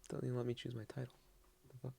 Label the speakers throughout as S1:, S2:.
S1: Don't even let me choose my title. What the fuck?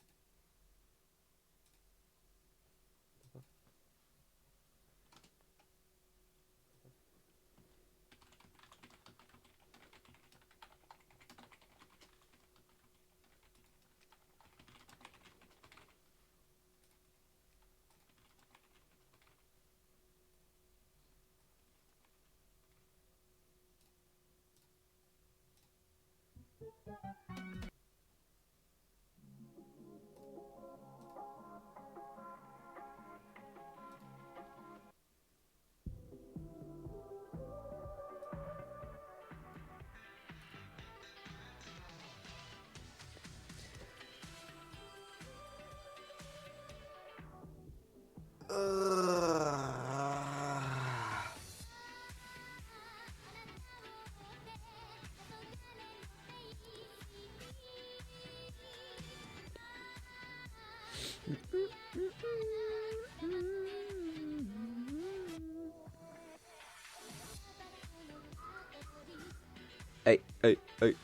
S1: Hey, hey, hey.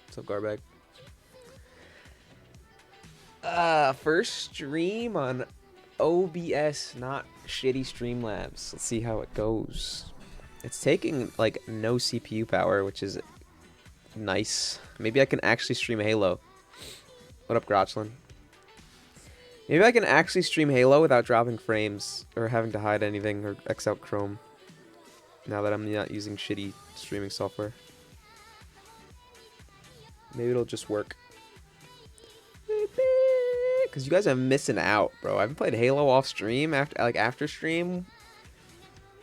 S1: What's up, Garbag? First stream on OBS, not shitty Streamlabs. Let's see how it goes. It's taking, like, no CPU power, which is nice. Maybe I can actually stream Halo. What up, Grotchlin? Maybe I can actually stream Halo without dropping frames or having to hide anything or X out Chrome. Now that I'm not using shitty streaming software. Maybe it'll just work. Because you guys are missing out, bro. I haven't played Halo off stream, after stream.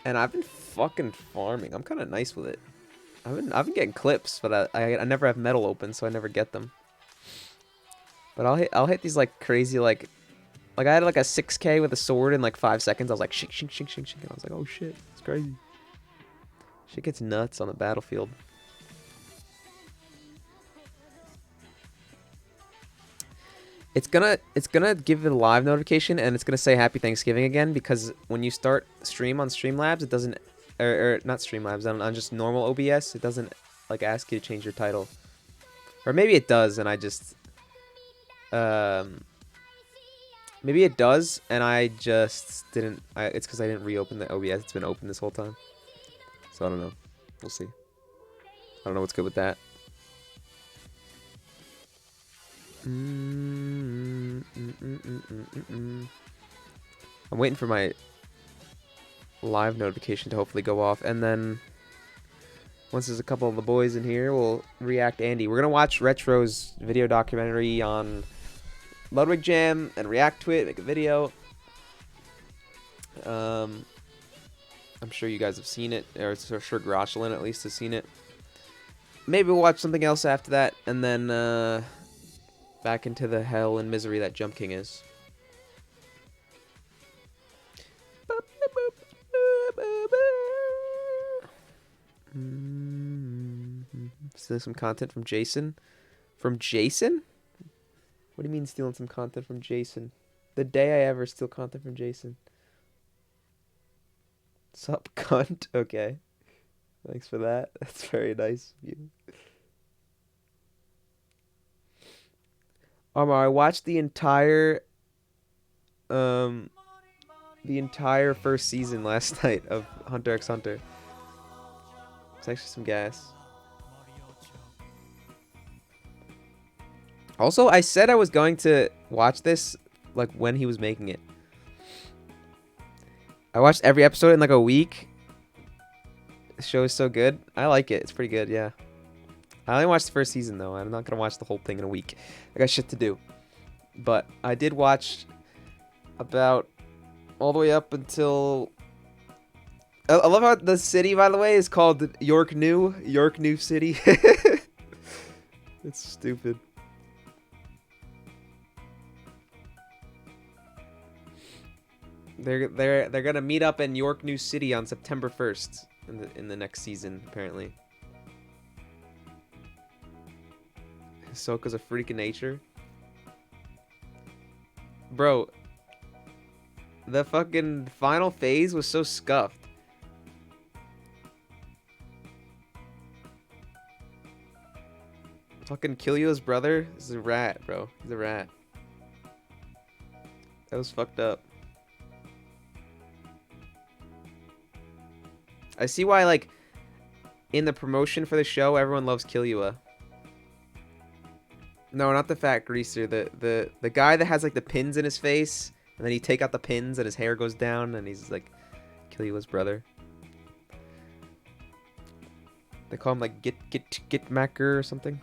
S1: And I've been fucking farming. I'm kind of nice with it. I've been getting clips, but I never have metal open, so I never get them. But I'll hit these like crazy like I had like a 6K with a sword in like 5 seconds. I was like shink shink shink shink shink, and I was like, oh shit, it's crazy. Shit gets nuts on the battlefield. It's gonna give it a live notification, and it's gonna say Happy Thanksgiving again, because when you start stream on Streamlabs, it doesn't, or not Streamlabs, on just normal OBS, it doesn't like ask you to change your title, or maybe it does, and I just, maybe it does, and I just didn't. It's because I didn't reopen the OBS. It's been open this whole time, so I don't know. We'll see. I don't know what's good with that. I'm waiting for my live notification to hopefully go off, and then once there's a couple of the boys in here, we'll react Andy. We're gonna watch Retro's video documentary on Ludwig Jam and react to it, make a video. I'm sure you guys have seen it, or I'm sure Grotchlin at least has seen it. Maybe we'll watch something else after that, and then back into the hell and misery that Jump King is. Stealing some content from Jason? From Jason? What do you mean stealing some content from Jason? The day I ever steal content from Jason. Sup, cunt? Okay. Thanks for that. That's very nice of you. I watched the entire first season last night of Hunter x Hunter. It's actually some gas. Also, I said I was going to watch this like when he was making it. I watched every episode in like a week. The show is so good. I like it. It's pretty good, yeah. I only watched the first season though. I'm not gonna watch the whole thing in a week. I got shit to do. But I did watch about all the way up until... I love how the city, by the way, is called York New City. It's stupid. They're gonna meet up in York New City on September 1st in the next season, apparently. Hisoka's a freak of nature. Bro, the fucking final phase was so scuffed. Fucking Killia's brother is a rat, bro. He's a rat. That was fucked up. I see why, like, in the promotion for the show, everyone loves Killua. No, not the fat greaser. The guy that has, like, the pins in his face, and then you take out the pins and his hair goes down, and he's, like, Killua's brother. They call him, like, Gitmacker or something.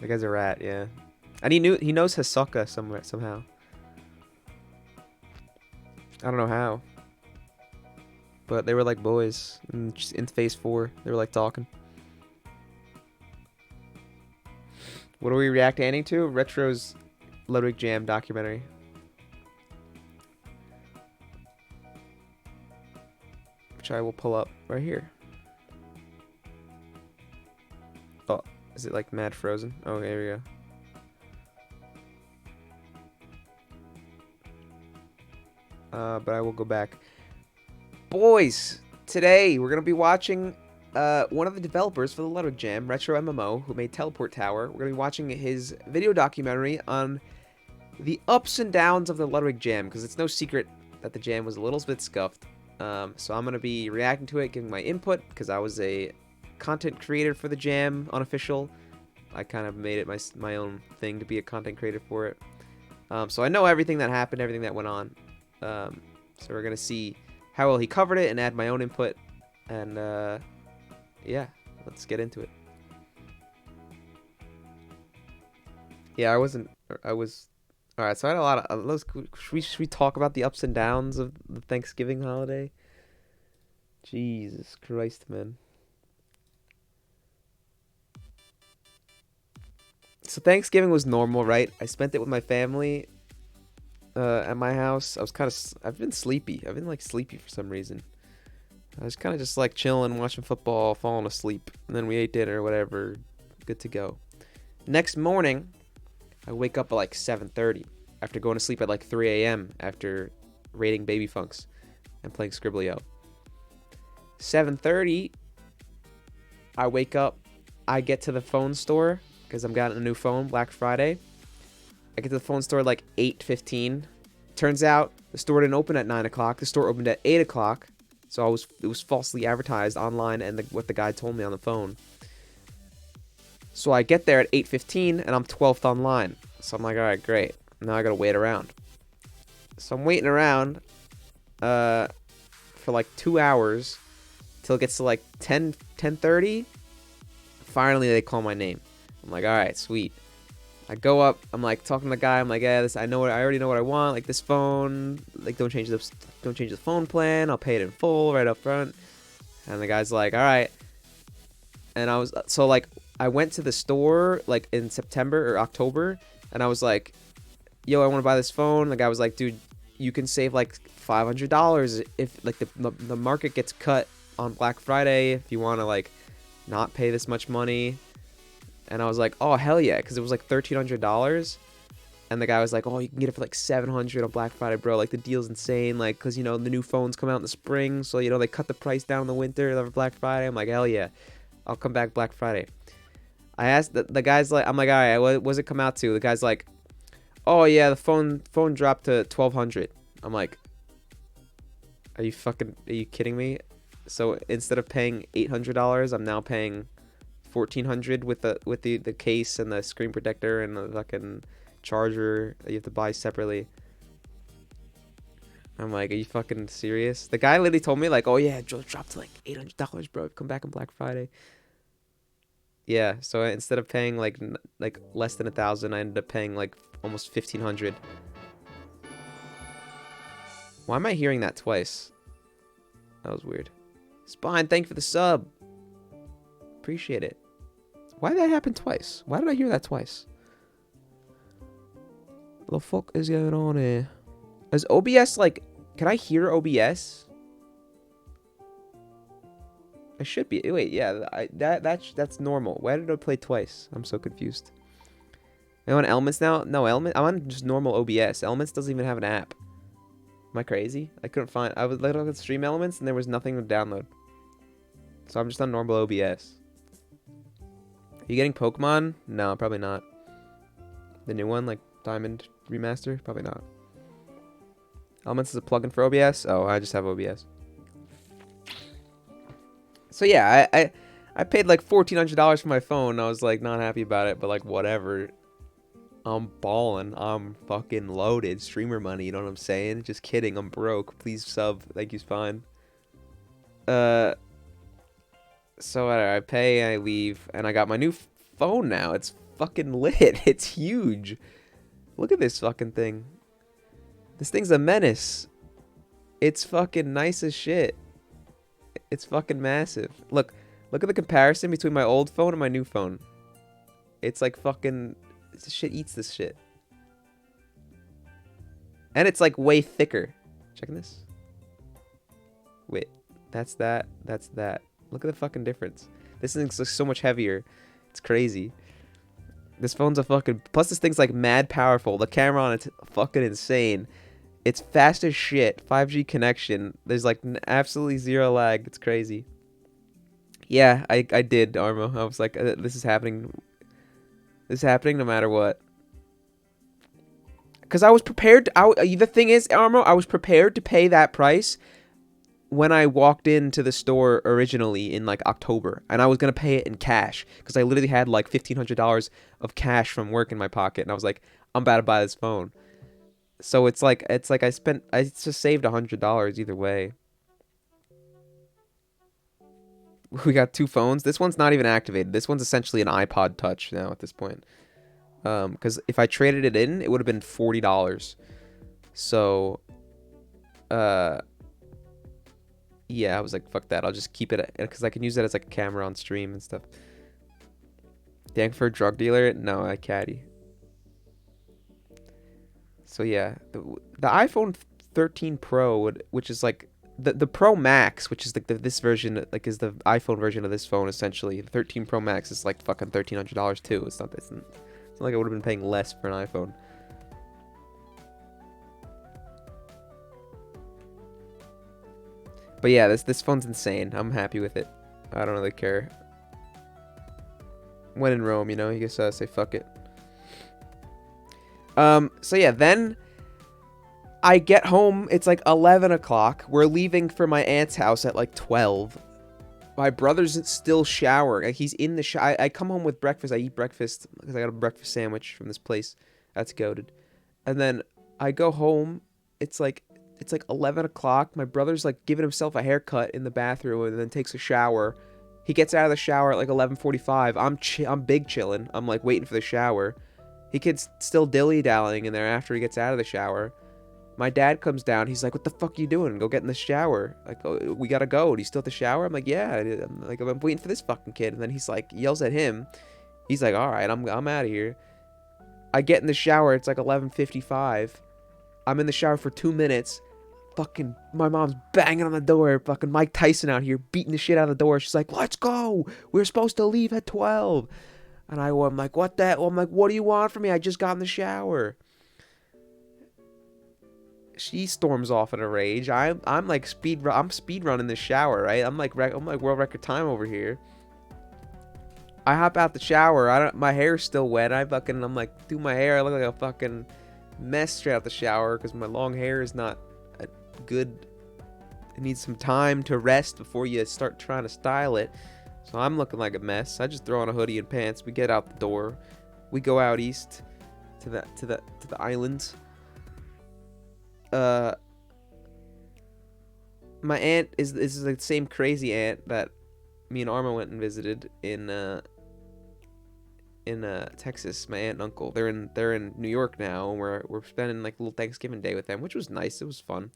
S1: That guy's a rat, yeah. And he knows Hisoka somehow. I don't know how. But they were like boys in phase 4. They were like talking. What are we reacting to? Retro's Ludwig Jam documentary. Which I will pull up right here. Oh, is it like Mad Frozen? Oh, here we go. But I will go back. Boys, today we're going to be watching one of the developers for the Ludwig Jam, Retro MMO, who made Teleport Tower. We're going to be watching his video documentary on the ups and downs of the Ludwig Jam, because it's no secret that the jam was a little bit scuffed. So I'm going to be reacting to it, giving my input, because I was a content creator for the jam, unofficial. I kind of made it my own thing to be a content creator for it. So I know everything that happened, everything that went on. So we're going to see how well he covered it and add my own input. And, yeah, let's get into it. Yeah, I was... Alright, so I had a lot of... should we talk about the ups and downs of the Thanksgiving holiday? Jesus Christ, man. So Thanksgiving was normal, right? I spent it with my family at my house. I've been sleepy. I've been, like, sleepy for some reason. I was kind of just, like, chilling, watching football, falling asleep. And then we ate dinner, whatever. Good to go. Next morning, I wake up at, like, 7:30 after going to sleep at, like, 3 a.m. after raiding Baby Funks and playing Scribblio. 7:30, I wake up. I get to the phone store because I'm getting a new phone, Black Friday. I get to the phone store at, like, 8:15. Turns out the store didn't open at 9 o'clock. The store opened at 8 o'clock. So it was falsely advertised online and what the guy told me on the phone. So I get there at 8:15 and I'm 12th online. So I'm like, all right, great. Now I gotta wait around. So I'm waiting around for like 2 hours till it gets to like 10:30. Finally, they call my name. I'm like, all right, sweet. I go up. I'm like talking to the guy. I'm like, yeah, I already know what I want. Like this phone. Like don't change the phone plan. I'll pay it in full right up front. And the guy's like, all right. And I was I went to the store like in September or October, and I was like, yo, I want to buy this phone. The guy was like, dude, you can save like $500 if like the market gets cut on Black Friday if you want to like not pay this much money. And I was like, oh, hell yeah, because it was like $1,300. And the guy was like, oh, you can get it for like $700 on Black Friday, bro. Like, the deal's insane. Like, because, you know, the new phones come out in the spring. So, you know, they cut the price down in the winter of Black Friday. I'm like, hell yeah. I'll come back Black Friday. I asked, the guy's like, I'm like, all right, what does it come out to? The guy's like, oh, yeah, the phone dropped to $1,200. I'm like, are you kidding me? So, instead of paying $800, I'm now paying $1,400 with the case and the screen protector and the fucking charger that you have to buy separately. I'm like, are you fucking serious? The guy literally told me like, oh yeah, it dropped to like $800, bro. Come back on Black Friday. Yeah, so instead of paying like less than $1,000, I ended up paying like almost $1,500. Why am I hearing that twice? That was weird. Spine, thank you for the sub. Appreciate it. Why did that happen twice? Why did I hear that twice? What the fuck is going on here? Is OBS like... Can I hear OBS? I should be... Wait, yeah. That's normal. Why did I play twice? I'm so confused. Am I on Elements now? No, Elements... I'm on just normal OBS. Elements doesn't even have an app. Am I crazy? I couldn't find... I was looking at Stream Elements and there was nothing to download. So I'm just on normal OBS. you getting Pokemon? No, probably not. The new one, like Diamond Remaster? Probably not. Elements is a plugin for OBS? Oh, I just have OBS. So yeah, I paid like $1,400 for my phone. I was like not happy about it, but like whatever. I'm balling. I'm fucking loaded. Streamer money, you know what I'm saying? Just kidding. I'm broke. Please sub. Thank you's fine. So I pay, I leave, and I got my new phone now. It's fucking lit. It's huge. Look at this fucking thing. This thing's a menace. It's fucking nice as shit. It's fucking massive. Look at the comparison between my old phone and my new phone. It's like fucking... This shit eats this shit. And it's like way thicker. Checking this? Wait. That's that. That's that. Look at the fucking difference. This thing's like so much heavier. It's crazy. This phone's a fucking... Plus this thing's like mad powerful. The camera on it's fucking insane. It's fast as shit. 5G connection. There's like absolutely zero lag. It's crazy. Yeah, I did, Armo. I was like, this is happening. This is happening no matter what. Because I was prepared. The thing is, Armo, I was prepared to pay that price when I walked into the store originally in like October. And I was going to pay it in cash. Because I literally had like $1,500 of cash from work in my pocket. And I was like, I'm about to buy this phone. So it's like I just saved $100 either way. We got two phones. This one's not even activated. This one's essentially an iPod Touch now at this point. Because if I traded it in, it would have been $40. So, yeah, I was like, fuck that. I'll just keep it because I can use it as like a camera on stream and stuff. Dank for a drug dealer? No, I caddy. So yeah, the iPhone 13 Pro, which is like the Pro Max, which is like this version, like is the iPhone version of this phone essentially. The 13 Pro Max is like fucking $1,300 too. It's not like I would have been paying less for an iPhone. But yeah, this phone's insane. I'm happy with it. I don't really care. When in Rome, you know, you just say fuck it. So yeah, then I get home. It's like 11 o'clock. We're leaving for my aunt's house at like 12. My brother's still showering. Like, he's in the shower. I come home with breakfast. I eat breakfast because I got a breakfast sandwich from this place. That's goated. And then I go home. It's like 11 o'clock. My brother's like giving himself a haircut in the bathroom and then takes a shower. He gets out of the shower at like 11:45. I'm big chilling. I'm like waiting for the shower. He kid's still dilly-dallying in there after he gets out of the shower. My dad comes down. He's like, what the fuck are you doing? Go get in the shower. Like, oh, we gotta go. Do you still at the shower? I'm like, yeah. I'm waiting for this fucking kid. And then he's like, yells at him. He's like, all right, I'm out of here. I get in the shower. It's like 11:55. I'm in the shower for 2 minutes. Fucking, my mom's banging on the door. Fucking Mike Tyson out here beating the shit out of the door. She's like, let's go. We're supposed to leave at 12. And I'm like, what the hell? I'm like, what do you want from me? I just got in the shower. She storms off in a rage. I'm like I'm speed running the shower, right? I'm like world record time over here. I hop out the shower. My hair's still wet. I'm like do my hair. I look like a fucking mess straight out the shower because my long hair is not good. It needs some time to rest before you start trying to style it. So I'm looking like a mess. I just throw on a hoodie and pants. We get out the door. We go out east to the islands. My aunt is the same crazy aunt that me and Arma went and visited in Texas. My aunt and uncle. They're in New York now, and we're spending like a little Thanksgiving day with them, which was nice. It was fun.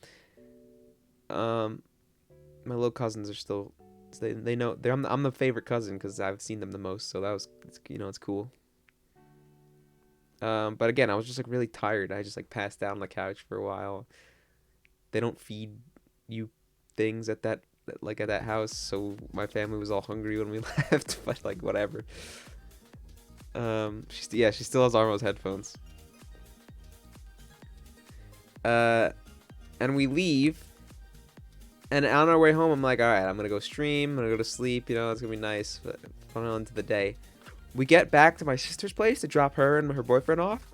S1: My little cousins are still. They know I'm the favorite cousin because I've seen them the most. So it's cool. But again, I was just like really tired. I just like passed out on the couch for a while. They don't feed you things at that house, so my family was all hungry when we left. But like whatever. She still has Armo's headphones. And we leave. And on our way home, I'm like, all right, I'm gonna go stream. I'm gonna go to sleep. You know, it's gonna be nice. But fun on to the day. We get back to my sister's place to drop her and her boyfriend off.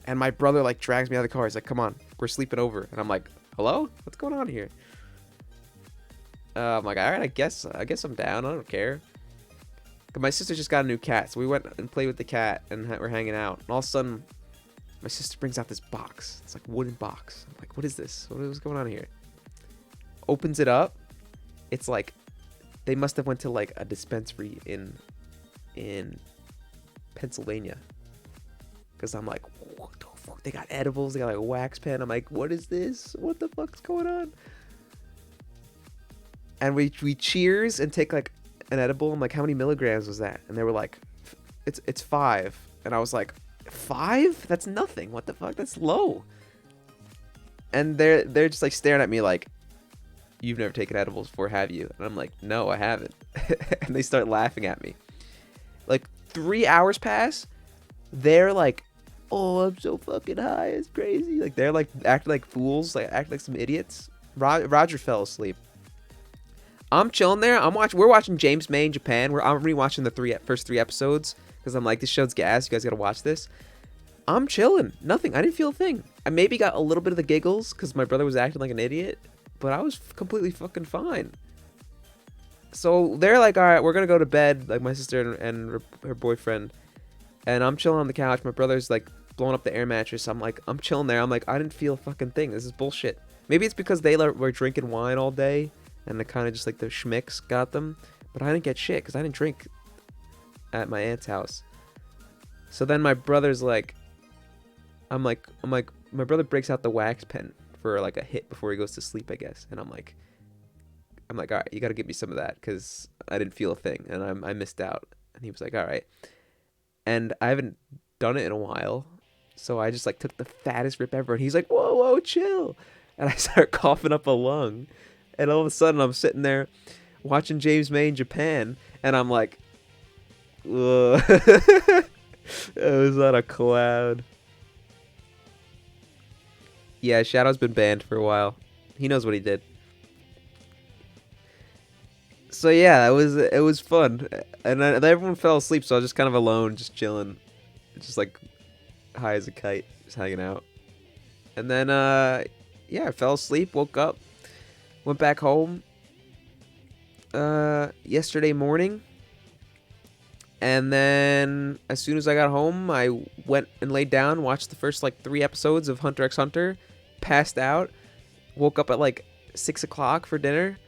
S1: And my brother like drags me out of the car. He's like, "Come on, we're sleeping over." And I'm like, "Hello? What's going on here?" I'm like, "All right, I guess I'm down. I don't care." My sister just got a new cat, so we went and played with the cat, and we're hanging out. And all of a sudden, my sister brings out this box. It's like a wooden box. I'm like, "What is this? What is going on here?" Opens it up. It's like they must have went to like a dispensary in Pennsylvania. Because I'm like, "What the fuck? They got edibles. They got like a wax pen." I'm like, "What is this? What the fuck's going on?" And we cheers and take like an edible. I'm like, "How many milligrams was that?" And they were like, it's 5. And I was like, 5? That's nothing. What the fuck? That's low. And they're just like staring at me like, "You've never taken edibles before, have you?" And I'm like, "No, I haven't." And they start laughing at me. Like 3 hours pass. They're like, "Oh, I'm so fucking high. It's crazy." Like they're like acting like fools, like acting like some idiots. Roger fell asleep. I'm chilling there. We're watching James May in Japan. I'm rewatching the first 3 episodes because I'm like, this show's gas. You guys gotta watch this. I'm chilling. Nothing. I didn't feel a thing. I maybe got a little bit of the giggles because my brother was acting like an idiot, but I was completely fucking fine. So they're like, "All right, we're gonna go to bed." Like my sister and her boyfriend, and I'm chilling on the couch. My brother's like blowing up the air mattress. I'm chilling there. I'm like, I didn't feel a fucking thing. This is bullshit. Maybe it's because they were drinking wine all day. And the kind of just like the schmicks got them. But I didn't get shit because I didn't drink at my aunt's house. So then my brother's like, I'm like, my brother breaks out the wax pen for like a hit before he goes to sleep, I guess. And I'm like, "All right, you got to give me some of that because I didn't feel a thing and I missed out." And he was like, "All right." And I haven't done it in a while. So I just like took the fattest rip ever. And he's like, "Whoa, whoa, chill." And I start coughing up a lung. And all of a sudden, I'm sitting there watching James May in Japan, and I'm like, ugh. It was on a cloud. Yeah, Shadow's been banned for a while. He knows what he did. So yeah, it was fun, and everyone fell asleep, so I was just kind of alone, just chilling, just like high as a kite, just hanging out. And then yeah, I fell asleep, woke up, went back home yesterday morning. And then as soon as I got home, I went and laid down, watched the first like 3 episodes of Hunter x Hunter, passed out, woke up at like 6 o'clock for dinner,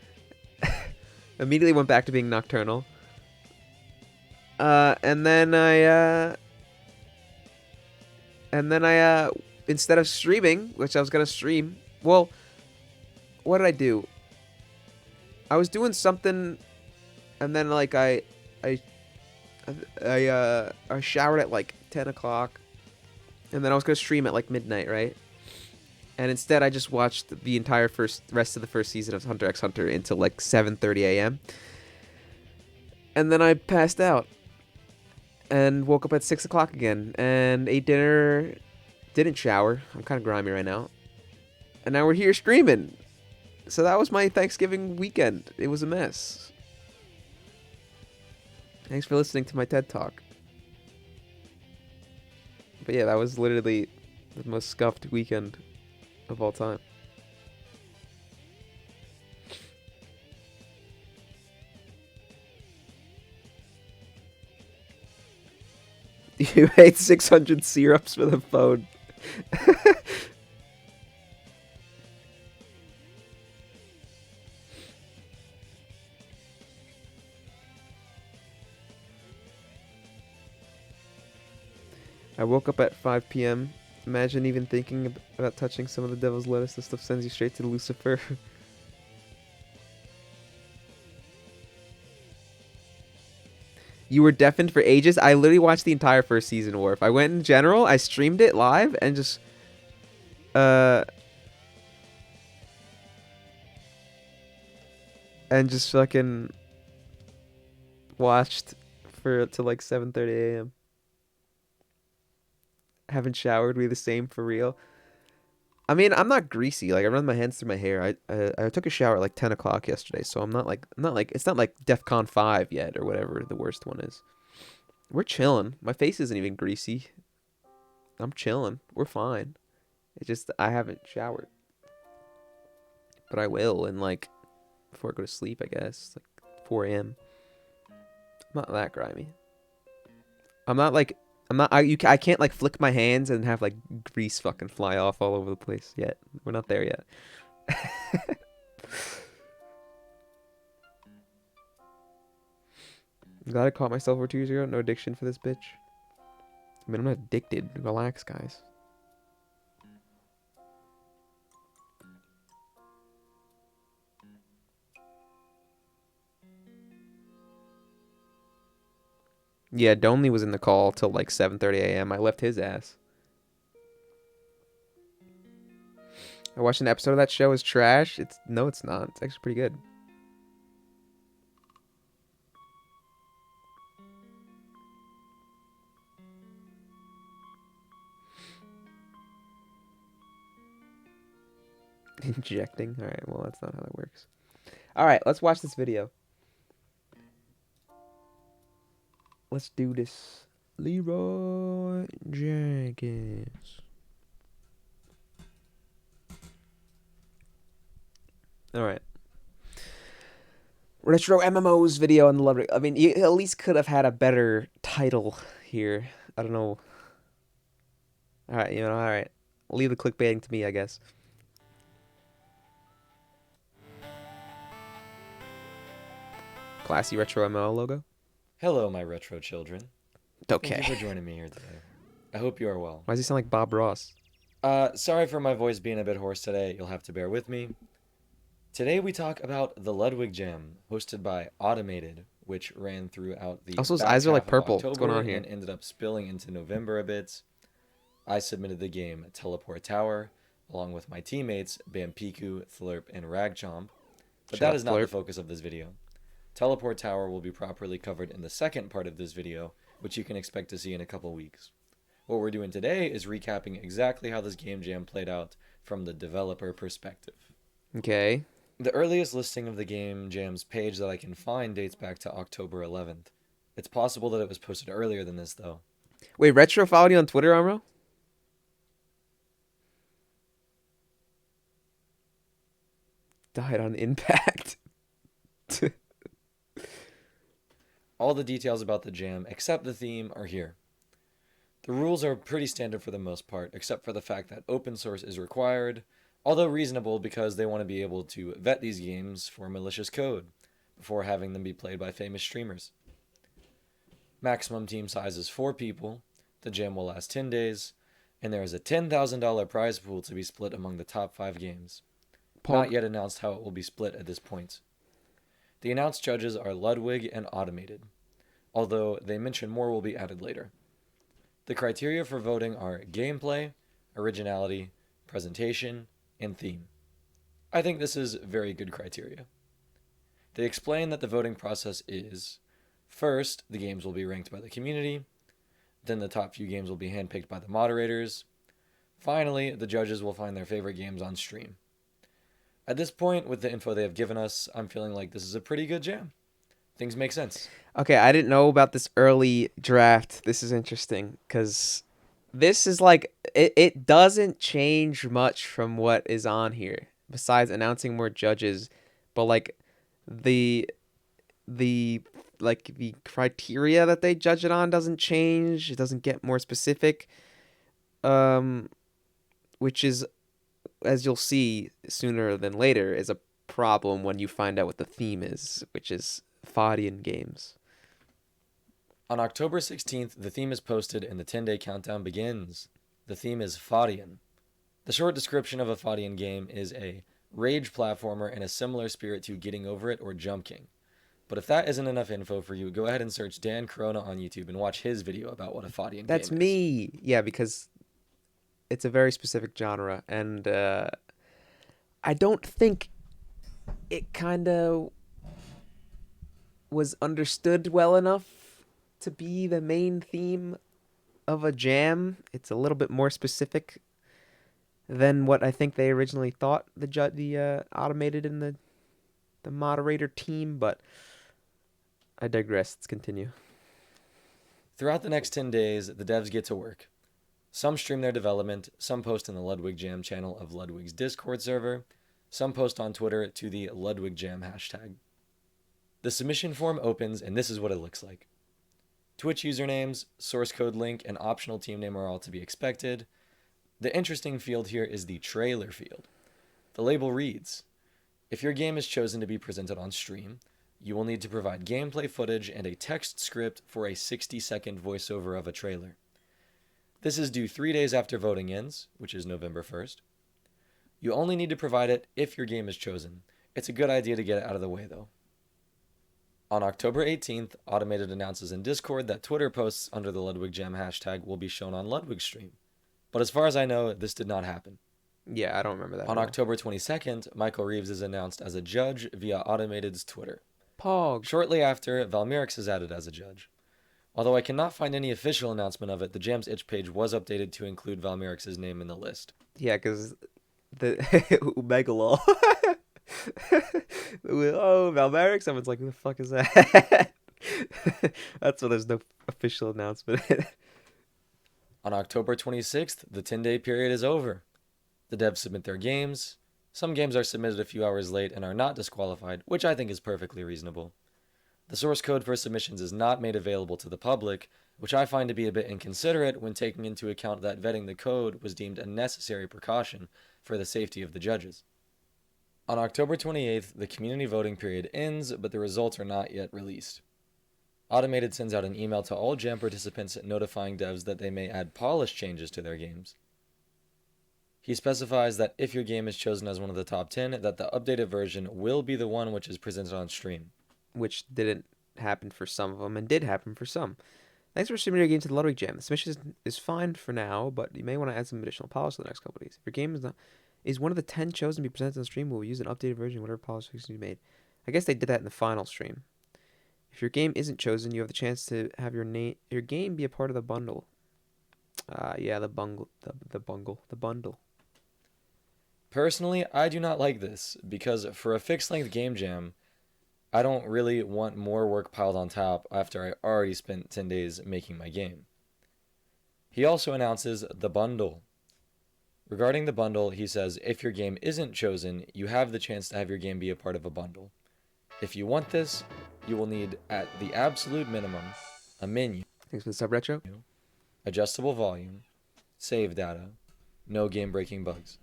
S1: immediately went back to being nocturnal. And then I instead of streaming, which I was gonna stream, well, what did I do? I was doing something, and then like I showered at like 10 o'clock, and then I was gonna stream at like midnight, right? And instead, I just watched the entire rest of the first season of Hunter x Hunter until like 7:30 a.m. And then I passed out and woke up at 6 o'clock again and ate dinner. Didn't shower. I'm kind of grimy right now. And now we're here streaming. So that was my Thanksgiving weekend. It was a mess. Thanks for listening to my TED Talk. But yeah, that was literally the most scuffed weekend of all time. You ate 600 syrups for the phone. I woke up at 5 p.m. Imagine even thinking about touching some of the devil's lettuce. This stuff sends you straight to Lucifer. You were deafened for ages? I literally watched the entire first season, Warp. I went in general, I streamed it live, and just... and just fucking... watched till like 7:30 a.m. Haven't showered, we the same for real. I mean, I'm not greasy. Like I run my hands through my hair. I took a shower at like 10 o'clock yesterday, so I'm not like it's not like DEFCON 5 yet or whatever the worst one is. We're chilling. My face isn't even greasy. I'm chilling. We're fine. It's just I haven't showered, but I will in like before I go to sleep. I guess like 4 a.m. I'm not that grimy. I'm not like I'm not. I can't like flick my hands and have like grease fucking fly off all over the place yet. We're not there yet. I'm glad I caught myself over 2 years ago. No addiction for this bitch. I mean, I'm not addicted. Relax, guys. Yeah, Donley was in the call till like 7:30 a.m. I left his ass. I watched an episode of that show. It's trash. It's not. It's actually pretty good. Injecting. All right. Well, that's not how that works. All right. Let's watch this video. Let's do this. Leroy Jenkins. All right. Retro MMOs video on the love. I mean, you at least could have had a better title here. I don't know. All right, all right. Leave the clickbaiting to me, I guess. Classy retro MMO logo.
S2: Hello, my retro children.
S1: Okay.
S2: Thank you for joining me here today. I hope you are well.
S1: Why does he sound like Bob Ross?
S2: Sorry for my voice being a bit hoarse today. You'll have to bear with me. Today we talk about the Ludwig Jam, hosted by Automated, which ran throughout the
S1: Also, his
S2: back
S1: eyes are like
S2: half of
S1: purple. What's going
S2: October
S1: on here?
S2: and ended up spilling into November a bit. I submitted the game Teleport Tower, along with my teammates Bampiku, Thlurp, and Ragchomp. But that is not the focus of this video. Teleport Tower will be properly covered in the second part of this video, which you can expect to see in a couple weeks. What we're doing today is recapping exactly how this game jam played out from the developer perspective.
S1: Okay.
S2: The earliest listing of the game jam's page that I can find dates back to October 11th. It's possible that it was posted earlier than this, though.
S1: Wait, Retro followed you on Twitter, Amro? Died on impact.
S2: All the details about the jam, except the theme, are here. The rules are pretty standard for the most part, except for the fact that open source is required, although reasonable because they want to be able to vet these games for malicious code before having them be played by famous streamers. Maximum team size is 4 people, the jam will last 10 days, and there is a $10,000 prize pool to be split among the top 5 games. Not yet announced how it will be split at this point. The announced judges are Ludwig and Automated, although they mention more will be added later. The criteria for voting are gameplay, originality, presentation, and theme. I think this is very good criteria. They explain that the voting process is, first, the games will be ranked by the community, then the top few games will be handpicked by the moderators, finally, the judges will find their favorite games on stream. At this point, with the info they have given us, I'm feeling like this is a pretty good jam. Things make sense.
S1: Okay, I didn't know about this early draft. This is interesting because this is like it doesn't change much from what is on here besides announcing more judges, but like the the criteria that they judge it on doesn't change. It doesn't get more specific. Which is, as you'll see sooner than later, is a problem when you find out what the theme is, which is Fadian games.
S2: On October 16th, the theme is posted and the 10-day countdown begins. The theme is Fadian. The short description of a Fadian game is a rage platformer in a similar spirit to Getting Over It or Jump King. But if that isn't enough info for you, go ahead and search DanCorona on YouTube and watch his video about what a Fadian game is.
S1: That's me! Yeah, because it's a very specific genre, and I don't think it kind of was understood well enough to be the main theme of a jam. It's a little bit more specific than what I think they originally thought, the Automated and the moderator team, but I digress. Let's continue.
S2: Throughout the next 10 days, the devs get to work. Some stream their development, some post in the Ludwig Jam channel of Ludwig's Discord server, some post on Twitter to the Ludwig Jam hashtag. The submission form opens, and this is what it looks like. Twitch usernames, source code link, and optional team name are all to be expected. The interesting field here is the trailer field. The label reads, if your game is chosen to be presented on stream, you will need to provide gameplay footage and a text script for a 60-second voiceover of a trailer. This is due 3 days after voting ends, which is November 1st. You only need to provide it if your game is chosen. It's a good idea to get it out of the way, though. On October 18th, Automated announces in Discord that Twitter posts under the Ludwig Jam hashtag will be shown on Ludwig's stream. But as far as I know, this did not happen.
S1: Yeah, I don't remember that.
S2: On October 22nd, Michael Reeves is announced as a judge via Automated's Twitter.
S1: Pog.
S2: Shortly after, Valmyrix is added as a judge. Although I cannot find any official announcement of it, the Jam's itch page was updated to include Valmyrix's name in the list.
S1: Yeah, because the Megalo. Oh, Valmyrix. Someone's like, who the fuck is that? That's why there's no official announcement.
S2: On October 26th, the 10-day period is over. The devs submit their games. Some games are submitted a few hours late and are not disqualified, which I think is perfectly reasonable. The source code for submissions is not made available to the public, which I find to be a bit inconsiderate when taking into account that vetting the code was deemed a necessary precaution for the safety of the judges. On October 28th, the community voting period ends, but the results are not yet released. Automated sends out an email to all Jam participants notifying devs that they may add polish changes to their games. He specifies that if your game is chosen as one of the top 10, that the updated version will be the one which is presented on stream.
S1: Which didn't happen for some of them and did happen for some. Thanks for submitting your game to the Ludwig Jam. The submission is fine for now, but you may want to add some additional polish to the next couple of days. If your game is one of the 10 chosen to be presented on stream, we'll use an updated version of whatever polish fixes you made. I guess they did that in the final stream. If your game isn't chosen, you have the chance to have your game be a part of the bundle. Yeah, the bundle.
S2: Personally, I do not like this, because for a fixed-length game jam, I don't really want more work piled on top after I already spent 10 days making my game. He also announces the bundle. Regarding the bundle, he says, if your game isn't chosen, you have the chance to have your game be a part of a bundle. If you want this, you will need, at the absolute minimum, a menu.
S1: Thanks for the sub, Retro.
S2: Adjustable volume, save data, no game-breaking bugs.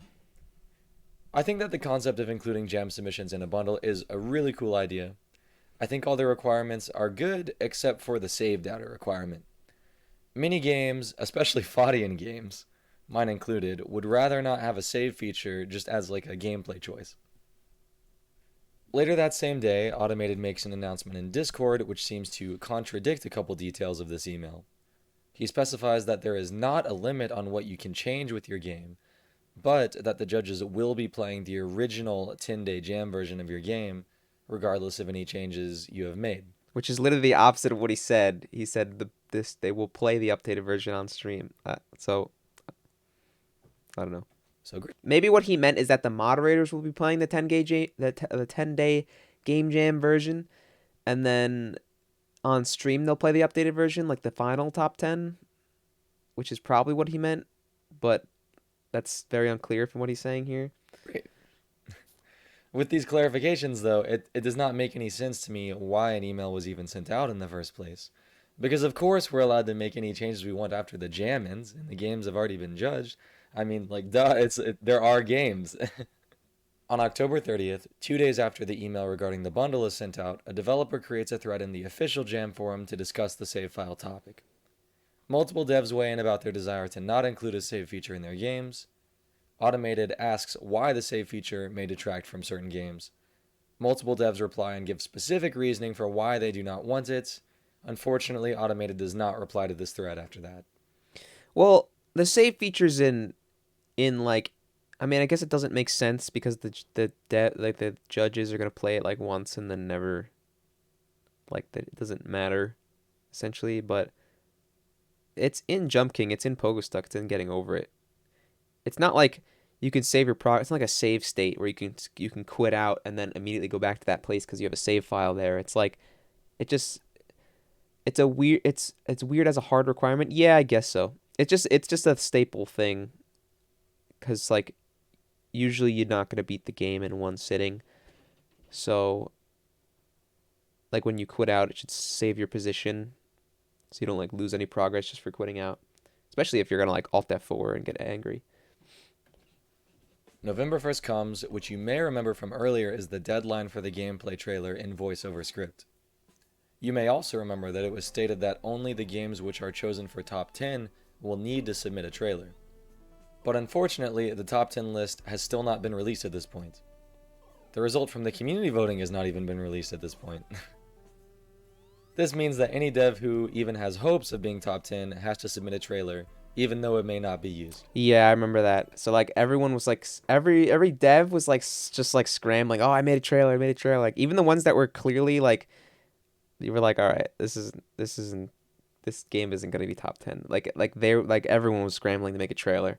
S2: I think that the concept of including jam submissions in a bundle is a really cool idea. I think all the requirements are good except for the save data requirement. Many games, especially Fadian games, mine included, would rather not have a save feature just as like a gameplay choice. Later that same day, Automated makes an announcement in Discord which seems to contradict a couple details of this email. He specifies that there is not a limit on what you can change with your game, but that the judges will be playing the original 10-day jam version of your game, regardless of any changes you have made.
S1: Which is literally the opposite of what he said. He said they will play the updated version on stream. So, I don't know.
S2: So great.
S1: Maybe what he meant is that the moderators will be playing the 10-day game jam version, and then on stream they'll play the updated version, like the final top 10, which is probably what he meant, but that's very unclear from what he's saying here.
S2: Great. With these clarifications, though, it does not make any sense to me why an email was even sent out in the first place. Because of course we're allowed to make any changes we want after the jam ends, and the games have already been judged. I mean, like, duh, there are games. On October 30th, 2 days after the email regarding the bundle is sent out, a developer creates a thread in the official Jam forum to discuss the save file topic. Multiple devs weigh in about their desire to not include a save feature in their games. Automated asks why the save feature may detract from certain games. Multiple devs reply and give specific reasoning for why they do not want it. Unfortunately, Automated does not reply to this thread after that.
S1: Well, the save features in like, I mean, I guess it doesn't make sense because the judges are gonna play it like once and then never, like, that it doesn't matter, essentially. But it's in Jump King, it's in Pogostuck, it's in Getting Over It. It's not like you can save your progress. It's not like a save state where you can quit out and then immediately go back to that place because you have a save file there. It's like, it's weird as a hard requirement. Yeah, I guess so. It's just a staple thing because like usually you're not gonna beat the game in one sitting. So like when you quit out, it should save your position so you don't like lose any progress just for quitting out. Especially if you're gonna like Alt F4 and get angry.
S2: November 1st comes, which you may remember from earlier is the deadline for the gameplay trailer in voiceover script. You may also remember that it was stated that only the games which are chosen for top 10 will need to submit a trailer. But unfortunately, the top 10 list has still not been released at this point. The result from the community voting has not even been released at this point. This means that any dev who even has hopes of being top 10 has to submit a trailer, even though it may not be used.
S1: Yeah, I remember that. So like everyone was like every dev was like just like scrambling. Oh, I made a trailer. I made a trailer. Like even the ones that were clearly like you were like, all right, this game isn't gonna be top 10. Like everyone was scrambling to make a trailer.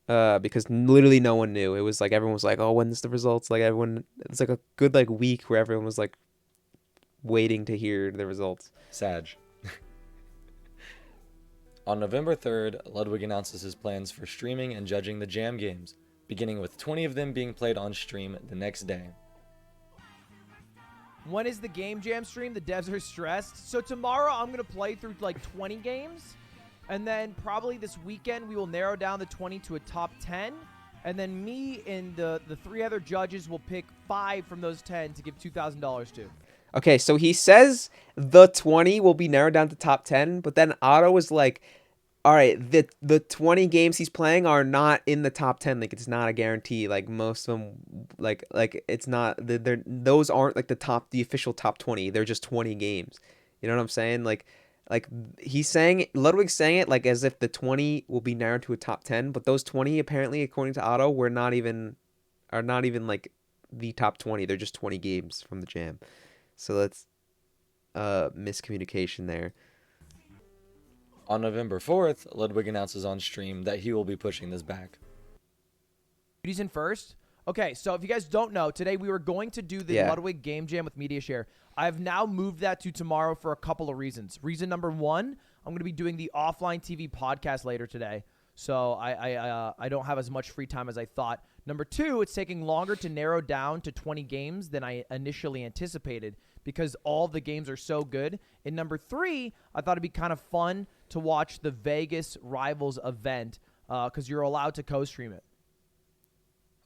S1: Because literally no one knew. It was like everyone was like, oh, when's the results? Like everyone, it's like a good like week where everyone was like waiting to hear the results.
S2: Sag. On November 3rd, Ludwig announces his plans for streaming and judging the Jam games, beginning with 20 of them being played on stream the next day.
S3: When is the game jam stream? The devs are stressed. So tomorrow I'm going to play through like 20 games. And then probably this weekend we will narrow down the 20 to a top 10. And then me and the 3 other judges will pick 5 from those 10 to give $2,000 to.
S1: Okay, so he says the 20 will be narrowed down to top 10, but then Otto was like, all right, the 20 games he's playing are not in the top 10. Like it's not a guarantee. Like most of them like it's not they're those aren't like the official top 20. They're just 20 games. You know what I'm saying? Like he's saying Ludwig's saying it like as if the 20 will be narrowed to a top 10, but those 20 apparently according to Otto are not even like the top 20. They're just 20 games from the Jam. So that's miscommunication there.
S2: On November 4th, Ludwig announces on stream that he will be pushing this back.
S3: He's in first. Okay, so if you guys don't know, today we were going to do the Ludwig Game Jam with Media Share. I've now moved that to tomorrow for a couple of reasons. Reason number 1, I'm going to be doing the offline TV podcast later today. So I don't have as much free time as I thought. Number 2, it's taking longer to narrow down to 20 games than I initially anticipated because all the games are so good. And number 3, I thought it'd be kind of fun to watch the Vegas Rivals event because you're allowed to co-stream it.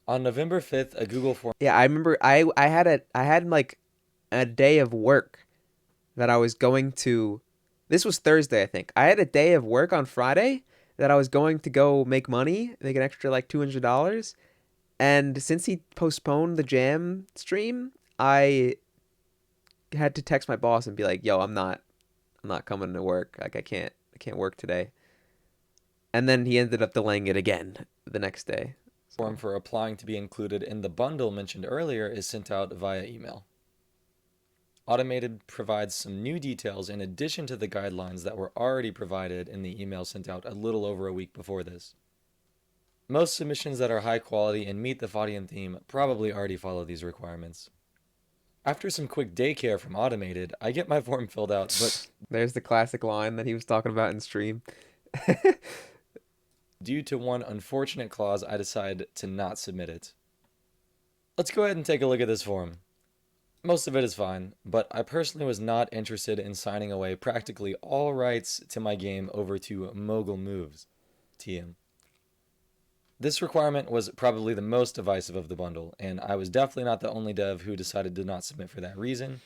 S2: On November 5th, a Google form.
S1: Yeah, I remember I had like a day of work that I was going to. This was Thursday, I think. I had a day of work on Friday that I was going to go make money, make an extra like $200. And since he postponed the Jam stream, I had to text my boss and be like, "Yo, I'm not coming to work. Like I can't work today." And then he ended up delaying it again the next day.
S2: Form for applying to be included in the bundle mentioned earlier is sent out via email. Automated provides some new details in addition to the guidelines that were already provided in the email sent out a little over a week before this. Most submissions that are high quality and meet the Fadian theme probably already follow these requirements. After some quick daycare from Automated, I get my form filled out, but
S1: there's the classic line that he was talking about in stream.
S2: Due to one unfortunate clause, I decide to not submit it. Let's go ahead and take a look at this form. Most of it is fine, but I personally was not interested in signing away practically all rights to my game over to Mogul Moves, TM. This requirement was probably the most divisive of the bundle, and I was definitely not the only dev who decided to not submit for that reason.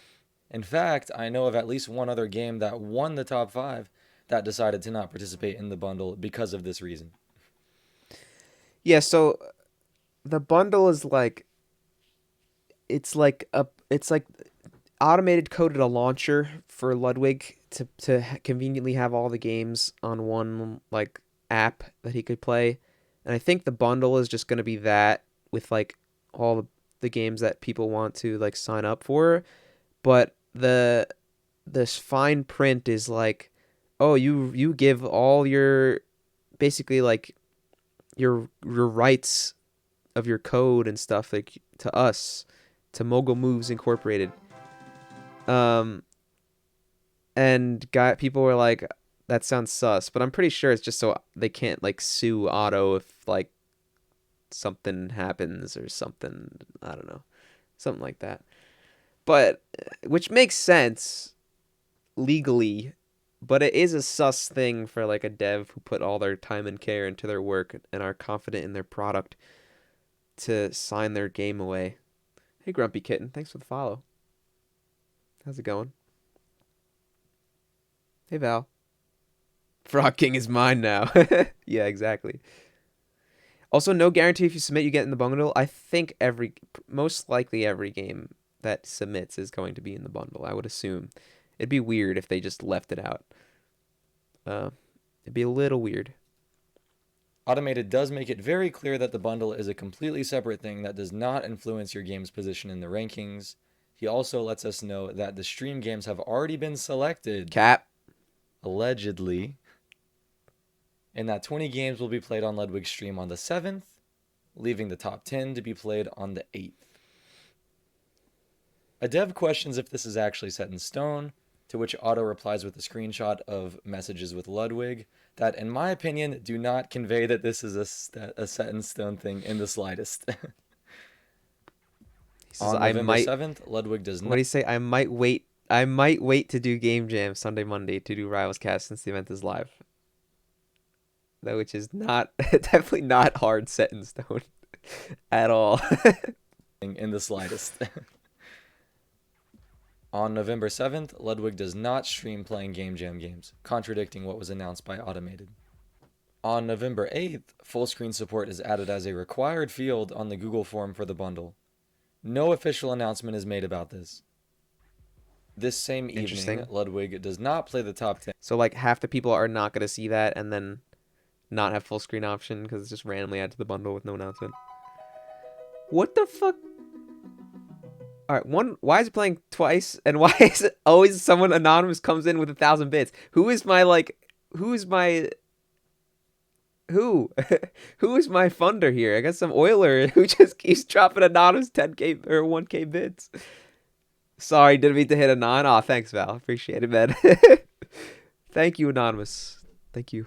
S2: In fact, I know of at least one other game that won the top 5 that decided to not participate in the bundle because of this reason.
S1: Yeah, so the bundle is like it's like Automated coded a launcher for Ludwig to conveniently have all the games on one like app that he could play. And I think the bundle is just going to be that with like all the games that people want to like sign up for. But this fine print is like, oh, you give all your basically like your rights of your code and stuff like to us, to Mogul Moves Incorporated. And and people were like, that sounds sus, but I'm pretty sure it's just so they can't like sue Otto if like something happens or something. I don't know, something like that. But which makes sense legally, but it is a sus thing for like a dev who put all their time and care into their work and are confident in their product to sign their game away. Hey, Grumpy Kitten, thanks for the follow. How's it going? Hey, Val. Frog King is mine now. Yeah, exactly. Also, no guarantee if you submit you get in the bundle. I think most likely every game that submits is going to be in the bundle, I would assume. It'd be weird if they just left it out. It'd be a little weird.
S2: Automated does make it very clear that the bundle is a completely separate thing that does not influence your game's position in the rankings. He also lets us know that the stream games have already been selected.
S1: Cap.
S2: Allegedly. And that 20 games will be played on Ludwig's stream on the 7th, leaving the top 10 to be played on the 8th. A dev questions if this is actually set in stone, to which Otto replies with a screenshot of messages with Ludwig that, in my opinion, do not convey that this is a set in stone thing in the slightest.
S1: He says,
S2: On November 7th, Ludwig does not...
S1: What do you say? I might wait to do Game Jam Sunday, Monday to do Rivals Cast since the event is live. Which is not definitely not hard set in stone at all.
S2: In the slightest. On November 7th, Ludwig does not stream playing Game Jam games, contradicting what was announced by Automated. On November 8th, full screen support is added as a required field on the Google form for the bundle. No official announcement is made about this. This same evening, Ludwig does not play the top 10.
S1: So like half the people are not going to see that and then not have full screen option because it's just randomly added to the bundle with no announcement. What the fuck? All right, why is it playing twice? And why is it always someone anonymous comes in with 1,000 bits? Who is my who is my funder here? I got some oiler who just keeps dropping anonymous 10k or 1k bits. Sorry, didn't mean to hit anon. Aw, thanks, Val. Appreciate it, man. Thank you, anonymous. Thank you.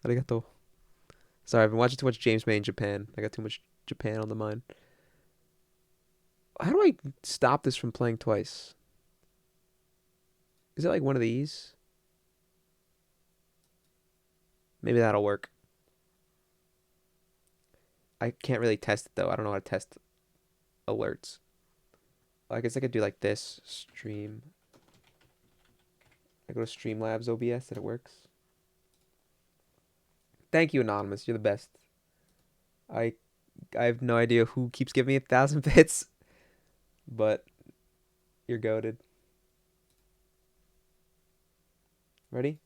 S1: Arigato. Sorry, I've been watching too much James May in Japan. I got too much Japan on the mind. How do I stop this from playing twice? Is it like one of these? Maybe that'll work. I can't really test it though. I don't know how to test alerts. I guess I could do like this. Stream. I go to Streamlabs OBS and it works. Thank you, Anonymous. You're the best. I have no idea who keeps giving me 1,000 bits, but you're goated. Ready?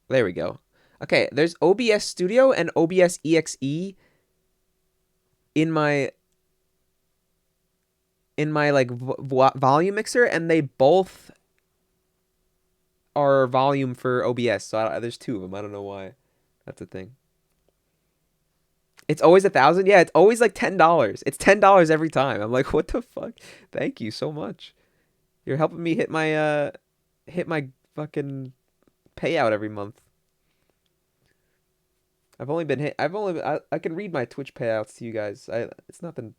S1: There we go. Okay, there's OBS Studio and OBS EXE in my like volume mixer, and they both are volume for OBS. So there's two of them. I don't know why. That's a thing. It's always 1,000. Yeah, it's always like $10. It's $10 every time. I'm like, what the fuck? Thank you so much. You're helping me hit my fucking payout every month. I can read my Twitch payouts to you guys. It's nothing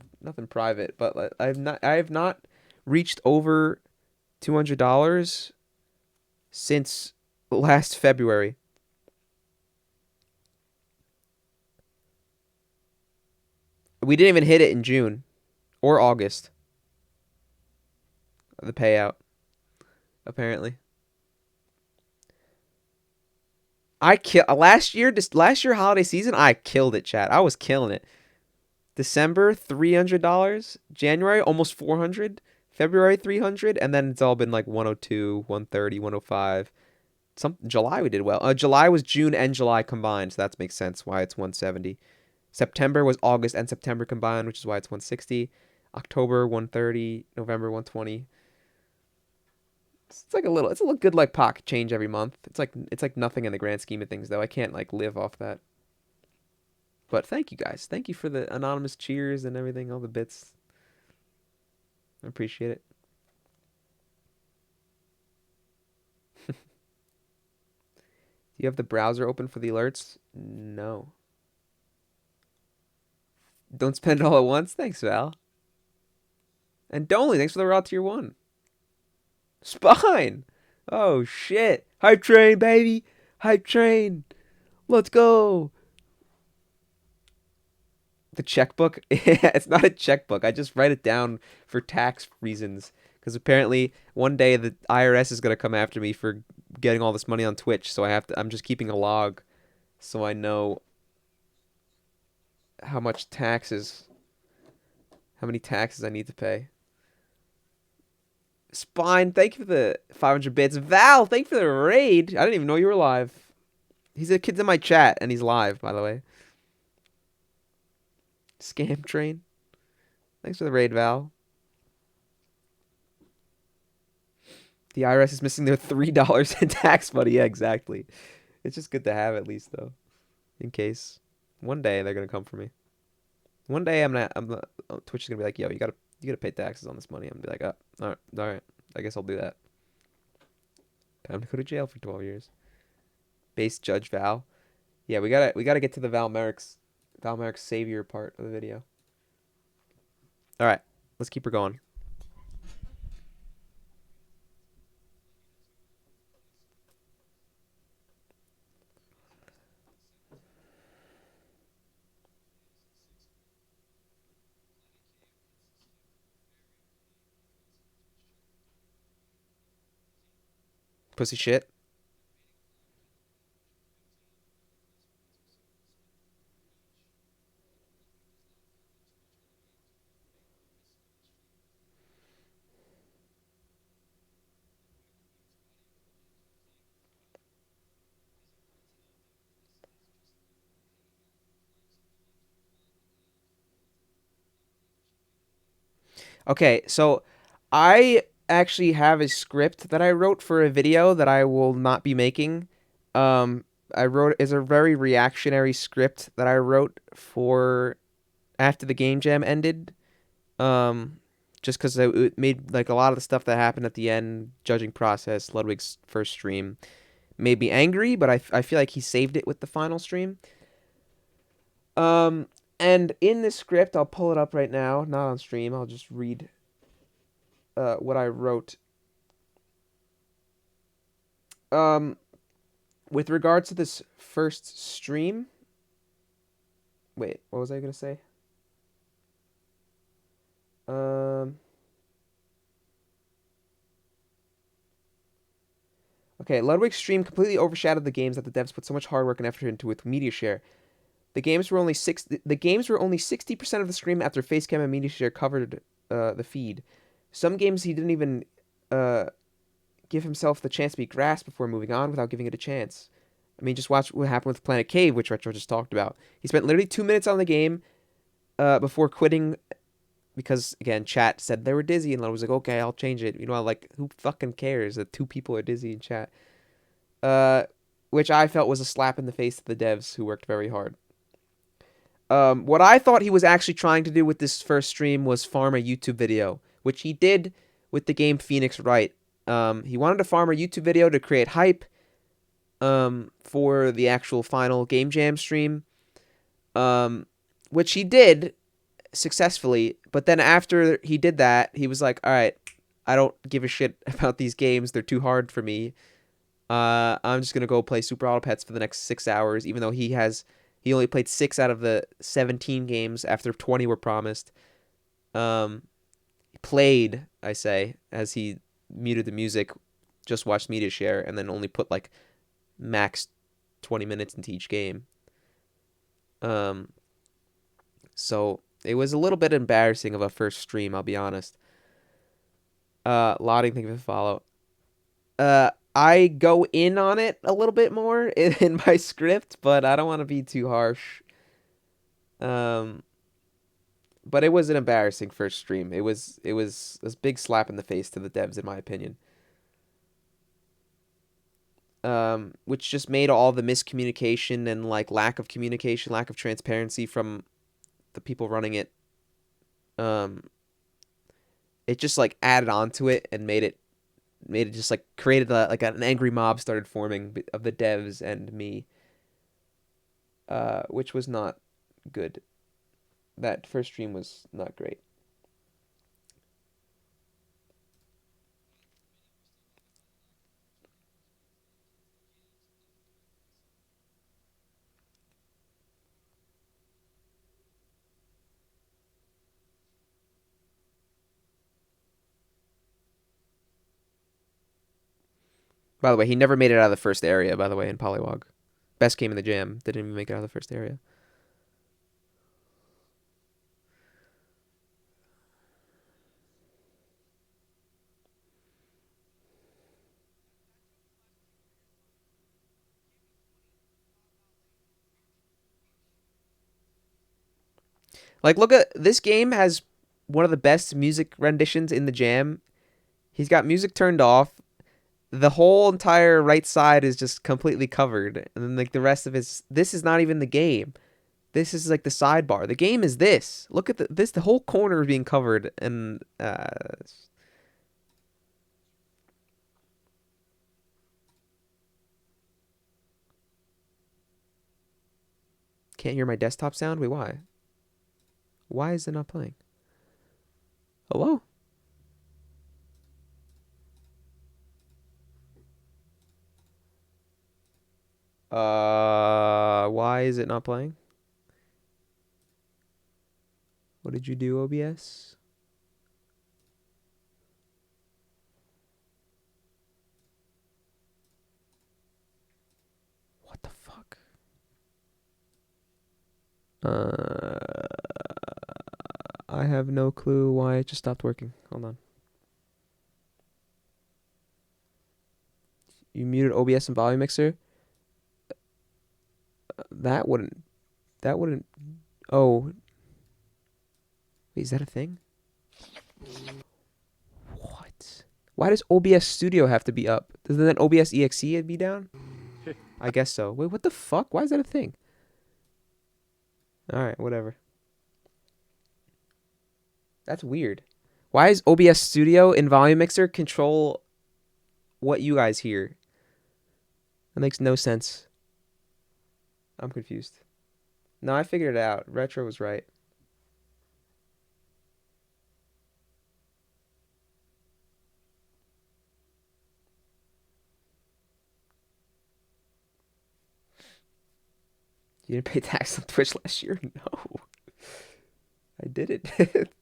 S1: private, but I have not reached over $200 since last February. We didn't even hit it in June or August. The payout, apparently. Last year holiday season, I killed it, chat. I was killing it. December, $300. January, almost $400. February, $300. And then it's all been like 102, 130, 105. July we did well. July was June and July combined, so that makes sense why it's 170. September was August and September combined, which is why it's 160. October, 130. November, 120. It's a good like pocket change every month. It's like nothing in the grand scheme of things, though. I can't like live off that. But thank you guys. Thank you for the anonymous cheers and everything, all the bits. I appreciate it. Do you have the browser open for the alerts? No. Don't spend it all at once? Thanks, Val. And Donley, thanks for the raw tier 1. Spine! Oh, shit. Hype train, baby! Hype train! Let's go! The checkbook? It's not a checkbook. I just write it down for tax reasons. Because apparently one day the IRS is going to come after me for getting all this money on Twitch. So I'm just keeping a log so I know how many taxes I need to pay. Spine, thank you for the 500 bits. Val, thank you for the raid. I didn't even know you were live. He's a kid's in my chat, and he's live, by the way. Scam train. Thanks for the raid, Val. The IRS is missing their $3 in tax money. Yeah, exactly. It's just good to have at least, though, in case one day they're gonna come for me. One day Twitch is gonna be like, yo, you gotta pay taxes on this money. I'm gonna be like, oh, all right, I guess I'll do that. Time to go to jail for 12 years. Base Judge Val. Yeah, we gotta get to the Val Merrick's savior part of the video. All right, let's keep her going. Pussy shit. Okay, so I actually have a script that I wrote for a video that I will not be making. I wrote is a very reactionary script that I wrote for after the game jam ended. Just because it made like a lot of the stuff that happened at the end, judging process, Ludwig's first stream, made me angry, but I feel like he saved it with the final stream. And in this script, I'll pull it up right now, not on stream. I'll just read what I wrote. With regards to this first stream. Wait, what was I gonna say? Okay, Ludwig's stream completely overshadowed the games that the devs put so much hard work and effort into with media share. The games were only 60% of the stream after Facecam and media share covered the feed. Some games he didn't even give himself the chance to be grasped before moving on without giving it a chance. I mean, just watch what happened with Planet Cave, which Retro just talked about. He spent literally 2 minutes on the game before quitting because, again, chat said they were dizzy, and I was like, okay, I'll change it. You know, like, who fucking cares that 2 people are dizzy in chat? Which I felt was a slap in the face to the devs who worked very hard. What I thought he was actually trying to do with this first stream was farm a YouTube video, which he did with the game Phoenix Wright. He wanted to farm a YouTube video to create hype for the actual final Game Jam stream, which he did successfully. But then after he did that, he was like, all right, I don't give a shit about these games. They're too hard for me. I'm just going to go play Super Auto Pets for the next 6 hours, even though he only played 6 out of the 17 games after 20 were promised. Played, I say, as he muted the music, just watched media share, and then only put like max 20 minutes into each game. So it was a little bit embarrassing of a first stream, I'll be honest. Lottie, thank you for the follow. I go in on it a little bit more in my script, but I don't want to be too harsh. But it was an embarrassing first stream. It was a big slap in the face to the devs, in my opinion. Which just made all the miscommunication and like lack of communication, lack of transparency from the people running it. It just like added on to it and made it made it just like created like an angry mob started forming of the devs and me, which was not good. That first stream was not great. By the way, he never made it out of the first area, by the way, in Polywog. Best game in the jam. Didn't even make it out of the first area. Like, look at this game has one of the best music renditions in the jam. He's got music turned off. The whole entire right side is just completely covered, and then like the rest of his. This is not even the game. This is like the sidebar. The game is this. Look at this. The whole corner is being covered, and can't hear my desktop sound. Wait, why? Why is it not playing? Hello? Why is it not playing? What did you do, OBS? What the fuck? I have no clue why it just stopped working. Hold on. You muted OBS and volume mixer? That wouldn't. Oh. Wait, is that a thing? What? Why does OBS Studio have to be up? Doesn't that OBS EXE be down? I guess so. Wait, what the fuck? Why is that a thing? Alright, whatever. That's weird. Why is OBS Studio and Volume Mixer control what you guys hear? That makes no sense. I'm confused. No, I figured it out. Retro was right. You didn't pay tax on Twitch last year? No. I did it.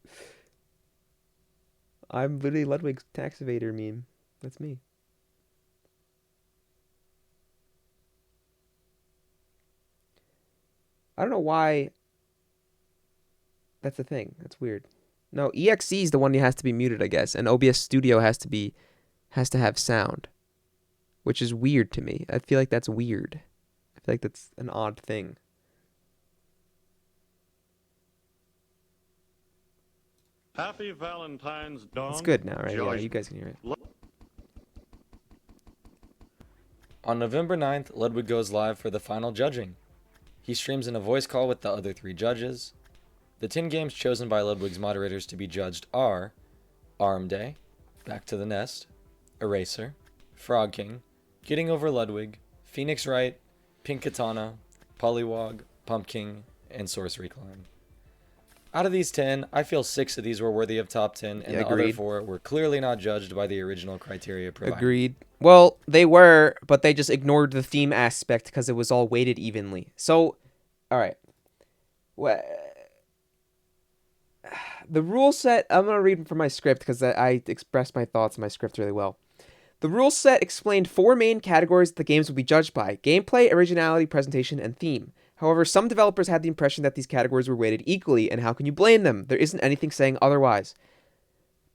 S1: I'm literally Ludwig's tax evader meme. That's me. I don't know why that's a thing. That's weird. No, EXE is the one that has to be muted, I guess, and OBS Studio has to have sound, which is weird to me. I feel like that's weird. I feel like that's an odd thing.
S4: Happy Valentine's Dawn.
S1: It's good now, right? Yeah, you guys can hear it.
S2: On November 9th, Ludwig goes live for the final judging. He streams in a voice call with the other 3 judges. The 10 games chosen by Ludwig's moderators to be judged are Arm Day, Back to the Nest, Eraser, Frog King, Getting Over Ludwig, Phoenix Wright, Pink Katana, Polywog, Pumpkin, and Sorcery Climb. Out of these 10, I feel 6 of these were worthy of top 10, and the other 4 were clearly not judged by the original criteria provided.
S1: Agreed. Well, they were, but they just ignored the theme aspect because it was all weighted evenly. So, all right. Well, the rule set, I'm going to read from my script because I expressed my thoughts in my script really well. The rule set explained 4 main categories that the games would be judged by: gameplay, originality, presentation, and theme. However, some developers had the impression that these categories were weighted equally, and how can you blame them? There isn't anything saying otherwise.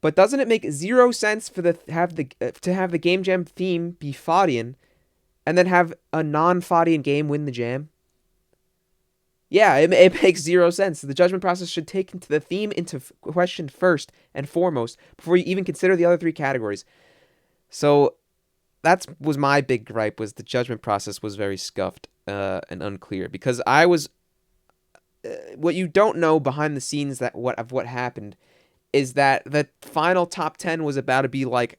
S1: But doesn't it make 0 sense for to have the Game Jam theme be Fadian, and then have a non-Fadian game win the jam? Yeah, it makes 0 sense. The judgment process should take the theme into question first and foremost before you even consider the other 3 categories. So that was my big gripe, was the judgment process was very scuffed and unclear, because I was what you don't know behind the scenes what happened is that the final top 10 was about to be like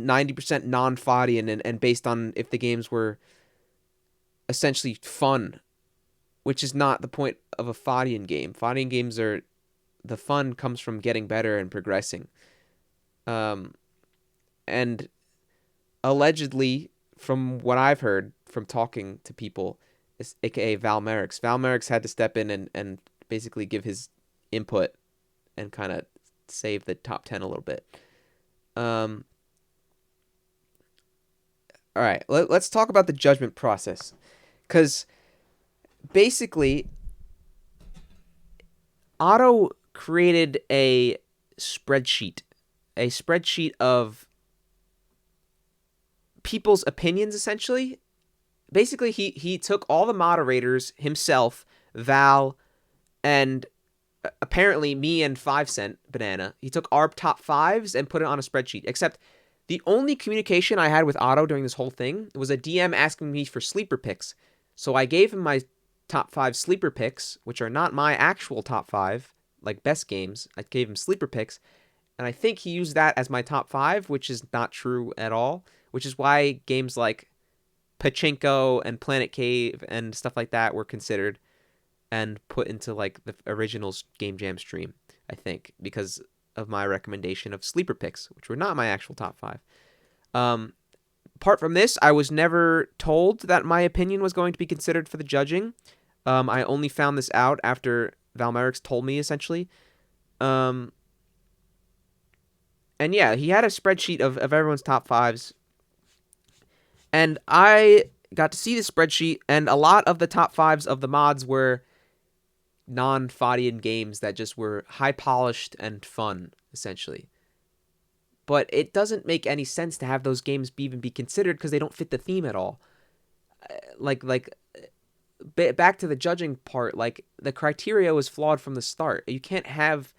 S1: 90% non-Fadian and based on if the games were essentially fun, which is not the point of a Fadian game. Fadian games are, the fun comes from getting better and progressing. And allegedly, from what I've heard from talking to people, aka Val Merrick's had to step in and basically give his input and kind of save the top 10 a little bit. All right, let's talk about the judgment process, because basically Otto created a spreadsheet of people's opinions, essentially. Basically, he took all the moderators, himself, Val, and apparently me and 5 Cent Banana. He took our top 5s and put it on a spreadsheet, except the only communication I had with Otto during this whole thing was a DM asking me for sleeper picks. So I gave him my top 5 sleeper picks, which are not my actual top 5, like best games. I gave him sleeper picks, and I think he used that as my top 5, which is not true at all, which is why games like Pachinko and Planet Cave and stuff like that were considered and put into like the original Game Jam stream, I think, because of my recommendation of sleeper picks, which were not my actual top 5. Apart from this, I was never told that my opinion was going to be considered for the judging. I only found this out after Val Merrick's told me, essentially. And yeah, he had a spreadsheet of everyone's top 5s. And I got to see the spreadsheet, and a lot of the top 5s of the mods were non-Fadian games that just were high-polished and fun, essentially. But it doesn't make any sense to have those games even be considered because they don't fit the theme at all. Back to the judging part, like, the criteria was flawed from the start. You can't have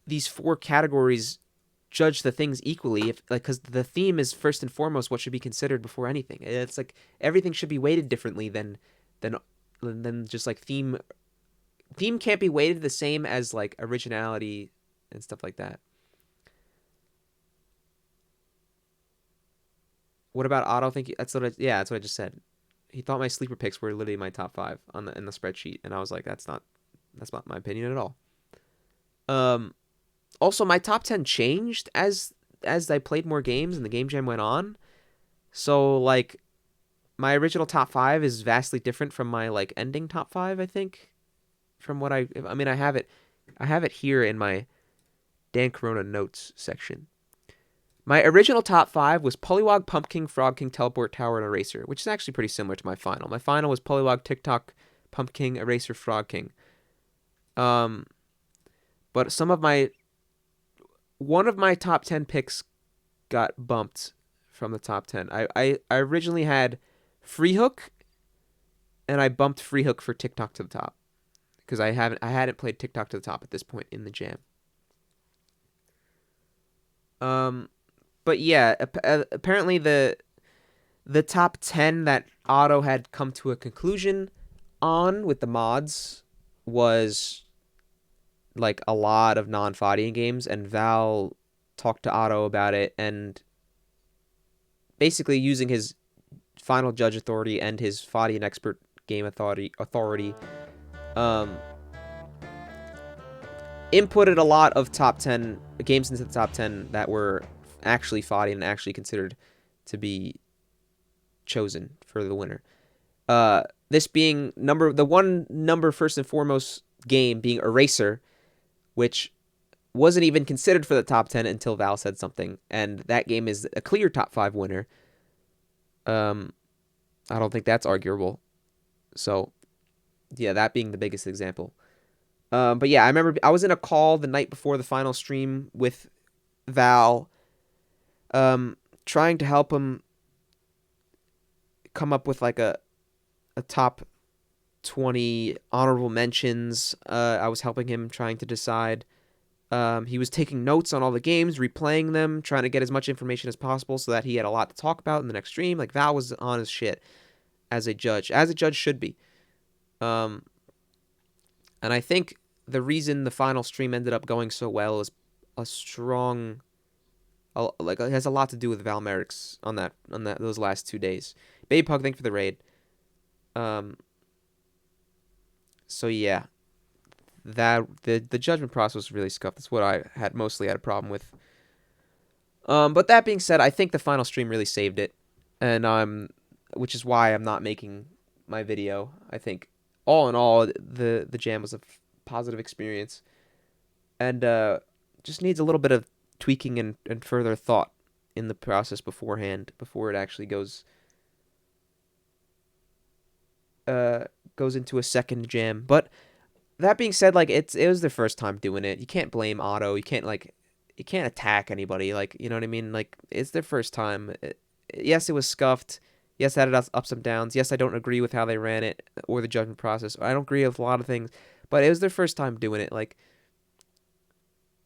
S1: these 4 categories judge the things equally, because the theme is first and foremost what should be considered before anything. It's like everything should be weighted differently than just like theme. Theme can't be weighted the same as like originality and stuff like that. What about Otto? That's what I just said. He thought my sleeper picks were literally my top 5 in the spreadsheet, and I was like, that's not my opinion at all. Also, my top 10 changed as I played more games and the game jam went on. So like, my original top 5 is vastly different from my like ending top 5, I think. From what I have it here in my DanCorona notes section. My original top 5 was Polywog, Pump King, Frog King, Teleport Tower, and Eraser, which is actually pretty similar to my final. My final was Polywog, TikTok, Pump King, Eraser, Frog King. But one of my top 10 picks got bumped from the top 10. I originally had Free Hook, and I bumped Free Hook for TikTok to the top, because I hadn't played TikTok to the top at this point in the jam. But yeah, apparently the top 10 that Otto had come to a conclusion on with the mods was like a lot of non-Fadian games, and Val talked to Otto about it, and basically using his final judge authority and his Fadian expert game authority inputted a lot of top 10 games into the top 10 that were actually Fadian and actually considered to be chosen for the winner. This being the one number first and foremost game being Eraser, which wasn't even considered for the top 10 until Val said something, and that game is a clear top 5 winner. I don't think that's arguable. So, yeah, that being the biggest example. But yeah, I remember I was in a call the night before the final stream with Val, trying to help him come up with like a top 20 honorable mentions. I was helping him trying to decide. He was taking notes on all the games, replaying them, trying to get as much information as possible so that he had a lot to talk about in the next stream. Like, Val was on his shit as a judge should be. And I think the reason the final stream ended up going so well is a like it has a lot to do with Valmerix on those last 2 days. Baby Pug, thank you for the raid. So yeah, that the judgment process was really scuffed. That's what I mostly had a problem with. But that being said, I think the final stream really saved it, and which is why I'm not making my video. I think all in all, the jam was a positive experience, and just needs a little bit of tweaking and further thought in the process beforehand before it actually goes into a second jam. But that being said, like it was their first time doing it. You can't blame Otto. You can't attack anybody. Like, you know what I mean? Like, it's their first time. Yes, it was scuffed. Yes, it had ups and downs. Yes, I don't agree with how they ran it or the judgment process. I don't agree with a lot of things, but it was their first time doing it. Like,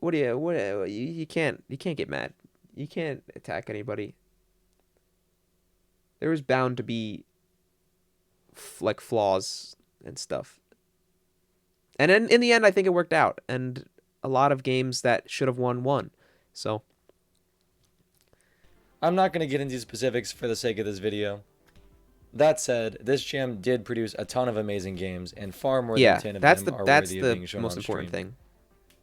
S1: you can't get mad. You can't attack anybody. There was bound to be like flaws and stuff. And in the end, I think it worked out. And a lot of games that should have won. So
S2: I'm not going to get into specifics for the sake of this video. That said, this jam did produce a ton of amazing games, and far more than 10 of them are worthy of being shown on
S1: most important
S2: stream.
S1: thing.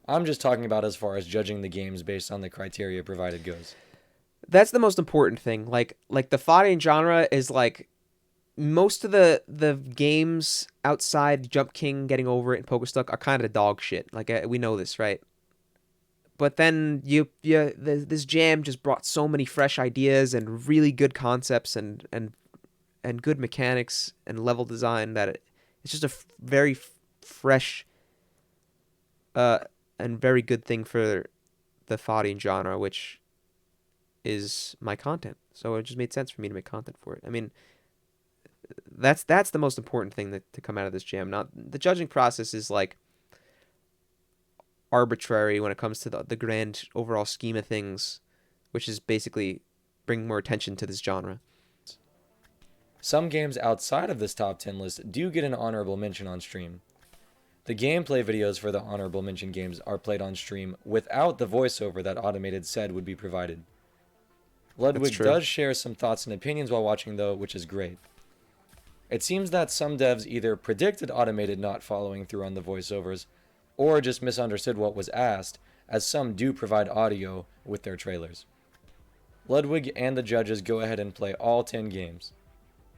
S2: I'm just talking about as far as judging the games based on the criteria provided goes.
S1: That's the most important thing. Like the fighting genre is like most of the games outside Jump King, Getting Over It, and Pokestuck are kind of dog shit. Like we know this, right? But then this jam just brought so many fresh ideas and really good concepts and good mechanics and level design that it's just a very fresh and very good thing for the fighting genre, which is my content. So it just made sense for me to make content for it. I mean, that's the most important thing to come out of this jam. Not the judging process is like arbitrary when it comes to the grand overall scheme of things, which is basically bring more attention to this genre.
S2: Some games outside of this top 10 list do get an honorable mention on stream. The gameplay videos for the honorable mention games are played on stream without the voiceover that Automated said would be provided. Ludwig does share some thoughts and opinions while watching though, which is great. It seems that some devs either predicted Automated not following through on the voiceovers, or just misunderstood what was asked, as some do provide audio with their trailers. Ludwig and the judges go ahead and play all 10 games.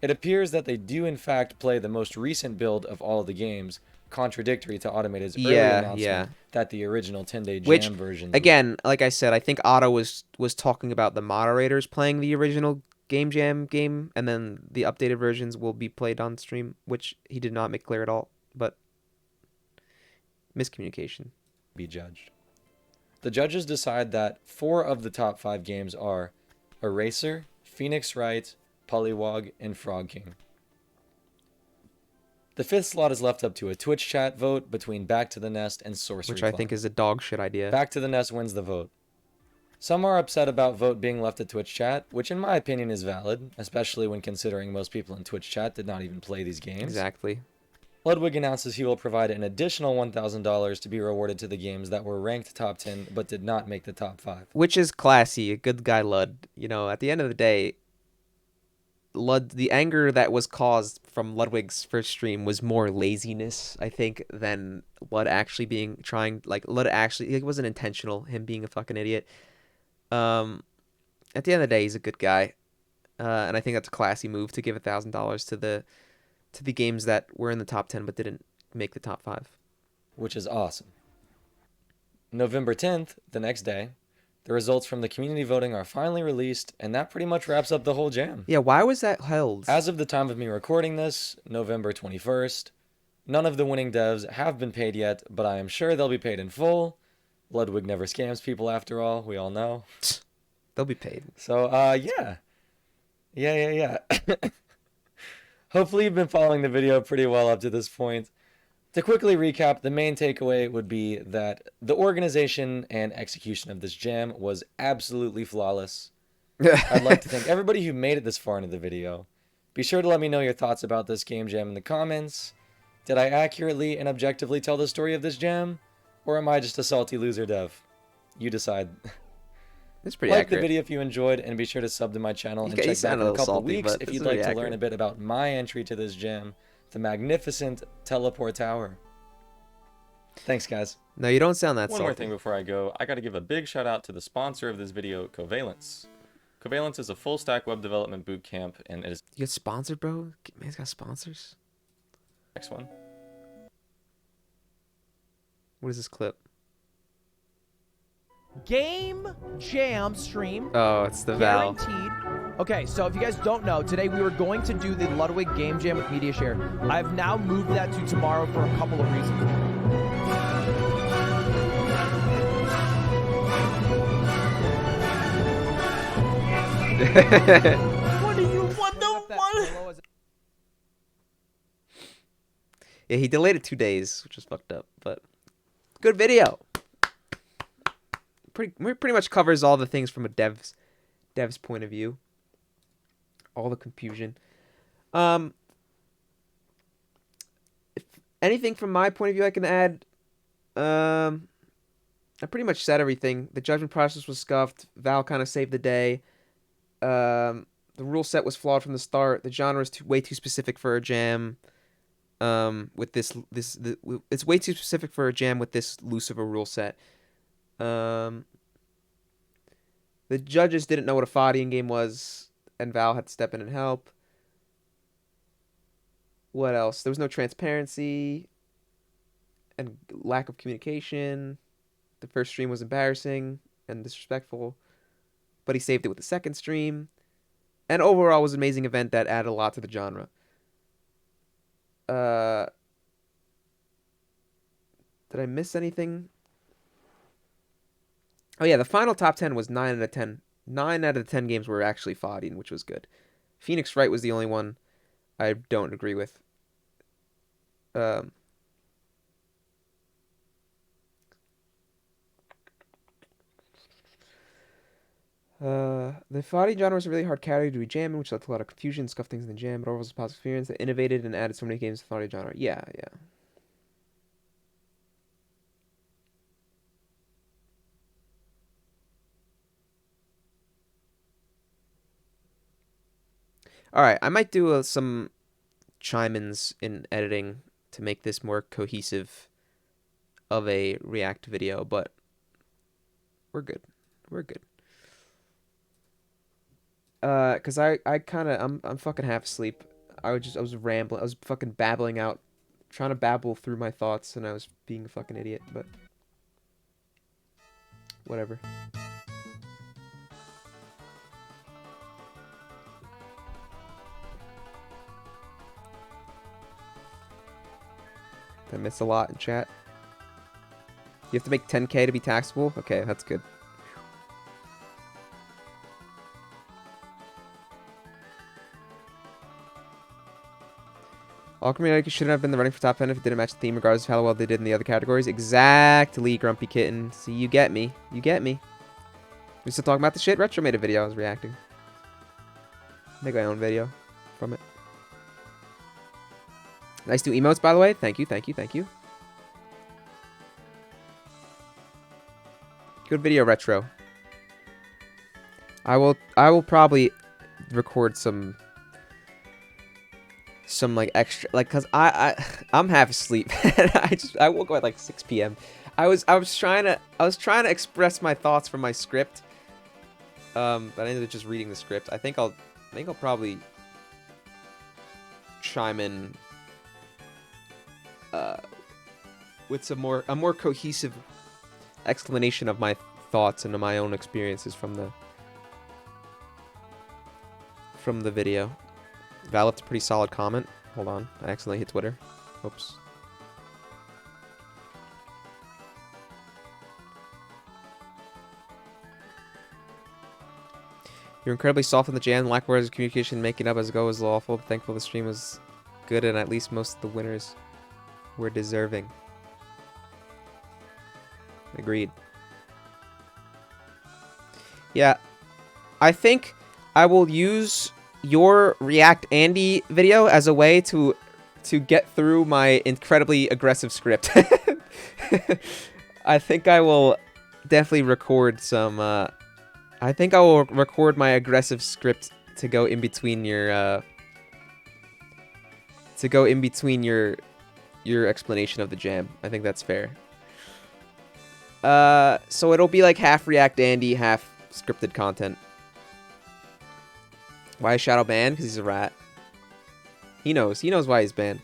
S2: It appears that they do in fact play the most recent build of all of the games, contradictory to Automated's early announcement that the original 10-day jam versions.
S1: Again, like I said, I think Otto was talking about the moderators playing the original Game Jam game, and then the updated versions will be played on stream, which he did not make clear at all. But miscommunication.
S2: Be judged. The judges decide that 4 of the top 5 games are Eraser, Phoenix Wright, Pollywog, and Frog King. The 5th slot is left up to a Twitch chat vote between Back to the Nest and Sorcery
S1: Which
S2: Climb.
S1: I think is a dog shit idea.
S2: Back to the Nest wins the vote. Some are upset about vote being left at Twitch chat, which in my opinion is valid, especially when considering most people in Twitch chat did not even play these games.
S1: Exactly.
S2: Ludwig announces he will provide an additional $1,000 to be rewarded to the games that were ranked top 10 but did not make the top 5.
S1: Which is classy, a good guy Lud. You know, at the end of the day, the anger that was caused from Ludwig's first stream was more laziness, I think, than Lud actually it wasn't intentional, him being a fucking idiot. At the end of the day, he's a good guy. And I think that's a classy move to give $1,000 to the games that were in the top 10 but didn't make the top 5.
S2: Which is awesome. November 10th, the next day, the results from the community voting are finally released, and that pretty much wraps up the whole jam.
S1: Yeah, why was that held?
S2: As of the time of me recording this, November 21st, none of the winning devs have been paid yet, but I am sure they'll be paid in full. Ludwig never scams people after all, we all know.
S1: They'll be paid.
S2: So, yeah. Hopefully you've been following the video pretty well up to this point. To quickly recap, the main takeaway would be that the organization and execution of this jam was absolutely flawless. I'd like to thank everybody who made it this far into the video. Be sure to let me know your thoughts about this game jam in the comments. Did I accurately and objectively tell the story of this jam? Or am I just a salty loser dev? You decide.
S1: It's pretty
S2: Like
S1: accurate.
S2: the video if you enjoyed, and be sure to sub to my channel and
S1: You
S2: check back
S1: sound
S2: in
S1: a
S2: a
S1: little
S2: couple
S1: salty,
S2: weeks
S1: but
S2: if
S1: it's
S2: you'd
S1: very
S2: like to learn
S1: accurate.
S2: a bit about my entry to this gym, the magnificent Teleport Tower. Thanks, guys.
S1: No, you don't sound that
S5: One
S1: salty.
S5: more thing before I go, I got to give a big shout out to the sponsor of this video, Covalence. Covalence is a full stack web development bootcamp, and it is
S1: You get sponsored, bro? Man's got sponsors?
S5: the next one.
S1: What is this clip?
S3: Game Jam stream.
S1: Oh, it's the Val.
S3: Guaranteed. Okay, so if you guys don't know, today we were going to do the Ludwig Game Jam with Media Share. I've now moved that to tomorrow for a couple of reasons. What do you want?
S1: Yeah, he delayed it 2 days, which was fucked up, but good video. Pretty much covers all the things from a dev's point of view. All the confusion. If anything from my point of view I can add, I pretty much said everything. The judgment process was scuffed. Val kind of saved the day. The rule set was flawed from the start. The genre is way too specific for a jam. It's way too specific for a jam with this loose of a rule set. The judges didn't know what a fighting game was, and Val had to step in and help. What else? There was no transparency and lack of communication. The first stream was embarrassing and disrespectful, but he saved it with the second stream. And overall, it was an amazing event that added a lot to the genre. Did I miss anything? Oh yeah, the final top 10 was 9 out of 10. 9 out of the 10 games were actually fighting, which was good. Phoenix Wright was the only one I don't agree with. The fighting genre was a really hard category to be jamming, which led to a lot of confusion, scuffed things in the jam, but overall it was a positive experience that innovated and added so many games to the fighting genre. Yeah. Alright, I might do some chime-ins in editing to make this more cohesive of a React video, but we're good. Cause I'm fucking half asleep. I was rambling. I was fucking babbling out, trying to babble through my thoughts, and I was being a fucking idiot. But whatever. Did I miss a lot in chat? You have to make 10K to be taxable? Okay, that's good. All community shouldn't have been the running for top 10 if it didn't match the theme, regardless of how well they did in the other categories. Exactly, Grumpy Kitten. See, you get me. We still talking about the shit? Retro made a video. I was reacting. Make my own video from it. Nice new emotes, by the way. Thank you. Good video, Retro. I will probably record some like extra, like, cause I'm half asleep and I woke up at like 6 p.m. I was trying to express my thoughts from my script, but I ended up just reading the script. I think I'll probably chime in with a more cohesive explanation of my thoughts and my own experiences from the video. Val left a pretty solid comment. Hold on, I accidentally hit Twitter. Oops. You're incredibly soft in the jam. Lack words of communication, making up as it goes is awful. Thankful the stream was good and at least most of the winners were deserving. Agreed. Yeah, I think I will use your React Andy video as a way to get through my incredibly aggressive script. I think I will definitely record some I think I will record my aggressive script to go in between your your explanation of the jam. I think that's fair. So it'll be like half React Andy, half scripted content. Why is Shadow banned? Because he's a rat. He knows. He knows why he's banned.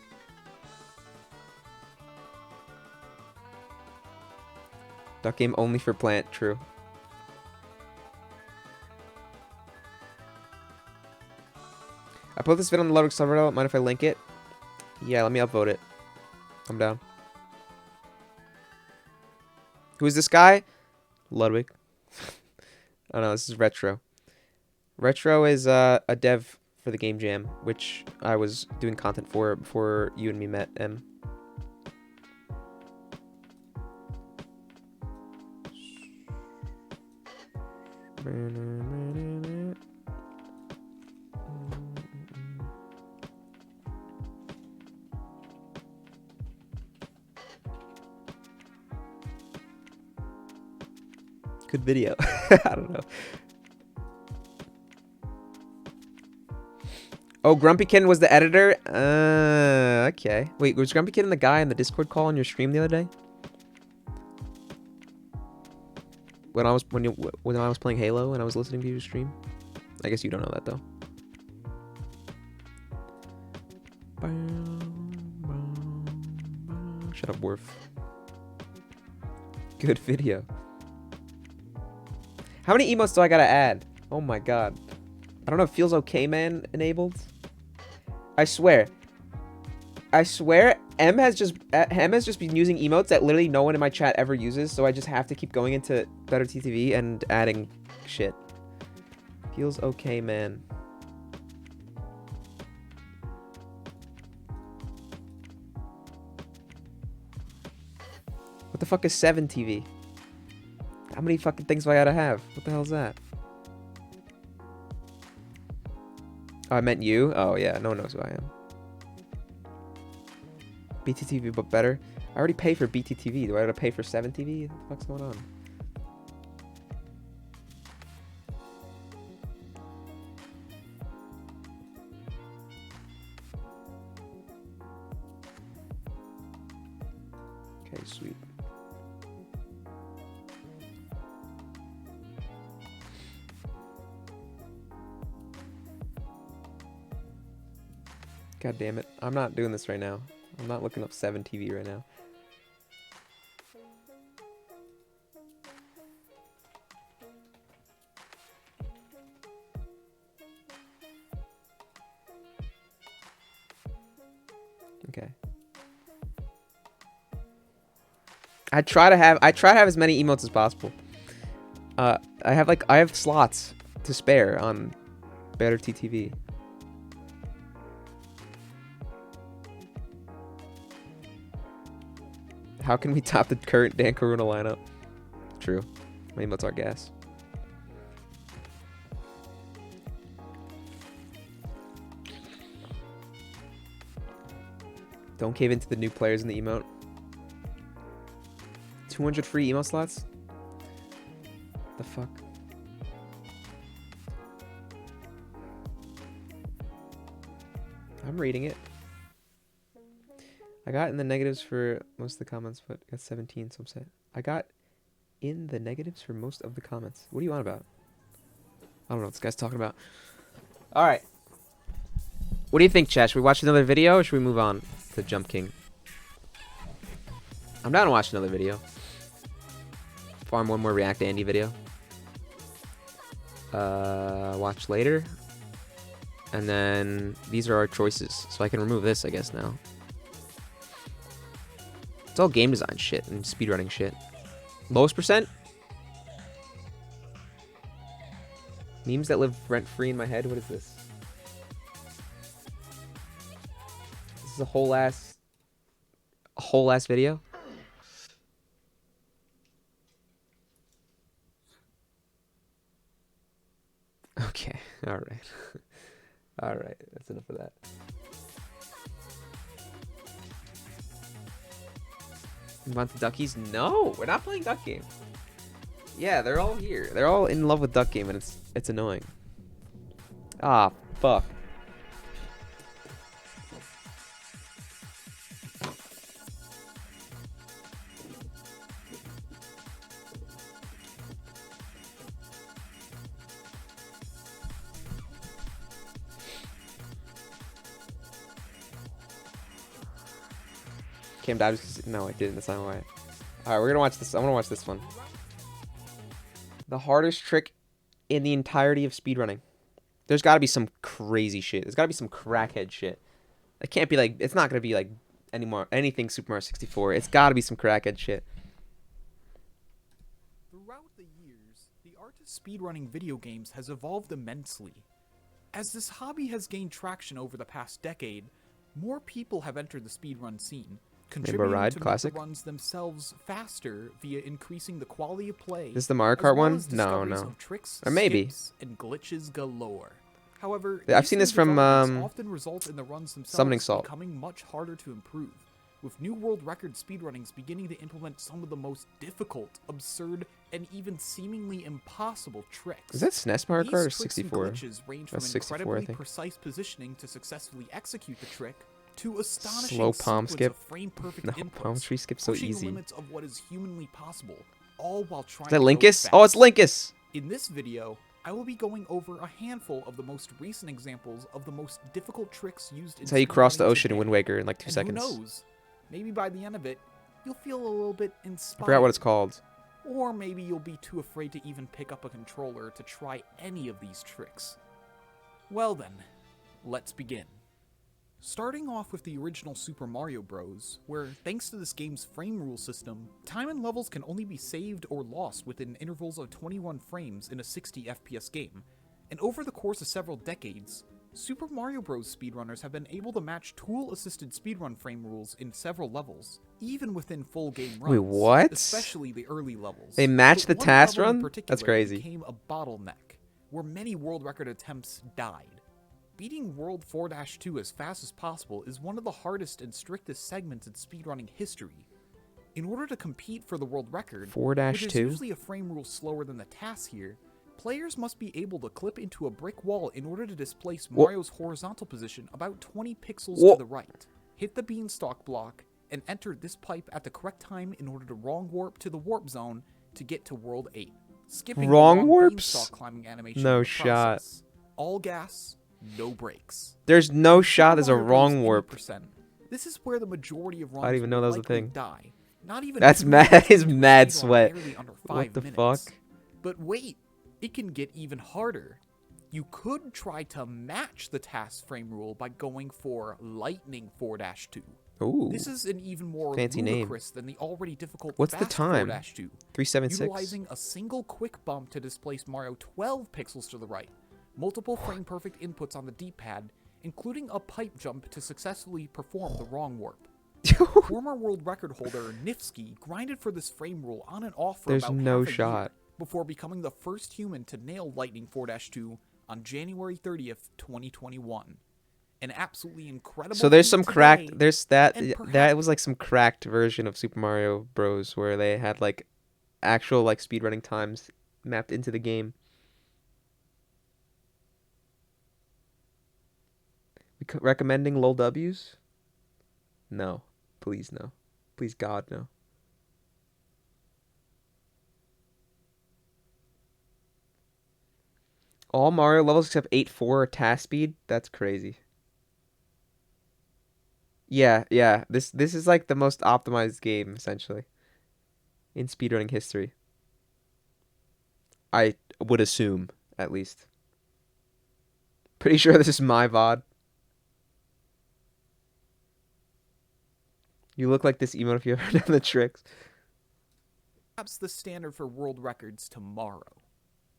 S1: Duck game only for plant. True. I put this vid on the Ludwig subreddit. Mind if I link it? Yeah, let me upvote it. I'm down. Who is this guy? Ludwig. Oh no, this is Retro. Retro is a dev for the Game Jam, which I was doing content for before you and me met, M. Good video. I don't know. Oh, Grumpy Kitten was the editor? Okay. Wait, was Grumpy Kitten the guy in the Discord call on your stream the other day? When I was playing Halo and I was listening to your stream? I guess you don't know that though. Shut up, Worf. Good video. How many emotes do I gotta add? Oh my god. I don't know if Feels Okay Man enabled. I swear, M has just been using emotes that literally no one in my chat ever uses, so I just have to keep going into Better TTV and adding shit. Feels Okay Man. What the fuck is 7TV? How many fucking things do I gotta have? What the hell is that? Oh, I meant you? Oh, yeah. No one knows who I am. BTTV, but better. I already pay for BTTV. Do I gotta pay for 7TV? What the fuck's going on? Okay, sweet. God damn it. I'm not doing this right now. I'm not looking up 7TV right now. Okay. I try to have as many emotes as possible. I have slots to spare on Better TTV. How can we top the current DanCorona lineup? True. My emotes are gas. Don't cave into the new players in the emote. 200 free emote slots? The fuck? I'm reading it. I got in the negatives for most of the comments, but got 17, so I'm sad. I got in the negatives for most of the comments. What are you on about? I don't know what this guy's talking about. Alright. What do you think, chat? Should we watch another video, or should we move on to Jump King? I'm down to watch another video. Farm one more React Andy video. Watch later. And then these are our choices. So I can remove this, I guess, now. It's all game design shit and speedrunning shit. Lowest percent? Memes that live rent-free in my head? What is this? This is a whole ass video? Okay, alright. Alright, that's enough of that. Move on to Duckies? No, we're not playing Duck Game. Yeah, they're all here. They're all in love with Duck Game, and it's annoying. Ah, fuck. Cam died. No, I didn't. That's not why. All right, we're gonna watch this. I'm gonna watch this one. The hardest trick in the entirety of speedrunning. There's got to be some crazy shit. There's got to be some crackhead shit. It can't be like. It's not gonna be like anything Super Mario 64. It's got to be some crackhead shit.
S6: Throughout the years, the art of speedrunning video games has evolved immensely. As this hobby has gained traction over the past decade, more people have entered the speedrun scene, contributing
S1: Ride
S6: to
S1: Classic?
S6: make the runs themselves faster via increasing the quality of play.
S1: This is the Mario
S6: as
S1: Kart
S6: well
S1: one?
S6: as
S1: No,
S6: discoveries
S1: no.
S6: of tricks,
S1: Or maybe.
S6: skips, and glitches galore. However,
S1: I've
S6: these
S1: seen this
S6: new
S1: from,
S6: developments often result in the runs
S1: Summoning
S6: themselves
S1: Salt.
S6: becoming much harder to improve, with new world record speedrunnings beginning to implement some of the most difficult, absurd, and even seemingly impossible tricks.
S1: Is that SNES Mario
S6: These
S1: Kart or
S6: tricks and
S1: 64?
S6: glitches range
S1: That's
S6: from
S1: 64, I
S6: incredibly
S1: think.
S6: precise positioning to successfully execute the trick, to astonishing
S1: Slow palm
S6: sequence
S1: skip?
S6: of frame-perfect
S1: No,
S6: inputs,
S1: palm tree skip's so
S6: pushing
S1: easy.
S6: the limits of what is humanly possible, all while trying
S1: Is that
S6: to go
S1: Linkus?
S6: fast.
S1: Oh, it's Linkus!
S6: In this video, I will be going over a handful of the most recent examples of the most difficult tricks used in
S1: It's how you cross the
S6: speedrunning
S1: ocean in
S6: today.
S1: Wind Waker in like 2
S6: And
S1: seconds.
S6: who knows? Maybe by the end of it, you'll feel a little bit
S1: I
S6: inspired.
S1: forgot what it's called.
S6: Or maybe you'll be too afraid to even pick up a controller to try any of these tricks. Well then, let's begin. Starting off with the original Super Mario Bros., where thanks to this game's frame rule system, time and levels can only be saved or lost within intervals of 21 frames in a 60 FPS game. And over the course of several decades, Super Mario Bros. Speedrunners have been able to match tool-assisted speedrun frame rules in several levels, even within full game runs.
S1: Wait, what?
S6: Especially the early levels.
S1: They match
S6: But
S1: the
S6: one
S1: task
S6: level in
S1: run?
S6: particular
S1: That's crazy.
S6: became a bottleneck, where many world record attempts died. Beating World 4-2 as fast as possible is one of the hardest and strictest segments in speedrunning history. In order to compete for the world record, which is
S1: 4-2?
S6: usually a frame rule slower than the task here, players must be able to clip into a brick wall in order to displace Mario's horizontal position about 20 pixels to the right, hit the beanstalk block, and enter this pipe at the correct time in order to wrong warp to the warp zone to get to World 8, skipping
S1: Wrong
S6: the long
S1: warps?
S6: beanstalk climbing animation
S1: No
S6: in the
S1: shot.
S6: process. All gas, no brakes.
S1: There's no shot
S6: Super
S1: as a
S6: Mario Bros.
S1: wrong warp.
S6: 80%. This is where the majority of runs
S1: I didn't even know that was a
S6: likely
S1: thing.
S6: die. Not even
S1: That's
S6: 2
S1: mad-
S6: minutes
S1: is
S6: into a
S1: mad
S6: speedrun
S1: sweat.
S6: barely under
S1: What
S6: 5
S1: the
S6: minutes.
S1: fuck?
S6: But wait, it can get even harder. You could try to match the task frame rule by going for Lightning 4-2.
S1: Ooh.
S6: This is an even more
S1: Fancy name.
S6: ludicrous than the already difficult
S1: What's the
S6: Fast
S1: time?
S6: 4-2.
S1: 376.
S6: Utilizing a single quick bump to displace Mario 12 pixels to the right, multiple frame-perfect inputs on the D-pad, including a pipe jump to successfully perform the wrong warp. Former world record holder Nifsky grinded for this frame rule on and off for
S1: There's
S6: about
S1: no
S6: half a
S1: shot.
S6: year before becoming the first human to nail Lightning 4-2 on January 30th, 2021. An absolutely incredible
S1: So there's
S6: feat
S1: some
S6: today,
S1: cracked. There's that.
S6: and
S1: That
S6: perhaps
S1: was like some cracked version of Super Mario Bros. Where they had like actual like speedrunning times mapped into the game. Recommending lol W's? No, please no, please God no. All Mario levels except 8-4 are task speed? That's crazy. Yeah, yeah. This is like the most optimized game essentially in speedrunning history. I would assume, at least. Pretty sure this is my VOD. You look like this emote if you ever done the tricks.
S6: perhaps the standard for world records tomorrow.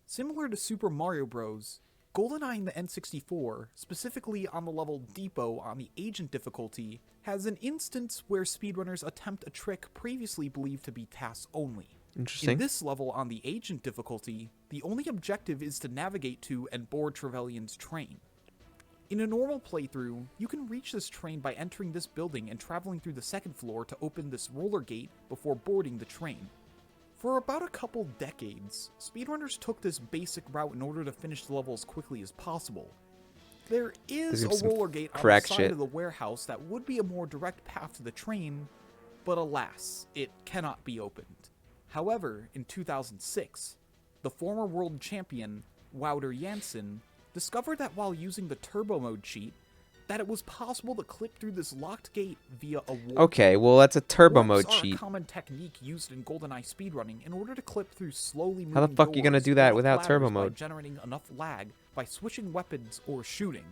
S6: Similar to Super Mario Bros., GoldenEye in the N64, specifically on the level Depot on the Agent difficulty, has an instance where speedrunners attempt a trick previously believed to be task only.
S1: Interesting.
S6: In this level on the Agent difficulty, the only objective is to navigate to and board Trevelyan's train. In a normal playthrough, you can reach this train by entering this building and traveling through the second floor to open this roller gate before boarding the train. For about a couple decades, speedrunners took this basic route in order to finish the level as quickly as possible. There is
S1: There's
S6: a
S1: some
S6: roller gate on the
S1: crack
S6: side
S1: shit.
S6: of the warehouse that would be a more direct path to the train, but alas, it cannot be opened. However, in 2006, the former world champion, Wouter Jansen, discovered that while using the turbo mode cheat, that it was possible to clip through this locked gate via a warp.
S1: Okay, well that's a turbo
S6: Warps
S1: mode
S6: are a
S1: cheat.
S6: common technique used in GoldenEye speedrunning in order to clip through slowly moving
S1: How the fuck you gonna
S6: doors
S1: do
S6: or
S1: that
S6: up
S1: without turbo
S6: ladders by
S1: mode?
S6: generating enough lag by switching weapons or shooting.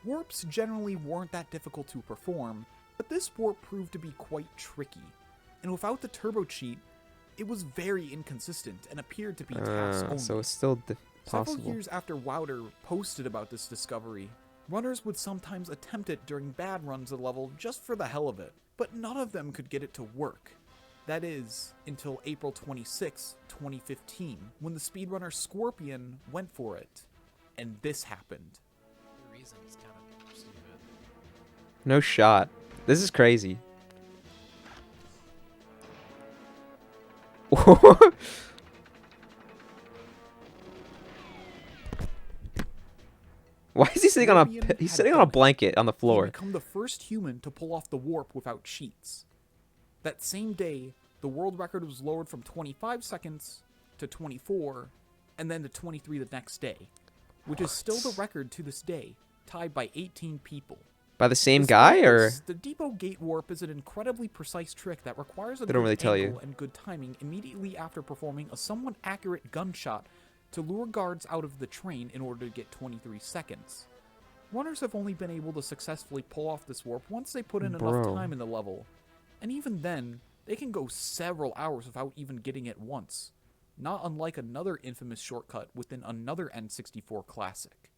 S6: Warps generally weren't that difficult to perform, but this warp proved to be quite tricky. And without the turbo cheat, it was very inconsistent and appeared to be task only.
S1: So it's still
S6: Several
S1: possible.
S6: years after Wouter posted about this discovery, runners would sometimes attempt it during bad runs of the level just for the hell of it, but none of them could get it to work. That is, until April 26, 2015, when the speedrunner Scorpion went for it, and this happened.
S7: The reason is kind of stupid.
S1: No shot. This is crazy. Why is he sitting on
S6: Scorpion
S1: he's
S6: had
S1: sitting
S6: done
S1: on a
S6: it.
S1: blanket on the
S6: He
S1: floor?
S6: had become the first human to pull off the warp without cheats. That same day, the world record was lowered from 25 seconds to 24, and then to 23 the next day, which is still the record to this day, tied by 18 people.
S1: By the same
S6: Despite
S1: guy, or
S6: this, the depot gate warp is an incredibly precise trick that requires a
S1: They don't
S6: good
S1: really tell you.
S6: angle and good timing immediately after performing a somewhat accurate gunshot to lure guards out of the train in order to get 23 seconds. Runners have only been able to successfully pull off this warp once they put in enough
S1: Bro.
S6: time in the level, and even then, they can go several hours without even getting it once, not unlike another infamous shortcut within another N64 classic.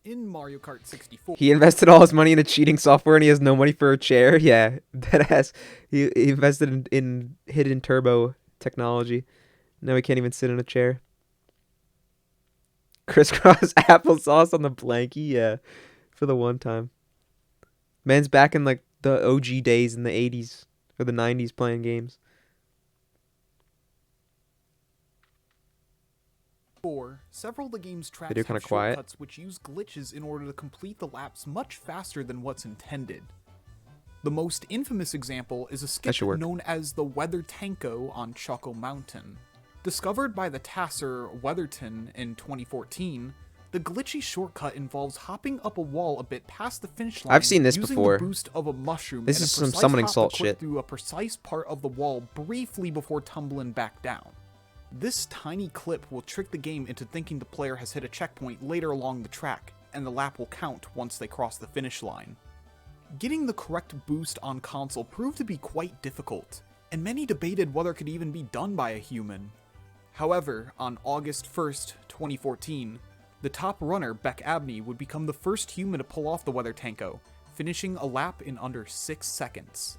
S6: In Mario Kart 64,
S1: he invested all his money into cheating software and he has no money for a chair? Yeah, that has. He invested in hidden turbo technology. Now he can't even sit in a chair. Crisscross applesauce on the blankie, yeah, for the one time. Man's back in like the OG days in the 80s or the 90s playing games.
S6: several of the game's tracks
S1: Video
S6: have
S1: kinda quiet.
S6: shortcuts which use glitches in order to complete the laps much faster than what's intended. The most infamous example is a skip
S1: should work.
S6: known as the Weather Tanko on Choco Mountain. Discovered by the Tasser Weatherton in 2014, the glitchy shortcut involves hopping up a wall a bit past the finish line
S1: I've seen this
S6: using
S1: before.
S6: the boost of a mushroom
S1: This
S6: and a
S1: is some
S6: precise
S1: summoning
S6: hop to
S1: salt
S6: clip
S1: shit.
S6: through a precise part of the wall briefly before tumbling back down. This tiny clip will trick the game into thinking the player has hit a checkpoint later along the track, and the lap will count once they cross the finish line. Getting the correct boost on console proved to be quite difficult, and many debated whether it could even be done by a human. However, on August 1st, 2014, the top runner, Beck Abney, would become the first human to pull off the Weather Tanko, finishing a lap in under 6 seconds.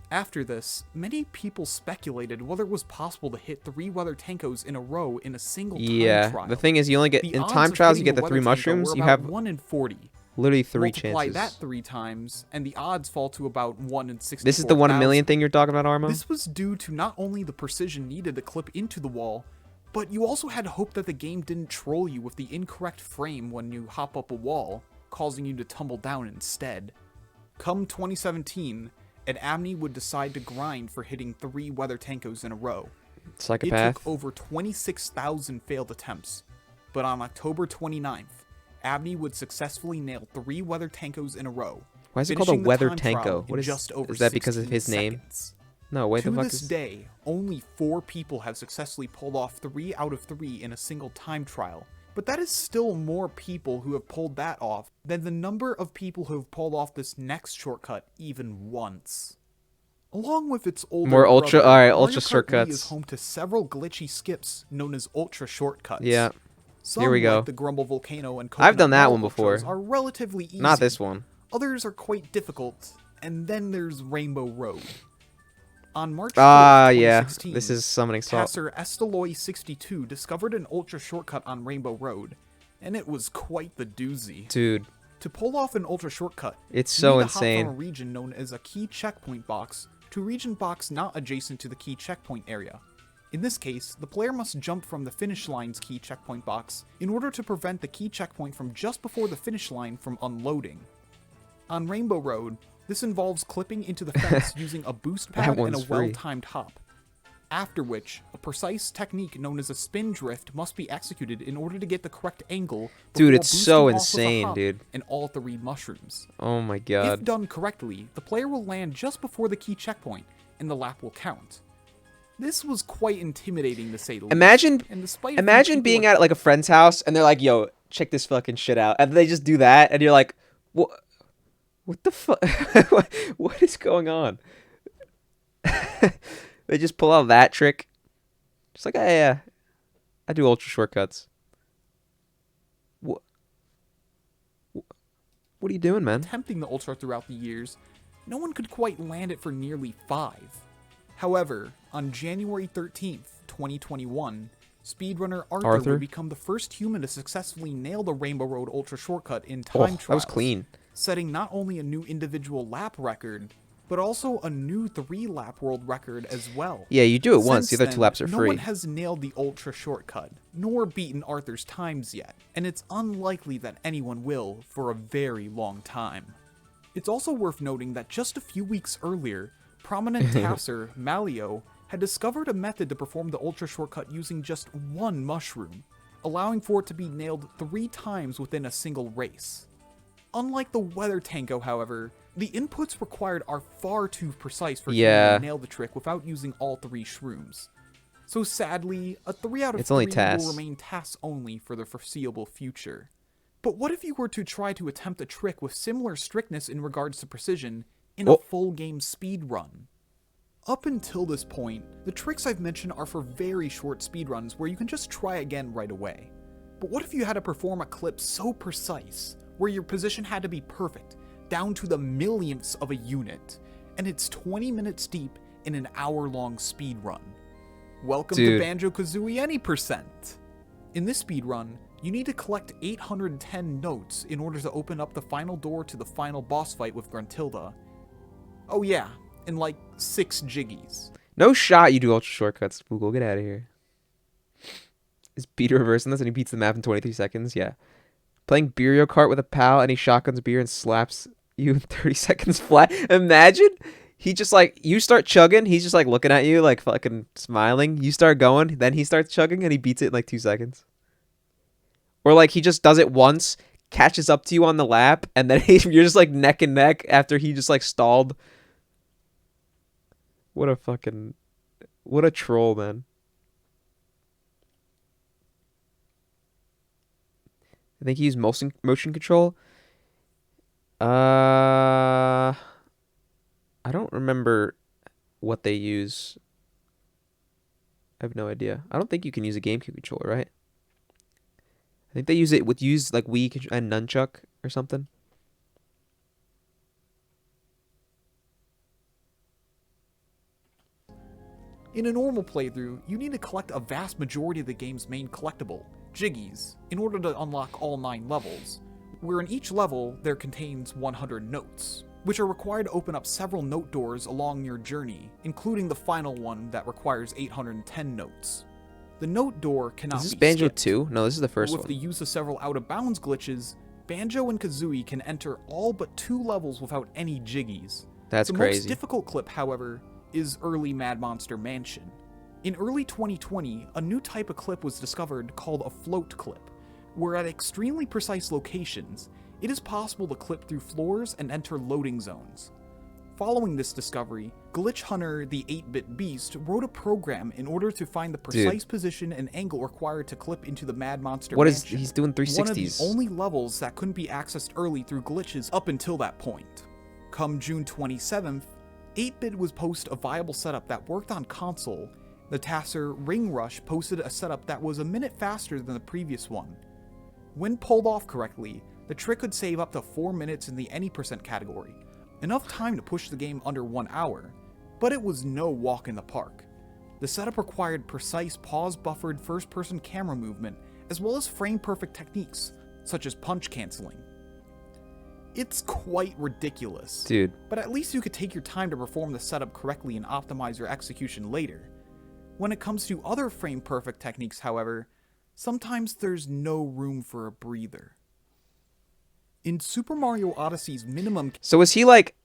S6: After this, many people speculated whether it was possible to hit 3 Weather Tankos in a row in a single time trial.
S1: The thing is, you only get
S6: The
S1: in
S6: odds
S1: time
S6: of
S1: trials. You
S6: hitting
S1: get the
S6: a
S1: 3
S6: Weather Tanko
S1: mushrooms.
S6: were
S1: You
S6: about
S1: have
S6: 1 in 40.
S1: literally 3
S6: Multiply
S1: chances.
S6: that 3 times, and the odds fall to about 1 in 64,000.
S1: This is the 1 in a million thing you're talking about, Armo?
S6: This was due to not only the precision needed to clip into the wall, but you also had to hope that the game didn't troll you with the incorrect frame when you hop up a wall, causing you to tumble down instead. Come 2017, Ed Abney would decide to grind for hitting 3 Weather Tankos in a row. It
S1: Psychopath.
S6: took over 26,000 failed attempts, but on October 29th, Abney would successfully nail 3 Weather Tankos in a row.
S1: Why is it called a
S6: finishing the
S1: Weather
S6: time trial
S1: Tanko?
S6: in
S1: What is
S6: just over
S1: that because of
S6: 16
S1: his name?
S6: seconds.
S1: No, wait,
S6: To
S1: the fuck
S6: this
S1: is...
S6: day, only 4 people have successfully pulled off 3 out of 3 in a single time trial, but that is still more people who have pulled that off than the number of people who have pulled off this next shortcut even once. Along with its older
S1: More ultra-
S6: brother,
S1: alright,
S6: Mario
S1: ultra
S6: Kart Wii
S1: shortcuts.
S6: is home to several glitchy skips known as ultra shortcuts.
S1: Yeah.
S6: Some,
S1: Here we go.
S6: like the Grumble Volcano and
S1: I've done
S6: Coconut
S1: that
S6: Mall
S1: one before.
S6: Ultras are relatively easy.
S1: Not this one.
S6: Others are quite difficult, and then there's Rainbow Road. On March 4th,
S1: Ah, yeah.
S6: 2016,
S1: This is summoning salt.
S6: Tasser Estaloy62 discovered an ultra shortcut on Rainbow Road, and it was quite the doozy.
S1: Dude,
S6: To pull off an ultra shortcut,
S1: it's
S6: you
S1: so
S6: need to hop
S1: insane.
S6: from a region known as a key checkpoint box to a region box not adjacent to the key checkpoint area. In this case, the player must jump from the finish line's key checkpoint box in order to prevent the key checkpoint from just before the finish line from unloading. On Rainbow Road, this involves clipping into the fence using a boost pad and a well-timed hop. After which, a precise technique known as a spin drift must be executed in order to get the correct angle.
S1: Dude, it's so
S6: boosting off of a
S1: insane,
S6: hop
S1: dude.
S6: and all 3 mushrooms.
S1: Oh my
S6: If
S1: god.
S6: done correctly, the player will land just before the key checkpoint, and the lap will count. This was quite intimidating to say the least. And despite
S1: Imagine being at like a friend's house and they're like, "Yo, check this fucking shit out," and they just do that, and you're like, "What? What the fuck? What is going on?" They just pull out that trick. Just like, I do ultra shortcuts. What? What are you doing, man?
S6: attempting the Ultra throughout the years, no one could quite land it for nearly 5. However, on January 13th, 2021, speedrunner Arthur would become the first human to successfully nail the Rainbow Road Ultra shortcut in time trials.
S1: That was clean.
S6: Setting not only a new individual lap record, but also a new 3-lap world record as well.
S1: Yeah, you do it once.
S6: Since
S1: The other 2 laps are
S6: no
S1: free.
S6: one has nailed the Ultra shortcut, nor beaten Arthur's times yet, and it's unlikely that anyone will for a very long time. It's also worth noting that just a few weeks earlier, prominent tasser Malio had discovered a method to perform the Ultra shortcut using just 1 mushroom, allowing for it to be nailed 3 times within a single race. Unlike the Weather Tango, however, the inputs required are far too precise for human to nail the trick without using all 3 shrooms. So sadly, a 3 out of 3 will remain TAS only for the foreseeable future. But what if you were to try to attempt a trick with similar strictness in regards to precision in a full game speed run? Up until this point, the tricks I've mentioned are for very short speedruns where you can just try again right away. But what if you had to perform a clip so precise, where your position had to be perfect, down to the millionths of a unit, and it's 20 minutes deep in an hour-long speed run? Welcome to Banjo-Kazooie Any %. In this speed run, you need to collect 810 notes in order to open up the final door to the final boss fight with Gruntilda. Oh yeah, and like 6 jiggies.
S1: No shot you do ultra shortcuts. Google, get out of here. Is Peter reversing this and he beats the map in 23 seconds? Yeah. Playing Beerio Kart with a pal and he shotguns beer and slaps you in 30 seconds flat. Imagine he just like, you start chugging, he's just like looking at you like fucking smiling. You start going, then he starts chugging and he beats it in like 2 seconds. Or like he just does it once, catches up to you on the lap, and then you're just like neck and neck after he just like stalled. What a troll, man. I think he used motion control. I don't remember what they use. I have no idea. I don't think you can use a GameCube controller, right? I think they use it with like Wii and Nunchuck or something.
S6: In a normal playthrough, you need to collect a vast majority of the game's main collectible, Jiggies, in order to unlock all 9 levels, where in each level there contains 100 notes, which are required to open up several note doors along your journey, including the final one that requires 810 notes. The note door cannot be
S1: Is this Banjo
S6: skipped.
S1: 2? No, this is the first one.
S6: With the use of several out-of-bounds glitches, Banjo and Kazooie can enter all but 2 levels without any Jiggies.
S1: That's
S6: the
S1: crazy.
S6: The most difficult clip, however, is early Mad Monster Mansion. In early 2020, a new type of clip was discovered called a float clip, where at extremely precise locations, it is possible to clip through floors and enter loading zones. Following this discovery, Glitch Hunter the 8-bit beast wrote a program in order to find the precise position and angle required to clip into the Mad Monster Mansion.
S1: He's doing 360s.
S6: One of the only levels that couldn't be accessed early through glitches up until that point. Come June 27th, 8-bit was post a viable setup that worked on console. The tasser Ring Rush posted a setup that was a minute faster than the previous one. When pulled off correctly, the trick could save up to 4 minutes in the any % category, enough time to push the game under 1 hour, but it was no walk in the park. The setup required precise pause-buffered first-person camera movement, as well as frame-perfect techniques, such as punch canceling. It's quite ridiculous.
S1: Dude.
S6: But at least you could take your time to perform the setup correctly and optimize your execution later. When it comes to other frame-perfect techniques, however, sometimes there's no room for a breather. In Super Mario Odyssey's minimum...
S1: So is he like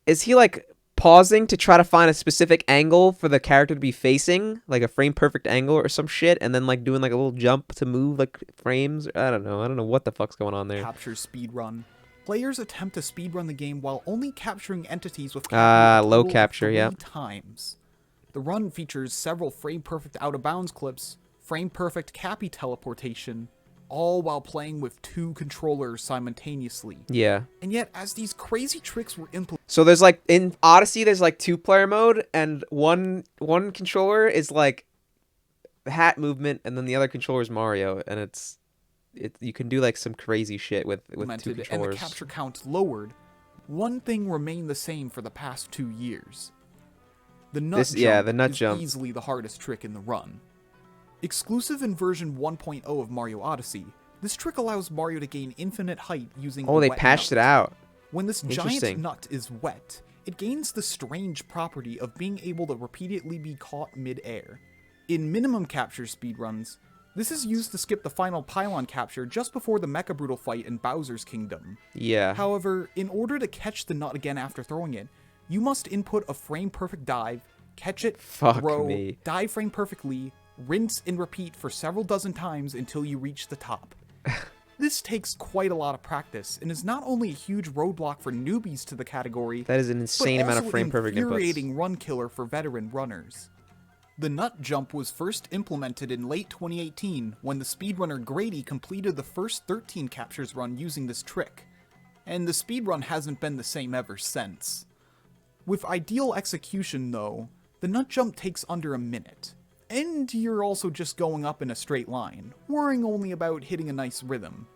S1: pausing to try to find a specific angle for the character to be facing, like a frame perfect angle or some shit, and then like doing like a little jump to move like frames? I don't know what the fuck's going on there.
S6: Capture speedrun. Players attempt to speedrun the game while only capturing entities with
S1: low capture, yeah.
S6: 3 times. The run features several frame-perfect out-of-bounds clips, frame-perfect Cappy teleportation, all while playing with 2 controllers simultaneously.
S1: Yeah.
S6: And yet, as these crazy tricks were implemented...
S1: So there's like, in Odyssey, there's like 2-player mode, and one controller is like hat movement, and then the other controller is Mario, and you can do like some crazy shit with 2 controllers.
S6: And the capture count lowered, one thing remained the same for the past 2 years. The nut jump is easily the hardest trick in the run. Exclusive in version 1.0 of Mario Odyssey, this trick allows Mario to gain infinite height using
S1: they patched it out.
S6: When this giant nut is wet, it gains the strange property of being able to repeatedly be caught mid-air. In minimum capture speedruns, this is used to skip the final pylon capture just before the Mecha Brutal fight in Bowser's Kingdom.
S1: Yeah.
S6: However, in order to catch the nut again after throwing it, you must input a frame-perfect dive, catch it, throw, dive frame perfectly, rinse and repeat for several dozen times until you reach the top. This takes quite a lot of practice and is not only a huge roadblock for newbies to the category,
S1: that is an insane amount of frame perfect inputs.
S6: Infuriating run killer for veteran runners. The nut jump was first implemented in late 2018 when the speedrunner Grady completed the first 13 captures run using this trick, and the speedrun hasn't been the same ever since. With ideal execution though, the nut jump takes under a minute, and you're also just going up in a straight line, worrying only about hitting a nice rhythm.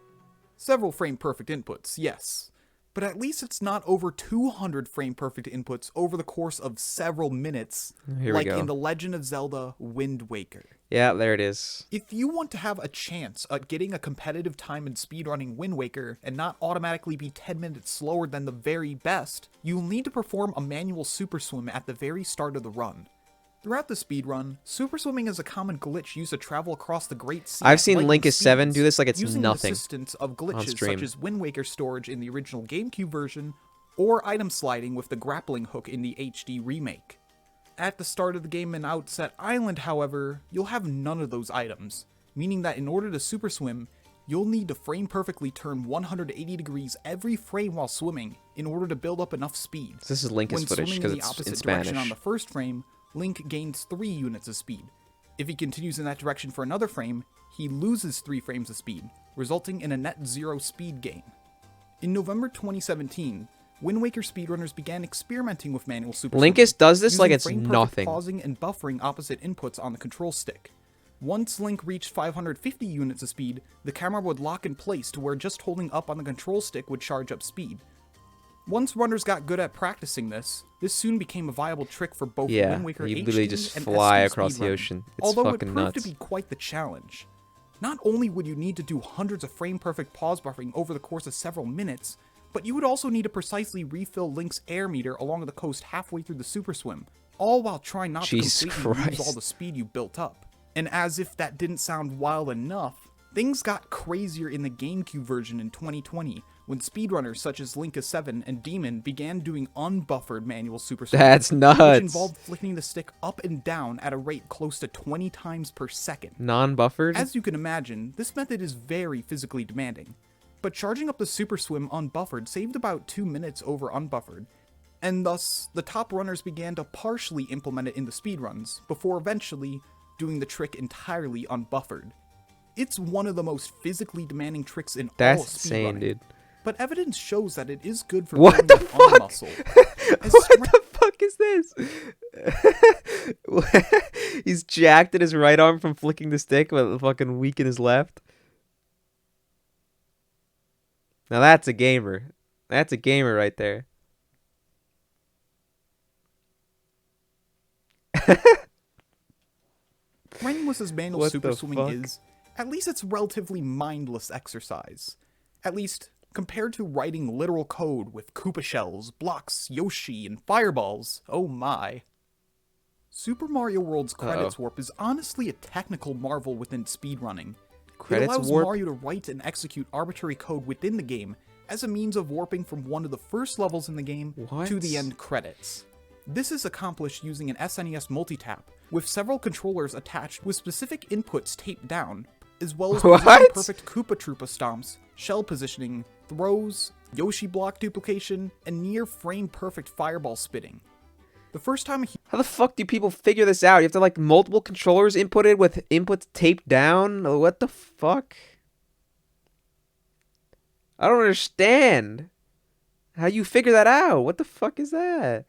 S6: Several frame-perfect inputs, yes, but at least it's not over 200 frame-perfect inputs over the course of several minutes, like in The Legend of Zelda Wind Waker.
S1: Yeah, there it is.
S6: If you want to have a chance at getting a competitive time in speedrunning Wind Waker and not automatically be 10 minutes slower than the very best, you'll need to perform a manual super swim at the very start of the run. Throughout the speedrun, super swimming is a common glitch used to travel across the Great Sea.
S1: I've seen Linkus7 do this like it's
S6: using
S1: nothing.
S6: The assistance of glitches such as Wind Waker storage in the original GameCube version, or item sliding with the grappling hook in the HD remake. At the start of the game in Outset Island, however, you'll have none of those items, meaning that in order to super swim, you'll need to frame perfectly turn 180 degrees every frame while swimming in order to build up enough speed.
S1: This is Linkus footage because it's in Spanish.
S6: On the first frame, Link gains 3 units of speed. If he continues in that direction for another frame, he loses 3 frames of speed, resulting in a net 0 speed gain. In November 2017, Wind Waker speedrunners began experimenting with manual super
S1: Linkus does this like it's
S6: frame-perfect
S1: nothing.
S6: Pausing and buffering opposite inputs on the control stick. Once Link reached 550 units of speed, the camera would lock in place to where just holding up on the control stick would charge up speed. Once runners got good at practicing this soon became a viable trick for both Wind Waker
S1: you
S6: HD
S1: literally just
S6: and
S1: fly
S6: SD
S1: across the
S6: speedrunning,
S1: ocean. It's
S6: although it
S1: fucking
S6: proved
S1: nuts.
S6: to be quite the challenge. Not only would you need to do hundreds of frame-perfect pause buffering over the course of several minutes, but you would also need to precisely refill Link's air meter along the coast halfway through the super swim, all while trying not to completely lose all the speed you built up. And as if that didn't sound wild enough, things got crazier in the GameCube version in 2020, when speedrunners such as Linkus7 and Demon began doing unbuffered manual super swim.
S1: That's nuts.
S6: Which involved flicking the stick up and down at a rate close to 20 times per second.
S1: Non-buffered?
S6: As you can imagine, this method is very physically demanding, but charging up the super swim unbuffered saved about 2 minutes over unbuffered, and thus the top runners began to partially implement it in the speedruns, before eventually doing the trick entirely unbuffered. It's one of the most physically demanding tricks in all of speedrunning.
S1: That's insane, dude.
S6: But evidence shows that it is good for
S1: what
S6: building
S1: the fuck?
S6: muscle.
S1: What the fuck is this? He's jacked in his right arm from flicking the stick, but fucking weak in his left. Now that's a gamer. That's a gamer right there.
S6: Brainless as manual super swimming is, at least it's relatively mindless exercise. At least, Compared to writing literal code with Koopa shells, blocks, Yoshi, and fireballs, oh my. Super Mario World's credits warp is honestly a technical marvel within speedrunning. It
S1: Credits
S6: allows
S1: warp?
S6: Mario to write and execute arbitrary code within the game as a means of warping from one of the first levels in the game to the end credits. This is accomplished using an SNES multitap, with several controllers attached with specific inputs taped down, as well as perfect Koopa Troopa stomps, shell positioning, throws, Yoshi block duplication, and near frame-perfect fireball spitting. The first time
S1: How the fuck do people figure this out? You have to like multiple controllers inputted with inputs taped down? What the fuck? I don't understand. How you figure that out? What the fuck is that?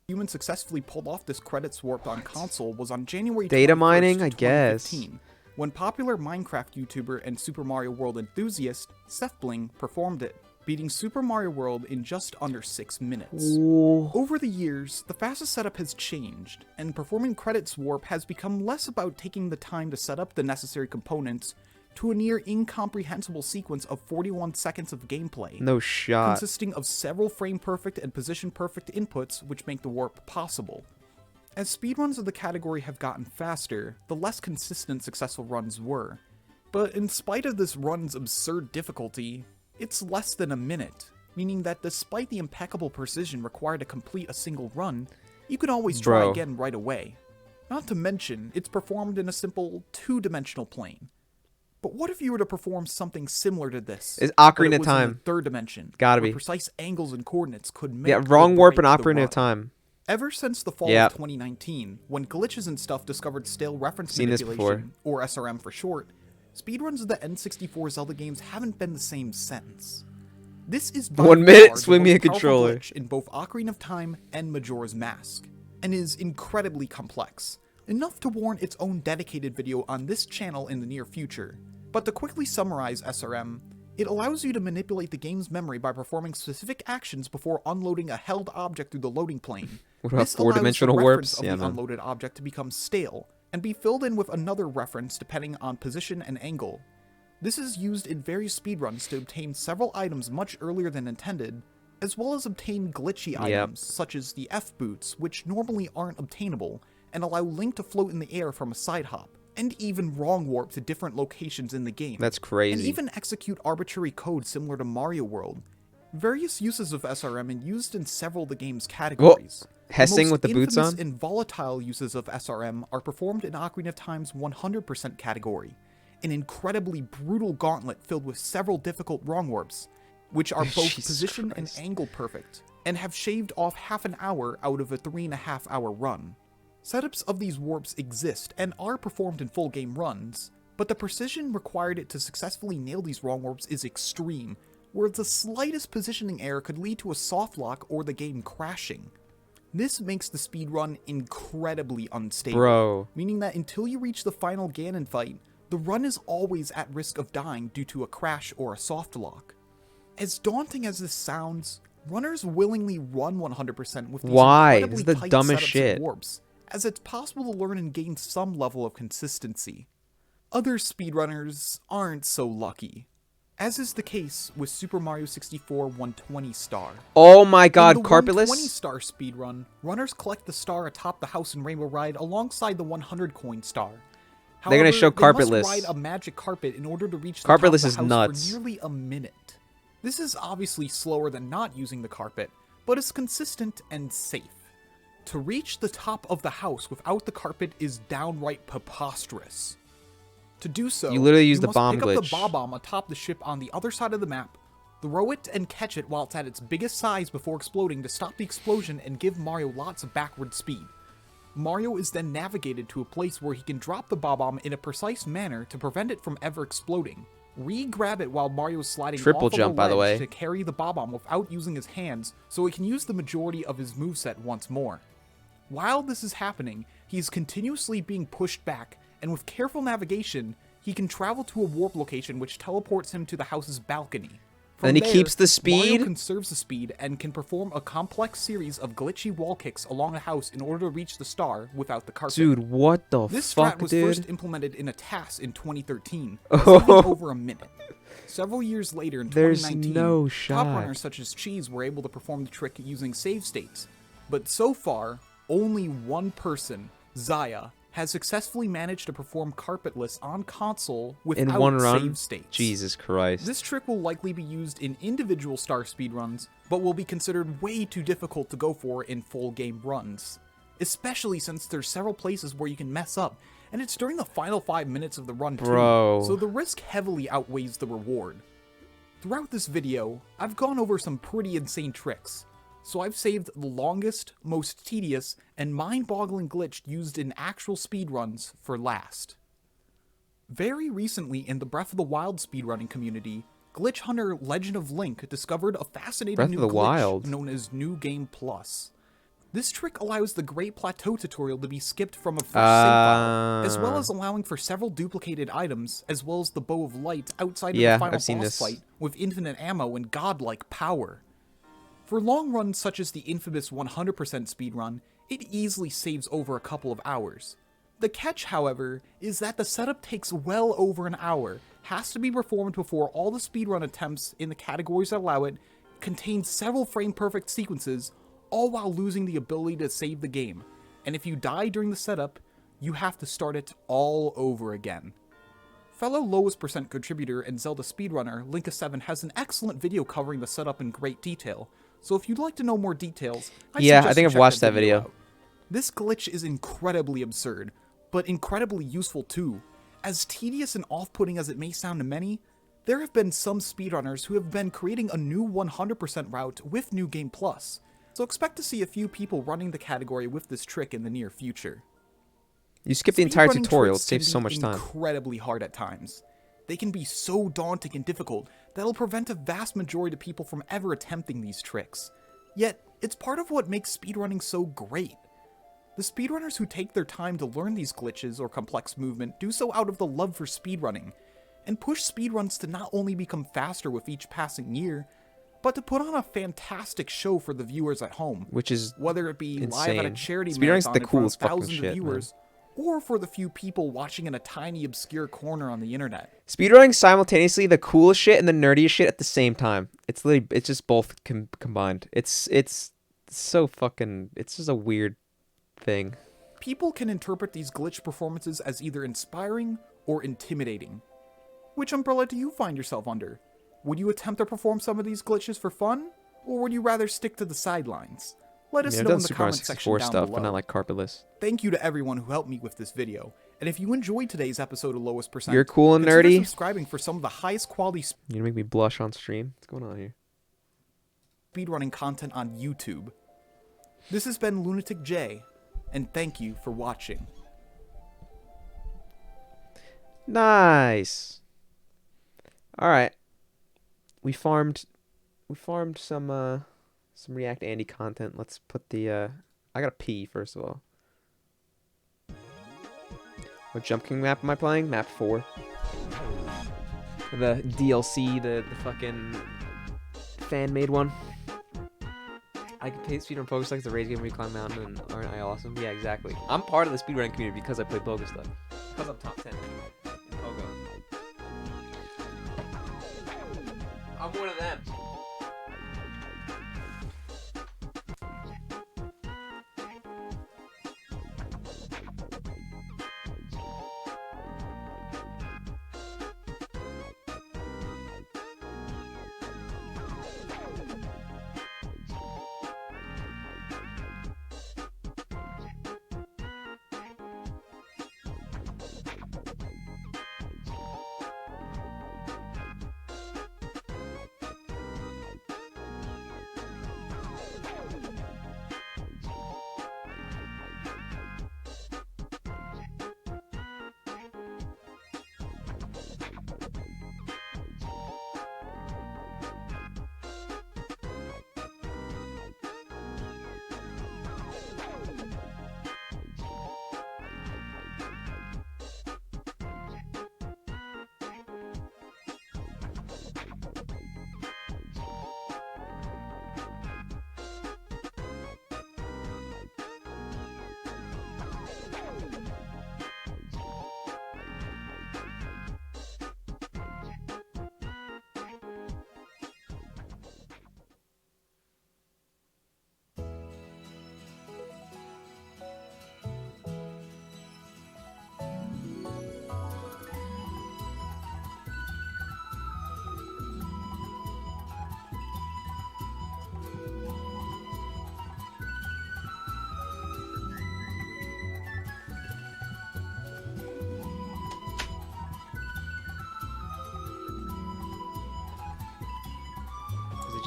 S6: human successfully pulled off this credits warp on console was on January 21st,
S1: Data mining, I guess.
S6: 2015, when popular Minecraft YouTuber and Super Mario World enthusiast SethBling performed it, beating Super Mario World in just under 6 minutes.
S1: Ooh.
S6: Over the years, the fastest setup has changed, and performing credits warp has become less about taking the time to set up the necessary components to a near incomprehensible sequence of 41 seconds of gameplay.
S1: No shot.
S6: Consisting of several frame-perfect and position-perfect inputs which make the warp possible. As speedruns of the category have gotten faster, the less consistent successful runs were. But in spite of this run's absurd difficulty, it's less than a minute, meaning that despite the impeccable precision required to complete a single run, you can always try again right away. Not to mention, it's performed in a simple two-dimensional plane. But what if you were to perform something similar to this?
S1: Is Ocarina of Time.
S6: In the third dimension.
S1: Gotta be.
S6: Precise angles and coordinates could make
S1: wrong warp and
S6: break the
S1: Ocarina
S6: run.
S1: of Time.
S6: Ever since the fall of 2019, when glitches and stuff discovered stale reference manipulation, or SRM for short, speedruns of the N64 Zelda games haven't been the same since. This is by
S1: 1 minute,
S6: far the
S1: swing me a
S6: most powerful
S1: controller.
S6: glitch in both Ocarina of Time and Majora's Mask, and is incredibly complex, enough to warrant its own dedicated video on this channel in the near future. But to quickly summarize SRM, it allows you to manipulate the game's memory by performing specific actions before unloading a held object through the loading plane.
S1: What about
S6: This allows the
S1: four-dimensional
S6: reference
S1: warps?
S6: of
S1: Yeah,
S6: the
S1: man.
S6: unloaded object to become stale, and be filled in with another reference depending on position and angle. This is used in various speedruns to obtain several items much earlier than intended, as well as obtain glitchy items, such as the F-boots, which normally aren't obtainable, and allow Link to float in the air from a side hop, and even wrong warp to different locations in the game.
S1: That's crazy.
S6: And even execute arbitrary code similar to Mario World. Various uses of SRM are used in several of the game's categories.
S1: Hessing with the boots
S6: infamous
S1: on?
S6: and volatile uses of SRM are performed in Ocarina of Time's 100% category, an incredibly brutal gauntlet filled with several difficult wrong warps, which are both position and angle perfect, and have shaved off half an hour out of a 3.5 hour run. Setups of these warps exist and are performed in full game runs, but the precision required to successfully nail these wrong warps is extreme, where the slightest positioning error could lead to a soft lock or the game crashing. This makes the speedrun incredibly unstable, meaning that until you reach the final Ganon fight, the run is always at risk of dying due to a crash or a soft lock. As daunting as this sounds, runners willingly run 100% with these incredibly
S1: This is the
S6: tight
S1: dumbest
S6: setups
S1: shit.
S6: and warps, as it's possible to learn and gain some level of consistency. Other speedrunners aren't so lucky, as is the case with Super Mario 64 120 star.
S1: Oh my god,
S6: in the
S1: carpetless?
S6: 120 star speedrun, runners collect the star atop the house in Rainbow Ride alongside the 100 coin star.
S1: They're gonna show
S6: However, they
S1: carpetless.
S6: must ride a magic carpet in order to reach the
S1: Carpetless
S6: top of
S1: is
S6: the house
S1: nuts.
S6: for nearly a minute. This is obviously slower than not using the carpet, but is consistent and safe. To reach the top of the house without the carpet is downright preposterous. To do so,
S1: You literally use the
S6: must
S1: bomb
S6: pick up
S1: glitch.
S6: the bomb atop the ship on the other side of the map, throw it and catch it while it's at its biggest size before exploding to stop the explosion and give Mario lots of backward speed. Mario is then navigated to a place where he can drop the bomb in a precise manner to prevent it from ever exploding. Re-grab it while Mario is sliding
S1: Triple
S6: off
S1: jump,
S6: of
S1: by
S6: a
S1: the
S6: ledge
S1: way.
S6: to carry the bomb without using his hands, so he can use the majority of his moveset once more. While this is happening, he is continuously being pushed back, and with careful navigation, he can travel to a warp location which teleports him to the house's balcony.
S1: And then he
S6: there,
S1: keeps the
S6: Mario
S1: speed?
S6: conserves the speed and can perform a complex series of glitchy wall kicks along a house in order to reach the star without the carpet.
S1: Dude, what the
S6: This
S1: fuck,
S6: strat was
S1: dude?
S6: first implemented in a TAS in 2013, taking over a minute. Several years later in
S1: There's
S6: 2019,
S1: no
S6: top
S1: shot.
S6: runners such as Cheese were able to perform the trick using save states. But so far, only one person, Zaya, has successfully managed to perform carpetless on console without
S1: In one run?
S6: save states.
S1: Jesus Christ.
S6: This trick will likely be used in individual star speedruns, but will be considered way too difficult to go for in full game runs. Especially since there's several places where you can mess up, and it's during the final 5 minutes of the run
S1: Bro.
S6: too, so the risk heavily outweighs the reward. Throughout this video, I've gone over some pretty insane tricks, so I've saved the longest, most tedious, and mind-boggling glitch used in actual speedruns for last. Very recently in the Breath of the Wild speedrunning community, glitch hunter Legend of Link discovered a fascinating
S1: Breath
S6: new
S1: of the
S6: glitch
S1: Wild?
S6: known as New Game Plus. This trick allows the Great Plateau tutorial to be skipped from a first save file, as well as allowing for several duplicated items, as well as the Bow of Light outside of
S1: Yeah,
S6: the final
S1: I've seen
S6: boss
S1: this.
S6: fight with infinite ammo and godlike power. For long runs such as the infamous 100% speedrun, it easily saves over a couple of hours. The catch, however, is that the setup takes well over an hour, has to be performed before all the speedrun attempts in the categories that allow it, contain several frame-perfect sequences, all while losing the ability to save the game. And if you die during the setup, you have to start it all over again. Fellow lowest percent contributor and Zelda speedrunner Linka7 has an excellent video covering the setup in great detail, so if you'd like to know more details, I
S1: Yeah, I
S6: suggest
S1: think
S6: you
S1: I've
S6: check
S1: watched that video.
S6: out. This glitch is incredibly absurd, but incredibly useful too. As tedious and off-putting as it may sound to many, there have been some speedrunners who have been creating a new 100% route with New Game Plus, so expect to see a few people running the category with this trick in the near future.
S1: You skip the entire
S6: Speedrunning
S1: tutorial. It
S6: tricks can
S1: saves so
S6: be
S1: much time.
S6: incredibly hard at times. They can be so daunting and difficult that it'll prevent a vast majority of people from ever attempting these tricks. Yet, it's part of what makes speedrunning so great. The speedrunners who take their time to learn these glitches or complex movement do so out of the love for speedrunning, and push speedruns to not only become faster with each passing year, but to put on a fantastic show for the viewers at home.
S1: Which is
S6: Whether it be live at a
S1: insane.
S6: charity
S1: Speedrunning's
S6: marathon
S1: the
S6: in front of
S1: coolest fucking
S6: thousands
S1: shit,
S6: of
S1: man.
S6: viewers, or for the few people watching in a tiny obscure corner on the internet.
S1: Speedrunning simultaneously the coolest shit and the nerdiest shit at the same time. It's literally, it's just both combined. It's so fucking, it's just a weird thing.
S6: People can interpret these glitch performances as either inspiring or intimidating. Which umbrella do you find yourself under? Would you attempt to perform some of these glitches for fun, or would you rather stick to the sidelines? Let us
S1: I've
S6: know
S1: done
S6: in the
S1: Super Mario
S6: comment section
S1: 64
S6: down
S1: stuff,
S6: below.
S1: but not like carpetless.
S6: Thank you to everyone who helped me with this video, and if you enjoyed today's episode of Lowest Percent,
S1: You're cool and
S6: consider
S1: nerdy.
S6: subscribing for some of the highest quality
S1: You're gonna make me blush on stream. What's going on here?
S6: speedrunning content on YouTube. This has been Lunatic J, and thank you for watching.
S1: Nice. All right. We farmed some React Andy content. Let's put the I gotta pee first of all. What Jump King map am I playing? Map 4. The DLC, the fucking fan made one. I can play speedrun Pogo Stuff, the raid game where you climb mountain, and aren't I awesome? Yeah, exactly. I'm part of the speedrunning community because I play Pogo Stuff. Because I'm top 10 in Pogo. I'm one of them.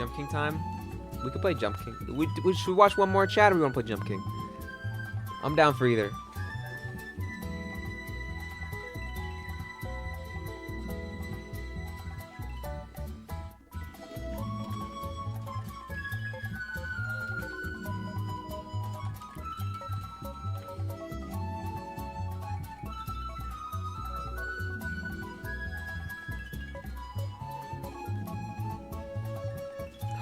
S1: Jump King time? We could play Jump King. Should we watch one more chat or we want to play Jump King? I'm down for either.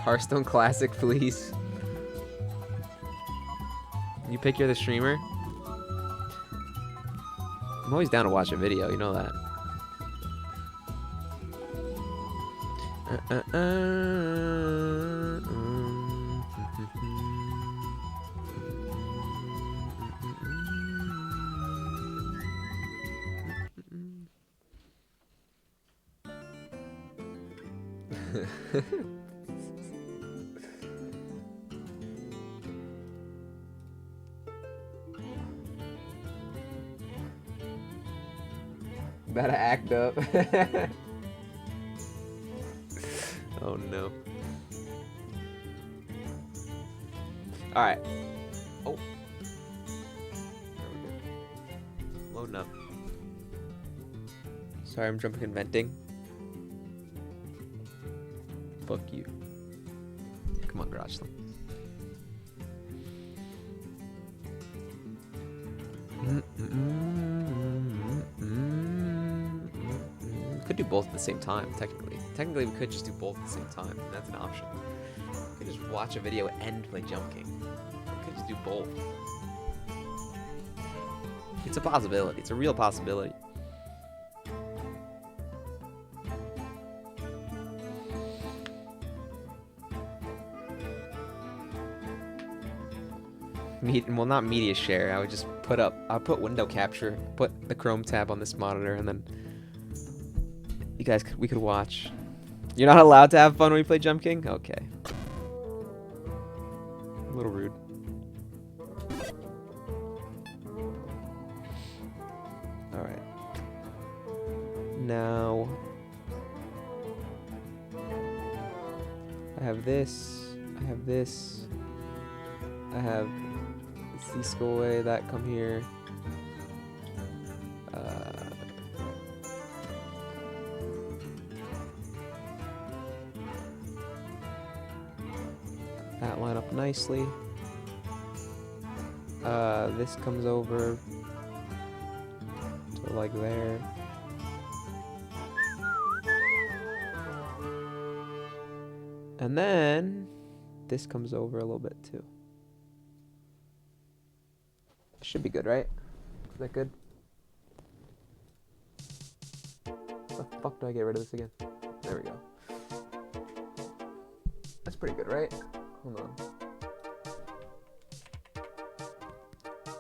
S1: Hearthstone Classic, please. You pick you're the streamer? I'm always down to watch a video, you know that. Better act up. Oh no. Alright. Oh. There we go. Loading up. Sorry, I'm jumping and venting. Fuck you. Come on, Garage Slam. Could do both at the same time, technically. Technically, we could just do both at the same time. That's an option. We could just watch a video and play Jump King. We could just do both. It's a possibility. It's a real possibility. Well, not media share. I would just I'll put window capture, put the Chrome tab on this monitor, and then we could watch. You're not allowed to have fun when you play Jump King? Okay. A little rude. Alright. Now I have this. I have this. I have these go away, that come here. That line up nicely. This comes over to like there. And then this comes over a little bit too. Should be good, right? Is that good? The fuck do I get rid of this again? There we go. That's pretty good, right? Hold on.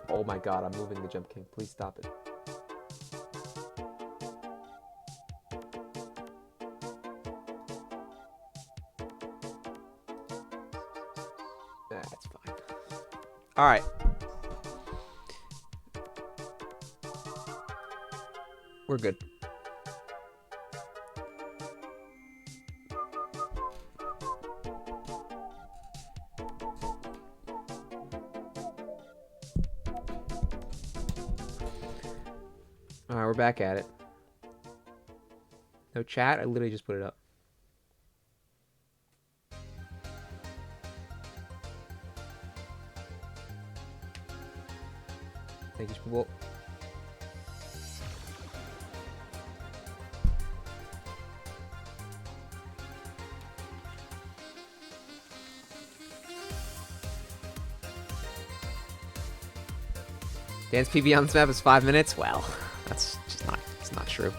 S1: Oh my god, I'm moving the Jump King. Please stop it. That's fine. Alright. We're good. Alright, we're back at it. No chat? I literally just put it up. Thank you, people. Dance PB on this map is 5 minutes? Well, that's just it's not true.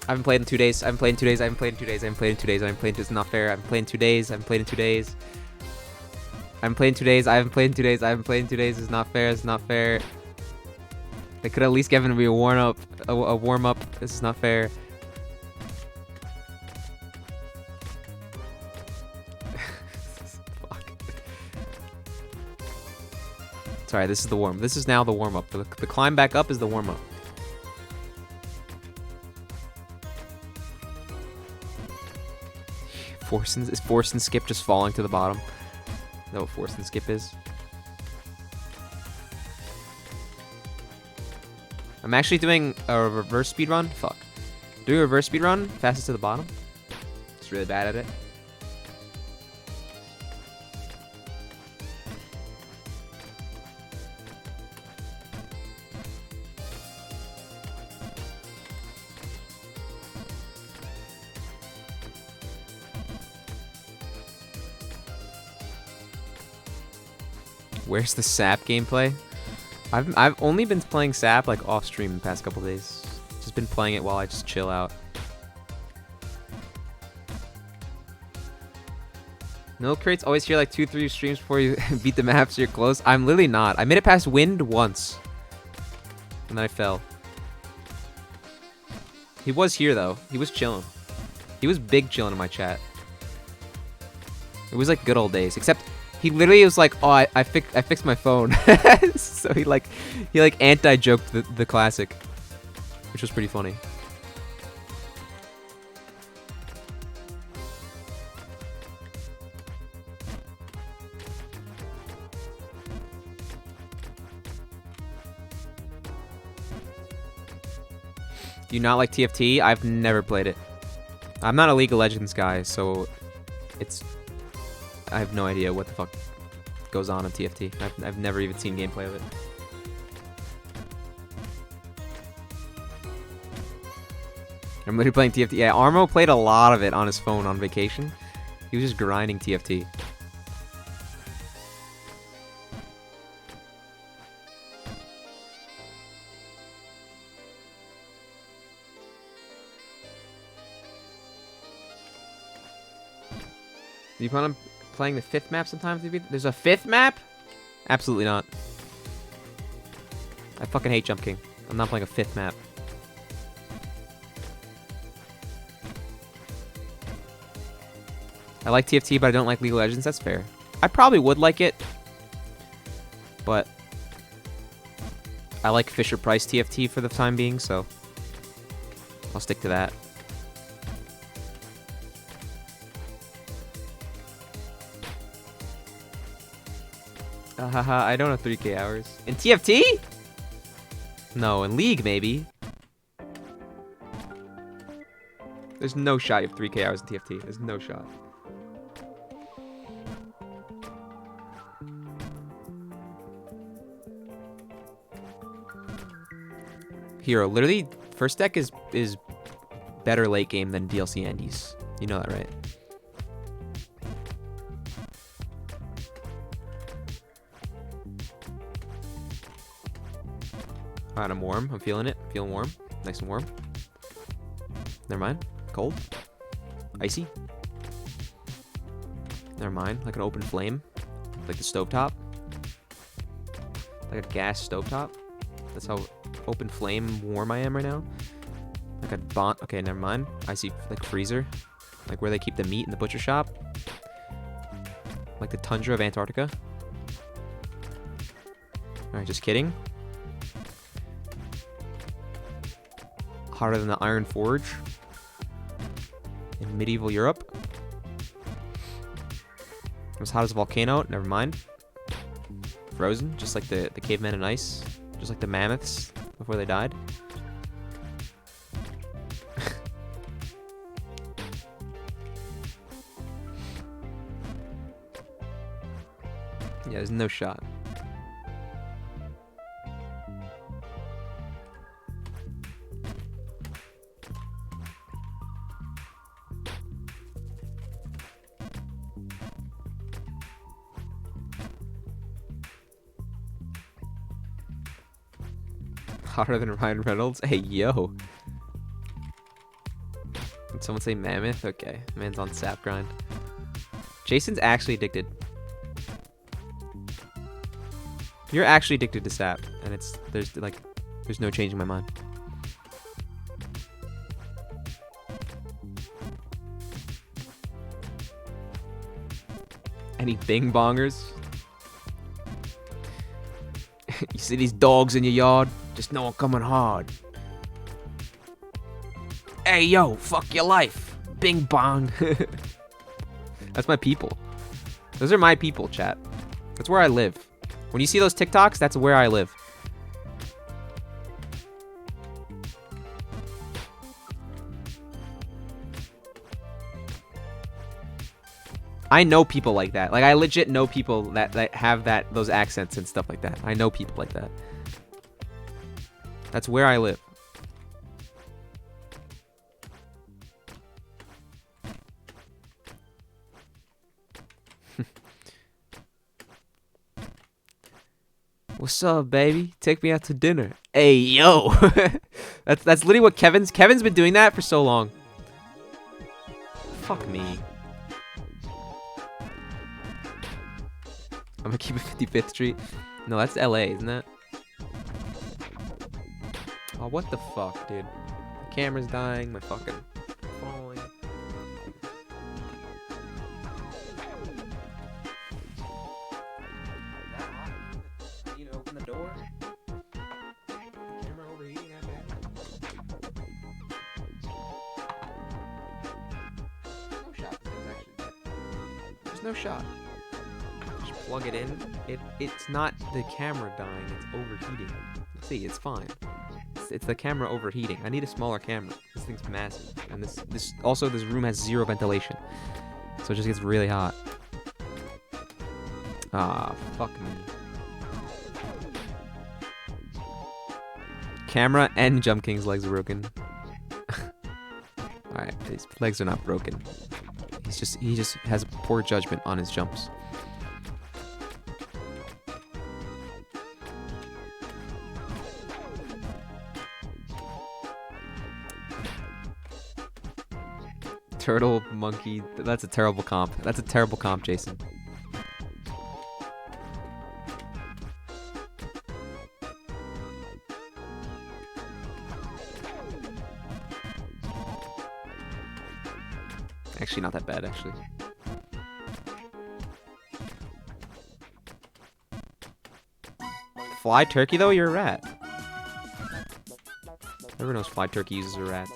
S1: I haven't played in 2 days. I haven't played in 2 days. I haven't played in 2 days. I haven't played in 2 days. I haven't played. It's not fair. I haven't played in 2 days. I haven't played in 2 days. I haven't played in 2 days. I haven't played in 2 days. I haven't played in 2 days. It's not fair. It's not fair. They could at least given me a warm up. A warm up. This is not fair. Sorry, this is the warm. This is now the warm up. The climb back up is the warm up. Is force and skip just falling to the bottom? Is that what force and skip is? I'm actually doing a reverse speed run. Fuck. Doing a reverse speed run, fastest to the bottom. Just really bad at it. Where's the SAP gameplay? I've only been playing SAP like off stream the past couple days. Just been playing it while I just chill out. Milk crates always hear like 2-3 streams before you beat the map, so you're close. I'm literally not. I made it past wind once. And then I fell. He was here though. He was chilling. He was big chilling in my chat. It was like good old days. Except he literally was like, "Oh, I fixed my phone." So he anti-joked the classic, which was pretty funny. Do you not like TFT? I've never played it. I'm not a League of Legends guy, so I have no idea what the fuck goes on in TFT. I've never even seen gameplay of it. I'm literally playing TFT. Yeah, Armo played a lot of it on his phone on vacation. He was just grinding TFT. Do you plan on playing the 5th map sometimes? There's a 5th map? Absolutely not. I fucking hate Jump King. I'm not playing a 5th map. I like TFT, but I don't like League of Legends. That's fair. I probably would like it, but I like Fisher-Price TFT for the time being, so I'll stick to that. Haha, I don't have 3K hours. In TFT? No, in League, maybe. There's no shot you have 3K hours in TFT. There's no shot. Hero, literally, first deck is better late game than DLC Andes. You know that, right? Alright, I'm warm. I'm feeling it. Feeling warm. Nice and warm. Never mind. Cold. Icy. Never mind. Like an open flame. Like the stovetop. Like a gas stovetop. That's how open flame warm I am right now. Like a bond. Okay, never mind. Icy, like freezer. Like where they keep the meat in the butcher shop. Like the tundra of Antarctica. Alright, just kidding. Hotter than the Iron Forge in medieval Europe. It was hot as a volcano. Never mind. Frozen, just like the cavemen in ice, just like the mammoths before they died. Yeah, there's no shot. Hotter than Ryan Reynolds? Hey, yo. Did someone say mammoth? Okay. Man's on sap grind. Jason's actually addicted. You're actually addicted to sap. And there's no changing my mind. Any bing bongers? You see these dogs in your yard? Just know I'm coming hard. Hey, yo, fuck your life. Bing bong. That's my people. Those are my people, chat. That's where I live. When you see those TikToks, that's where I live. I know people like that. Like, I legit know people that have those accents and stuff like that. I know people like that. That's where I live. What's up, baby? Take me out to dinner. Hey, yo. That's literally what Kevin's been doing that for so long. Fuck me. I'm gonna keep it 55th Street. No, that's LA, isn't that? Oh, what the fuck, dude? My camera's dying, my fucking falling. I need to open the door. Camera overheating that bad. No shot. This thing's actually dead. There's no shot. Just plug it in. It's not the camera dying. It's overheating. See, it's fine. It's the camera overheating. I need a smaller camera. This thing's massive, and this room has zero ventilation, so it just gets really hot. Ah, fuck me. Camera and Jump King's legs are broken. All right, his legs are not broken. He just has poor judgment on his jumps. Turtle, monkey, that's a terrible comp. That's a terrible comp, Jason. Actually, not that bad, actually. Fly turkey, though? You're a rat. Everyone knows fly turkey uses a rat.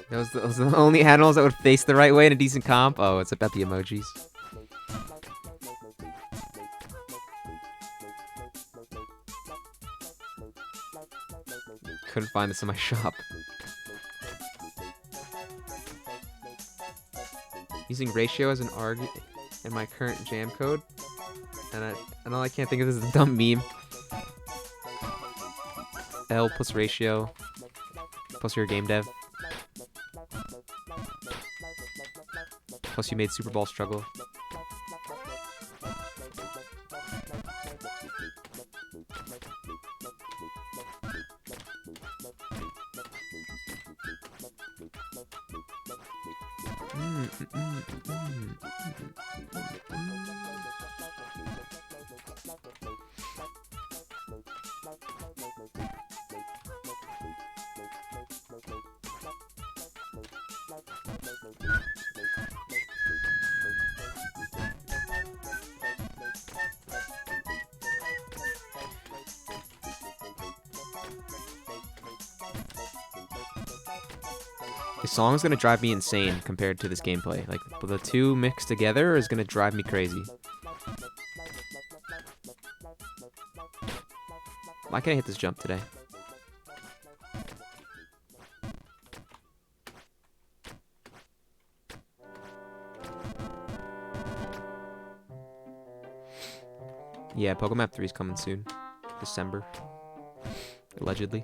S1: Those are the only animals that would face the right way in a decent comp. Oh, it's about the emojis. Couldn't find this in my shop. Using ratio as an arg in my current jam code, and all I can't think of is a dumb meme. L plus ratio plus your game dev plus you made Super Bowl struggle. This song's gonna drive me insane compared to this gameplay. Like, the two mixed together is gonna drive me crazy. Why can't I hit this jump today? Yeah, Pokemap 3 is coming soon. December. Allegedly.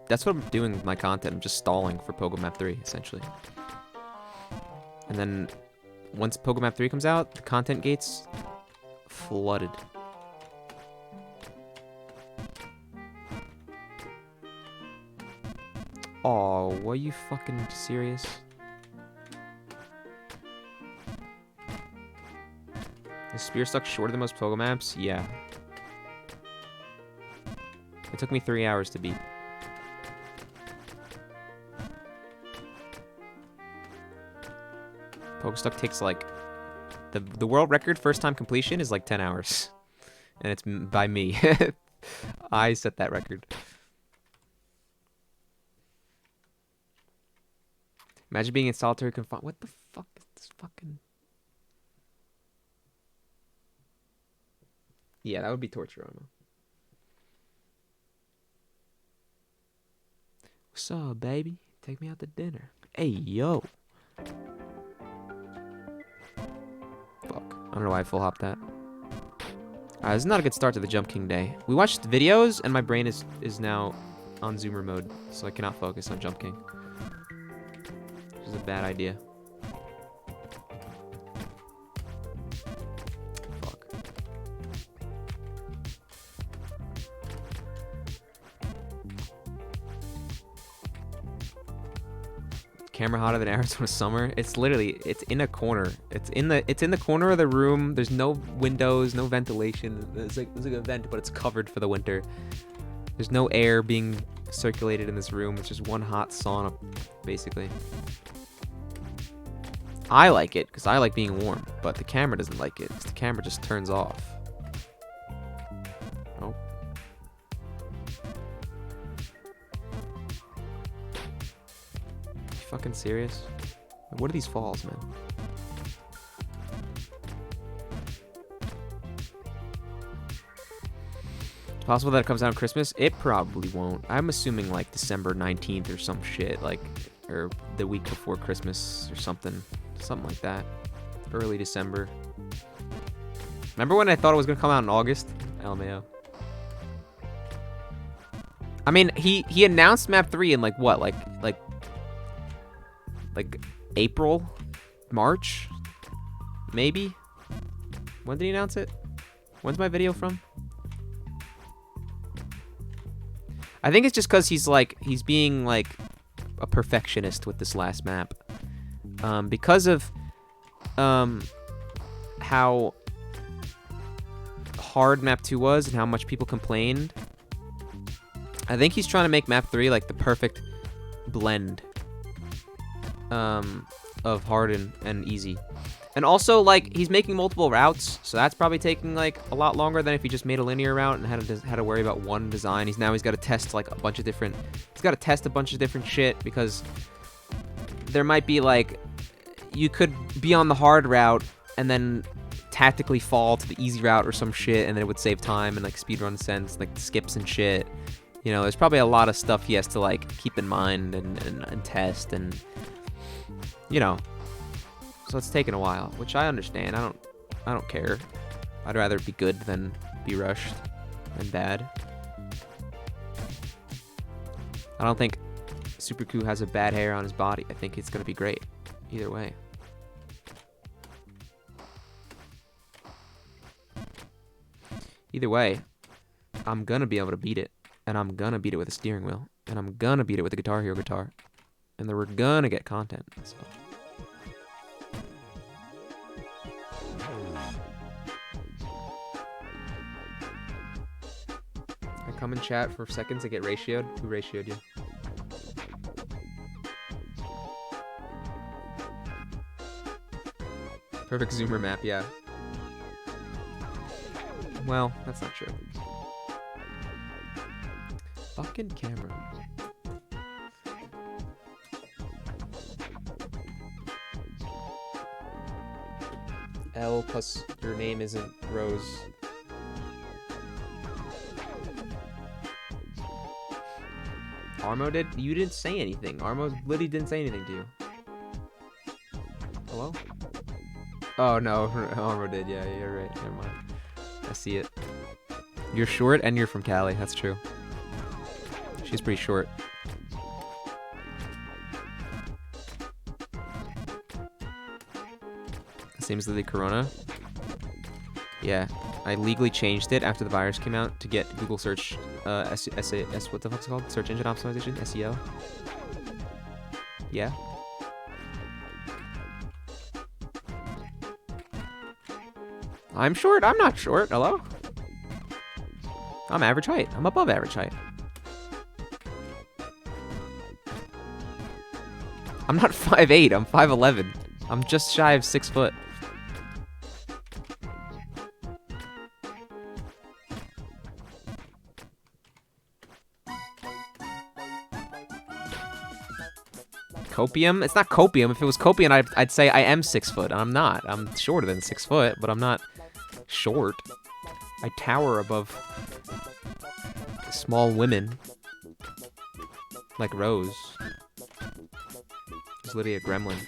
S1: That's what I'm doing with my content. I'm just stalling for Pokemap 3, essentially. And then once Pokemap 3 comes out, the content gates flooded. Oh, were you fucking serious? Is Spear Stuck shorter than most Pokemaps? Yeah. It took me 3 hours to beat. Pokestuck takes like the world record first time completion is like 10 hours, and it's by me. I set that record. Imagine being in solitary confinement. What the fuck is this fucking? Yeah, that would be torture, Armo. What's up, baby? Take me out to dinner. Hey, yo. Fuck. I don't know why I full hopped that. This is not a good start to the Jump King day. We watched videos, and my brain is now on zoomer mode, so I cannot focus on Jump King. Which is a bad idea. Fuck. Camera hotter than Arizona summer. It's literally, it's in a corner. It's in the corner of the room. There's no windows, no ventilation. It's like a vent, but it's covered for the winter. There's no air being circulated in this room. It's just one hot sauna, basically. I like it because I like being warm, but the camera doesn't like it because the camera just turns off. Oh. You fucking serious? What are these falls, man? Possible that it comes out on Christmas? It probably won't. I'm assuming like December 19th or some shit, like, or the week before Christmas or something. Something like that. Early December. Remember when I thought it was gonna come out in August? LMAO. I mean, he announced map 3 in like what? Like April? March? Maybe? When did he announce it? When's my video from? I think it's just because he's being like a perfectionist with this last map. Because of how hard map 2 was and how much people complained. I think he's trying to make map 3 like the perfect blend of hard and easy. And also, like, he's making multiple routes, so that's probably taking like a lot longer than if he just made a linear route and had to worry about one design. He's got to test like a bunch of different. He's got to test a bunch of different shit because there might be like you could be on the hard route and then tactically fall to the easy route or some shit, and then it would save time and like speedrun sense, like skips and shit. You know, there's probably a lot of stuff he has to like keep in mind and test, and you know. So it's taken a while, which I understand. I don't care. I'd rather it be good than be rushed and bad. I don't think Superku has a bad hair on his body. I think it's gonna be great either way. Either way, I'm gonna be able to beat it, and I'm gonna beat it with a steering wheel, and I'm gonna beat it with a Guitar Hero guitar, and then we're gonna get content. So. I come in chat for seconds to get ratioed. Who ratioed you? Perfect zoomer map, yeah. Well, that's not true. Fucking camera. L plus your name isn't Rose. Armo did? You didn't say anything. Armo literally didn't say anything to you. Hello? Oh no, Armo did. Yeah, you're right. Never mind. I see it. You're short and you're from Cali. That's true. She's pretty short. Same as the Corona. Yeah, I legally changed it after the virus came out to get Google search, what the fuck's it called? Search engine optimization, SEO. Yeah. I'm short. I'm not short. Hello? I'm average height. I'm above average height. I'm not 5'8", I'm 5'11". I'm just shy of 6 foot. Copium? It's not copium. If it was copium, I'd say I am 6 foot. And I'm not. I'm shorter than 6 foot, but I'm not short. I tower above small women. Like Rose. She's literally a gremlin.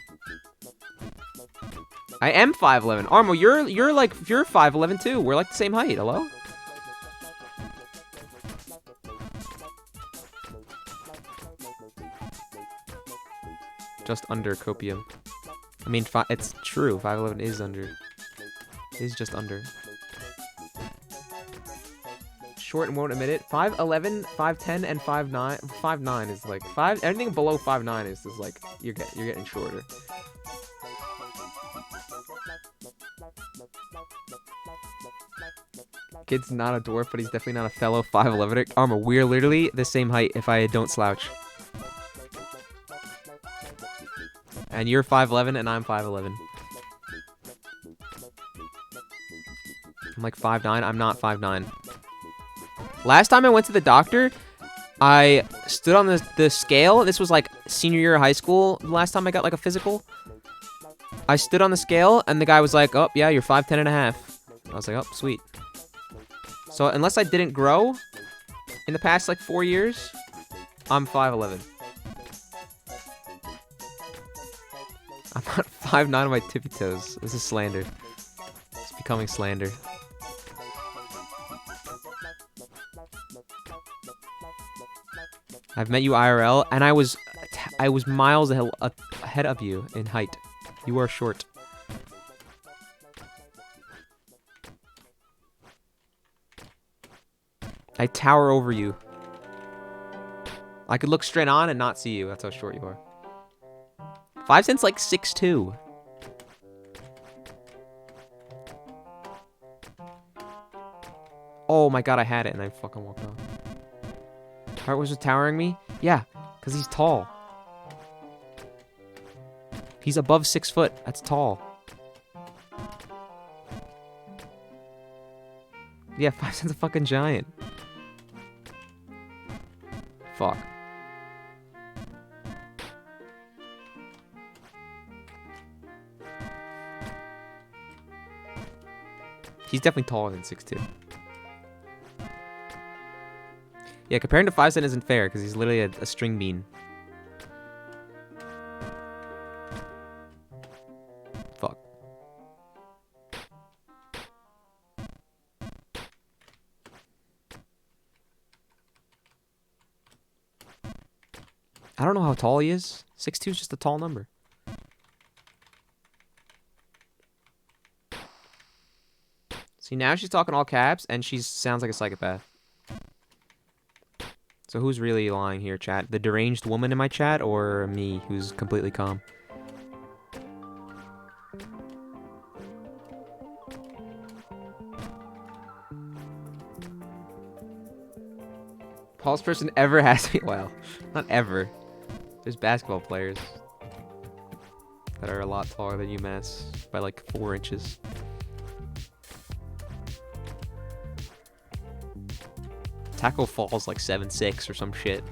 S1: I am 5'11". Armo, you're like, you're 5'11" too. We're like the same height. Hello? Just under copium. I mean, it's true. 5'11" is under. Is just under. Short and won't admit it. 5'11", 5'10", and 5'9". 5'9" is like anything below 5'9" is like you're getting shorter. Kid's not a dwarf, but he's definitely not a fellow 5'11". Armor, we're literally the same height if I don't slouch. And you're 5'11", and I'm 5'11". I'm like 5'9". I'm not 5'9". Last time I went to the doctor, I stood on the scale. This was like senior year of high school. Last time I got like a physical. I stood on the scale, and the guy was like, oh, yeah, you're 5'10" and a half. I was like, oh, sweet. So unless I didn't grow in the past like 4 years, I'm 5'11". I'm not 5'9" on my tippy toes. This is slander. It's becoming slander. I've met you IRL, and I was miles ahead of you in height. You are short. I tower over you. I could look straight on and not see you. That's how short you are. 5 cents like 6'2". Oh my god, I had it and I fucking walked off. Heart was just towering me? Yeah, because he's tall. He's above 6 foot. That's tall. Yeah, 5 cents a fucking giant. Fuck. He's definitely taller than 6'2". Yeah, comparing to 5 cent isn't fair because he's literally a string bean. Fuck. I don't know how tall he is. 6'2" is just a tall number. See, now she's talking all caps, and she sounds like a psychopath. So who's really lying here, chat? The deranged woman in my chat, or me, who's completely calm? Tallest person ever has to be... Well, not ever. There's basketball players that are a lot taller than UMass by like 4 inches. Taco Fall's like 7'6" or some shit.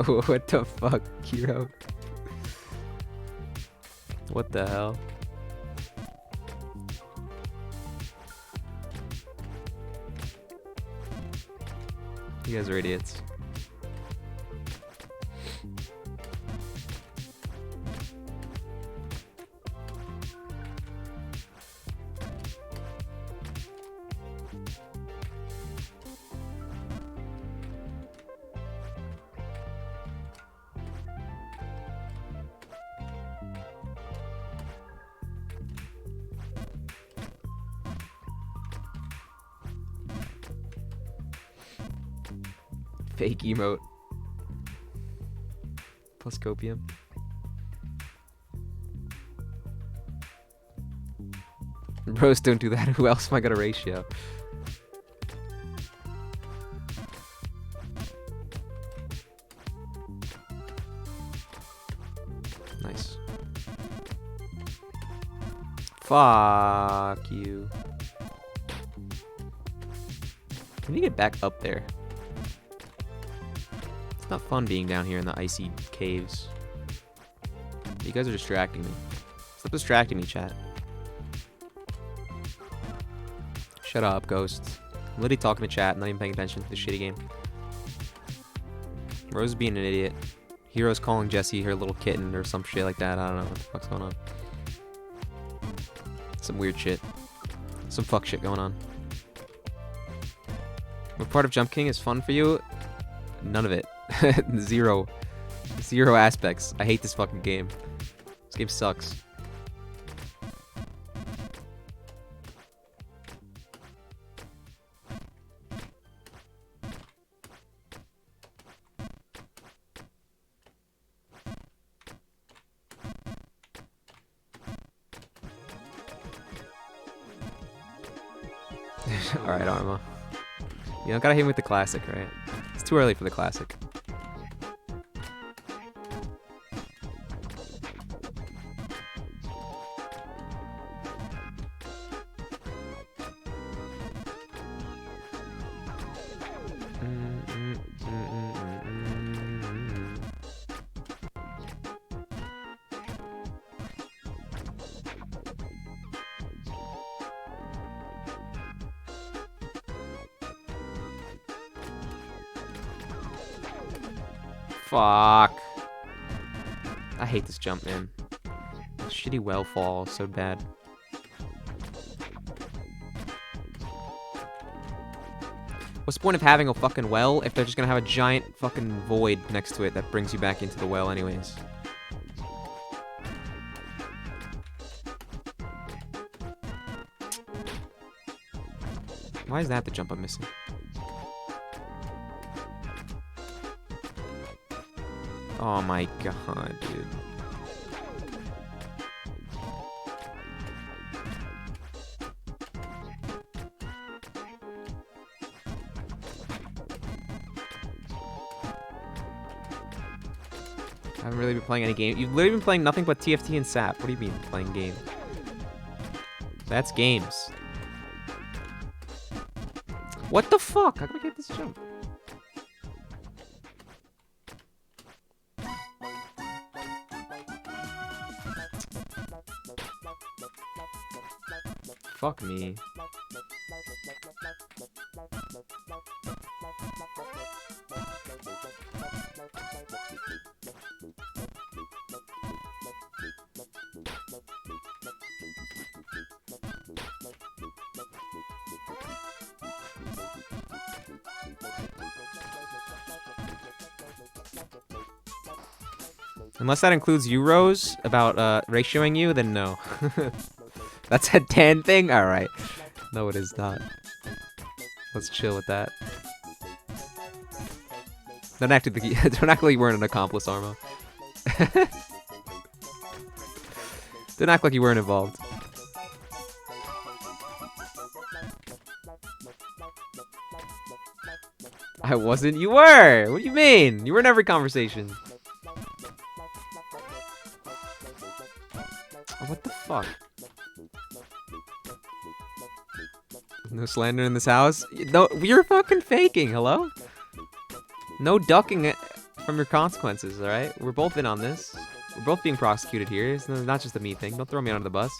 S1: What the fuck, Kiro? What the hell? You guys are idiots. Fake emote. Plus copium. Bros, don't do that. Who else am I gonna ratio? Nice. Fuck you. Can you get back up there? It's not fun being down here in the icy caves. You guys are distracting me. Stop distracting me, chat. Shut up, Ghost. I'm literally talking to chat, not even paying attention to the shitty game. Rose is being an idiot. Hero's calling Jessie her little kitten or some shit like that. I don't know what the fuck's going on. Some weird shit. Some fuck shit going on. What part of Jump King is fun for you? None of it. Zero. Zero aspects. I hate this fucking game. This game sucks. Alright, Arma. You don't gotta hit him with the classic, right? It's too early for the classic. Fuck. I hate this jump, man. Shitty well fall, so bad. What's the point of having a fucking well if they're just gonna have a giant fucking void next to it that brings you back into the well anyways? Why is that the jump I'm missing? Oh my god, dude. I haven't really been playing any game. You've literally been playing nothing but TFT and SAP. What do you mean playing game? That's games. What the fuck? How can I get this jump? Fuck me. Unless that includes Euros about ratioing you, then no. That's a 10 thing? Alright. No, it is not. Let's chill with that. Don't act like you weren't an accomplice, Armo. Don't act like you weren't involved. I wasn't. You were! What do you mean? You were in every conversation. What the fuck? No slander in this house? No, you're fucking faking, hello? No ducking it from your consequences, alright? We're both in on this. We're both being prosecuted here. It's not just a me thing. Don't throw me under the bus.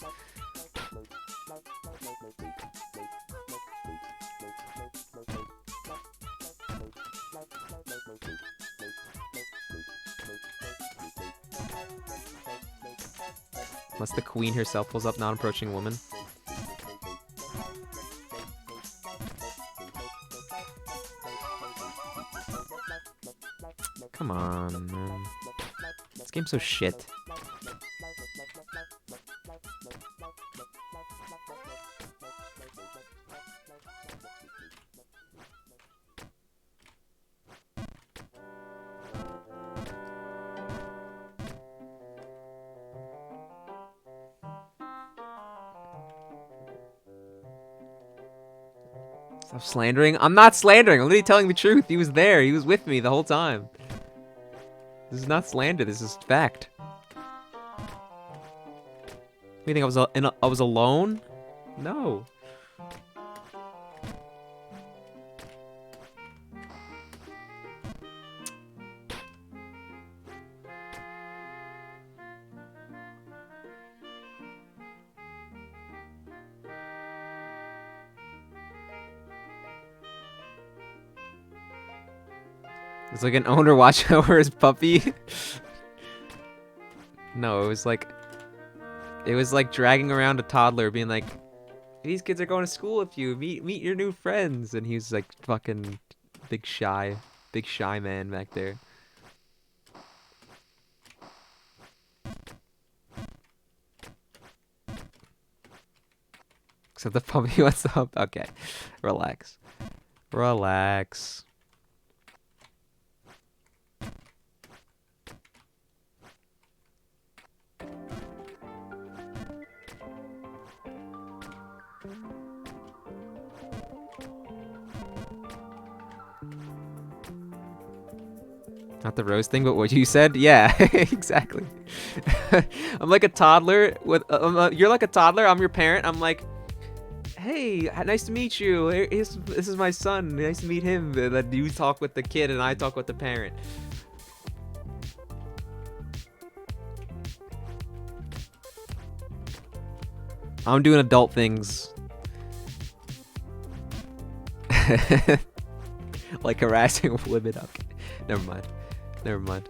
S1: Unless the queen herself pulls up non-approaching woman. Come on, man. This game's so shit. Stop slandering. I'm not slandering. I'm literally telling the truth. He was there. He was with me the whole time. This is not slander. This is fact. You think I was alone? No. It's like an owner watching over his puppy. No, it was like dragging around a toddler, being like, "These kids are going to school with you. Meet your new friends." And he was like fucking big shy man back there. Except the puppy wants up. Okay, relax. Relax. Not the rose thing, but what you said? Yeah, exactly. I'm like a toddler with you're like a toddler, I'm your parent. I'm like, "Hey, nice to meet you. This is my son. Nice to meet him." That you talk with the kid and I talk with the parent. I'm doing adult things. Like harassing women. Okay. Never mind. Never mind.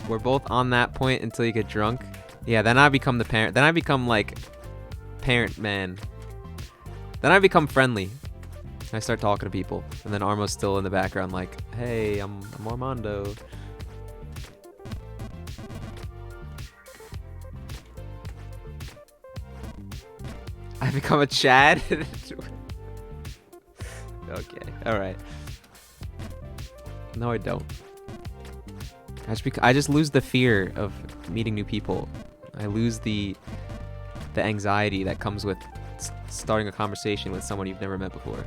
S1: We're both on that point until you get drunk. Yeah, then I become the parent. Then I become like parent man. Then I become friendly. I start talking to people. And then Armo's still in the background like, "Hey, I'm Armando." I become a Chad? Okay, alright. No, I don't. I just lose the fear of meeting new people. I lose the anxiety that comes with starting a conversation with someone you've never met before.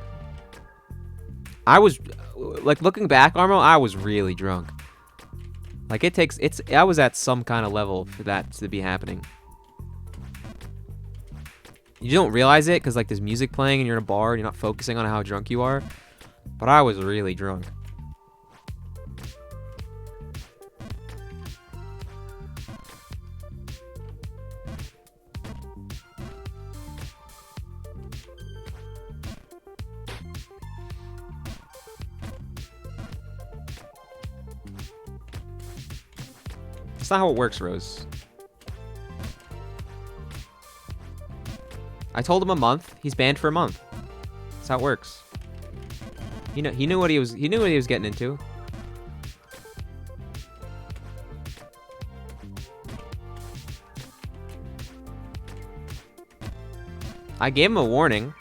S1: I was, like, looking back, Armo, I was really drunk. Like, I was at some kind of level for that to be happening. You don't realize it because like there's music playing and you're in a bar and you're not focusing on how drunk you are. But I was really drunk. That's not how it works, Rose. I told him a month. He's banned for a month. That's how it works. He knew what he was getting into. I gave him a warning.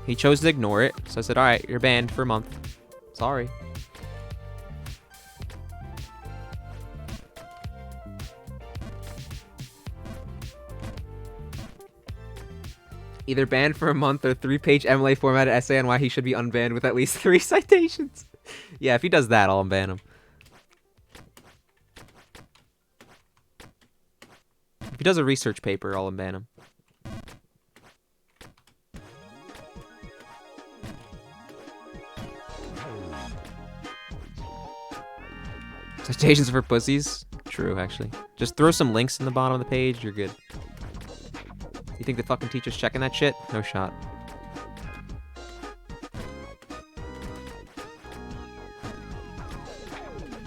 S1: He chose to ignore it, so I said, "All right, you're banned for a month. Sorry." Either banned for a month or 3-page MLA formatted essay on why he should be unbanned with at least 3 citations. Yeah, if he does that, I'll unban him. If he does a research paper, I'll unban him. Citations for pussies? True, actually. Just throw some links in the bottom of the page, you're good. You think the fucking teacher's checking that shit? No shot.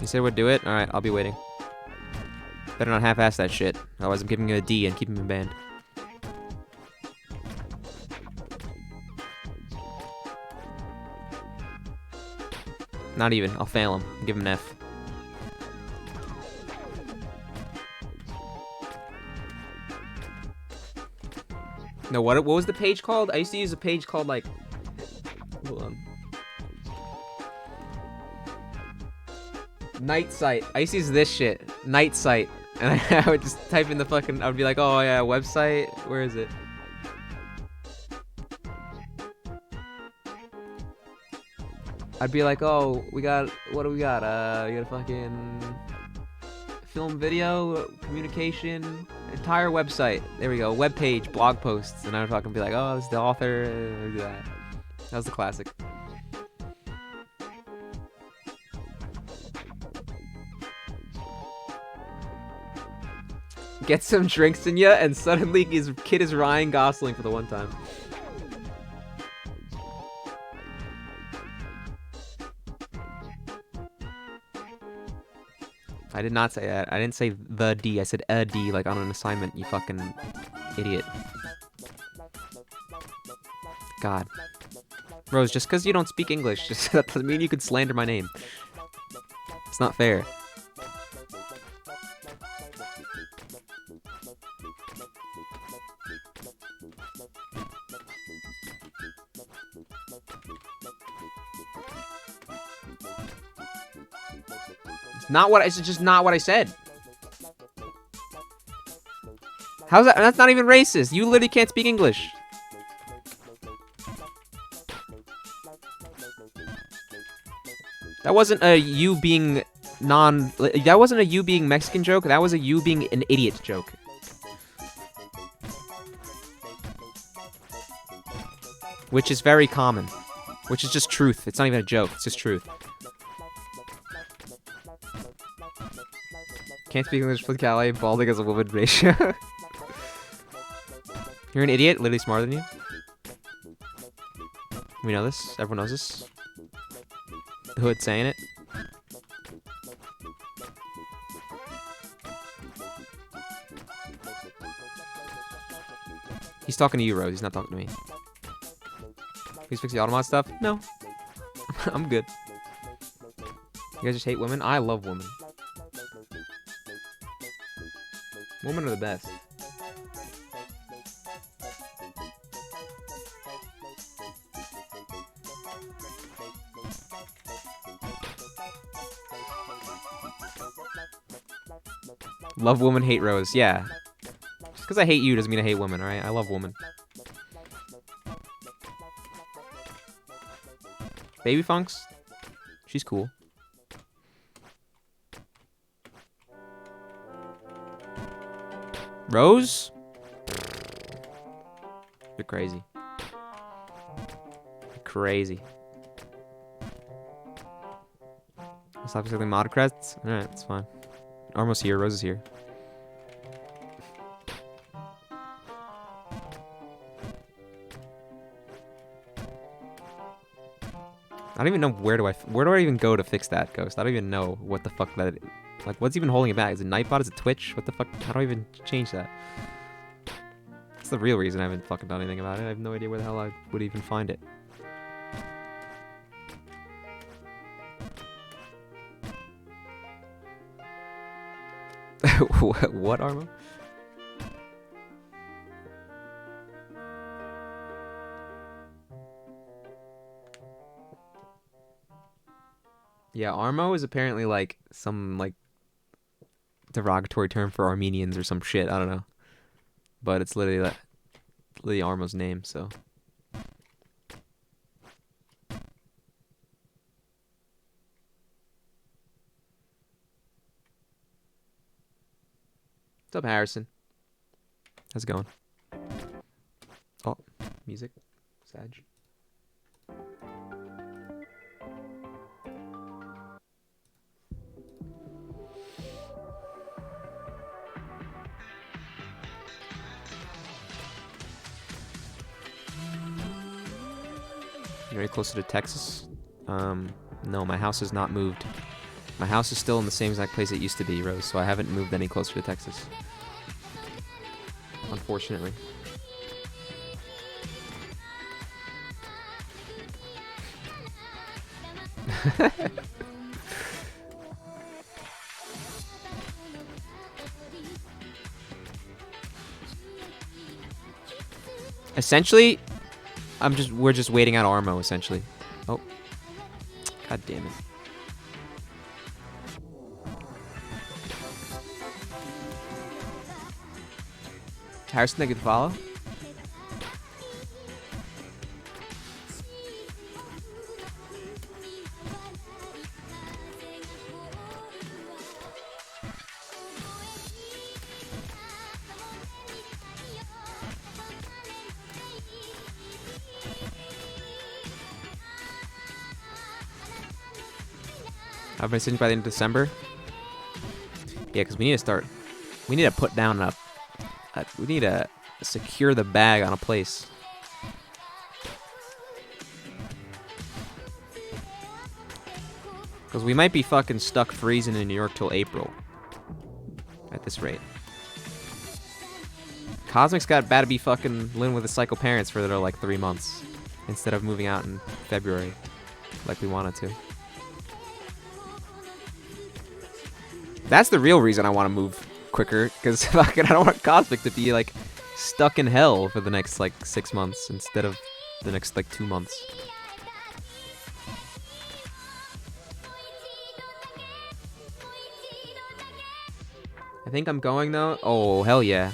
S1: You said we'd do it? Alright, I'll be waiting. Better not half-ass that shit. Otherwise I'm giving you a D and keeping him banned. Not even. I'll fail him. Give him an F. No, what was the page called? I used to use a page called, like... Hold on. Night site. I used to use this shit. Night site. And I would just type in the fucking, I would be like, oh yeah, website. Where is it? I'd be like, oh, we got, what do we got? We got a fucking film, video, communication, entire website. There we go. Web page, blog posts. And I would fucking be like, oh, this is the author. Do that. That was the classic. Get some drinks in ya, and suddenly his kid is Ryan Gosling for the one time. I did not say that. I didn't say the D. I said a D, like on an assignment, you fucking idiot. God. Rose, just because you don't speak English, just that doesn't mean you could slander my name. It's not fair. It's just not what I said. How's that? That's not even racist. You literally can't speak English. That wasn't a you being that wasn't a you being Mexican joke. That was a you being an idiot joke. Which is very common. Which is just truth. It's not even a joke. It's just truth. Can't speak English with Calais, balding as a woman ratio. You're an idiot, literally smarter than you. We know this. Everyone knows this. The hood saying it. He's talking to you, Rose. He's not talking to me. Please fix the Automod stuff? No. I'm good. You guys just hate women? I love women. Women are the best. Love woman, hate Rose. Yeah. Just because I hate you doesn't mean I hate women, alright? I love women. Baby Funks? She's cool. Rose? You're crazy. You're crazy. Stop accepting mod crests? Alright, it's fine. Armo's here, Rose is here. I don't even know where do I even go to fix that, Ghost? I don't even know what the fuck that is. Like, what's even holding it back? Is it Nightbot? Is it Twitch? What the fuck? How do I even change that? That's the real reason I haven't fucking done anything about it. I have no idea where the hell I would even find it. What, Armo? Yeah, Armo is apparently like some like derogatory term for Armenians or some shit. I don't know, but it's literally that, literally Armo's name. So. What's up, Harrison? How's it going? Oh, music. Sag. You very closer to Texas? No, my house has not moved. My house is still in the same exact place it used to be, Rose, so I haven't moved any closer to Texas. Unfortunately. Essentially, we're just waiting out Armo, essentially. Oh. God damn it. Harrison, thank you for the follow. I've been sitting by the end of December. Yeah, because we need to start. We need to put down we need to secure the bag on a place. Because we might be fucking stuck freezing in New York till April. At this rate. Cosmic's got bad to be fucking living with his psycho parents for their like 3 months. Instead of moving out in February. Like we wanted to. That's the real reason I want to move quicker, because fucking I don't want Cosmic to be like stuck in hell for the next like 6 months instead of the next like 2 months. I think I'm going though. Oh, hell yeah.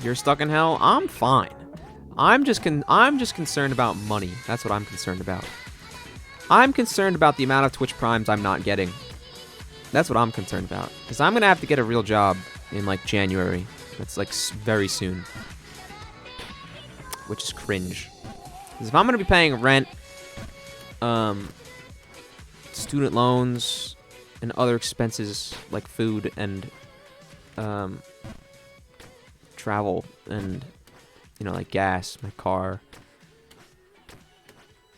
S1: You're stuck in hell? I'm fine. I'm just concerned about money. That's what I'm concerned about. I'm concerned about the amount of Twitch Primes I'm not getting. That's what I'm concerned about. Because I'm going to have to get a real job in, like, January. That's, like, very soon. Which is cringe. Because if I'm going to be paying rent, student loans, and other expenses, like food and, travel and, you know, like gas, my car.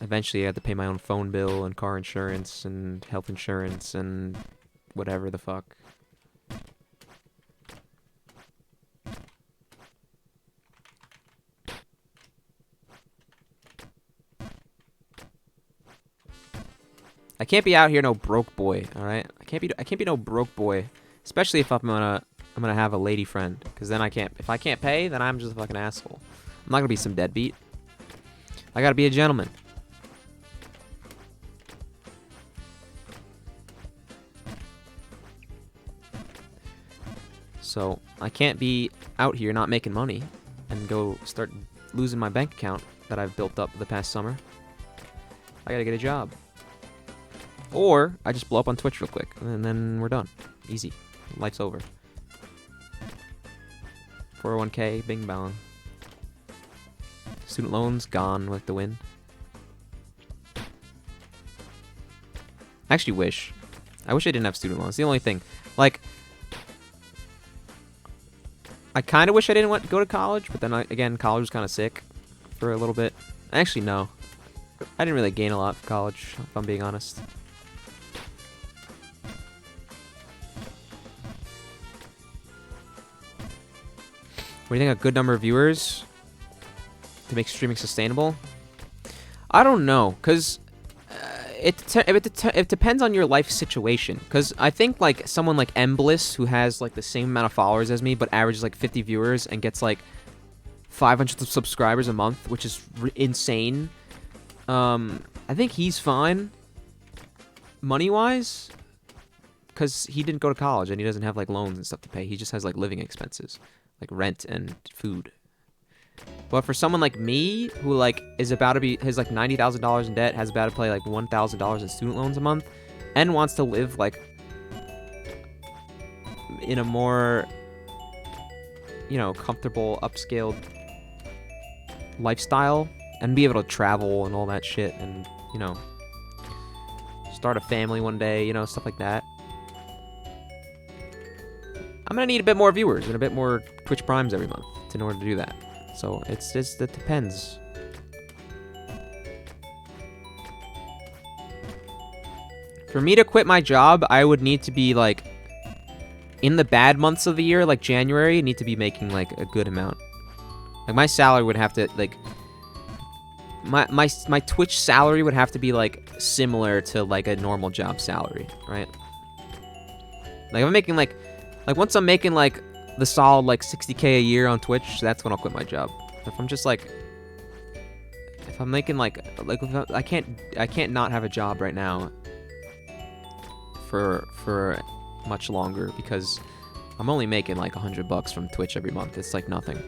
S1: Eventually I have to pay my own phone bill and car insurance and health insurance and whatever the fuck. I can't be out here no broke boy, all right? I can't be no broke boy, especially if I'm gonna have a lady friend, because then if I can't pay, then I'm just a fucking asshole. I'm not gonna be some deadbeat. I gotta be a gentleman. So I can't be out here not making money and go start losing my bank account that I've built up the past summer. I gotta get a job. Or I just blow up on Twitch real quick, and then we're done. Easy. Life's over. 401k, bing bong. Student loans, gone with the wind. I actually wish. I wish I didn't have student loans. The only thing. Like, I kind of wish I didn't go to college, but then, again, college was kind of sick for a little bit. Actually, no. I didn't really gain a lot from college, if I'm being honest. What do you think, a good number of viewers to make streaming sustainable? I don't know, because it depends on your life situation. Because I think like someone like Embliss, who has like the same amount of followers as me, but averages like 50 viewers and gets like 500 subscribers a month, which is insane. I think he's fine money-wise, because he didn't go to college and he doesn't have like loans and stuff to pay. He just has like living expenses, like rent and food. But for someone like me, who like is about to be, has like $90,000 in debt, has about to pay like $1,000 in student loans a month, and wants to live like in a more, you know, comfortable, upscaled lifestyle, and be able to travel and all that shit, and, you know, start a family one day, you know, stuff like that. I'm gonna need a bit more viewers and a bit more Twitch Primes every month in order to do that. So it depends. For me to quit my job, I would need to be like, in the bad months of the year, like January, need to be making like a good amount. Like my salary would have to like, my Twitch salary would have to be like similar to like a normal job salary, right? Like if I'm making like once I'm making like the solid like 60K a year on Twitch, that's when I'll quit my job. If I'm just like, if I'm making like I can't not have a job right now for much longer because I'm only making like $100 from Twitch every month. It's like nothing.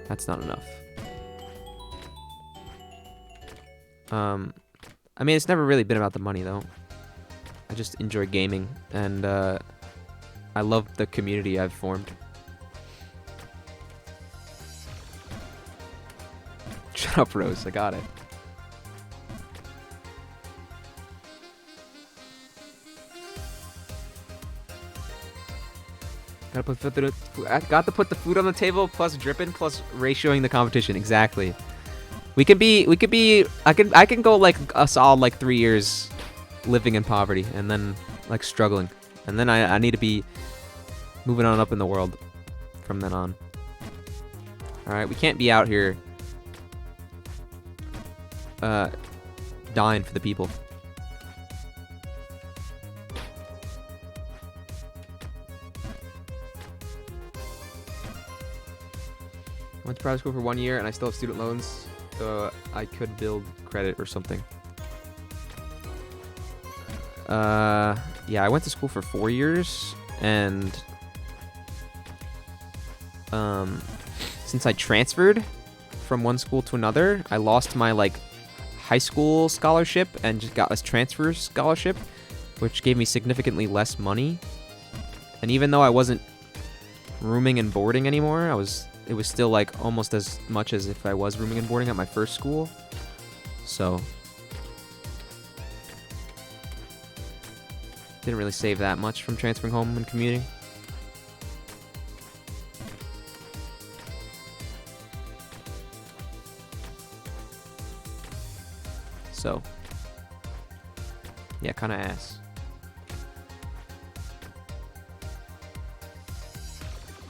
S1: That's not enough. I mean, it's never really been about the money though. I just enjoy gaming and I love the community I've formed. Shut up, Rose. I got it. Got to put the food on the table plus dripping plus ratioing the competition. Exactly. We could be. I can go like a solid like 3 years living in poverty and then like struggling, and then I need to be moving on up in the world from then on. All right, we can't be out here dying for the people. I went to private school for 1 year and I still have student loans, so I could build credit or something. Yeah, I went to school for 4 years, and since I transferred from one school to another, I lost my like high school scholarship and just got a transfer scholarship, which gave me significantly less money. And even though I wasn't rooming and boarding anymore, it was still like almost as much as if I was rooming and boarding at my first school. So didn't really save that much from transferring home and commuting. So yeah, kind of ass.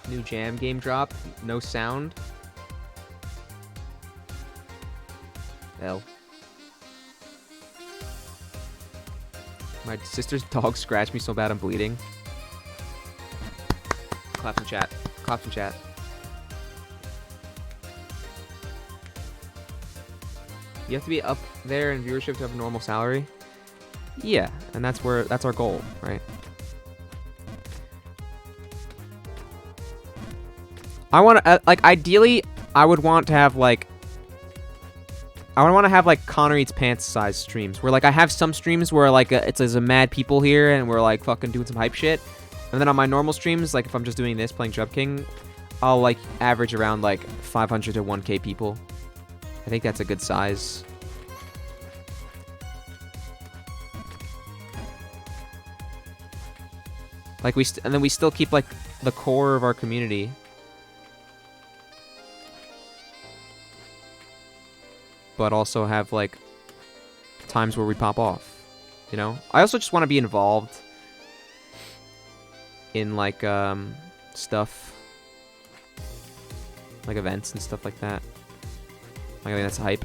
S1: New Jam game drop, no sound. L. My sister's dog scratched me so bad I'm bleeding. Clap in chat. Clap in chat. You have to be up there in viewership to have a normal salary. Yeah, and that's our goal, right? I want to like ideally I would want to have like Connor Eats Pants size streams where like I have some streams where like it's a mad people here and we're like fucking doing some hype shit, and then on my normal streams, like if I'm just doing this playing Jump King, I'll like average around like 500 to 1k people. I think that's a good size. Like and then we still keep like the core of our community. But also have like times where we pop off, you know? I also just want to be involved in like stuff, like events and stuff like that. I mean, that's hype.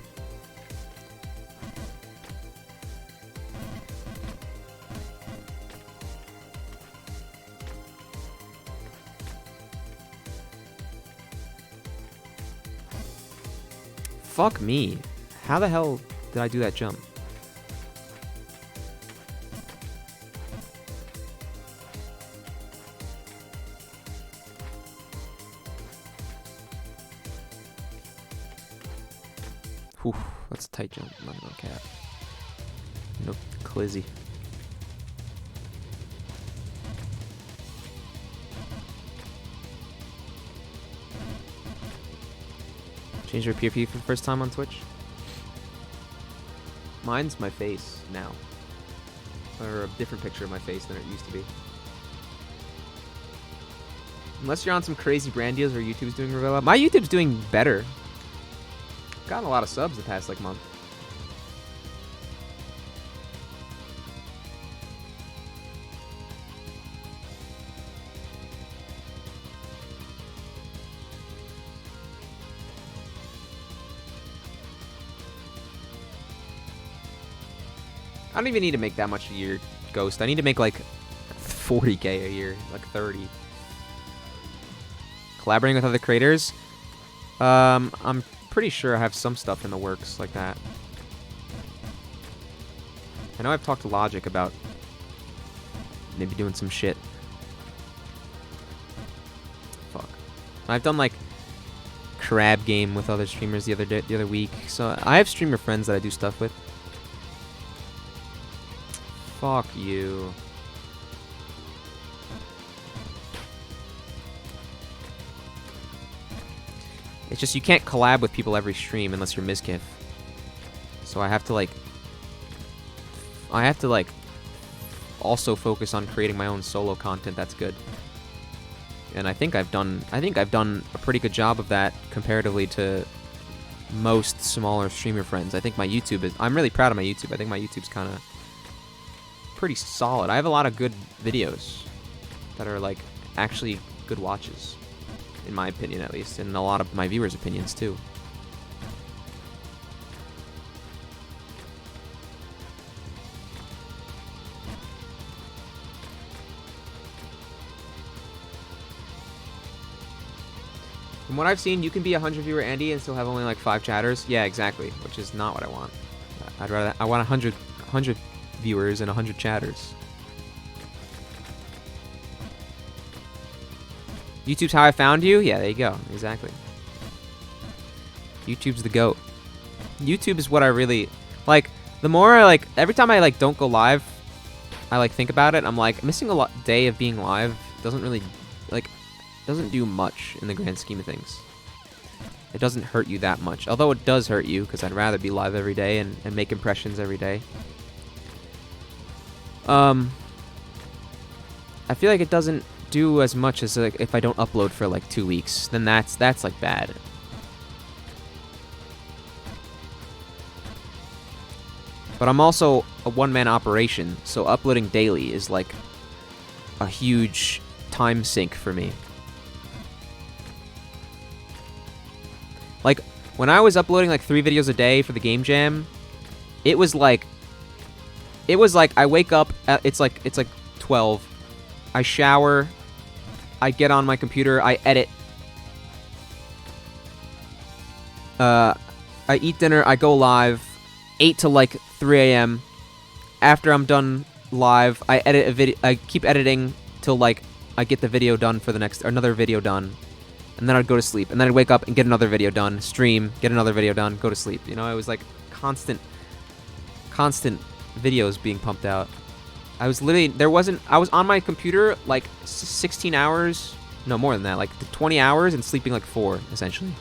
S1: Fuck me. How the hell did I do that jump? Whew, that's a tight jump. I'm not gonna cap. Nope, Clizzy. Change your PFP for the first time on Twitch? Mine's my face now. Or a different picture of my face than it used to be. Unless you're on some crazy brand deals or YouTube's doing really well. My YouTube's doing better. Gotten a lot of subs the past like month. I don't even need to make that much a year, Ghost. I need to make like 40k a year, like 30. Collaborating with other creators? I'm pretty sure I have some stuff in the works like that. I know I've talked to Logic about maybe doing some shit. Fuck. I've done like crab game with other streamers the other week. So I have streamer friends that I do stuff with. Fuck you. It's just you can't collab with people every stream unless you're Mizkif. So I have to like also focus on creating my own solo content that's good. And I think I've done a pretty good job of that comparatively to most smaller streamer friends. I think my YouTube is I'm really proud of my YouTube. I think my YouTube's kind of pretty solid. I have a lot of good videos that are like actually good watches, in my opinion at least, and a lot of my viewers' opinions too. From what I've seen, you can be a 100 viewer Andy and still have only like 5 chatters. Yeah, exactly, which is not what I want. I want 100 viewers and 100 chatters. YouTube's how I found you? Yeah, there you go. Exactly. YouTube's the GOAT. YouTube is what I really like. The more I like, every time I like don't go live, I like think about it. I'm like missing a day of being live doesn't really like doesn't do much in the grand scheme of things. It doesn't hurt you that much, although it does hurt you because I'd rather be live every day and make impressions every day. I feel like it doesn't do as much as like if I don't upload for like 2 weeks, then that's like bad. But I'm also a one-man operation, so uploading daily is like a huge time sink for me. Like when I was uploading like 3 videos a day for the game jam, it was like I wake up at, it's like 12. I shower, I get on my computer, I edit. I eat dinner, I go live 8 to like 3 a.m. After I'm done live, I edit a video. I keep editing till like I get the video done for the next another video done. And then I'd go to sleep. And then I'd wake up and get another video done, stream, get another video done, go to sleep. You know, it was like constant videos being pumped out. I was literally, I was on my computer like 16 hours, no more than that, like 20 hours and sleeping like 4, essentially,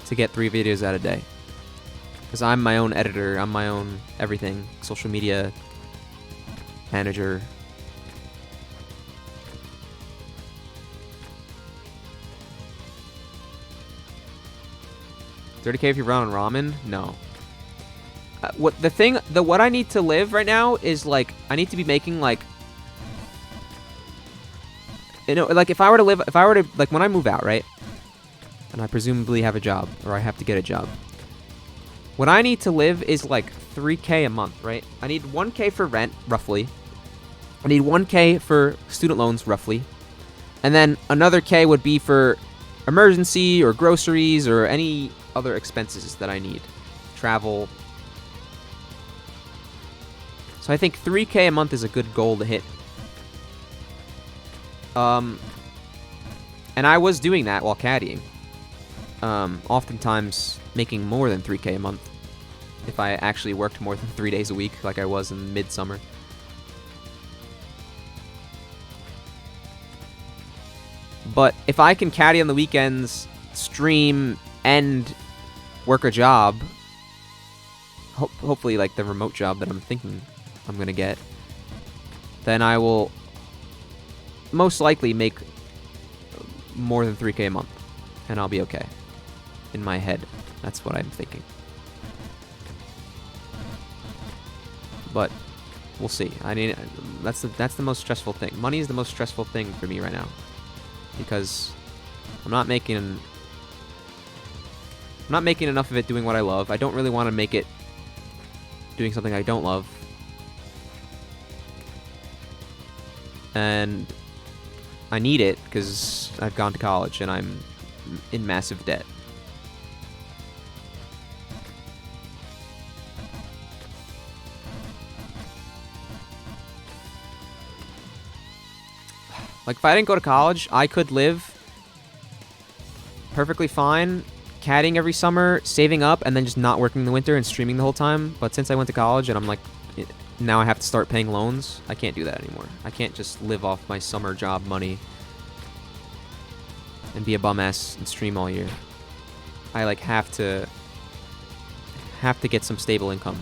S1: to get 3 videos out a day. Because I'm my own editor, I'm my own everything, social media manager. $30K if you run on ramen? No. What I need to live right now is like I need to be making like, you know, like if I were to like when I move out, right, and I presumably have a job or I have to get a job, what I need to live is like 3K a month, right? I need 1K for rent roughly. I need 1K for student loans roughly, and then another K would be for emergency or groceries or any other expenses that I need, travel. So I think 3K a month is a good goal to hit. And I was doing that while caddying. Oftentimes making more than 3K a month if I actually worked more than 3 days a week like I was in midsummer. But if I can caddy on the weekends, stream, and work a job, hopefully like the remote job that I'm thinking I'm gonna get, then I will most likely make more than 3K a month, and I'll be okay. In my head, that's what I'm thinking. But we'll see. I mean, that's the most stressful thing. Money is the most stressful thing for me right now, because I'm not making enough of it doing what I love. I don't really want to make it doing something I don't love. And I need it because I've gone to college and I'm in massive debt. Like, if I didn't go to college, I could live perfectly fine, caddying every summer, saving up, and then just not working in the winter and streaming the whole time. But since I went to college and I'm like, now I have to start paying loans, I can't do that anymore. I can't just live off my summer job money and be a bum ass and stream all year. I like have to get some stable income.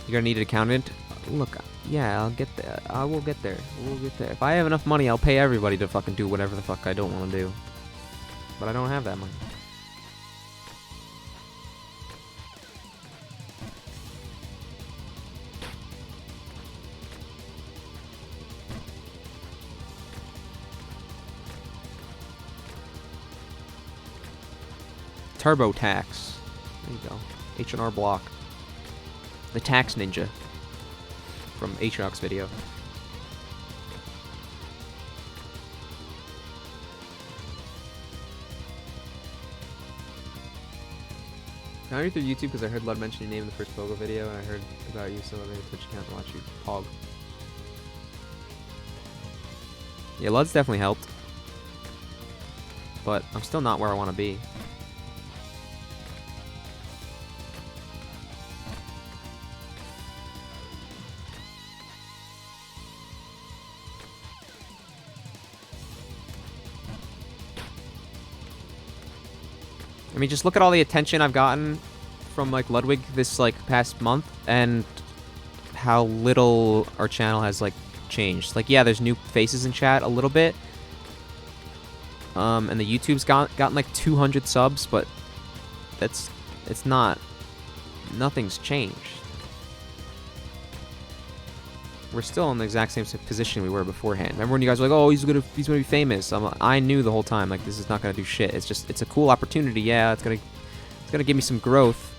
S1: You're gonna need an accountant? Look, yeah, I'll get there. I will get there. We'll get there. If I have enough money, I'll pay everybody to fucking do whatever the fuck I don't want to do. But I don't have that money. TurboTax. There you go. H&R Block. The Tax Ninja from Aatrox's video. I found you through YouTube because I heard Lud mention your name in the first Pogo video, and I heard about you, so I made a Twitch account to watch you pog. Yeah, Lud's definitely helped. But I'm still not where I want to be. I mean, just look at all the attention I've gotten from, like, Ludwig this, like, past month, and how little our channel has, like, changed. Like, yeah, there's new faces in chat a little bit. And the YouTube's gotten, like, 200 subs, but it's not... Nothing's changed. We're still in the exact same position we were beforehand. Remember when you guys were like, oh, he's gonna be famous? I knew the whole time, like, this is not gonna do shit. It's a cool opportunity. Yeah, it's gonna give me some growth,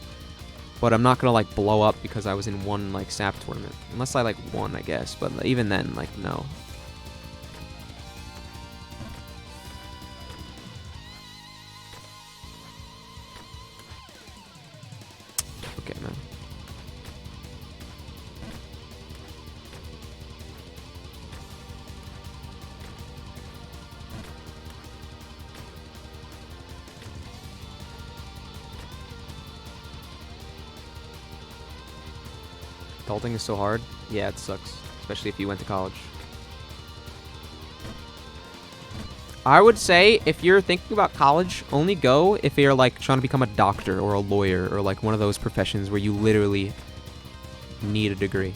S1: but I'm not gonna, like, blow up because I was in one, like, SAP tournament. Unless I, like, won, I guess. But even then, like, no. Okay, man. Adulting is so hard. Yeah, it sucks. Especially if you went to college. I would say if you're thinking about college, only go if you're, like, trying to become a doctor or a lawyer or, like, one of those professions where you literally need a degree.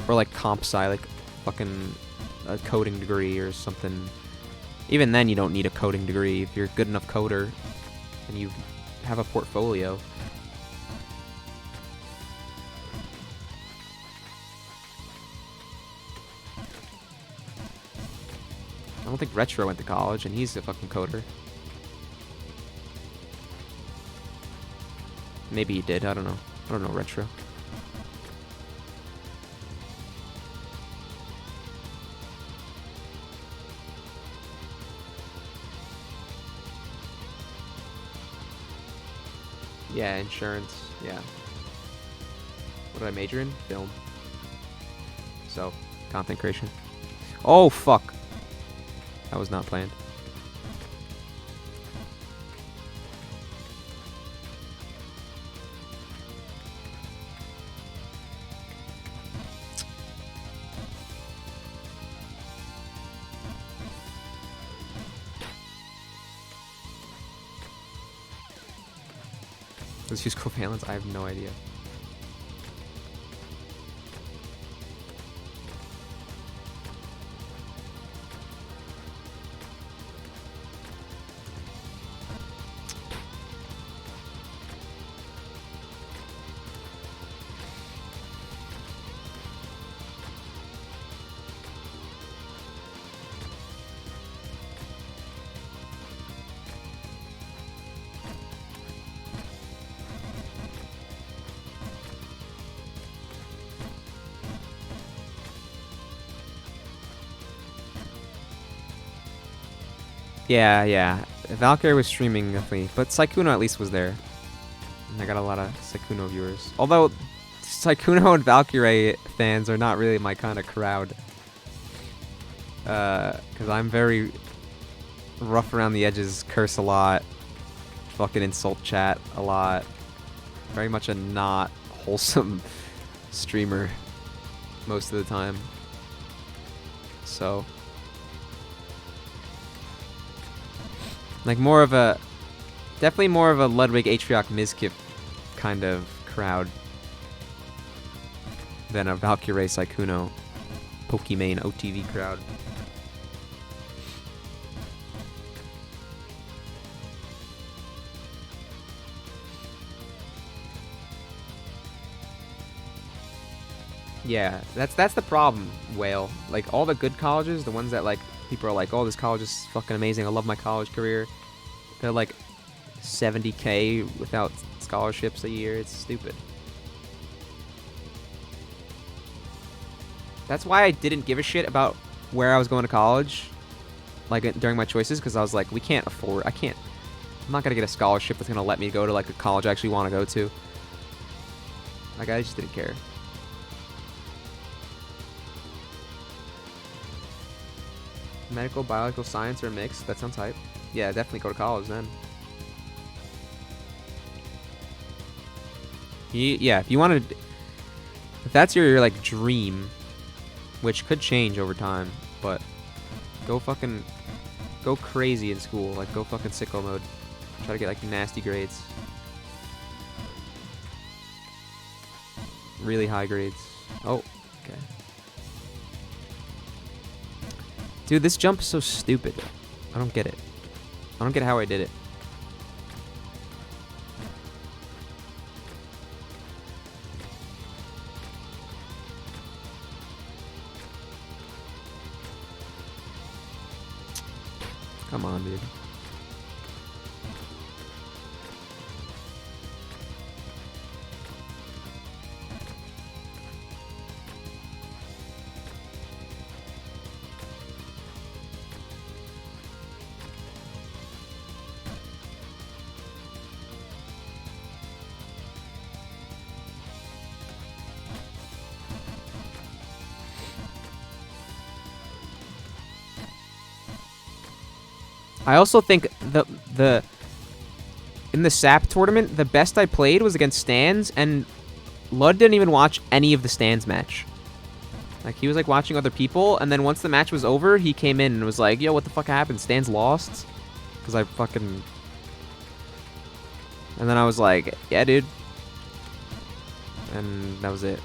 S1: Or, like, comp sci, like, fucking a coding degree or something. Even then, you don't need a coding degree if you're a good enough coder and you have a portfolio. I don't think Retro went to college, and he's a fucking coder. Maybe he did, I don't know. I don't know Retro. Yeah, insurance, yeah. What did I major in? Film. So, content creation. Oh, fuck. That was not planned. Let's use covalence? I have no idea. Yeah. Valkyrie was streaming with me, but Sykkuno at least was there. And I got a lot of Sykkuno viewers. Although Sykkuno and Valkyrie fans are not really my kind of crowd. Because I'm very rough around the edges, curse a lot, fucking insult chat a lot. Very much a not wholesome streamer most of the time. So, like more of a, definitely more of a Ludwig Atrioc Mizkip kind of crowd than a Valkyrie Sykkuno Pokimane OTV crowd. Yeah, that's the problem, Whale. Like, all the good colleges, the ones that, like, people are like, oh, this college is fucking amazing, I love my college career. They're, like, 70K without scholarships a year. It's stupid. That's why I didn't give a shit about where I was going to college, like, during my choices, because I was like, I'm not going to get a scholarship that's going to let me go to, like, a college I actually want to go to. Like, I just didn't care. Medical, biological science, or mixed. That sounds hype. Yeah, definitely go to college then. Yeah, if you wanted, if that's your like dream, which could change over time, but go crazy in school. Like, go fucking sicko mode. Try to get like nasty grades. Really high grades. Oh, okay. Dude, this jump is so stupid. I don't get it. I don't get how I did it. Come on, dude. I also think in the SAP tournament, the best I played was against Stans, and Lud didn't even watch any of the Stans match. Like, he was like watching other people, and then once the match was over, he came in and was like, yo, what the fuck happened? Stans lost? Because I fucking... And then I was like, yeah, dude. And that was it.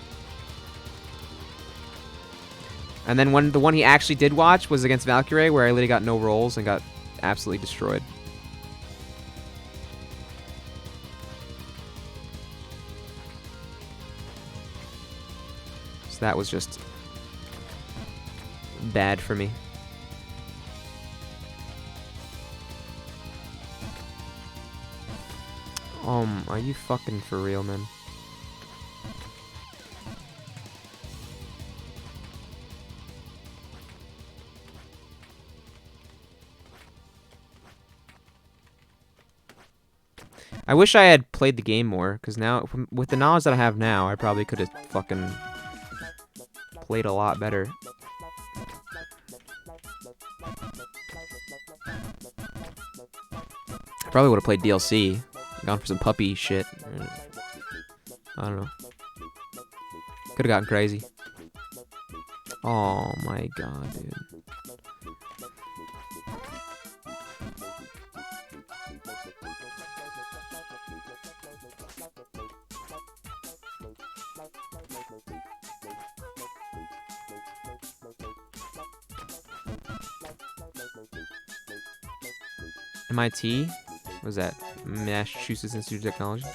S1: And then the one he actually did watch was against Valkyrie, where I literally got no rolls and got absolutely destroyed. So that was just bad for me. Are you fucking for real, man? I wish I had played the game more, because now, with the knowledge that I have now, I probably could have fucking played a lot better. I probably would have played DLC, gone for some puppy shit. I don't know. Could have gotten crazy. Oh my god, dude. MIT? What was that? Massachusetts Institute of Technology?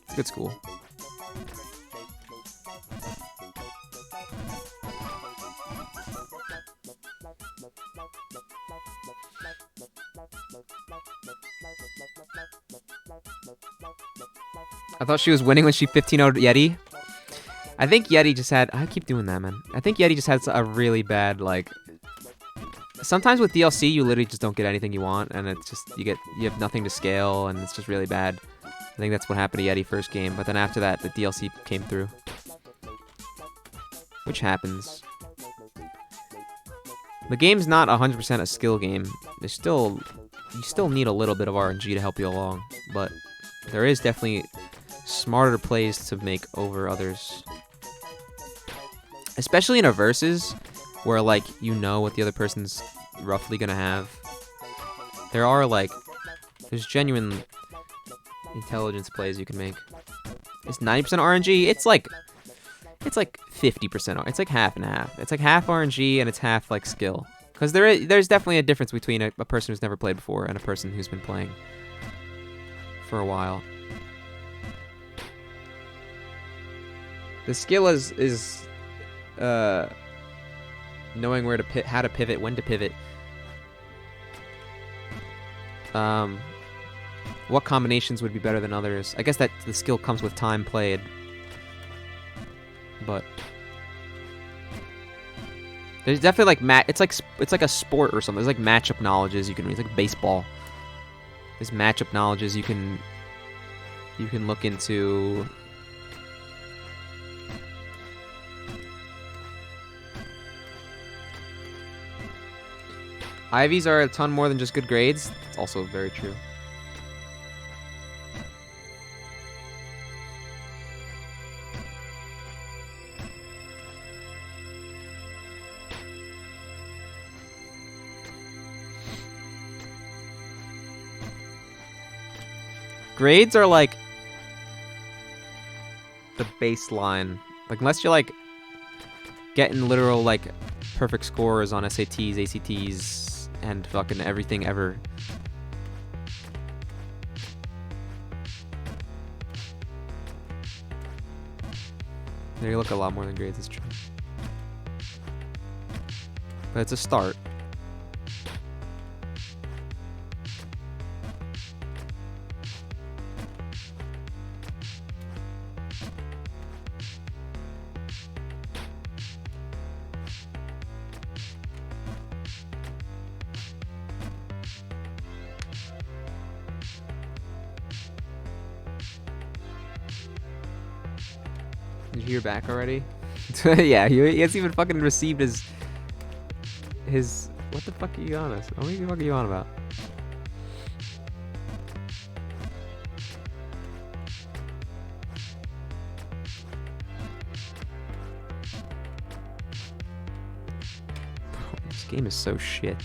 S1: It's a good school. I thought she was winning when she 15-0'd Yeti. I think Yeti just had... I keep doing that, man. I think Yeti just had a really bad, like... sometimes with DLC you literally just don't get anything you want, and it's just you have nothing to scale, and it's just really bad. I think that's what happened to Yeti first game, but then after that the DLC came through, which happens. The game's not 100% a skill game. You still need a little bit of RNG to help you along, but there is definitely smarter plays to make over others. Especially in a versus, where like you know what the other person's roughly gonna have. There's genuine intelligence plays you can make. It's 90% RNG. It's like 50%. It's like half and half. It's like half RNG and it's half like skill. Because there's definitely a difference between a person who's never played before and a person who's been playing for a while. The skill is knowing where to how to pivot, when to pivot. What combinations would be better than others? I guess that the skill comes with time played. But there's definitely like it's like a sport or something. There's like matchup knowledges you can read. It's like baseball. There's matchup knowledges you can look into. IVs are a ton more than just good grades. It's also very true. Grades are like the baseline. Like unless you're like getting literal like perfect scores on SATs, ACTs, and fucking everything ever. They look a lot more than grades, it's true. But it's a start. Did you hear back already? Yeah, he hasn't even fucking received his... What the fuck are you on us? What the fuck are you on about? This game is so shit.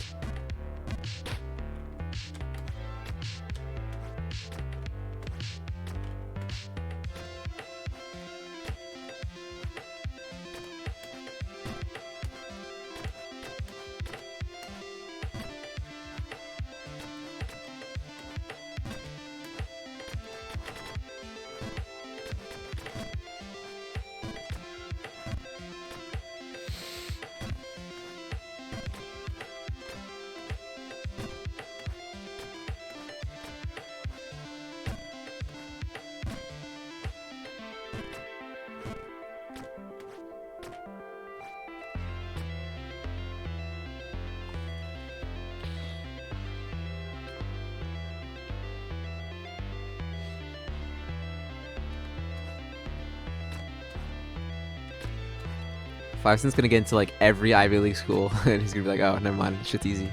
S1: Five-Cent's gonna get into like every Ivy League school, and he's gonna be like, "Oh, never mind, shit's easy."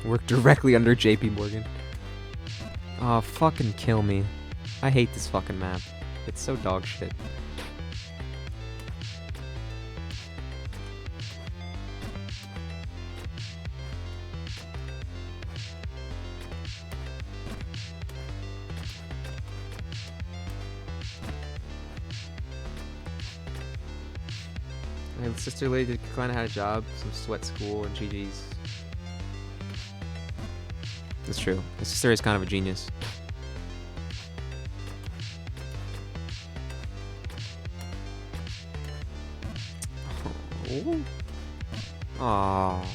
S1: Work directly under JP Morgan. Oh, fucking kill me. I hate this fucking map. It's so dog shit. My sister lady kind of had a job, some sweat school, and GG's. That's true. My sister is kind of a genius. Ooh. Aww.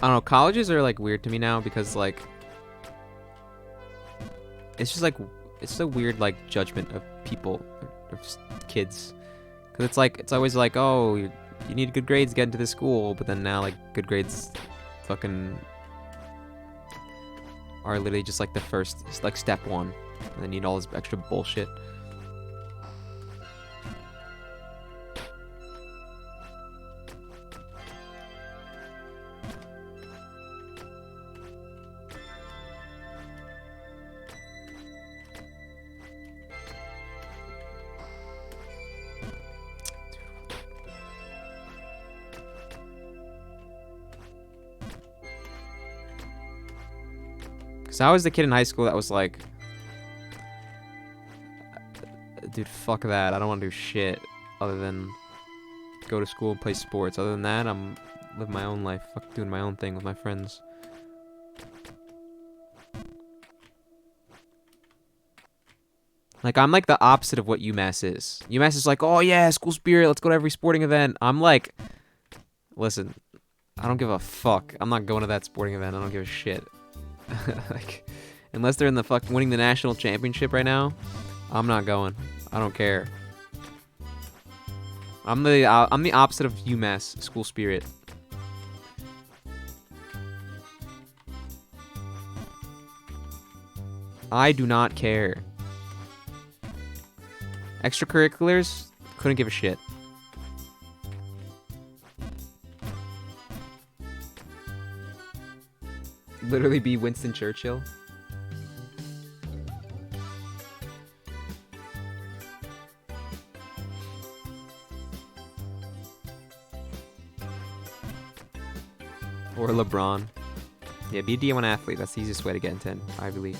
S1: I don't know, colleges are like weird to me now because like it's just like it's so weird like judgment of people of just kids because it's like it's always like, oh, you need good grades to get into this school, but then now like good grades fucking are literally just like the first, it's like step one, and then you need all this extra bullshit. Because I was the kid in high school that was like, dude, fuck that. I don't want to do shit other than go to school and play sports. Other than that, I'm living my own life, fuck doing my own thing with my friends. Like, I'm like the opposite of what UMass is. UMass is like, oh yeah, school spirit, let's go to every sporting event. I'm like, listen, I don't give a fuck. I'm not going to that sporting event. I don't give a shit. Like, unless they're in the fucking winning the national championship right now, I'm not going. I don't care. I'm the opposite of UMass school spirit. I do not care. Extracurriculars, couldn't give a shit. Literally be Winston Churchill. Or LeBron. Yeah, be a D1 athlete. That's the easiest way to get into Ivy League.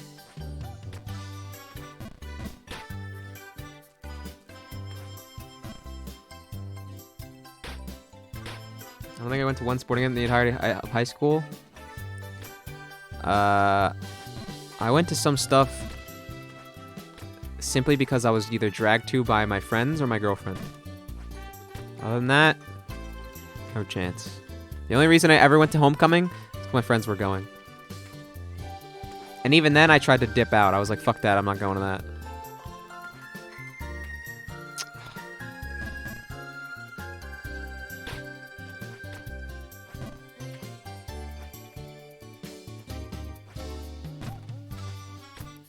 S1: I don't think I went to one sporting event in the entire high school. I went to some stuff simply because I was either dragged to by my friends or my girlfriend. Other than that, no chance. The only reason I ever went to homecoming is because my friends were going. And even then, I tried to dip out. I was like, fuck that, I'm not going to that.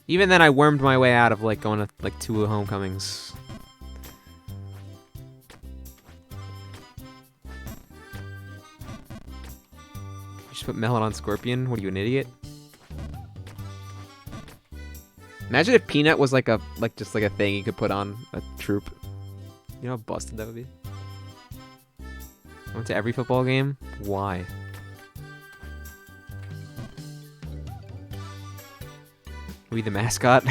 S1: Even then, I wormed my way out of like going to like 2 homecomings. You just put melon on Scorpion? What are you, an idiot? Imagine if Peanut was like just like a thing you could put on a troop. You know how busted that would be? I went to every football game. Why? Are we the mascot?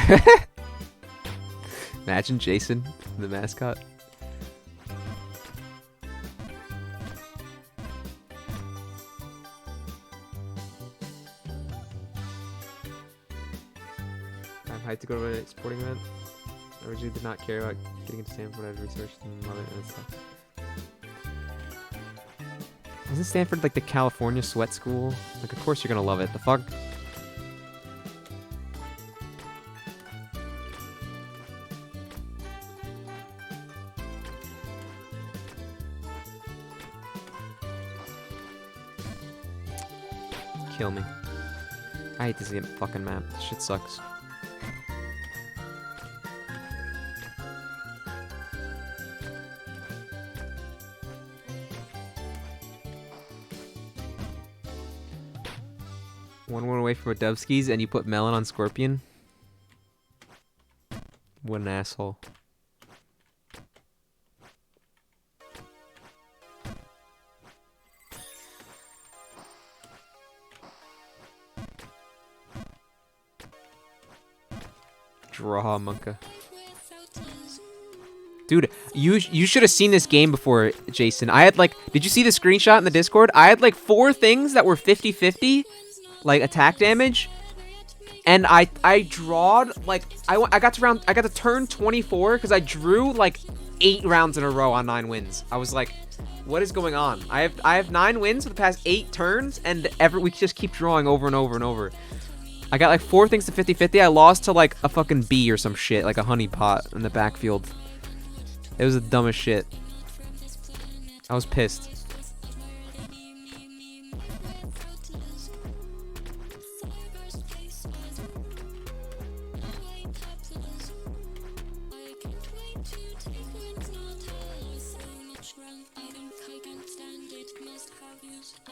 S1: Imagine Jason, the mascot. I'm hyped to go to a sporting event. I originally did not care about getting into Stanford. I researched and love it, and it sucks. Isn't Stanford like the California sweat school? Like, of course you're gonna love it. The fuck? Kill me. I hate this fucking map. This shit sucks. One away from a Dubskis and you put melon on Scorpion? What an asshole. Draw, Monka. Dude, you should have seen this game before, Jason. I had like, did you see the screenshot in the Discord? I had like 4 things that were 50-50, like attack damage, and I drawed like I got to turn 24 because I drew like 8 rounds in a row on 9 wins. I was like, what is going on? I have 9 wins for the past 8 turns, and we just keep drawing over and over and over. I got like 4 things to 50-50. I lost to like a fucking bee or some shit, like a honey pot in the backfield. It was the dumbest shit. I was pissed.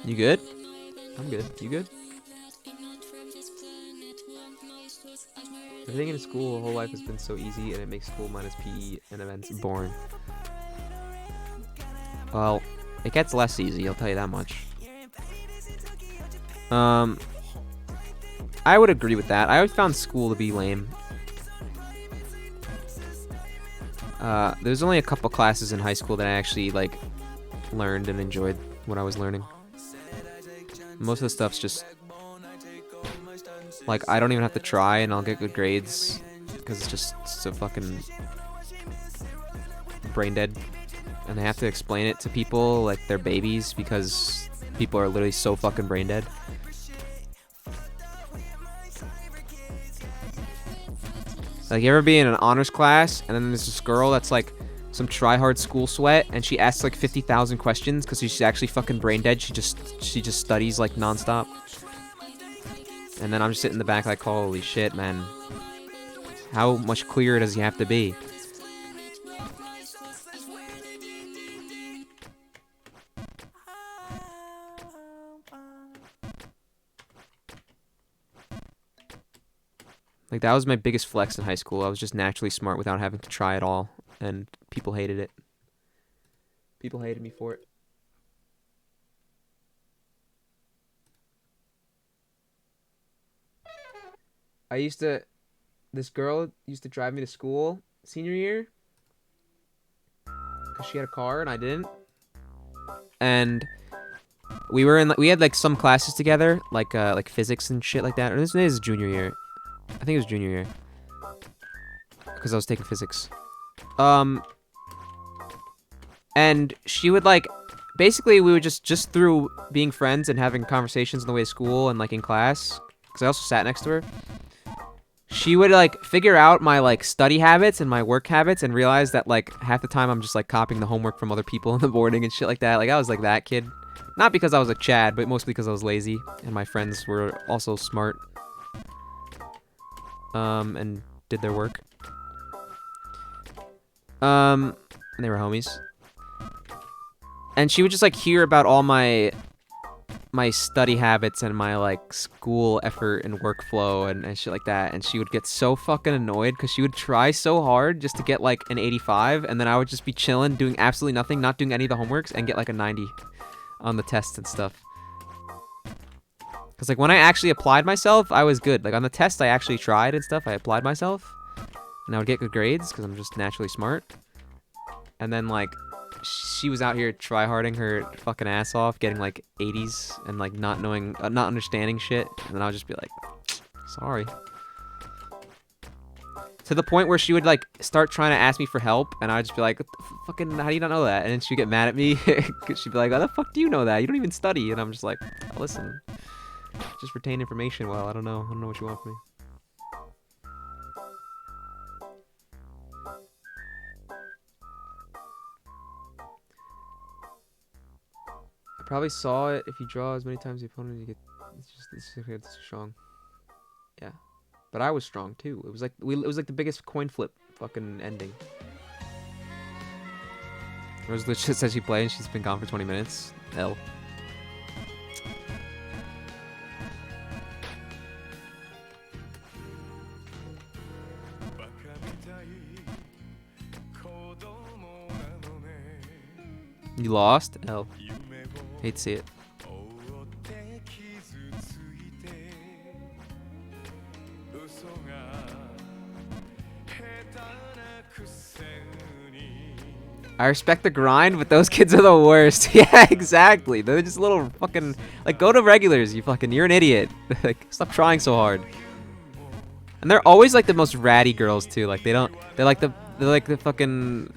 S1: You good? I'm good. You good? Everything in school, whole life has been so easy, and it makes school minus PE and events boring. Well, it gets less easy, I'll tell you that much. I would agree with that. I always found school to be lame. There's only a couple classes in high school that I actually, like, learned and enjoyed what I was learning. Most of the stuff's just... like, I don't even have to try and I'll get good grades because it's just so fucking brain dead. And they have to explain it to people like they're babies because people are literally so fucking brain dead. Like, you ever be in an honors class and then there's this girl that's like some try-hard school sweat and she asks like 50,000 questions because she's actually fucking brain dead. She just studies like nonstop. And then I'm just sitting in the back like, holy shit, man. How much clearer does he have to be? Like, that was my biggest flex in high school. I was just naturally smart without having to try at all. And people hated it. People hated me for it. This girl used to drive me to school senior year. Because she had a car and I didn't. And we had like some classes together, like physics and shit like that. Or this is junior year. I think it was junior year. Because I was taking physics. And she would like, basically we would just through being friends and having conversations on the way to school and like in class, because I also sat next to her, she would like figure out my like study habits and my work habits and realize that like half the time I'm just like copying the homework from other people in the boarding and shit like that. Like, I was like that kid. Not because I was a Chad, but mostly because I was lazy and my friends were also smart. And did their work. And they were homies. And she would just like hear about all my study habits and my like school effort and workflow and shit like that, and she would get so fucking annoyed because she would try so hard just to get like an 85, and then I would just be chilling doing absolutely nothing, not doing any of the homeworks, and get like a 90 on the tests and stuff. Because like when I actually applied myself, I was good. Like on the test I actually tried and stuff, I applied myself and I would get good grades because I'm just naturally smart. And then like she was out here try-harding her fucking ass off, getting like 80s and like not knowing, not understanding shit. And then I would just be like, sorry. To the point where she would like start trying to ask me for help, and I'd just be like, fucking, how do you not know that? And then she'd get mad at me because she'd be like, how the fuck do you know that? You don't even study. And I'm just like, oh, listen, just retain information well. I don't know what you want from me. I probably saw it. If you draw as many times as the opponent, you get, it's strong. Yeah, but I was strong too. It was like the biggest coin flip fucking ending. Rose just says she played and she's been gone for 20 minutes. L. You lost? L. Hate to see it. I respect the grind, but those kids are the worst. Yeah, exactly. They're just little fucking... Like, go to regulars, you're an idiot. Like, stop trying so hard. And they're always, like, the most ratty girls, too. Like, they're like the fucking...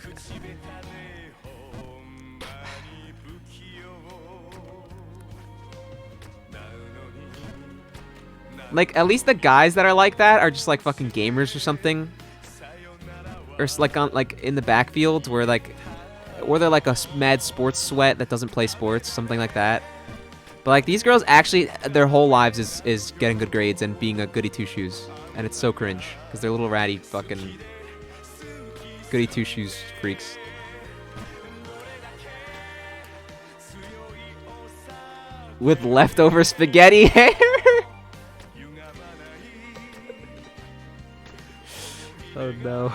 S1: Like, at least the guys that are like that are just, like, fucking gamers or something. Or, like, in the backfield where, like... Or they're like a mad sports sweat that doesn't play sports, something like that. But like these girls actually, their whole lives is getting good grades and being a goody two shoes, and it's so cringe because they're little ratty fucking goody two shoes freaks. With leftover spaghetti hair. Oh no.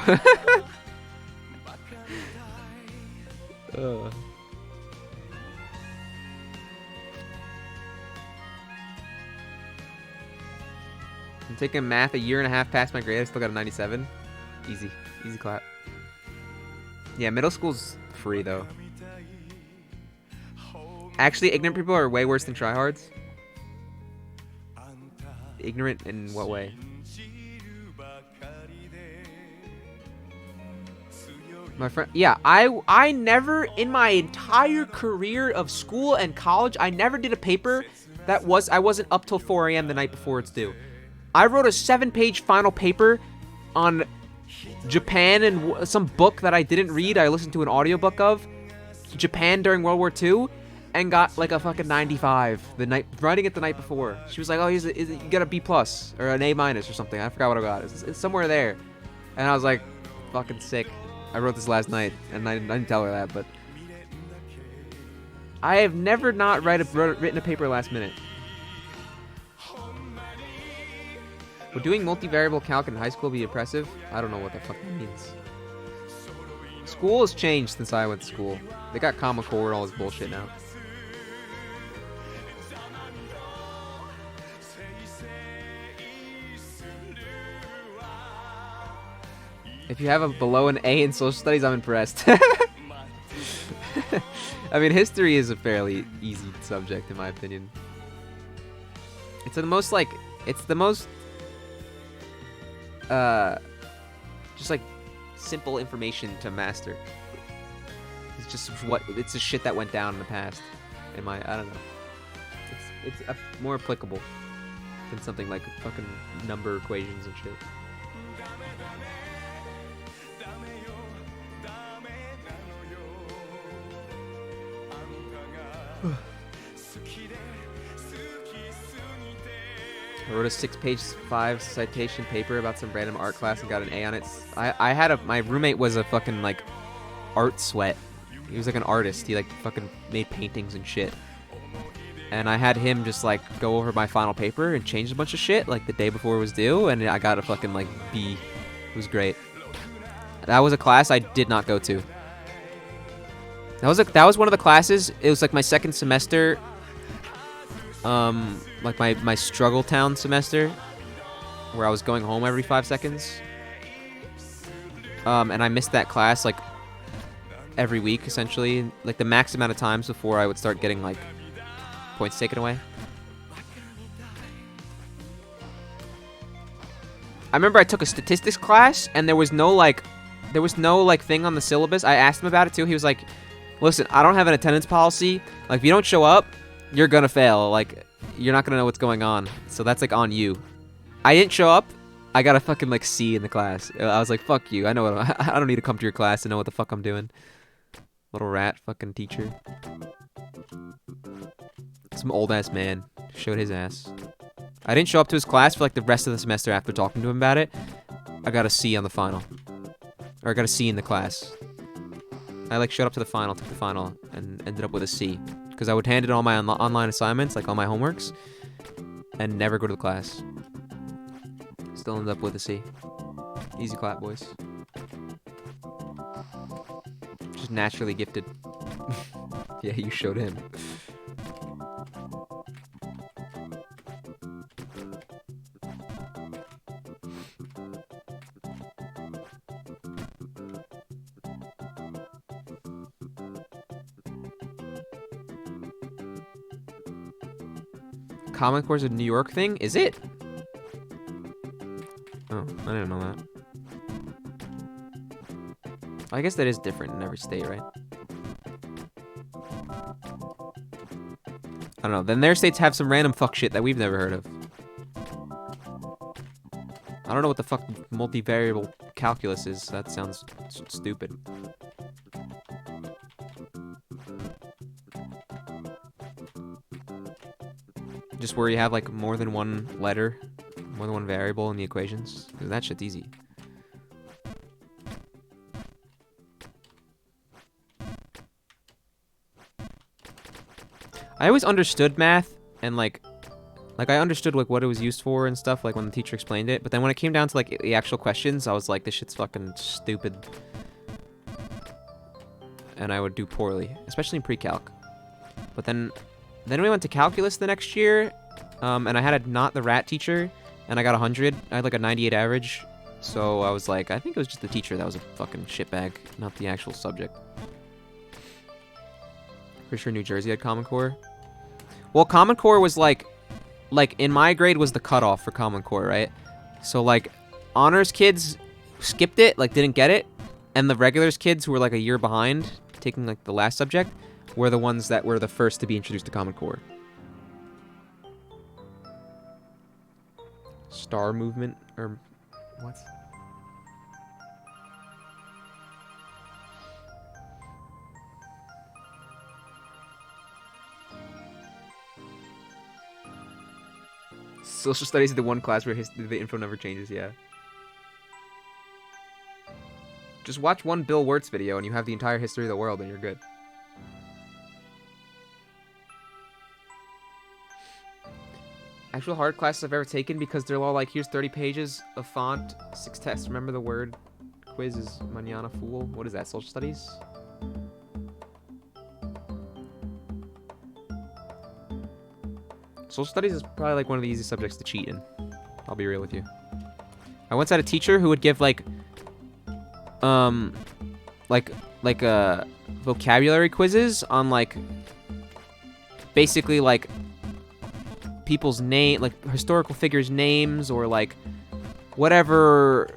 S1: I'm taking math a year and a half past my grade. I still got a 97. Easy clap. Yeah, middle school's free though. Actually, ignorant people are way worse than tryhards. Ignorant in what way? My friend, yeah, I never in my entire career of school and college, I never did a paper that I wasn't up till 4 a.m. the night before it's due. I wrote a 7-page final paper on Japan and some book that I didn't read. I listened to an audiobook of Japan during World War II and got like a fucking 95 writing it the night before. She was like, "Oh, you got a B+ or an A- or something." I forgot what I got. It's somewhere there. And I was like, fucking sick. I wrote this last night, and I didn't tell her that, but I have never not written a paper last minute. Would doing multivariable calc in high school be impressive? I don't know what the fuck that means. School has changed since I went to school. They got Common Core and all this bullshit now. If you have a below an A in social studies, I'm impressed. I mean, history is a fairly easy subject in my opinion. It's the most just like simple information to master. It's just it's the shit that went down in the past. I don't know. It's more applicable than something like fucking number equations and shit. I wrote a 6-page 5 citation paper about some random art class and got an A on it. My roommate was a fucking like art sweat. He was like an artist. He like fucking made paintings and shit. And I had him just like go over my final paper and change a bunch of shit like the day before it was due, and I got a fucking like B. It was great. That was a class I did not go to. That was one of the classes. It was like my second semester. Like my struggle town semester, where I was going home every 5 seconds. And I missed that class like every week essentially, like the max amount of times before I would start getting like points taken away. I remember I took a statistics class and there was no thing on the syllabus. I asked him about it too. He was like, "Listen, I don't have an attendance policy. Like if you don't show up, you're gonna fail. Like you're not gonna know what's going on. So that's like on you." I didn't show up. I got a fucking like C in the class. I was like, "Fuck you. I know I don't need to come to your class to know what the fuck I'm doing." Little rat fucking teacher. Some old ass man showed his ass. I didn't show up to his class for like the rest of the semester after talking to him about it. I got a C on the final. Or I got a C in the class. I like showed up to the final, took the final, and ended up with a C. Because I would hand in all my online assignments, like all my homeworks, and never go to the class. Still ended up with a C. Easy clap, boys. Just naturally gifted. Yeah, you showed him. Common Core's a New York thing? Is it? Oh, I didn't know that. I guess that is different in every state, right? I don't know. Then their states have some random fuck shit that we've never heard of. I don't know what the fuck multivariable calculus is. That sounds stupid. Just where you have like more than one letter, more than one variable in the equations. That shit's easy. I always understood math and like I understood like what it was used for and stuff like when the teacher explained it, but then when it came down to like the actual questions, I was like, this shit's fucking stupid. And I would do poorly, especially in pre-calc. But then we went to calculus the next year, and I had not the rat teacher, and I got 100. I had like a 98 average, so I was like, I think it was just the teacher that was a fucking shitbag, not the actual subject. Pretty sure New Jersey had Common Core. Well, Common Core was like in my grade was the cutoff for Common Core, right? So like honors kids skipped it, like didn't get it, and the regulars kids who were like a year behind taking like the last subject were the ones that were the first to be introduced to Common Core. Star movement or what? Social studies is the one class where the info never changes, yeah. Just watch one Bill Wirtz video and you have the entire history of the world and you're good. Actual hard classes I've ever taken because they're all like, here's 30 pages of font, 6 tests. Remember the word quiz is mañana fool? What is that, social studies? Social studies is probably like one of the easiest subjects to cheat in. I'll be real with you. I once had a teacher who would give like vocabulary quizzes on like basically like people's name, like historical figures' names or like whatever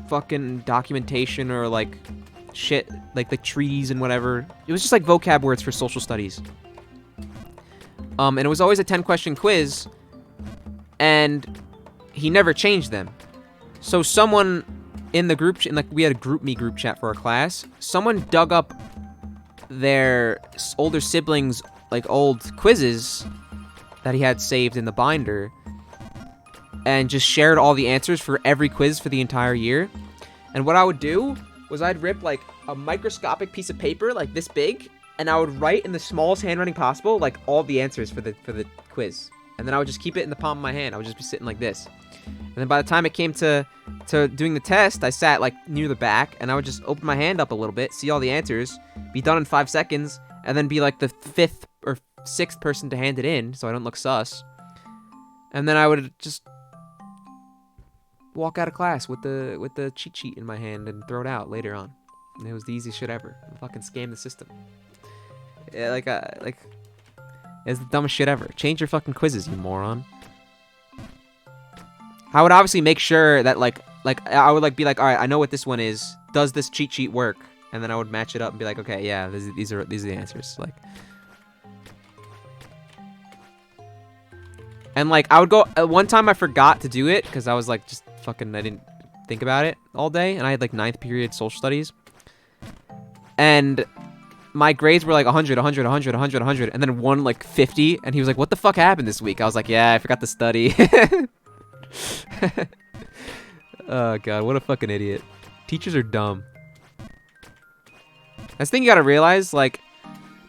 S1: fucking documentation or like shit, like the treaties and whatever. It was just like vocab words for social studies. And it was always a 10-question quiz, and he never changed them. So someone in the group, like we had a group chat for our class, someone dug up their older siblings' like old quizzes that he had saved in the binder, and just shared all the answers for every quiz for the entire year. And what I would do was I'd rip like a microscopic piece of paper like this big, and I would write in the smallest handwriting possible, like all the answers for the quiz. And then I would just keep it in the palm of my hand. I would just be sitting like this. And then by the time it came to doing the test, I sat like near the back, and I would just open my hand up a little bit, see all the answers, be done in 5 seconds, and then be like the 5th or 6th person to hand it in, so I don't look sus. And then I would just walk out of class with the cheat sheet in my hand and throw it out later on. And it was the easiest shit ever. I fucking scam the system. Yeah, it's the dumbest shit ever. Change your fucking quizzes, you moron. I would obviously make sure that like I would like be like, all right, I know what this one is. Does this cheat sheet work? And then I would match it up and be like, okay, yeah, these are the answers. Like, and like I would go. One time I forgot to do it because I was like just fucking I didn't think about it all day, and I had like 9th period social studies, and my grades were like 100, 100, 100, 100, 100, and then one like 50, and he was like, what the fuck happened this week? I was like, yeah, I forgot to study. Oh, God, what a fucking idiot. Teachers are dumb. That's the thing you gotta realize, like,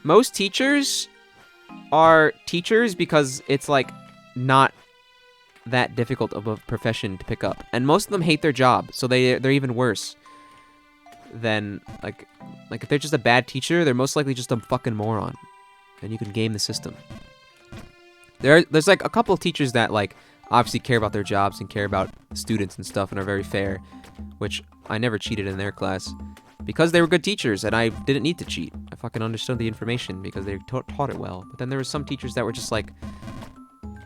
S1: most teachers are teachers because it's, like, not that difficult of a profession to pick up. And most of them hate their job, so they're even worse. then like if they're just a bad teacher, they're most likely just a fucking moron, and you can game the system. There's like a couple of teachers that like obviously care about their jobs and care about students and stuff and are very fair, which I never cheated in their class because they were good teachers and I didn't need to cheat. I fucking understood the information because they taught it well. But then there were some teachers that were just like,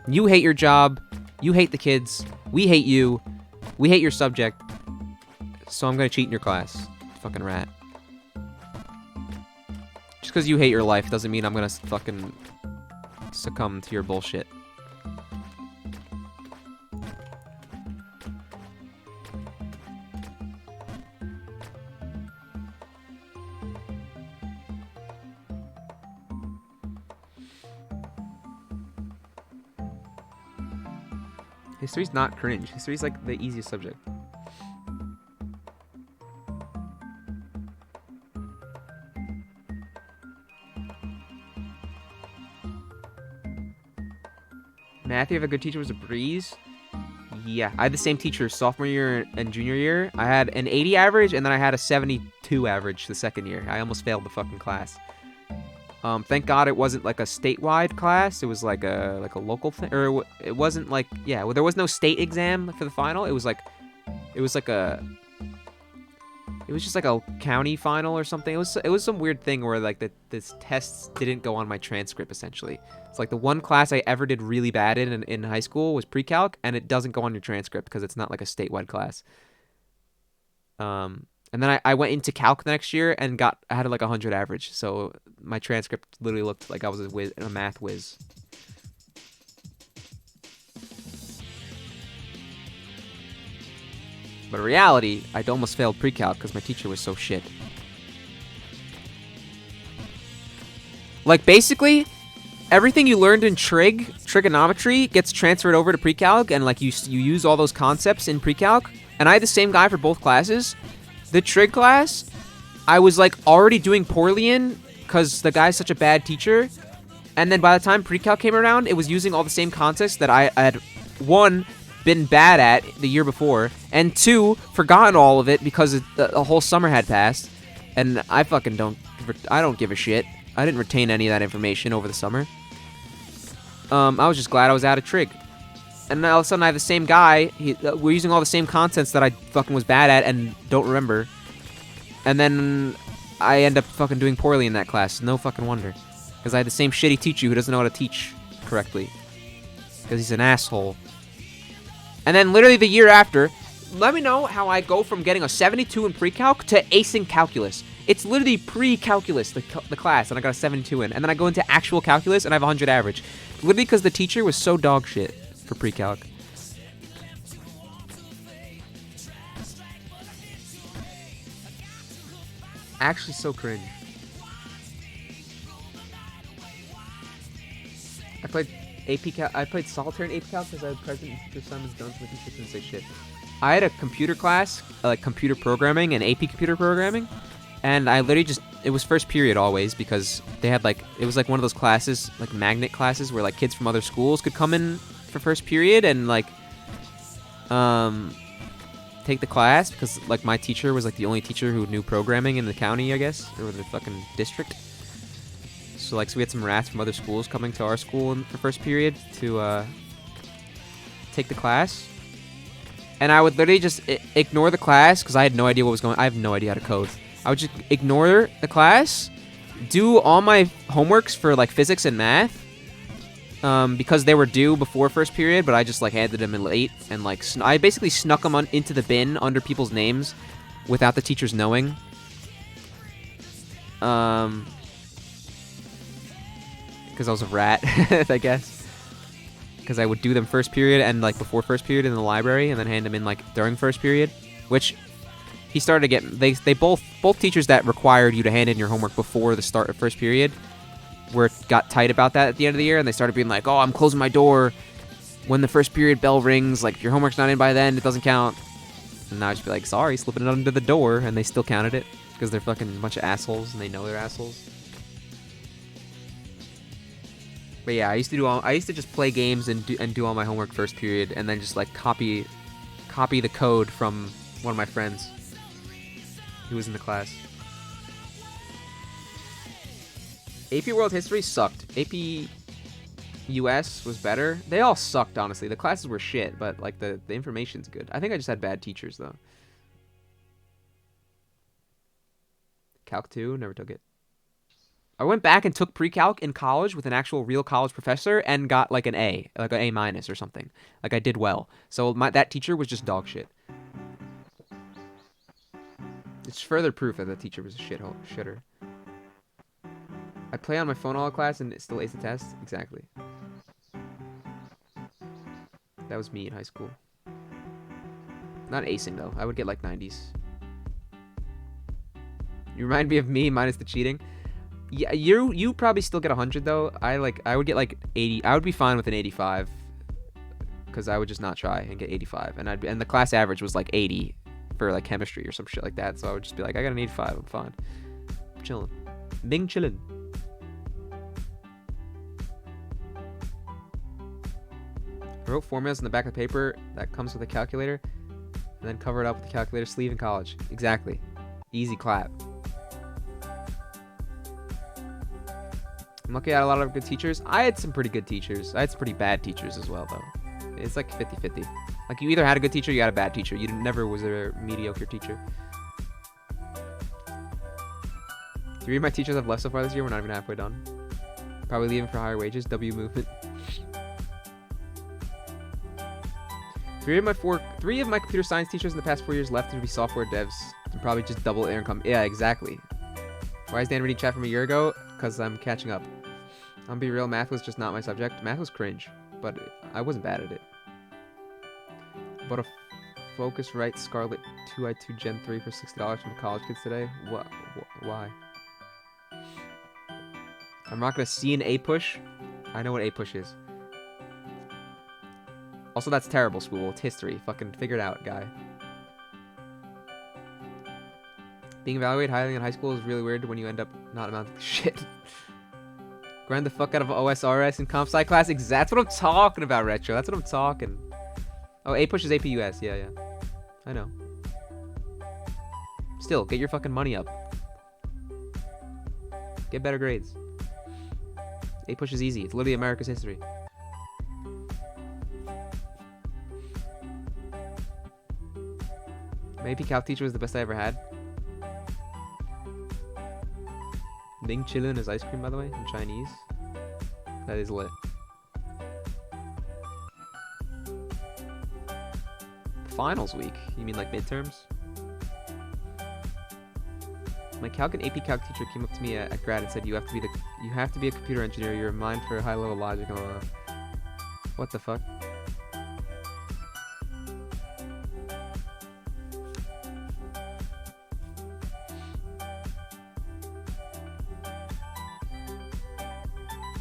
S1: you hate your job, you hate the kids, we hate you, we hate your subject, so I'm gonna cheat in your class. Fucking rat. Just because you hate your life doesn't mean I'm gonna fucking succumb to your bullshit. History's not cringe. History's like the easiest subject. Math, you have a good teacher was a breeze. Yeah, I had the same teacher sophomore year and junior year. I had an 80 average, and then I had a 72 average the second year. I almost failed the fucking class. Thank God it wasn't like a statewide class. It was like a local thing, or it wasn't like, yeah. Well, there was no state exam for the final. It was just like a county final or something. It was some weird thing where like this tests didn't go on my transcript essentially. It's like the one class I ever did really bad in high school was pre-calc, and it doesn't go on your transcript because it's not like a statewide class. And then I went into calc the next year and I had like 100 average. So my transcript literally looked like I was a math whiz. But in reality, I almost failed pre-calc because my teacher was so shit. Like basically, everything you learned in trigonometry gets transferred over to pre-calc, and like you use all those concepts in pre-calc. And I had the same guy for both classes. The trig class, I was like already doing poorly in because the guy's such a bad teacher. And then by the time pre-calc came around, it was using all the same concepts that I had, one, been bad at the year before, and two, forgotten all of it because the whole summer had passed. And I fucking don't give a shit. I didn't retain any of that information over the summer. I was just glad I was out of trig. And all of a sudden I have the same guy. We're using all the same contents that I fucking was bad at and don't remember. And then I end up fucking doing poorly in that class. No fucking wonder. Because I had the same shitty teacher who doesn't know how to teach correctly. Because he's an asshole. And then literally the year after, let me know how I go from getting a 72 in pre-calc to acing calculus. It's literally pre-calculus, the class, and I got a 72 in. And then I go into actual calculus and I have 100 average. Literally because the teacher was so dog shit for pre-calc. Actually so cringe. I played solitaire in AP Calc because I had President Mr. Simon's done, so my teacher didn't say shit. I had a computer class, like computer programming and AP computer programming, and I literally it was first period always because they had it was like one of those classes, like magnet classes where like kids from other schools could come in for first period and take the class because like my teacher was like the only teacher who knew programming in the county, I guess, or the fucking district. So we had some rats from other schools coming to our school for first period to take the class. And I would literally just ignore the class because I had no idea what was going on. I have no idea how to code. I would just ignore the class, do all my homeworks for like physics and math because they were due before first period, but I just handed them in late and I basically snuck them into the bin under people's names without the teachers knowing. Because I was a rat, I guess. Because I would do them first period and before first period in the library, and then hand them in during first period, which he started to get. They both teachers that required you to hand in your homework before the start of first period got tight about that at the end of the year, and they started being like, "Oh, I'm closing my door when the first period bell rings. If your homework's not in by then, it doesn't count." And I would just be like, "Sorry, slipping it under the door," and they still counted it because they're fucking a bunch of assholes and they know they're assholes. But yeah, I used to just play games and do all my homework first period, and then just copy the code from one of my friends. Who was in the class? AP World History sucked. AP US was better. They all sucked, honestly. The classes were shit, but like the information's good. I think I just had bad teachers though. Calc 2, never took it. I went back and took pre-calc in college with an actual real college professor and got like an A, like an A- or something. Like I did well. So that teacher was just dog shit. It's further proof that the teacher was a shitter. I play on my phone all class and it still ace the test? Exactly. That was me in high school. Not acing though. I would get like 90s. You remind me of me minus the cheating. Yeah, you probably still get 100 though. I would get like 80. I would be fine with an 85 because I would just not try and get 85, and the class average was like 80 for like chemistry or some shit like that. So I would just be like, I got an 85. I'm fine. I'm chilling. Bing chillin'. I wrote formulas in the back of the paper that comes with a calculator, and then cover it up with the calculator sleeve in college. Exactly. Easy clap. I'm lucky I had a lot of good teachers. I had some pretty good teachers. I had some pretty bad teachers as well, though. It's like 50-50. Like, you either had a good teacher or you had a bad teacher. You never was a mediocre teacher. 3 of my teachers have left so far this year. We're not even halfway done. Probably leaving for higher wages. W movement. 3 of my computer science teachers in the past 4 years left to be software devs and probably just double their income. Yeah, exactly. Why is Dan reading chat from a year ago? Because I'm catching up. I'll be real, math was just not my subject. Math was cringe, but I wasn't bad at it. Bought a Focusrite Scarlett 2i2 Gen 3 for $60 from college kids today. Why? I'm not gonna see an A push. I know what A push is. Also, that's terrible, school. It's history. Fucking figure it out, guy. Being evaluated highly in high school is really weird when you end up not amounting to shit. Grind the fuck out of OSRS in comp sci class. That's what I'm talking about, Retro. That's what I'm talking. Oh, A push is APUS. Yeah. I know. Still, get your fucking money up. Get better grades. A push is easy. It's literally America's history. My AP Calc teacher was the best I ever had. Bing chillin' is ice cream, by the way, in Chinese. That is lit. Finals week? You mean like midterms? My Calc and AP Calc teacher came up to me at grad and said, "You have to be a computer engineer. You're a mind for high level logic." What the fuck?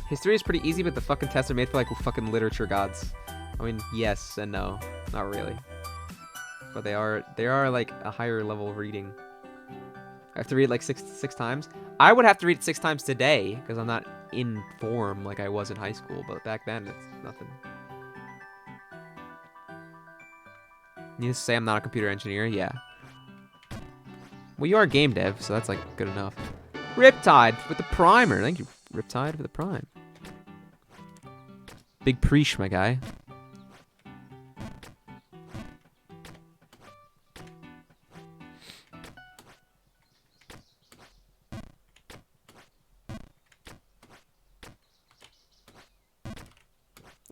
S1: History is pretty easy, but the fucking tests are made for like fucking literature gods. I mean, yes and no, not really. But they are like a higher level of reading. I have to read it like six times. I would have to read it 6 times today because I'm not in form like I was in high school. But back then, it's nothing. Needless to say, I'm not a computer engineer. Yeah. Well, you are a game dev, so that's like good enough. Riptide with the primer. Thank you, Riptide, for the prime. Big preach, my guy.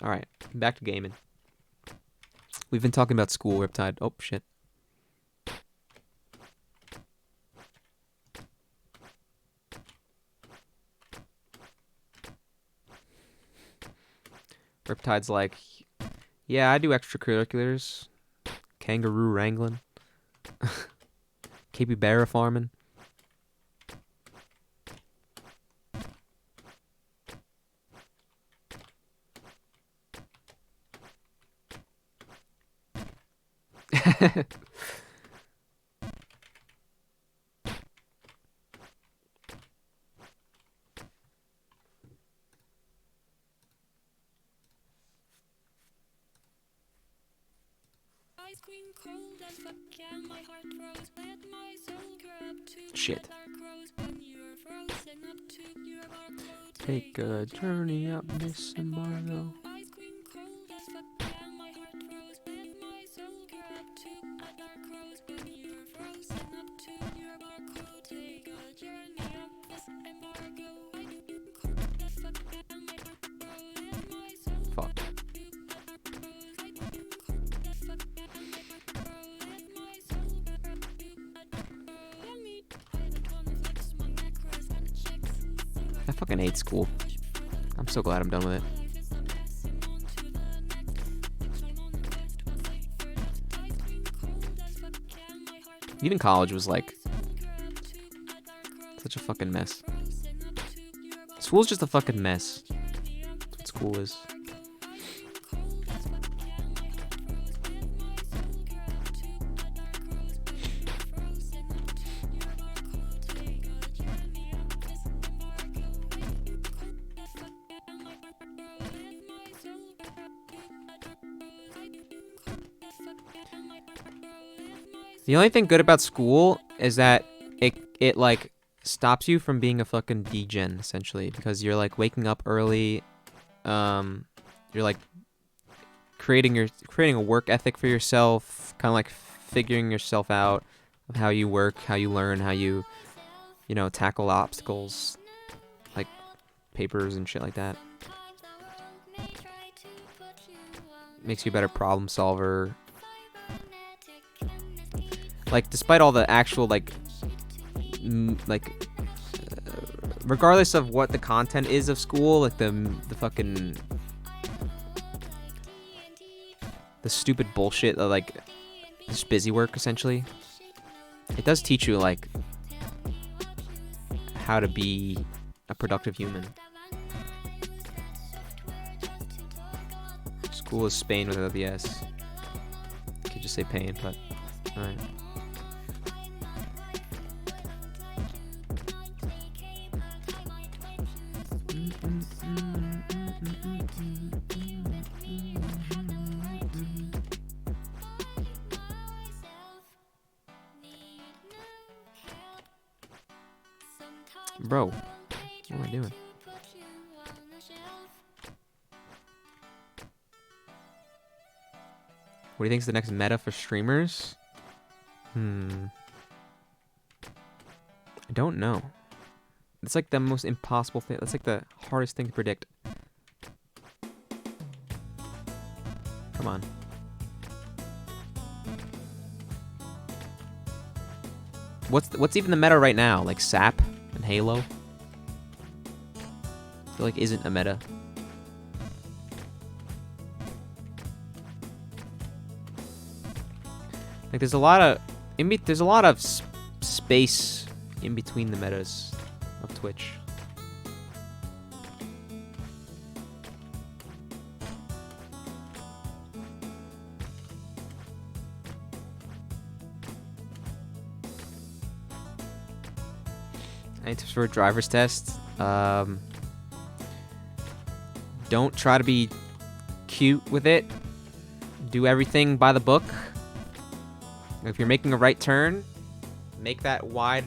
S1: Alright, back to gaming. We've been talking about school, Riptide. Oh, shit. Riptide's like, yeah, I do extracurriculars. Kangaroo wrangling. Capybara farming. Shit. Take a journey up this embargo. Fuck. I fucking hate school. I'm so glad I'm done with it. Even college was like such a fucking mess. School's just a fucking mess. That's what school is. The only thing good about school is that it like stops you from being a fucking degen essentially, because you're like waking up early, you're like creating a work ethic for yourself, kind of like figuring yourself out of how you work, how you learn, how you know, tackle obstacles like papers and shit like that. Makes you a better problem solver. Like, despite all the actual, like, regardless of what the content is of school, like the fucking, the stupid bullshit, like, just busy work, essentially. It does teach you, like, how to be a productive human. School is Spain without the S. You could just say pain, but, alright. Bro, what am I doing? What do you think is the next meta for streamers? I don't know. It's like the most impossible thing. That's like the hardest thing to predict. Come on. What's even the meta right now? Like Sap and Halo? I feel like isn't a meta. Like there's a lot of space in between the metas of Twitch. Any tips for a driver's test? Don't try to be cute with it. Do everything by the book. If you're making a right turn, make that right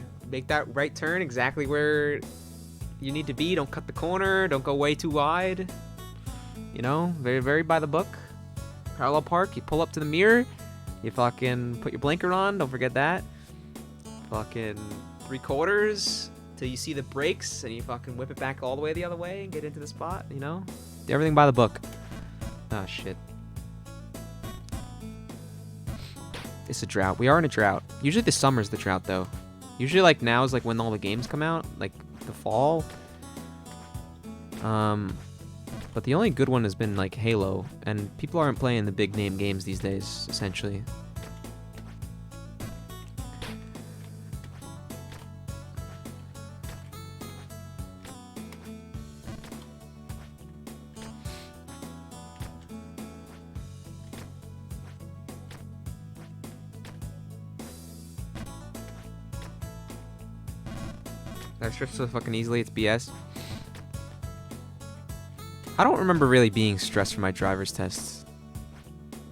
S1: turn exactly where you need to be. Don't cut the corner. Don't go way too wide. You know, very, very by the book. Parallel park. You pull up to the mirror. You fucking put your blinker on. Don't forget that. Fucking 3/4 till you see the brakes, and you fucking whip it back all the way the other way and get into the spot. You know, do everything by the book. Ah, shit. It's a drought. We are in a drought. Usually the summer's the drought, though. Usually, like, now is, like, when all the games come out. Like, the fall. But the only good one has been, like, Halo. And people aren't playing the big-name games these days, essentially. That strips so fucking easily, it's BS. I don't remember really being stressed for my driver's tests.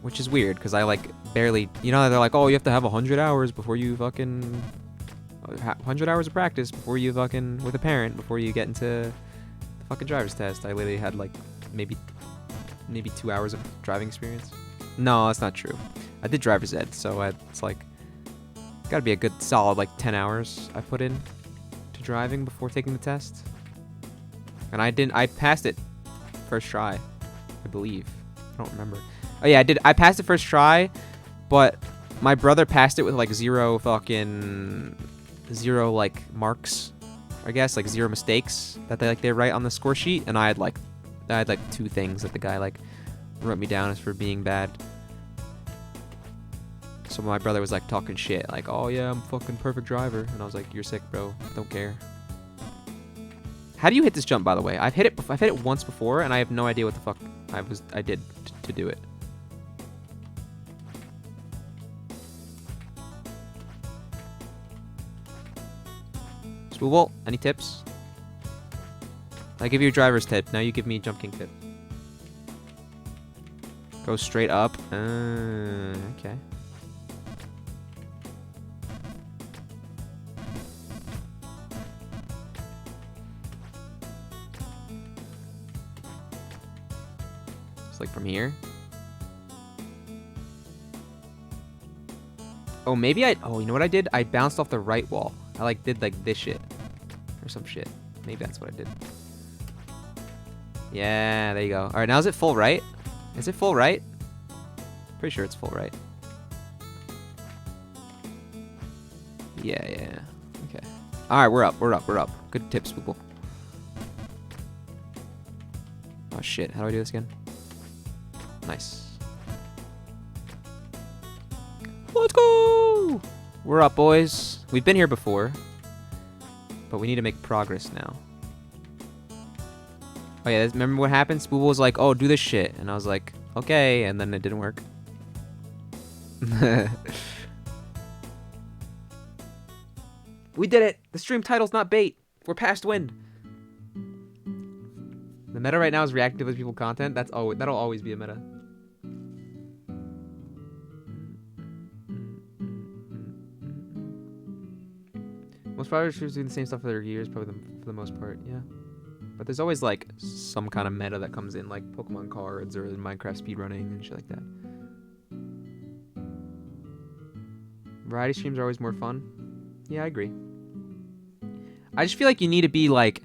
S1: which is weird because I like barely, you know, they're like, oh, you have to have 100 hours before you fucking 100 hours of practice before you fucking with a parent before you get into the fucking driver's test. I literally had like maybe 2 hours of driving experience. No, that's not true. I did driver's ed, so it's like gotta be a good solid like 10 hours I put in to driving before taking the test. And I passed it first try, I believe. I don't remember. Oh yeah, I passed it first try, but my brother passed it with like zero like marks, I guess, like 0 mistakes that they write on the score sheet, and I had like 2 things that the guy like wrote me down as for being bad. So my brother was like talking shit, like, oh yeah, I'm fucking perfect driver, and I was like, you're sick, bro. Don't care. How do you hit this jump, by the way? I've hit it once before, and I have no idea what the fuck I did to do it. Spoolbolt, any tips? I give you a driver's tip. Now you give me a jump king tip. Go straight up. Okay. It's like from here. Oh, maybe oh, you know what I did? I bounced off the right wall. I like did like this shit or some shit. Maybe that's what I did. Yeah, there you go. All right, now is it full right? Is it full right? Pretty sure it's full right. Yeah. Okay. All right, we're up. Good tips, people. Oh shit, how do I do this again? Nice. Let's go! We're up, boys. We've been here before, but we need to make progress now. Oh yeah, remember what happened? Spool was like, oh, do this shit. And I was like, okay, and then it didn't work. We did it! The stream title's not bait. We're past wind. The meta right now is reacting to other people's content. That'll always be a meta. Most probably streamers doing the same stuff for their years, probably for the most part, yeah. But there's always like some kind of meta that comes in, like Pokemon cards or Minecraft speedrunning and shit like that. Variety streams are always more fun. Yeah, I agree. I just feel like you need to be like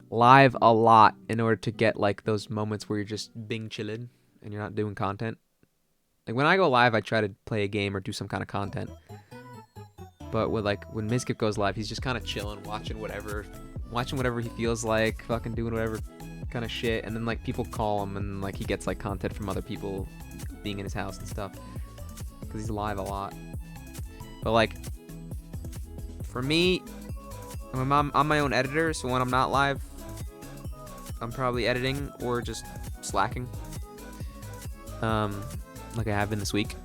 S1: live a lot in order to get like those moments where you're just being chillin' and you're not doing content. Like when I go live, I try to play a game or do some kind of content. But when Mizkip goes live, he's just kind of chilling, watching whatever he feels like, fucking doing whatever kind of shit. And then like people call him and like he gets like content from other people being in his house and stuff. Because he's live a lot. But like, for me, I'm my own editor, so when I'm not live, I'm probably editing or just slacking. Like I have been this week.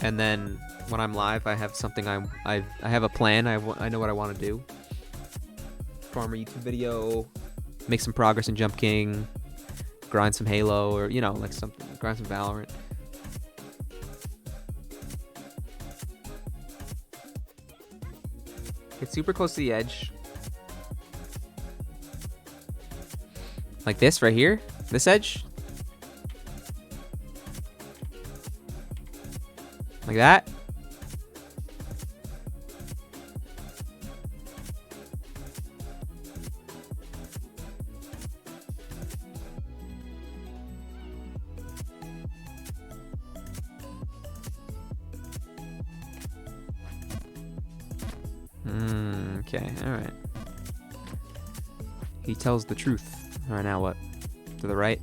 S1: And then when I'm live, I have something I have a plan. I know what I want to do. Farm a YouTube video, make some progress in Jump King, grind some Halo, or you know, like something, grind some Valorant. Get super close to the edge. Like this right here, this edge. Like that. Okay, alright. He tells the truth. Alright, now what? To the right?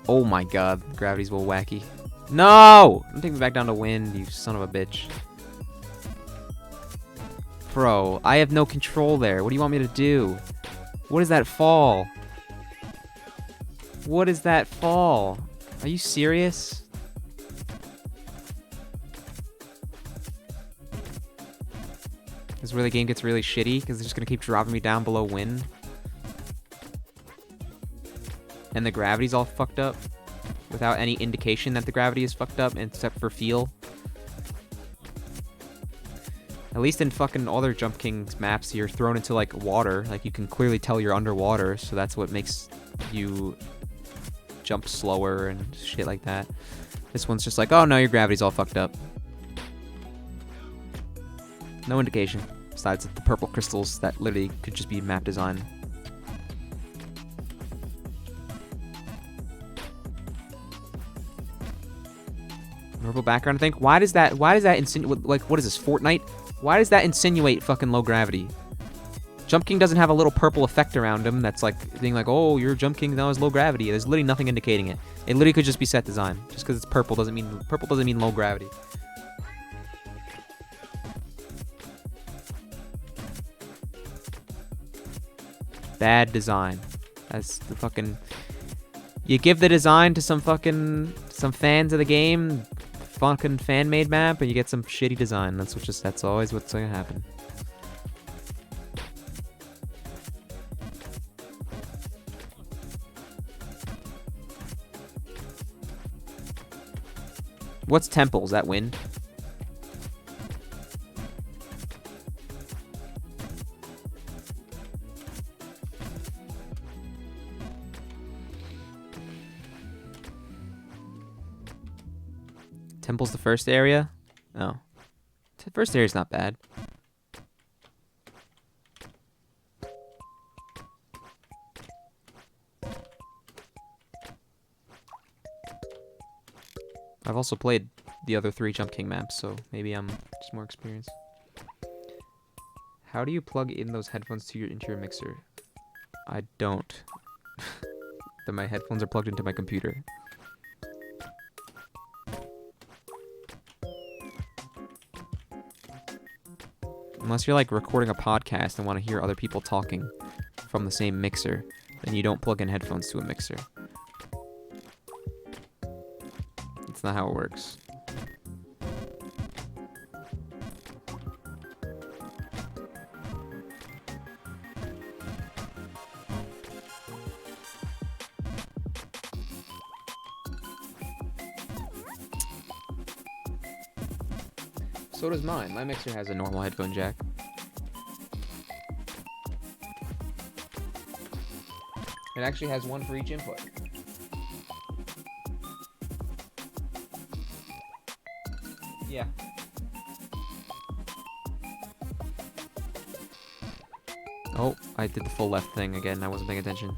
S1: Oh my god, gravity's a little wacky. No! Don't take me back down to wind, you son of a bitch. Bro, I have no control there. What do you want me to do? What is that fall? What is that fall? Are you serious? This is where the game gets really shitty, because they're just going to keep dropping me down below wind. and the gravity's all fucked up without any indication that the gravity is fucked up except for feel. At least in fucking other Jump Kings maps, you're thrown into like water. Like you can clearly tell you're underwater, so that's what makes you jump slower and shit like that. This one's just like, oh no, your gravity's all fucked up. No indication, besides the purple crystals that literally could just be map design. Purple background, I think. Why does that insinuate, like, what is this, Fortnite? Why does that insinuate fucking low gravity? Jump King doesn't have a little purple effect around him that's like being like, oh, your Jump King now is low gravity. There's literally nothing indicating it. It literally could just be set design. Just because it's purple doesn't mean low gravity. Bad design. That's the fucking... You give the design to some fans of the game, fucking fan-made map, and you get some shitty design. That's always what's gonna happen. What's temple? Is that wind? Temple's the first area? Oh. The first area's not bad. I've also played the other 3 Jump King maps, so maybe I'm just more experienced. How do you plug in those headphones into your mixer? I don't. My headphones are plugged into my computer. Unless you're like recording a podcast and want to hear other people talking from the same mixer, then you don't plug in headphones to a mixer. That's not how it works. So does mine. My mixer has a normal headphone jack. It actually has one for each input. Yeah. Oh, I did the full left thing again. I wasn't paying attention.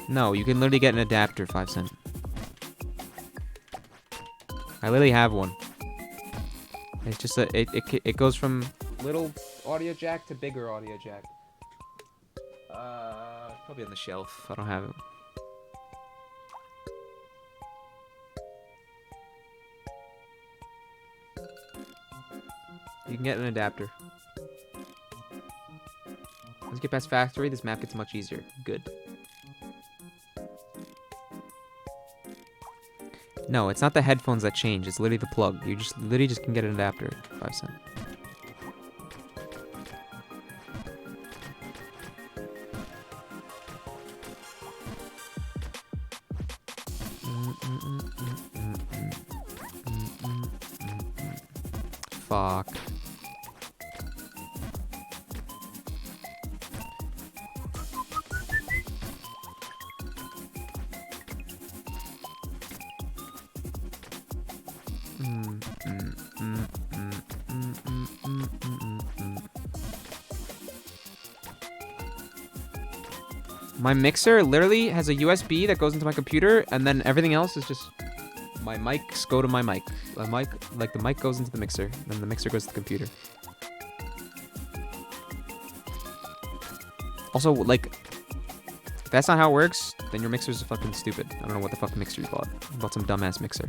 S1: No, you can literally get an adapter, 5 cents. I literally have one. It's just it goes from little audio jack to bigger audio jack. Probably on the shelf. I don't have it. You can get an adapter. Once you get past factory, this map gets much easier. Good. No, it's not the headphones that change. It's literally the plug. You just literally just can get an adapter. 5 cents. Fuck. My mixer literally has a USB that goes into my computer, and then everything else is just my mics go to my mic. The mic goes into the mixer, then the mixer goes to the computer. Also, like, if that's not how it works, then your mixer's fucking stupid. I don't know what the fuck mixer you bought. You bought some dumbass mixer.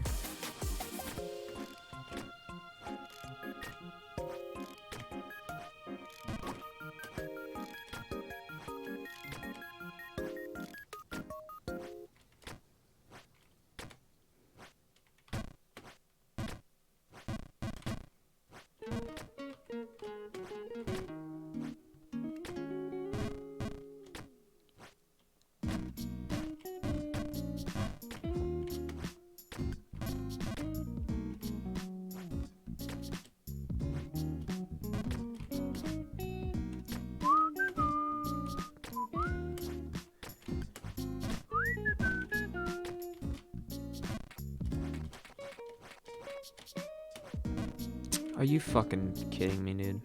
S1: Are you fucking kidding me, dude?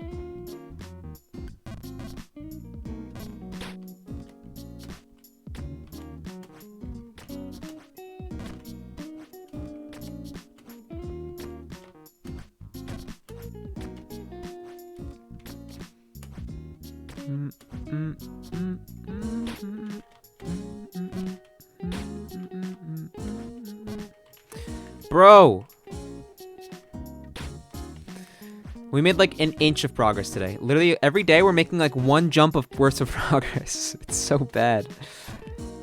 S1: Bro! We made like an inch of progress today. Literally every day we're making like one jump of worth of progress. It's so bad.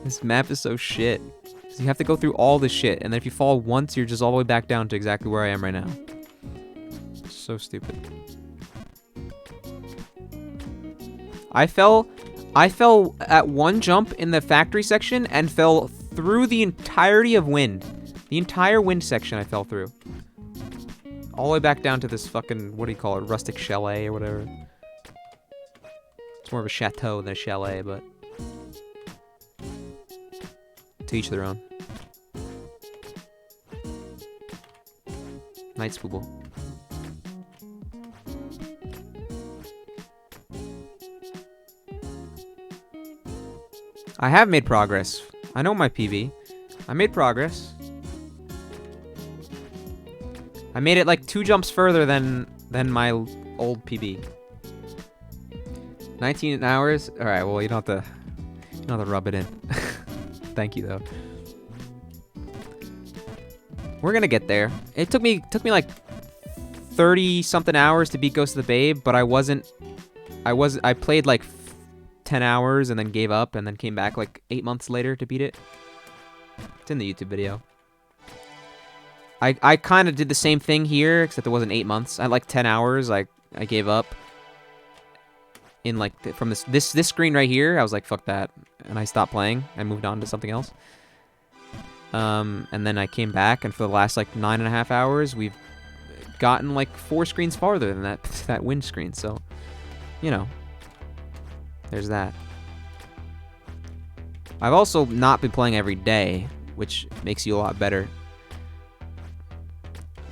S1: This map is so shit. So you have to go through all this shit, and then if you fall once, you're just all the way back down to exactly where I am right now. So stupid. I fell at one jump in the factory section and fell through the entirety of wind. The entire wind section I fell through. All the way back down to this fucking, what do you call it, rustic chalet or whatever. It's more of a chateau than a chalet, but to each their own. Night Spooble. I have made progress. I know my PB. I made progress. I made it like 2 jumps further than my old PB. 19 hours. All right. Well, you don't have to rub it in. Thank you though. We're gonna get there. It took me like 30 something hours to beat Ghost of the Babe, but I played like 10 hours and then gave up and then came back like 8 months later to beat it. It's in the YouTube video. I kind of did the same thing here, except it wasn't 8 months. I had like 10 hours. I gave up. In like from this screen right here, I was like, fuck that, and I stopped playing. I moved on to something else. And then I came back, and for the last like 9.5 hours, we've gotten like 4 screens farther than that wind screen. So, you know, there's that. I've also not been playing every day, which makes you a lot better.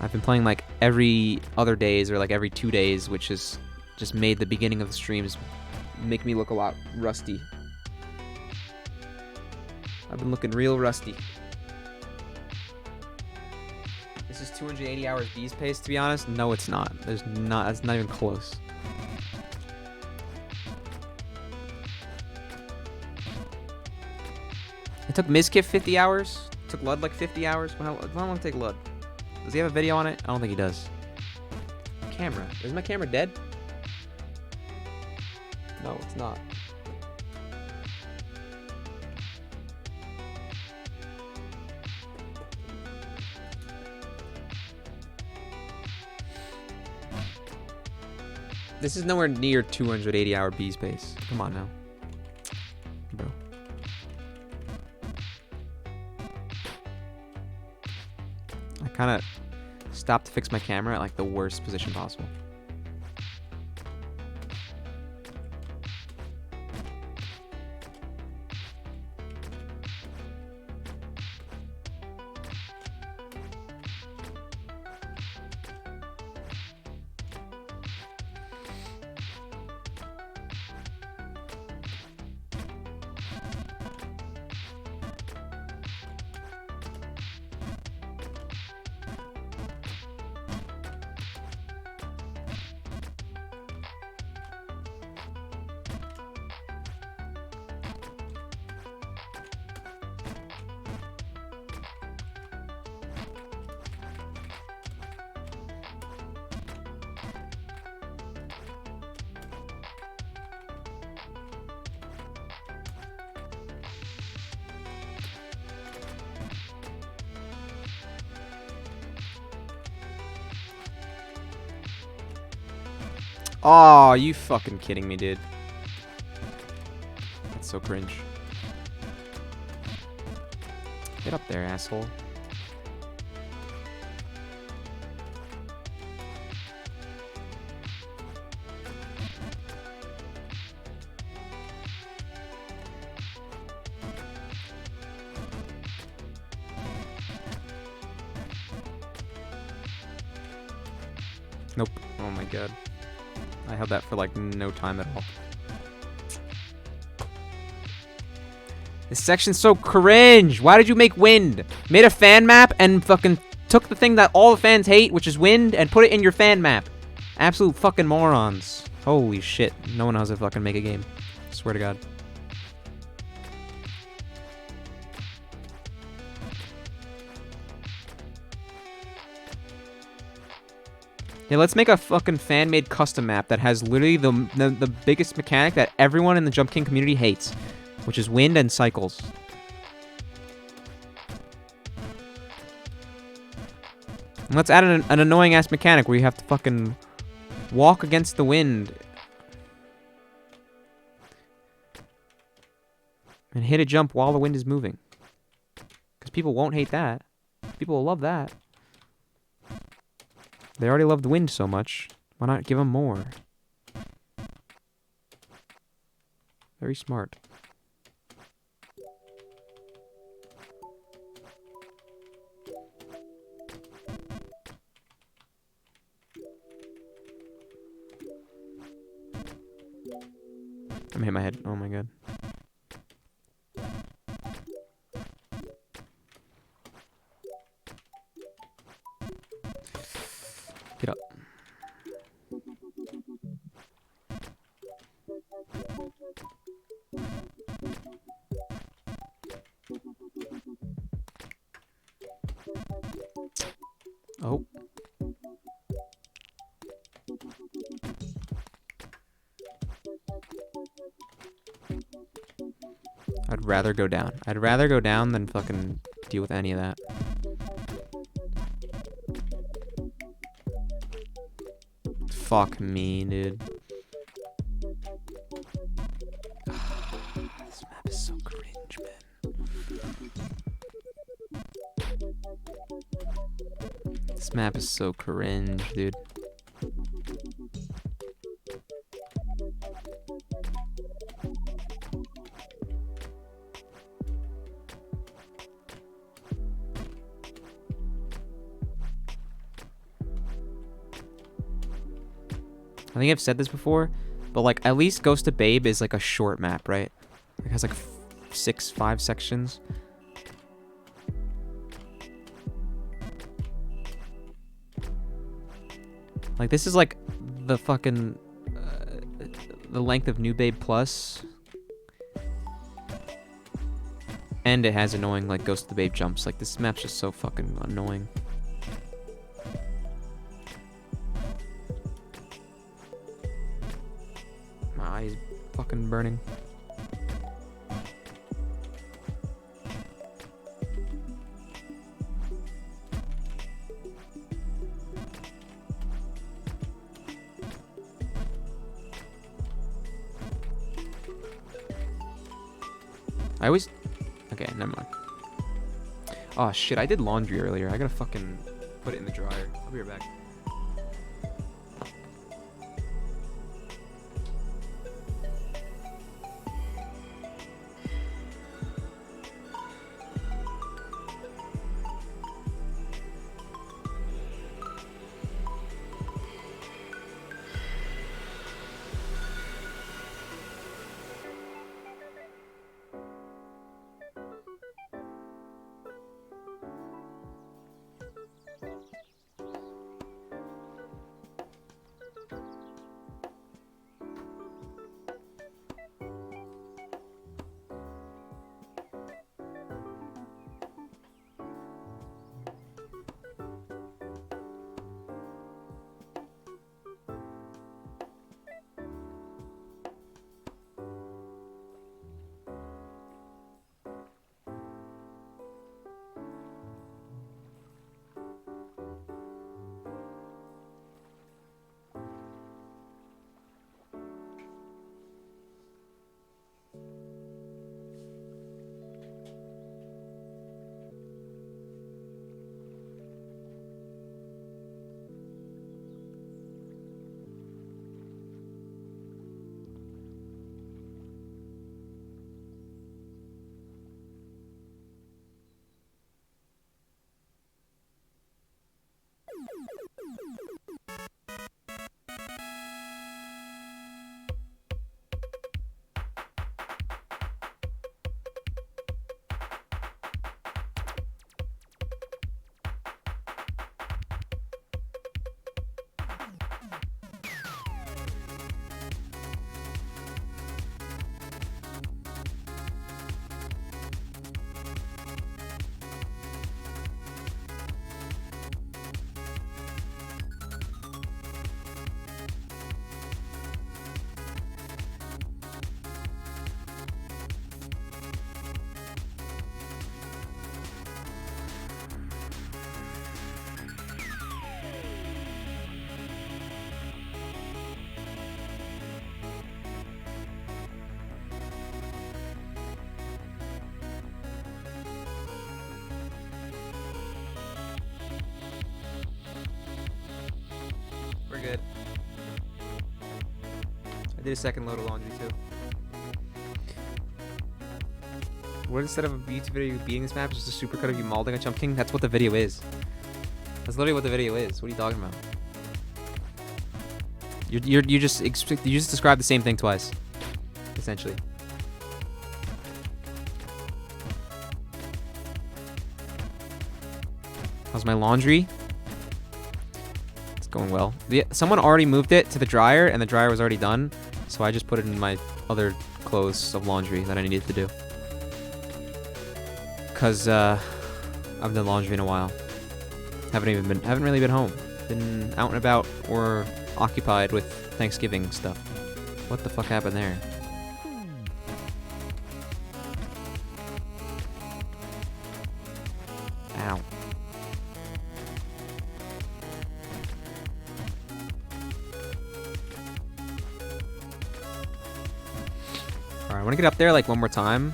S1: I've been playing like every other days or like every 2 days, which has just made the beginning of the streams make me look a lot rusty. I've been looking real rusty. This is 280 hours B's pace, to be honest. No, it's not. It's not even close. It took Mizkif 50 hours. It took Lud like 50 hours. How long did it take Lud? Does he have a video on it? I don't think he does. Camera. Is my camera dead? No, it's not. This is nowhere near 280 hour B's pace. Come on now. Bro. I kind of stopped to fix my camera at like the worst position possible. Oh, you fucking kidding me, dude. That's so cringe. Get up there, asshole. Nope. Oh my god. I held that for like no time at all. This section's so cringe. Why did you make wind? Made a fan map and fucking took the thing that all the fans hate, which is wind, and put it in your fan map. Absolute fucking morons. Holy shit. No one knows how to fucking make a game. Swear to God. Yeah, let's make a fucking fan-made custom map that has literally the biggest mechanic that everyone in the Jump King community hates, which is wind and cycles. And let's add an annoying-ass mechanic where you have to fucking walk against the wind and hit a jump while the wind is moving. Because people won't hate that. People will love that. They already love the wind so much. Why not give them more? Very smart. I'm hitting my head. Oh my god. Get up. Oh. I'd rather go down. I'd rather go down than fucking deal with any of that. Fuck me, dude. This map is so cringe, man. This map is so cringe, dude. I think I've said this before, but like at least Ghost of Babe is like a short map, right? It has like 5 sections. Like this is like the fucking the length of New Babe Plus, and it has annoying like Ghost of the Babe jumps. Like this map's just so fucking annoying. My eyes fucking burning. I always... Okay, never mind. Oh shit, I did laundry earlier. I gotta fucking put it in the dryer. I'll be right back. did a second load of laundry too. What instead of a YouTube video you beating this map is just a supercut of you mauling a Chump King? That's what the video is. That's literally what the video is. What are you talking about? You just described the same thing twice, essentially. How's my laundry? It's going well. Someone already moved it to the dryer, and the dryer was already done, so I just put it in my other clothes of laundry that I needed to do. Cause I've done laundry in a while. Haven't really been home. Been out and about or occupied with Thanksgiving stuff. What the fuck happened there? Ow. Alright, I want to get up there like one more time.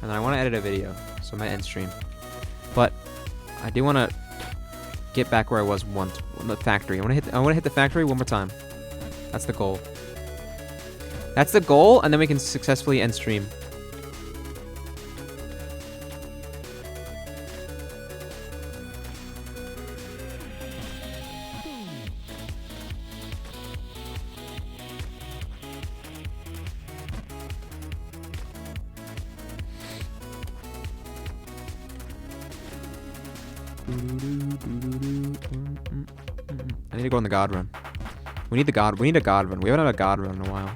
S1: And then I want to edit a video, so I might end stream. But I do want to get back where I was once, the factory. I want to hit the factory one more time. That's the goal. That's the goal, and then we can successfully end stream. I need to go on the God run. We need a God run. We haven't had a God run in a while.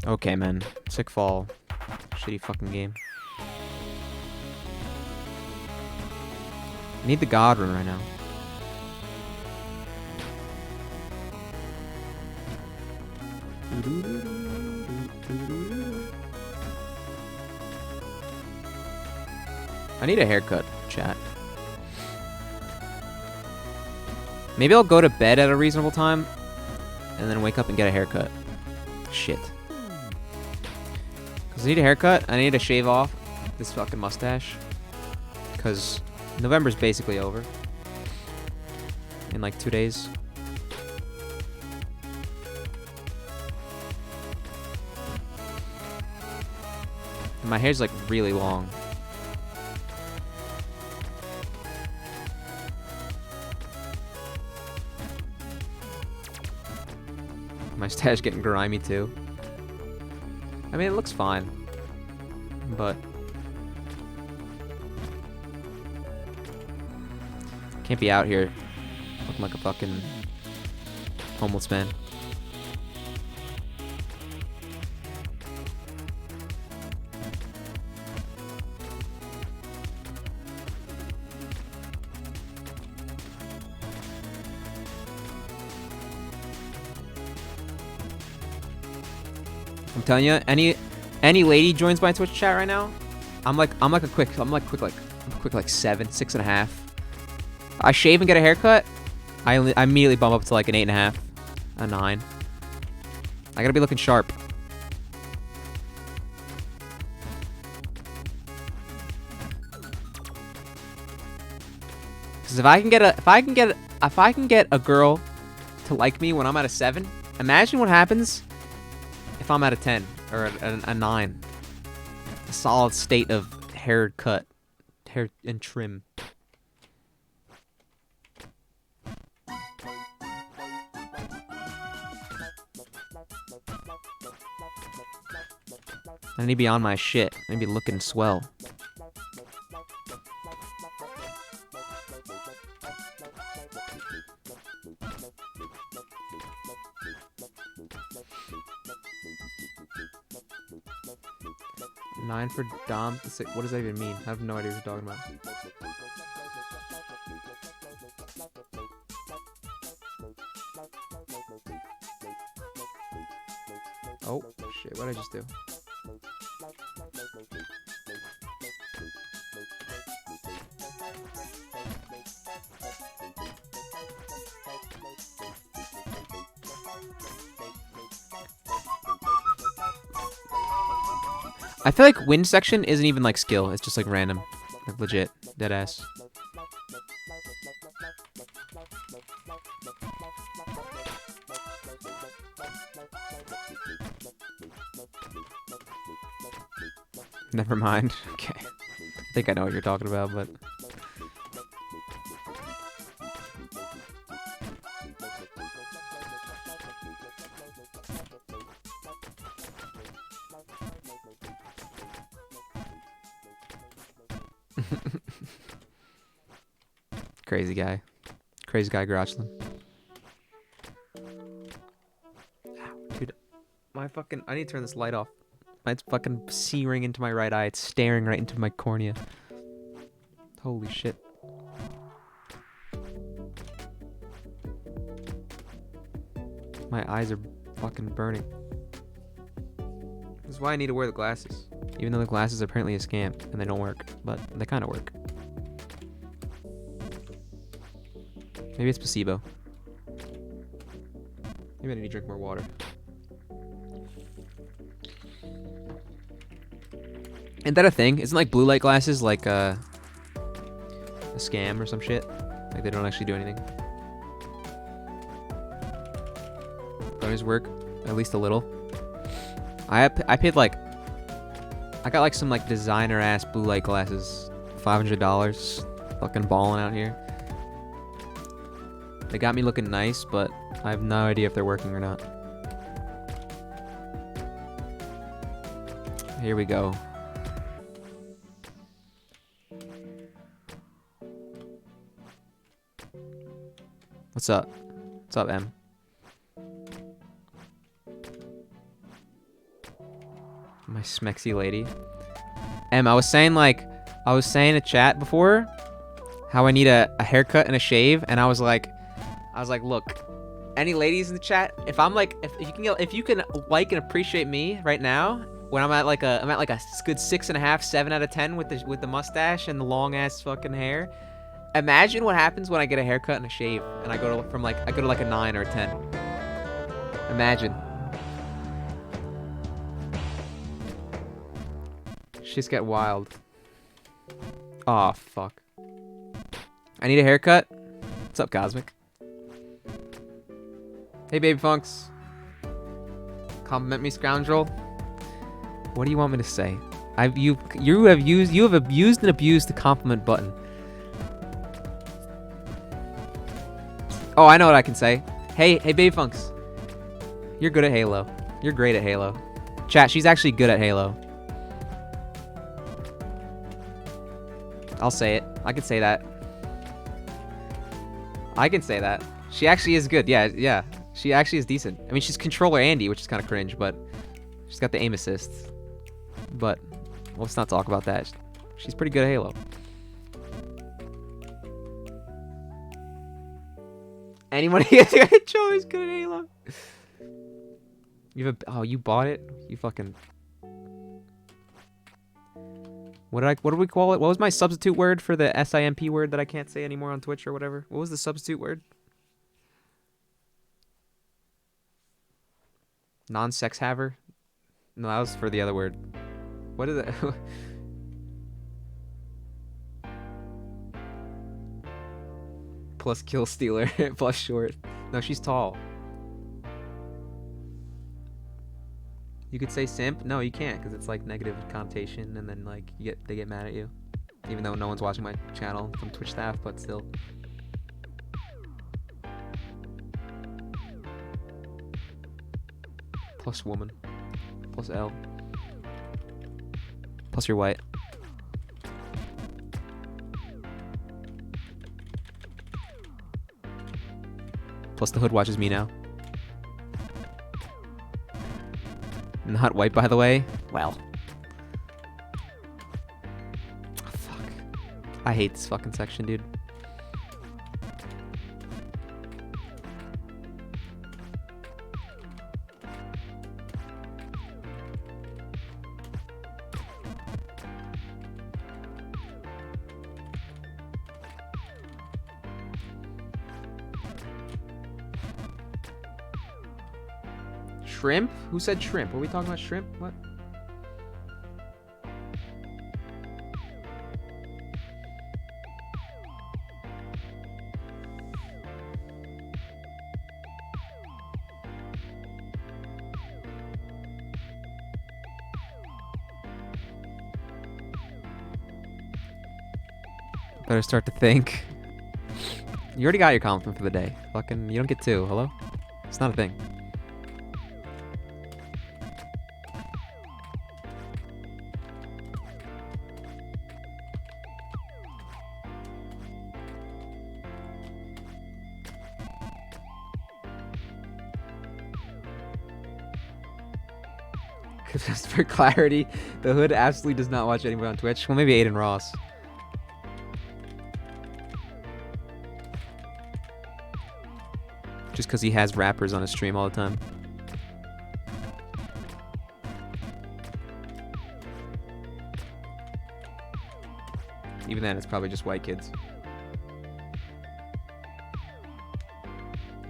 S1: Okay, man. Sick fall. Shitty fucking game. I need the God run right now. I need a haircut, chat. Maybe I'll go to bed at a reasonable time and then wake up and get a haircut. Shit. Because I need a haircut. I need to shave off this fucking mustache. Because November's basically over. In like 2 days. And my hair's like really long. My stash getting grimy too. I mean, it looks fine, but can't be out here looking like a fucking homeless man. I'm telling you, any lady joins my Twitch chat right now, I'm like quick like 6.5. I shave and get a haircut, I immediately bump up to like an 8.5, a 9. I gotta be looking sharp. Because if I can get a girl to like me when I'm at a 7, imagine what happens if I'm at a 10 or a 9. A solid state of haircut, hair and trim. I need to be on my shit. I need to be looking swell. Nine for Dom. What does that even mean? I have no idea what you're talking about. Oh, shit. What did I just do? I feel like wind section isn't even like skill. It's just like random. Like legit. Deadass. Never mind. Okay. I think I know what you're talking about, but... Crazy guy. Crazy guy Grotchland. Dude, my fucking... I need to turn this light off. It's fucking searing into my right eye. It's staring right into my cornea. Holy shit. My eyes are fucking burning. This is why I need to wear the glasses. Even though the glasses are apparently a scam and they don't work, but they kind of work. Maybe it's placebo. Maybe I need to drink more water. Isn't that a thing? Isn't like blue light glasses like a scam or some shit? Like they don't actually do anything. Bonus work, at least a little. I paid like, I got like some like designer ass blue light glasses, $500. Fucking balling out here. They got me looking nice, but I have no idea if they're working or not. Here we go. What's up? What's up, M? My smexy lady. M, I was saying in chat before how I need a haircut and a shave, and I was like, look, any ladies in the chat, if you can like and appreciate me right now, when I'm at like a good 6.5, 7 out of 10 with the mustache and the long ass fucking hair. Imagine what happens when I get a haircut and a shave, and I go to like a 9 or a 10. Imagine. Shit's get wild. Aw, fuck. I need a haircut. What's up, Cosmic? Hey, baby funks. Compliment me, scoundrel. What do you want me to say? You have abused and abused the compliment button. Oh, I know what I can say. Hey, baby funks. You're good at Halo. You're great at Halo. Chat, she's actually good at Halo. I'll say it. I can say that. I can say that. She actually is good. Yeah. She actually is decent. I mean, she's controller Andy, which is kind of cringe, but she's got the aim assist. But let's not talk about that. She's pretty good at Halo. Anyone is always good at Halo. You bought it? You fucking... What did we call it? What was my substitute word for the SIMP word that I can't say anymore on Twitch or whatever? What was the substitute word? Non-sex haver? No, that was for the other word. What is it? Plus kill stealer. Plus short. No, she's tall. You could say simp. No, you can't, because it's like negative connotation, and then like they get mad at you, even though no one's watching my channel from Twitch staff, but still. Plus woman. Plus L. Plus you're white. Plus the hood watches me now. Not white, by the way. Well. Oh, fuck. I hate this fucking section, dude. Shrimp? Who said shrimp? Were we talking about shrimp? What? Better start to think. You already got your compliment for the day. Fucking, you don't get two. Hello? It's not a thing. Just for clarity, the Hood absolutely does not watch anybody on Twitch. Well, maybe Aiden Ross. Just because he has rappers on his stream all the time. Even then, it's probably just white kids.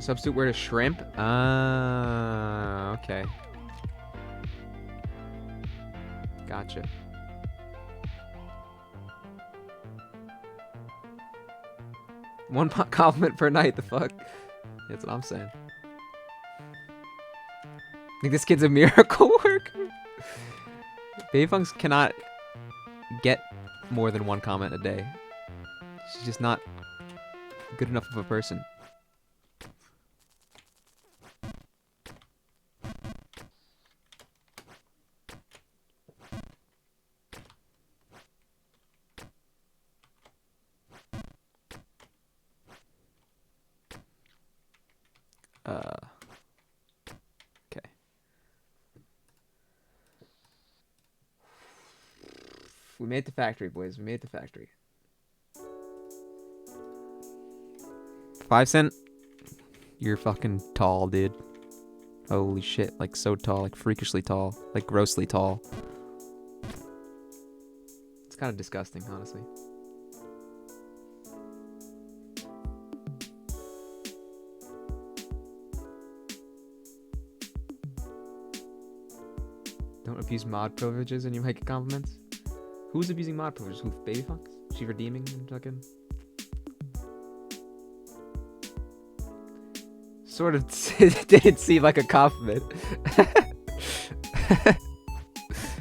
S1: Substitute word is shrimp? Okay. Gotcha. One compliment per night, the fuck? That's what I'm saying. Think this kid's a miracle worker? Babyfunks cannot get more than one comment a day. She's just not good enough of a person. Okay. We made the factory, boys. We made the factory. 5 cent? You're fucking tall, dude. Holy shit. Like, so tall. Like, freakishly tall. Like, grossly tall. It's kind of disgusting, honestly. Don't abuse mod privileges and you might get compliments. Who's abusing mod privileges? Who? Babyfunks? She redeeming and fucking... Sort of didn't seem like a compliment.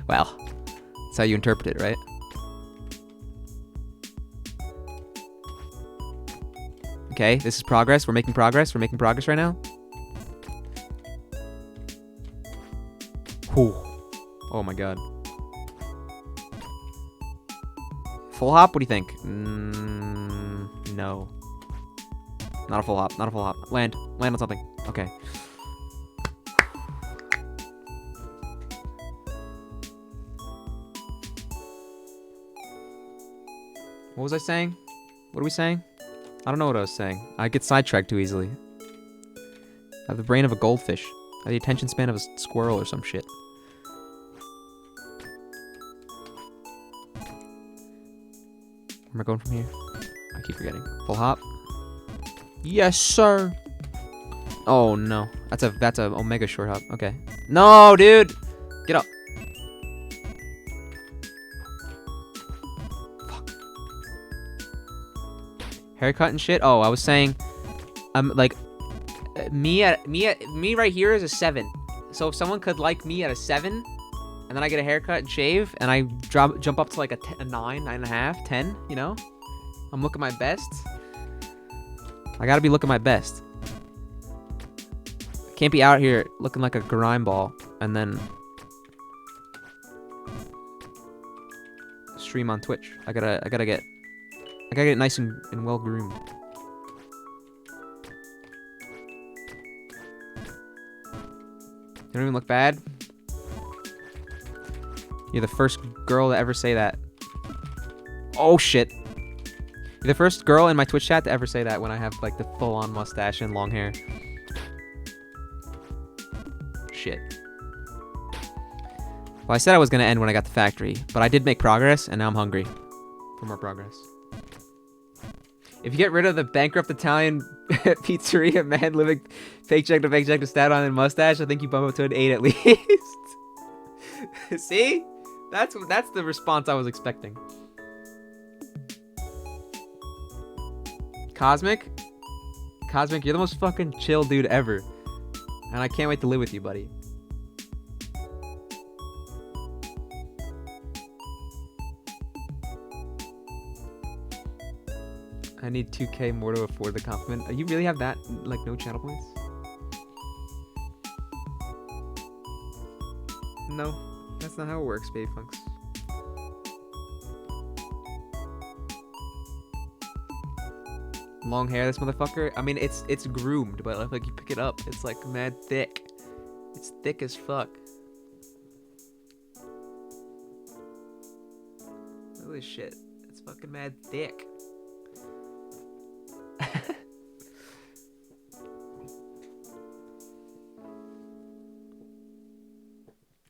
S1: Well, that's how you interpret it, right? Okay, this is progress. We're making progress. We're making progress right now. Whew. Oh my god. Full hop? What do you think? No. Not a full hop. Not a full hop. Land. Land on something. Okay. What was I saying? What are we saying? I don't know what I was saying. I get sidetracked too easily. I have the brain of a goldfish. I have the attention span of a squirrel or some shit. Where am I going from here? I keep forgetting. Full hop. Yes, sir. Oh no, that's a omega short hop. Okay. No, dude, get up. Fuck. Haircut and shit. Oh, I was saying, like, me right here is a 7. So if someone could like me at a 7, and then I get a haircut and shave, and I jump up to like a 9, 9.5, 10. You know, I'm looking my best. I gotta be looking my best. Can't be out here looking like a grime ball and then stream on Twitch. I gotta get nice and well groomed. You don't even look bad. You're the first girl to ever say that. Oh shit. You're the first girl in my Twitch chat to ever say that when I have like the full-on mustache and long hair. Shit. Well, I said I was going to end when I got the factory, but I did make progress, and now I'm hungry for more progress. If you get rid of the bankrupt Italian pizzeria man living paycheck to Staten Island mustache, I think you bump up to an 8 at least. See? That's the response I was expecting. Cosmic, you're the most fucking chill dude ever. And I can't wait to live with you, buddy. I need 2K more to afford the compliment. You really have that, like, no channel points? No, that's not how it works, baby funks. Long hair, this motherfucker. I mean, it's groomed, but like you pick it up, it's like mad thick. It's thick as fuck. Look at this shit. It's fucking mad thick.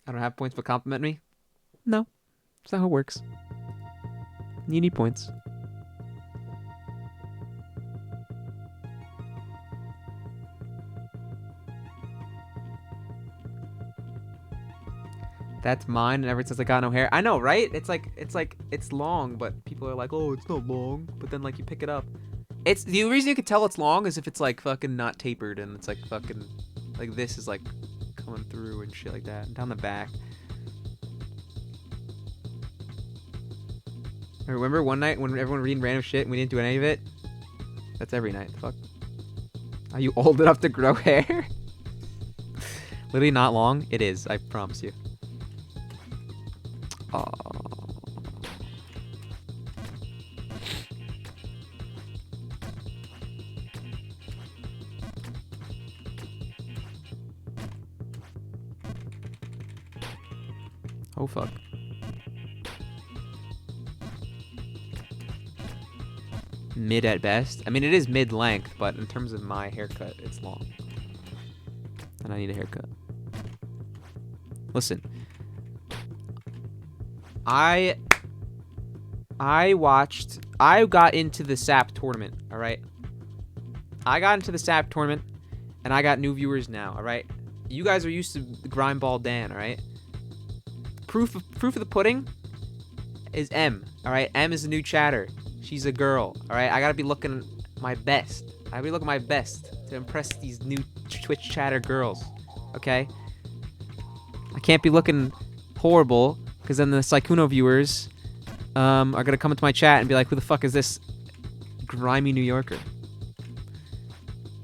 S1: I don't have points, but compliment me? No, that's not how it works. You need points. That's mine, and everyone says I got no hair. I know, right? It's long, but people are like, oh, it's not long. But then like you pick it up. It's the reason you can tell it's long is if it's like fucking not tapered and it's like fucking like this is like coming through and shit like that. And down the back. I remember one night when everyone reading random shit and we didn't do any of it? That's every night. Fuck. Are you old enough to grow hair? Literally not long. It is. I promise you. Oh. Oh fuck. Mid at best. I mean, it is mid length, but in terms of my haircut, it's long. And I need a haircut. Listen. I got into the SAP tournament, alright? I got into the SAP tournament, and I got new viewers now, alright? You guys are used to the Grindball Dan, alright? Proof of the pudding is M, alright? M is the new chatter. She's a girl, alright? I gotta be looking my best. I gotta be looking my best to impress these new Twitch chatter girls, okay? I can't be looking horrible, because then the Sykkuno viewers are gonna come into my chat and be like, who the fuck is this grimy New Yorker?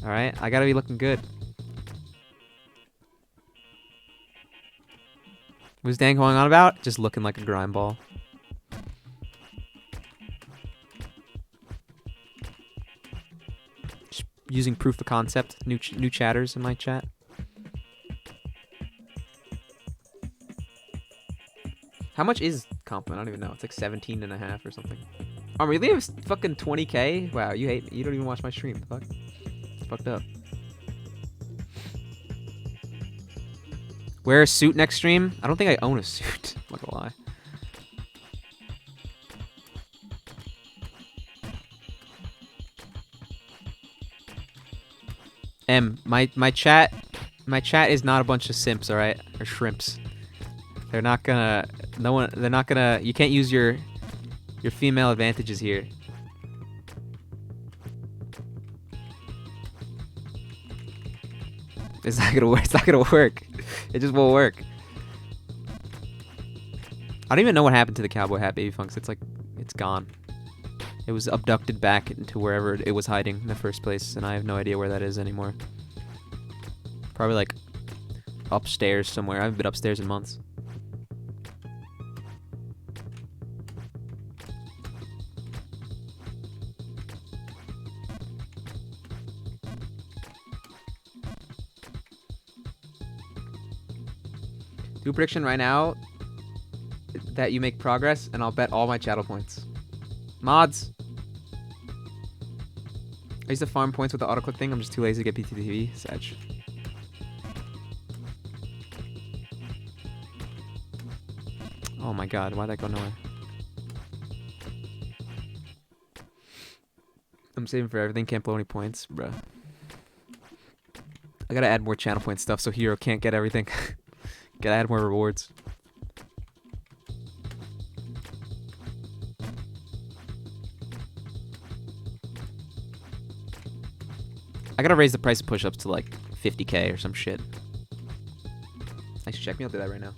S1: Alright? I gotta be looking good. What's Dan going on about? Just looking like a grime ball. Just using proof of concept. New chatters in my chat. How much is compliment? I don't even know. It's like 17.5 or something. Oh, really? It was fucking 20k? Wow, you hate me. You don't even watch my stream. Fuck. It's fucked up. Wear a suit next stream? I don't think I own a suit. I'm not gonna lie. My chat is not a bunch of simps, alright? Or shrimps. They're not gonna you can't use your female advantages here. It's not gonna work. It's not gonna work. It just won't work. I don't even know what happened to the cowboy hat, Baby Funks. It's like, it's gone. It was abducted back into wherever it was hiding in the first place, and I have no idea where that is anymore. Probably like upstairs somewhere. I haven't been upstairs in months. Do a prediction right now that you make progress, and I'll bet all my channel points. Mods! I used to farm points with the autoclick thing. I'm just too lazy to get PTTV. Sag. Oh my god, why'd that go nowhere? I'm saving for everything. Can't blow any points. Bruh. I gotta add more channel point stuff so Hero can't get everything. Gotta add more rewards. I gotta raise the price of push-ups to like 50k or some shit. I should check me. I'll do that right now.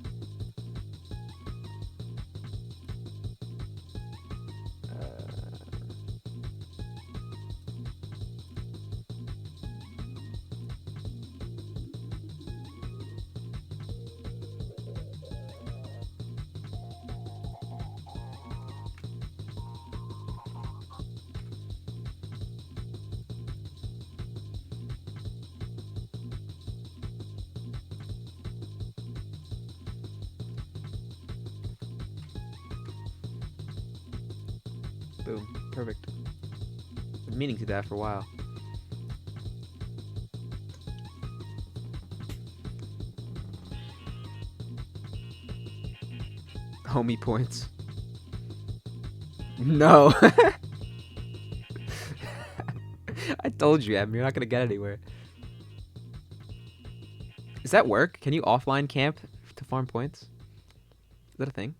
S1: Boom. Perfect. Been meaning to do that for a while. Homie points. No. I told you, Em, you're not gonna get anywhere. Does that work? Can you offline camp to farm points? Is that a thing?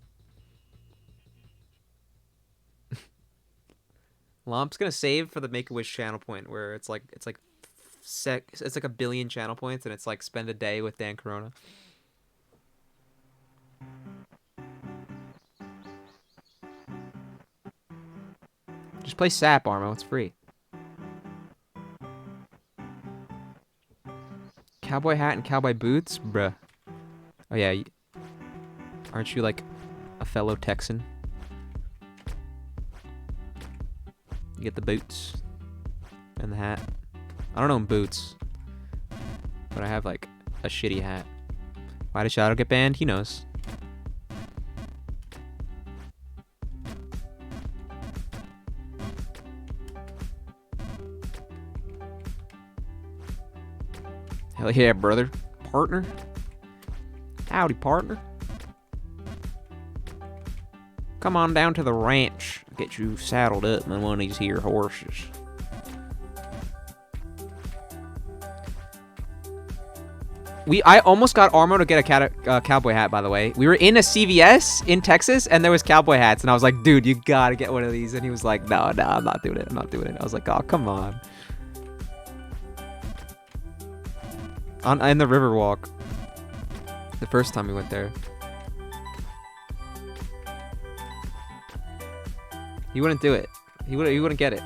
S1: Well, I'm just gonna save for the Make-A-Wish channel point where it's like a billion channel points and it's like spend a day with DanCorona. Just play SAP, Armo. It's free. Cowboy hat and cowboy boots? Bruh. Oh, yeah. Aren't you, like, a fellow Texan? You get the boots. And the hat. I don't own boots. But I have, like, a shitty hat. Why did Shadow get banned? He knows. Hell yeah, brother. Partner? Howdy, partner. Come on down to the ranch. Get you saddled up on one of these here horses. I almost got Armo to get a cowboy hat, by the way. We were in a CVS in Texas, and there was cowboy hats, and I was like, dude, you gotta get one of these. And he was like, no, I'm not doing it. I'm not doing it. I was like, oh, come on. In the Riverwalk. The first time we went there. He wouldn't do it. He wouldn't get it.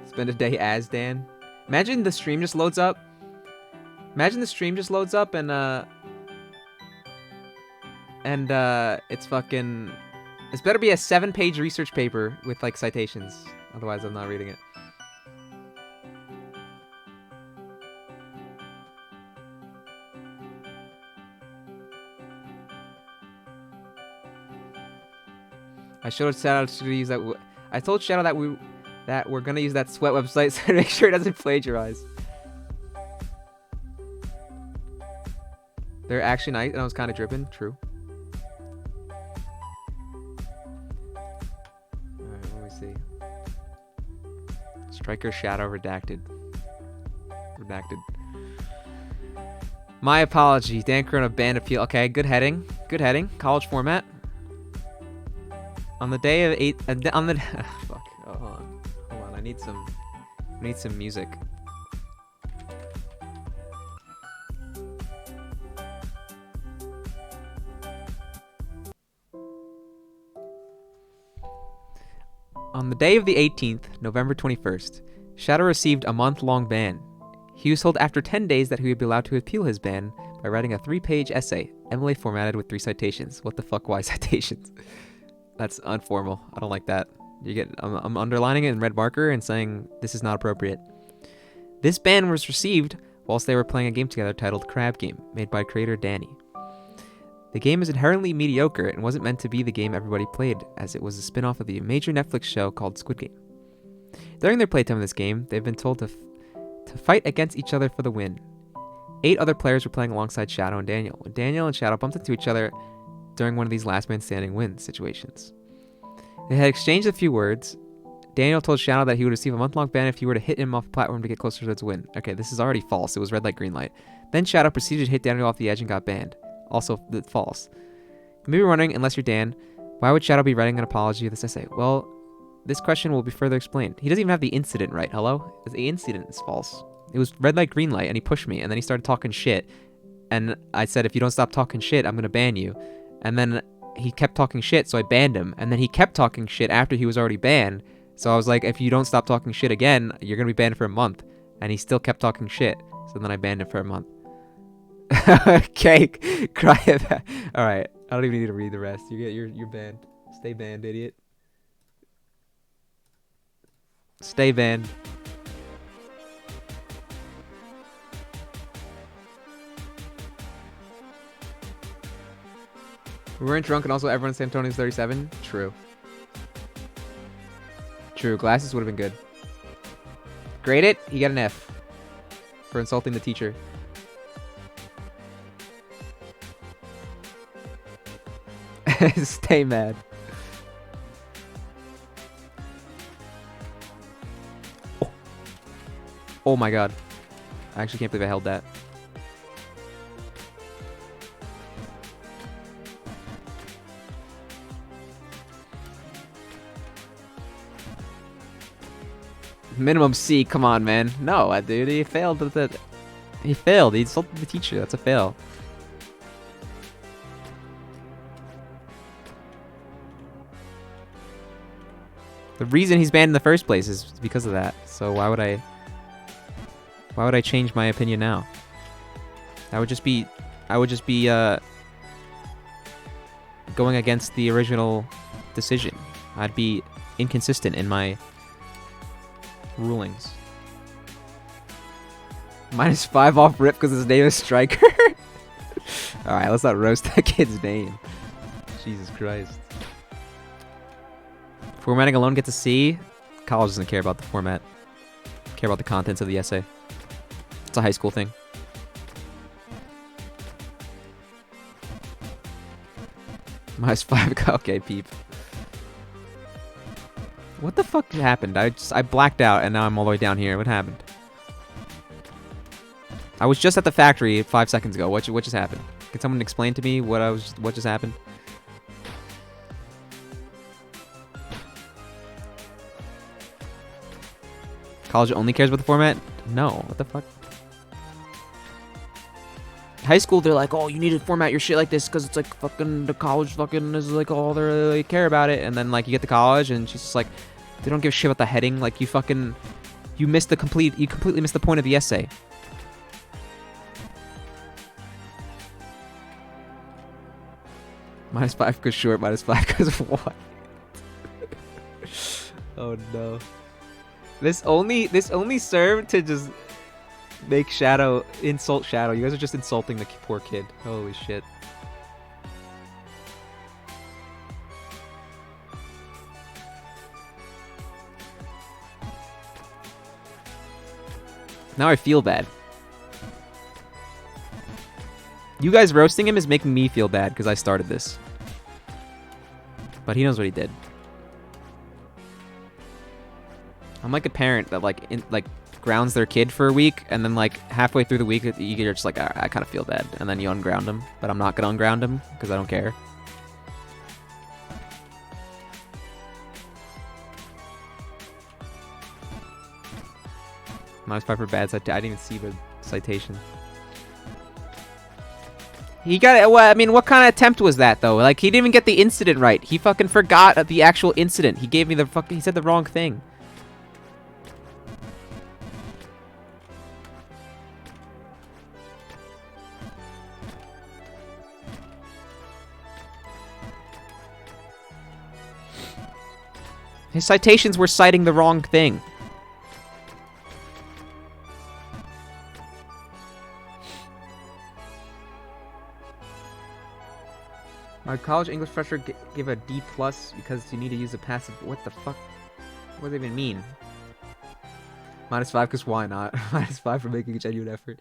S1: Spend a day as Dan. Imagine the stream just loads up. Imagine the stream just loads up and it's fucking... This better be a 7-page research paper with like citations. Otherwise I'm not reading it. I showed Shadow to use that. I told Shadow that we're gonna use that sweat website so to make sure it doesn't plagiarize. They're actually nice, and I was kind of dripping. True. Alright, let me see. Striker Shadow redacted. Redacted. My apology. DanCorona banned appeal. Okay, good heading. Good heading. College format. On the day of on the fuck. Oh, hold on. I need some music. On the day of the 18th, November 21st, Shadow received a month-long ban. He was told after 10 days that he would be allowed to appeal his ban by writing a 3-page essay, MLA formatted with 3 citations. What the fuck? Why citations? That's unformal. I don't like that. I'm underlining it in red marker and saying this is not appropriate. This ban was received whilst they were playing a game together titled Crab Game, made by creator Danny. The game is inherently mediocre and wasn't meant to be the game everybody played, as it was a spin-off of the major Netflix show called Squid Game. During their playtime of this game, they've been told to fight against each other for the win. 8 other players were playing alongside Shadow and Daniel, when Daniel and Shadow bumped into each other during one of these last man standing win situations. They had exchanged a few words. Daniel told Shadow that he would receive a month-long ban if he were to hit him off the platform to get closer to its win. Okay, this is already false. It was red light, green light. Then Shadow proceeded to hit Daniel off the edge and got banned. Also, false. You may be wondering, unless you're Dan, why would Shadow be writing an apology of this essay? Well, this question will be further explained. He doesn't even have the incident right. Hello? The incident is false. It was red light, green light, and he pushed me, and then he started talking shit. And I said, if you don't stop talking shit, I'm going to ban you. And then he kept talking shit, so I banned him. And then he kept talking shit after he was already banned. So I was like, if you don't stop talking shit again, you're going to be banned for a month. And he still kept talking shit. So then I banned him for a month. Okay, cry about. All right, I don't even need to read the rest. You're banned. Stay banned, idiot. Stay banned. We weren't drunk, and also everyone in San Antonio is 37. True. True, glasses would have been good. Grade it, you get an F. For insulting the teacher. Stay mad. Oh. Oh my god. I actually can't believe I held that. Minimum C, come on, man. No, dude, he failed. He failed. He insulted the teacher. That's a fail. The reason he's banned in the first place is because of that. So why would I change my opinion now? I would just be going against the original decision. I'd be inconsistent in my rulings. -5 off rip because his name is Striker. Alright, let's not roast that kid's name. Jesus Christ. Formatting alone gets a C. College doesn't care about the format. Care about the contents of the essay. It's a high school thing. -5. Okay, peep. What the fuck happened? I blacked out and now I'm all the way down here. What happened? I was just at the factory 5 seconds ago. What just happened? Can someone explain to me what just happened? College only cares about the format? No. What the fuck? High school, they're like, oh, you need to format your shit like this because it's like fucking the college fucking is like all they really care about it. And then like you get to college and she's just like, they don't give a shit about the heading. Like you completely missed the point of the essay. -5 because short, -5 because what? Oh no. This only served to just make insult Shadow. You guys are just insulting the poor kid. Holy shit. Now I feel bad. You guys roasting him is making me feel bad because I started this. But he knows what he did. I'm like a parent that grounds their kid for a week, and then like halfway through the week you're just like, I kind of feel bad, and then you unground him. But I'm not gonna unground him because I don't care. -5 for bad citation. I didn't even see the citation. He got it. Well, I mean, what kind of attempt was that though? Like he didn't even get the incident right. He fucking forgot the actual incident. He gave me he said the wrong thing. His citations were citing the wrong thing. My college English professor gave a D+ because you need to use a passive. What the fuck? What does it even mean? -5 because why not? -5 for making a genuine effort.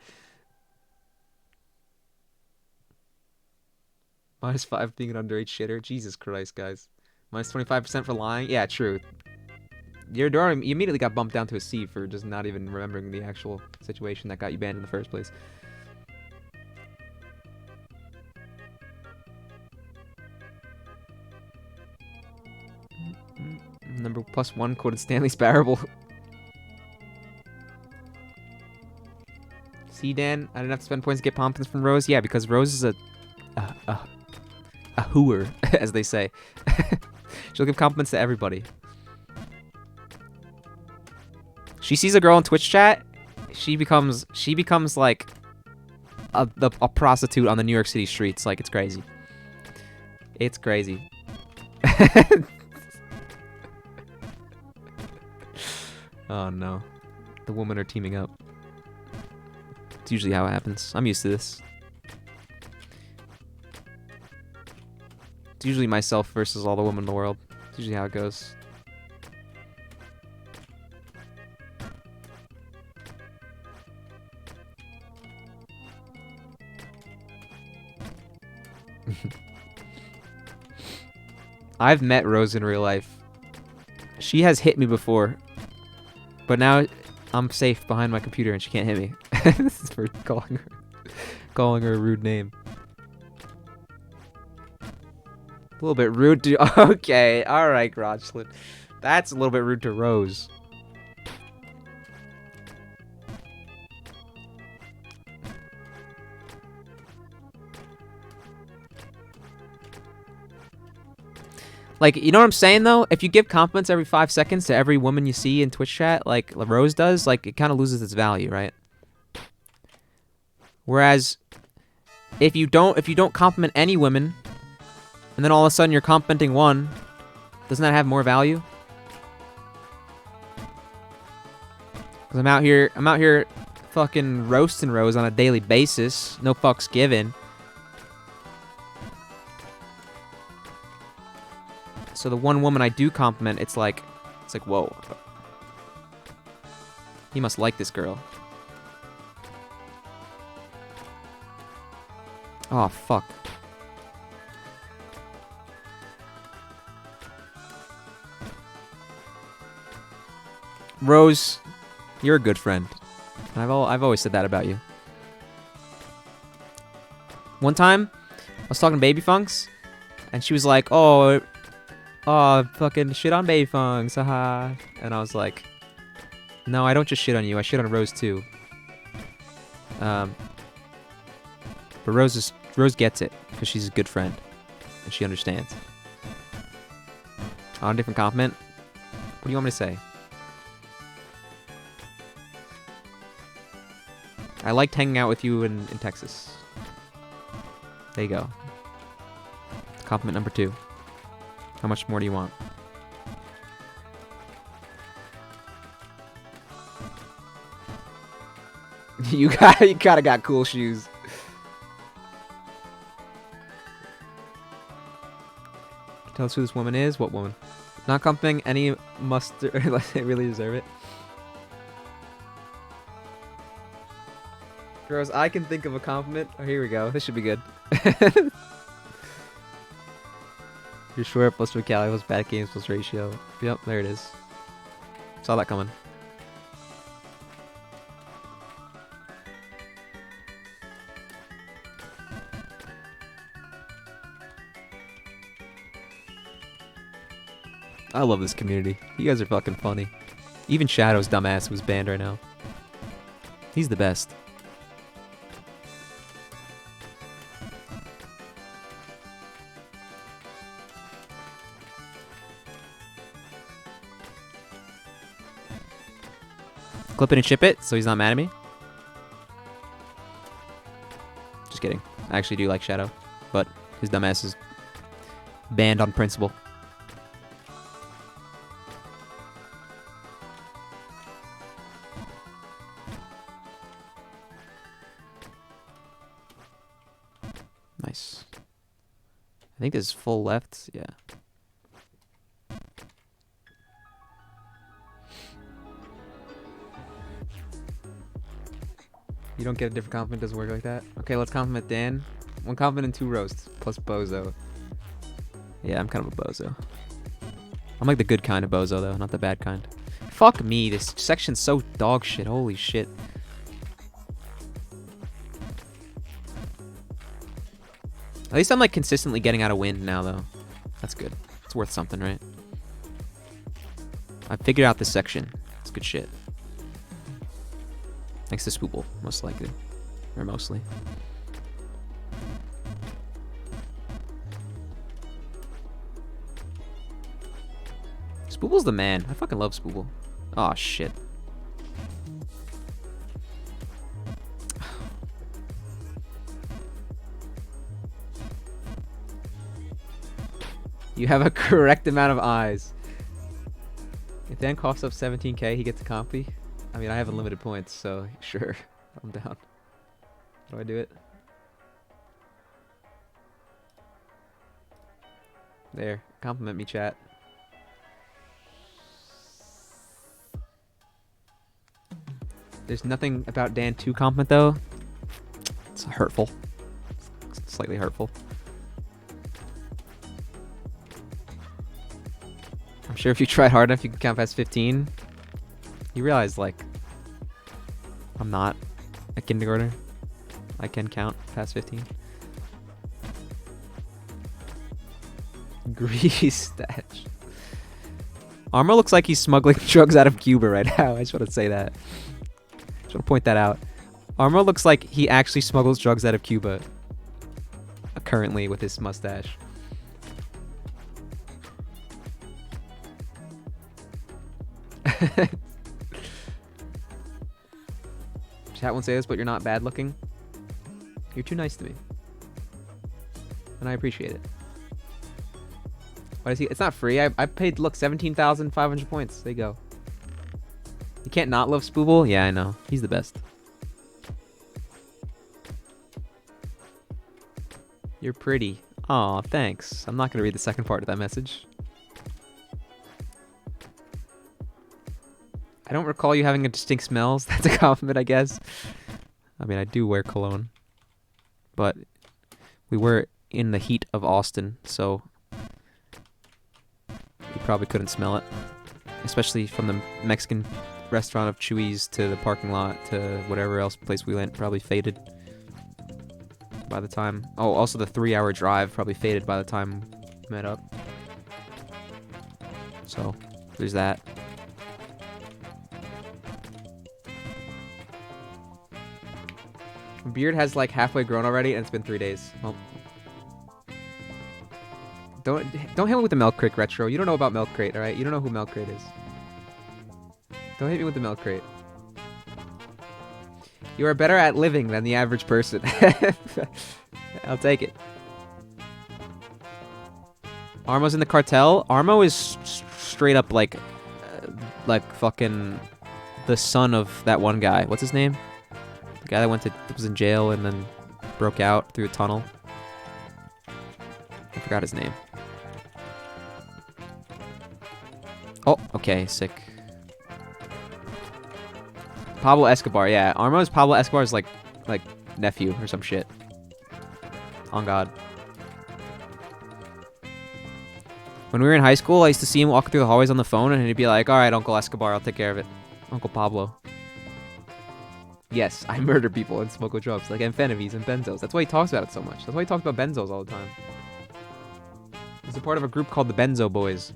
S1: -5 being an underage shitter. Jesus Christ, guys. -25% for lying. Yeah, true. You immediately got bumped down to a C for just not even remembering the actual situation that got you banned in the first place. Number +1 quoted Stanley's Parable. See, Dan, I didn't have to spend points to get compliments from Rose. Yeah, because Rose is a hooer, as they say. She'll give compliments to everybody. She sees a girl in Twitch chat, she becomes like a prostitute on the New York City streets. Like, it's crazy. It's crazy. Oh no. The women are teaming up. It's usually how it happens. I'm used to this. It's usually myself versus all the women in the world. It's usually how it goes. I've met Rose in real life. She has hit me before. But now I'm safe behind my computer and she can't hit me. This is for calling her a rude name. A little bit rude to... Okay, alright, Grotchlin. That's a little bit rude to Rose. Like, you know what I'm saying, though? If you give compliments every 5 seconds to every woman you see in Twitch chat, like Rose does, like, it kind of loses its value, right? Whereas, if you don't compliment any women, and then all of a sudden you're complimenting one, doesn't that have more value? Because I'm out here fucking roasting Rose on a daily basis. No fucks given. So the one woman I do compliment, it's like, whoa. He must like this girl. Oh, fuck. Rose, you're a good friend. I've always said that about you. One time, I was talking to Baby Funks, and she was like, oh, fucking shit on Baby Funks, haha. And I was like, no, I don't just shit on you, I shit on Rose too. But Rose gets it, because she's a good friend, and she understands. On a different compliment, what do you want me to say? I liked hanging out with you in Texas. There you go. Compliment number 2. How much more do you want? You kinda got cool shoes. Tell us who this woman is? What woman? Not complimenting any mustard unless they really deserve it. Rose, I can think of a compliment. Oh, here we go. This should be good. You're short plus recality plus bad games plus ratio. Yep, there it is. Saw that coming. I love this community. You guys are fucking funny. Even Shadow's dumbass who's banned right now. He's the best. Clip it and ship it, so he's not mad at me. Just kidding. I actually do like Shadow, but his dumbass is banned on principle. Nice. I think this is full left. Yeah. You don't get a different compliment, doesn't work like that. Okay, let's compliment Dan. 1 compliment and 2 roasts, plus bozo. Yeah, I'm kind of a bozo. I'm like the good kind of bozo, though, not the bad kind. Fuck me, this section's so dog shit, holy shit. At least I'm like consistently getting out of wind now, though. That's good. It's worth something, right? I figured out this section. It's good shit. Thanks to Spoople, most likely. Or mostly. Spoople's the man. I fucking love Spoople. Aw, shit. You have a correct amount of eyes. If Dan coughs up 17k, he gets a compy. I mean, I have unlimited points, so sure, I'm down. How do I do it? There, compliment me, chat. There's nothing about Dan to compliment, though. It's hurtful. It's slightly hurtful. Sure, if you tried hard enough, you can count past 15. You realize, like, I'm not a kindergartner. I can count past 15. Grease stash. Armo looks like he's smuggling drugs out of Cuba right now. I just want to say that. Just want to point that out. Armo looks like he actually smuggles drugs out of Cuba. Currently with his mustache. Chat won't say this, but you're not bad looking. You're too nice to me. And I appreciate it. What is he? It's not free. I paid, look, 17,500 points. There you go. You can't not love Spooble? Yeah, I know. He's the best. You're pretty. Aw, thanks. I'm not going to read the second part of that message. I don't recall you having a distinct smells. That's a compliment, I guess. I mean, I do wear cologne. But we were in the heat of Austin, so you probably couldn't smell it. Especially from the Mexican restaurant of Chewy's to the parking lot to whatever else place we went. Probably faded by the time. Oh, also the 3-hour drive probably faded by the time we met up. So, there's that. Beard has like halfway grown already, and it's been 3 days. Well, don't hit me with the Milk Crate retro. You don't know about Milk Crate, all right? You don't know who Milk Crate is. Don't hit me with the Milk Crate. You are better at living than the average person. I'll take it. Armo's in the cartel. Armo is straight up like fucking the son of that one guy. What's his name? The guy that was in jail and then broke out through a tunnel. I forgot his name. Oh, okay, sick. Pablo Escobar, yeah. Armo's Pablo Escobar's like nephew or some shit. On God. When we were in high school, I used to see him walk through the hallways on the phone, and he'd be like, "All right, Uncle Escobar, I'll take care of it." Uncle Pablo. Yes, I murder people and smoke drugs, like amphetamines and benzos. That's why he talks about it so much. That's why he talks about benzos all the time. He's a part of a group called the Benzo Boys.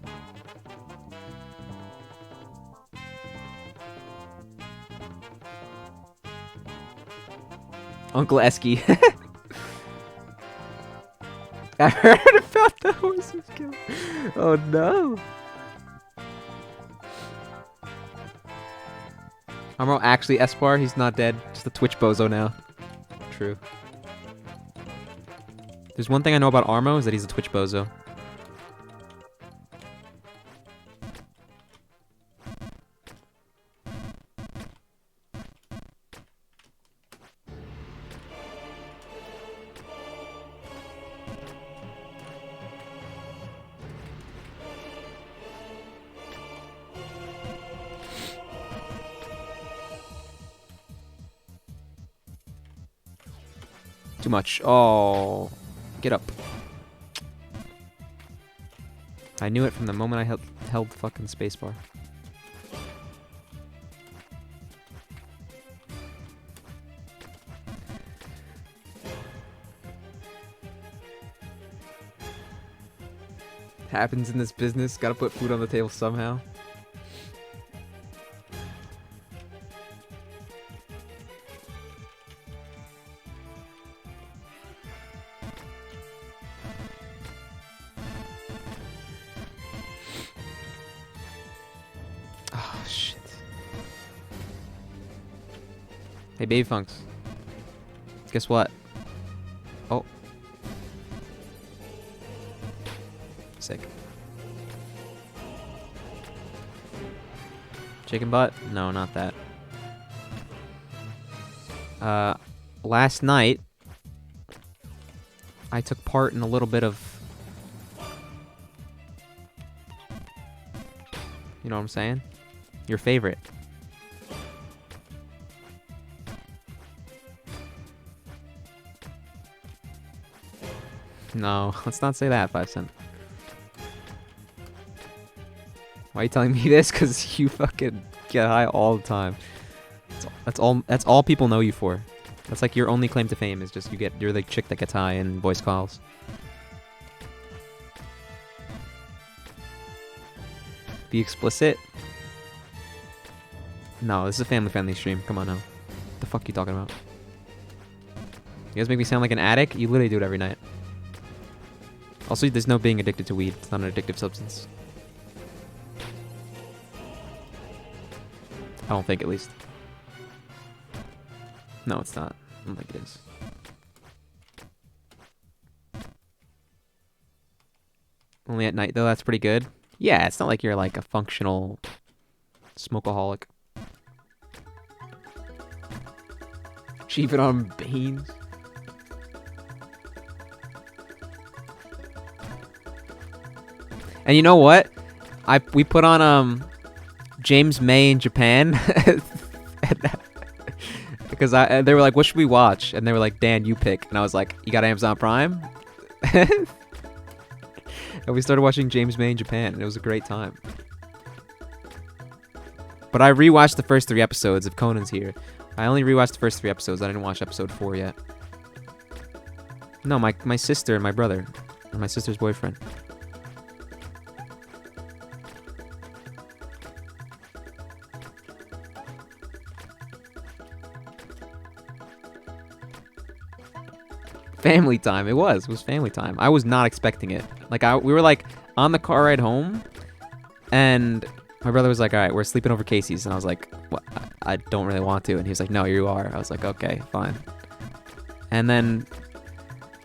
S1: Uncle Esky. I heard about the horse was killed. Oh no. Armo actually Espar, he's not dead. Just a Twitch bozo now. True. There's one thing I know about Armo is that he's a Twitch bozo. Too much. Oh. Get up. I knew it from the moment I held fucking spacebar. Happens in this business. Gotta put food on the table somehow. Hey, Baby Funks. Guess what? Oh. Sick. Chicken butt? No, not that. Last night, I took part in a little bit of... You know what I'm saying? Your favorite. No, let's not say that, 5 Cent. Why are you telling me this? Because you fucking get high all the time. That's all people know you for. That's like your only claim to fame is just you're the chick that gets high in voice calls. Be explicit? No, this is a family-friendly stream. Come on now. What the fuck are you talking about? You guys make me sound like an addict? You literally do it every night. Also, there's no being addicted to weed. It's not an addictive substance. I don't think, at least. No, it's not. I don't think it is. Only at night, though. That's pretty good. Yeah, it's not like you're like a functional smokeaholic. Cheap it on beans. And you know what? We put on James May in Japan because they were like, "What should we watch?" And they were like, "Dan, you pick." And I was like, "You got Amazon Prime?" And we started watching James May in Japan, and it was a great time. But I rewatched the first 3 episodes of Conan's here. I only rewatched the first 3 episodes. I didn't watch episode 4 yet. No, my sister and my brother, and my sister's boyfriend. Family time. It was family time. I was not expecting it. Like we were like on the car ride home, and my brother was like, "All right, we're sleeping over Casey's," and I was like, "What? I don't really want to." And he was like, "No, you are." I was like, "Okay, fine." And then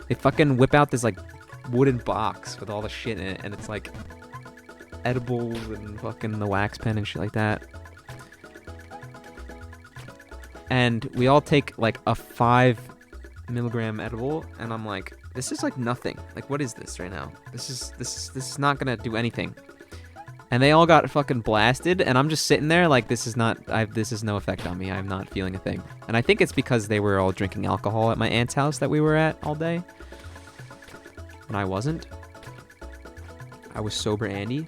S1: they fucking whip out this like wooden box with all the shit in it, and it's like edibles and fucking the wax pen and shit like that. And we all take like a 5 milligram edible, and I'm like, this is like nothing. Like, what is this right now? This is not gonna do anything. And they all got fucking blasted, and I'm just sitting there like, this is no effect on me. I'm not feeling a thing. And I think it's because they were all drinking alcohol at my aunt's house that we were at all day, and I wasn't. I was sober Andy.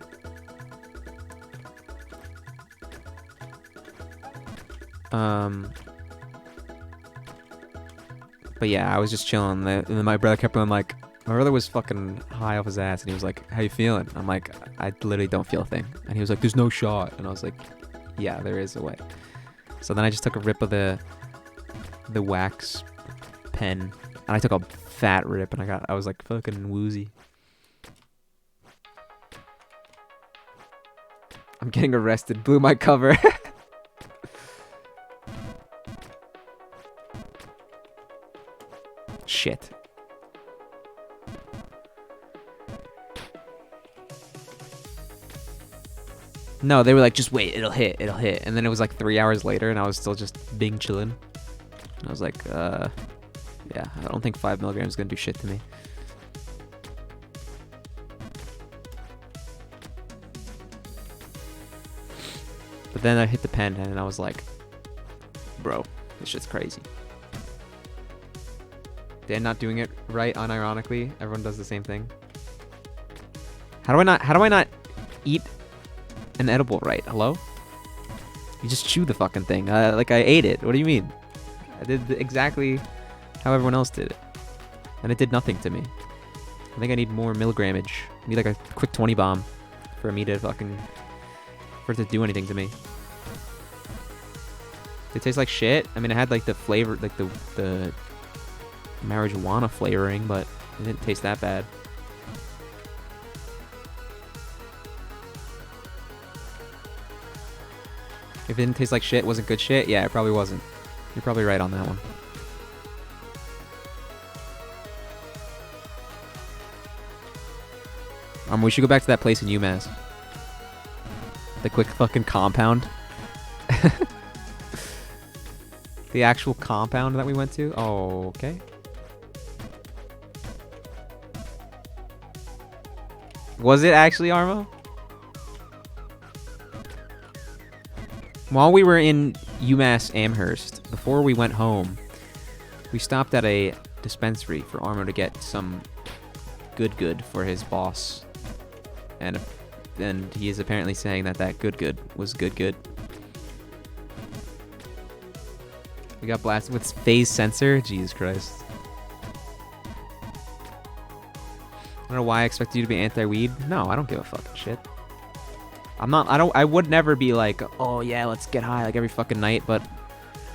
S1: But yeah, I was just chilling. And then my brother kept going like, my brother was fucking high off his ass, and he was like, "How you feeling?" I'm like, "I literally don't feel a thing." And he was like, "There's no shot." And I was like, "Yeah, there is a way." So then I just took a rip of the wax pen, and I took a fat rip, and I was like fucking woozy. I'm getting arrested. Blew my cover. Shit. No, they were like, just wait, it'll hit. And then it was like 3 hours later, and I was still just being chillin'. And I was like, yeah, I don't think 5 milligrams is gonna do shit to me. But then I hit the pen, and I was like, bro, this shit's crazy. Dan not doing it right, unironically. Everyone does the same thing. How do I not eat an edible right? Hello? You just chew the fucking thing. Like I ate it. What do you mean? I did exactly how everyone else did it. And it did nothing to me. I think I need more milligrammage. I need like a quick 20 bomb for me to for it to do anything to me. It tastes like shit. I mean, it had like the flavor, like the marijuana flavoring, but it didn't taste that bad. If it didn't taste like shit, wasn't good shit, yeah, it probably wasn't. You're probably right on that one. We should go back to that place in UMass. The quick fucking compound. The actual compound that we went to? Oh, okay. Was it actually, Armo? While we were in UMass Amherst, before we went home, we stopped at a dispensary for Armo to get some good for his boss and and he is apparently saying that good was good. We got blasted with phase sensor. Jesus Christ. I don't know why I expect you to be anti-weed. No, I don't give a fucking shit. I would never be like, oh yeah, let's get high like every fucking night, but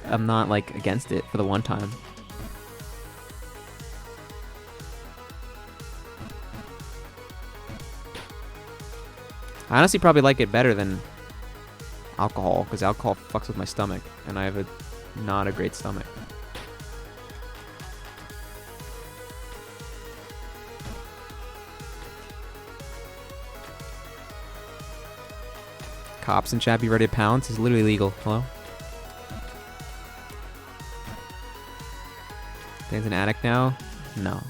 S1: I'm not like against it for the one time. I honestly probably like it better than alcohol, because alcohol fucks with my stomach, and I have not a great stomach. Cops in chat, be ready to pounce. It's literally legal. Hello? Dan's an addict now? No.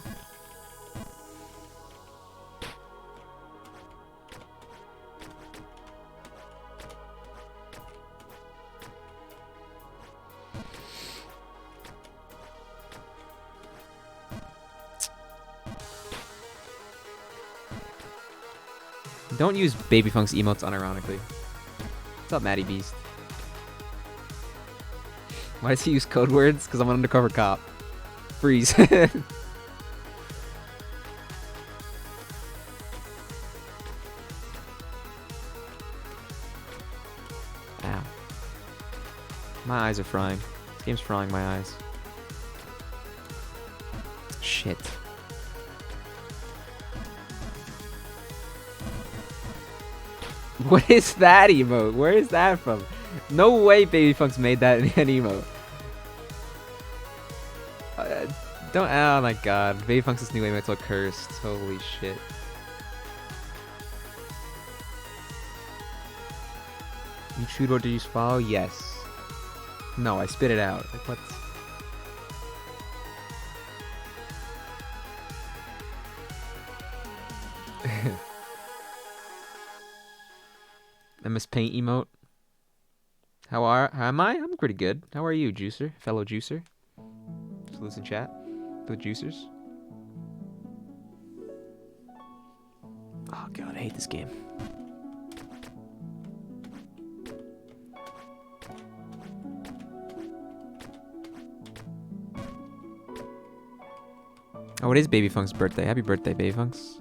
S1: Don't use Baby Funk's emotes unironically. What's up, Matty Beast? Why does he use code words? Because I'm an undercover cop. Freeze. Ow. My eyes are frying. This game's frying my eyes. Shit. What is that emote? Where is that from? No way Baby Funk's made that in an emote. Don't. Oh my god. Baby Funk's new emote's all cursed. Holy shit. You chewed or did you swallow? Yes. No, I spit it out. Like, what's. MS Paint emote. How am I? I'm pretty good. How are you, Juicer? Fellow Juicer? Salutes in chat. For the Juicers. Oh god, I hate this game. Oh, it is Baby Funk's birthday. Happy birthday, Baby Funks.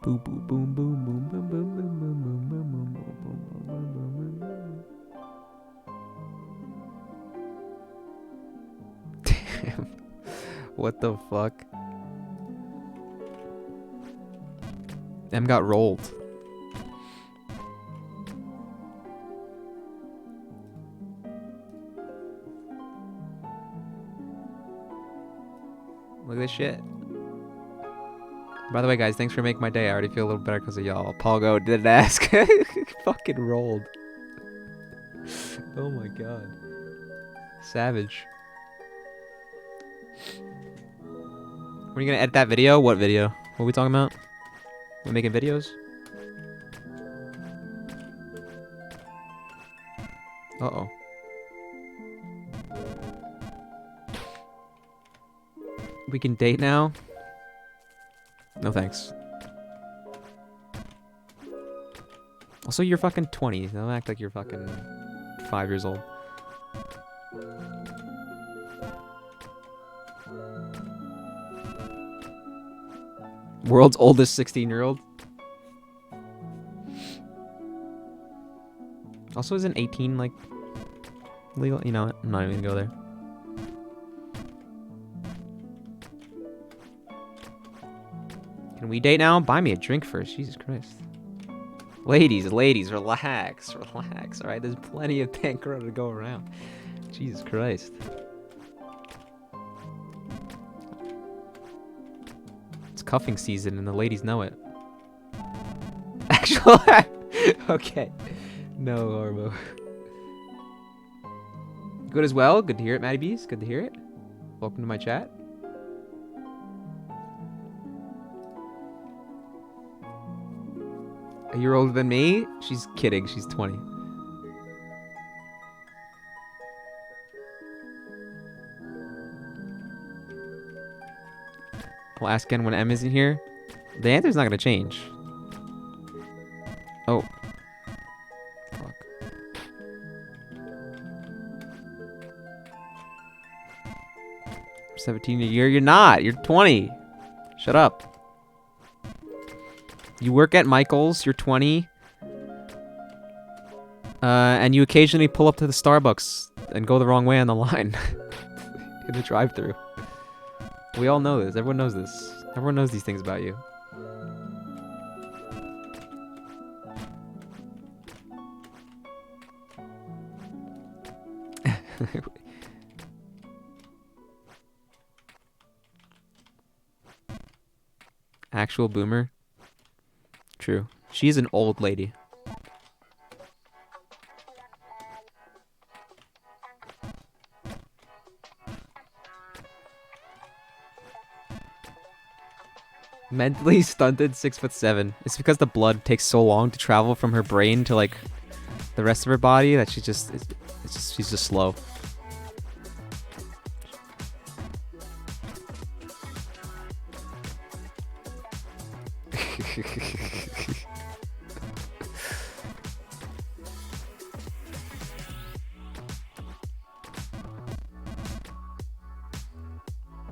S1: Boom boom boom boom boom boom boom boom boom boom boom boom boom boom. Damn. What the fuck? M got rolled. Look at this shit. By the way, guys, thanks for making my day. I already feel a little better because of y'all. Polgo didn't ask. Fucking rolled. Oh my god. Savage. When are you gonna edit that video? What video? What are we talking about? We're making videos? Uh-oh. We can date now? No thanks. Also, you're fucking 20. Don't act like you're fucking 5 years old. World's oldest 16-year-old. Also, isn't 18 like legal? You know what? I'm not even gonna go there. Can we date now? Buy me a drink first. Jesus Christ. Ladies, relax. Relax, alright? There's plenty of DanCorona to go around. Jesus Christ. It's cuffing season and the ladies know it. Actual. Okay. No, Orbo. Good as well. Good to hear it, Matty Bees. Good to hear it. Welcome to my chat. A year older than me? She's kidding. She's 20. We'll ask again when M isn't here. The answer's not gonna change. Oh. Fuck. I'm 17 a year. You're not. You're 20. Shut up. You work at Michael's. You're 20. And you occasionally pull up to the Starbucks and go the wrong way on the line in the drive-thru. We all know this. Everyone knows this. Everyone knows these things about you. Actual boomer. True. She's an old lady. Mentally stunted 6'7". It's because the blood takes so long to travel from her brain to like the rest of her body that she's just slow.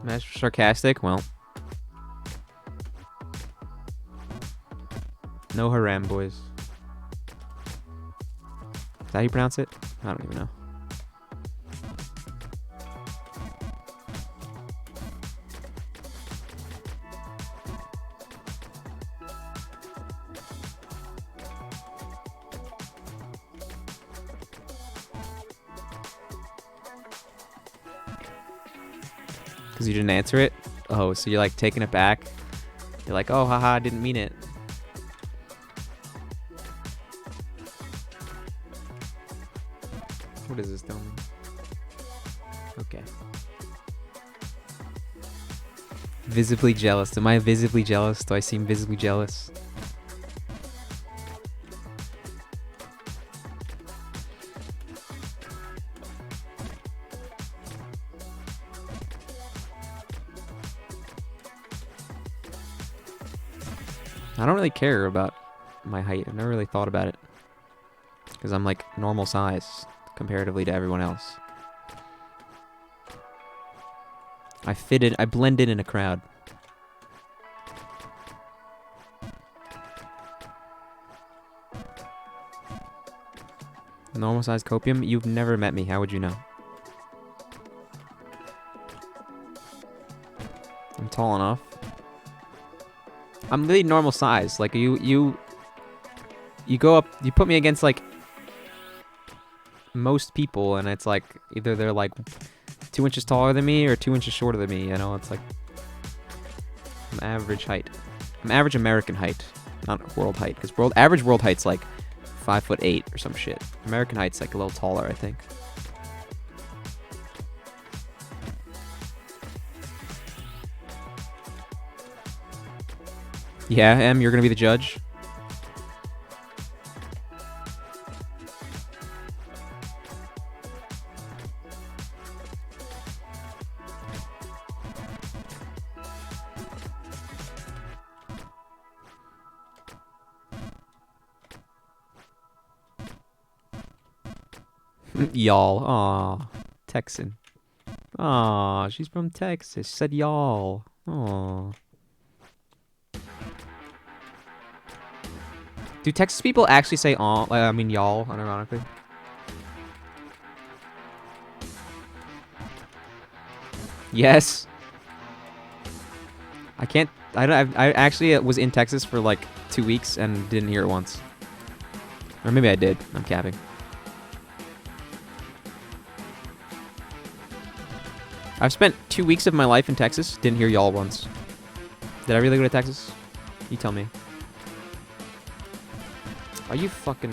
S1: That's sarcastic. Well, no haram, boys. Is that how you pronounce it? I don't even know. Because you didn't answer it? Oh, so you're like taking it back? You're like, oh, haha, I didn't mean it. What is this telling me? Okay. Visibly jealous. Am I visibly jealous? Do I seem visibly jealous? I don't really care about my height. I've never really thought about it. Because I'm like normal size comparatively to everyone else. I fit in, I blend in a crowd. Normal size copium? You've never met me. How would you know? I'm tall enough. I'm really normal size. Like you go up, you put me against like most people, and it's like either they're like 2 inches taller than me or 2 inches shorter than me. You know, it's like I'm average height. I'm average American height, not world height, because average world height's like 5'8" or some shit. American height's like a little taller, I think. Yeah, Em, you're gonna be the judge. Y'all. Aw. Texan. Aw, she's from Texas. She said y'all. Aw. Do Texas people actually say aw? I mean y'all, unironically? Yes. I can't. I actually was in Texas for like 2 weeks and didn't hear it once. Or maybe I did. I'm capping. I've spent 2 weeks of my life in Texas. Didn't hear y'all once. Did I really go to Texas? You tell me. Are you fucking...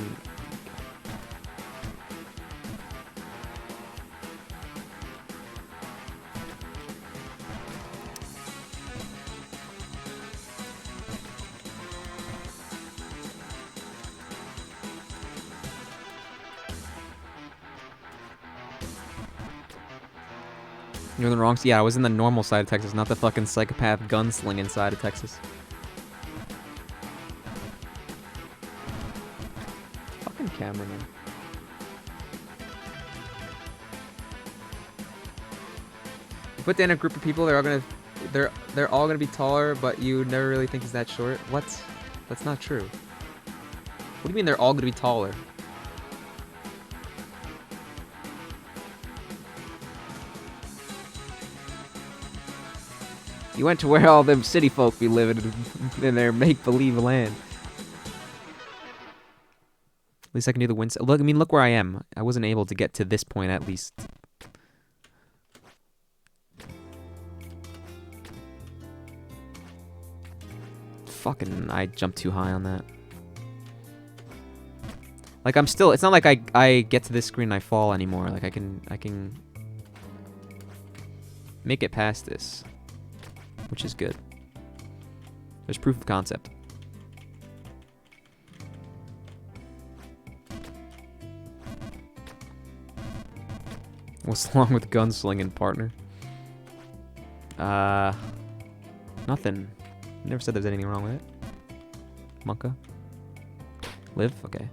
S1: You're in the wrong. Yeah, I was in the normal side of Texas, not the fucking psychopath gunslinging side of Texas. Fucking cameraman. You put in a group of people, they're all gonna be taller, but you never really think he's that short. What? That's not true. What do you mean they're all gonna be taller? You went to where all them city folk be living in their make-believe land. At least I can do the wind. Look, I mean, look where I am. I wasn't able to get to this point at least. Fucking, I jumped too high on that. Like, I'm still, it's not like I get to this screen and I fall anymore. Like, I can make it past this, which is good. There's proof of concept. What's wrong with gunslinging, partner? Nothing. Never said there's anything wrong with it. Monka? Live? Okay.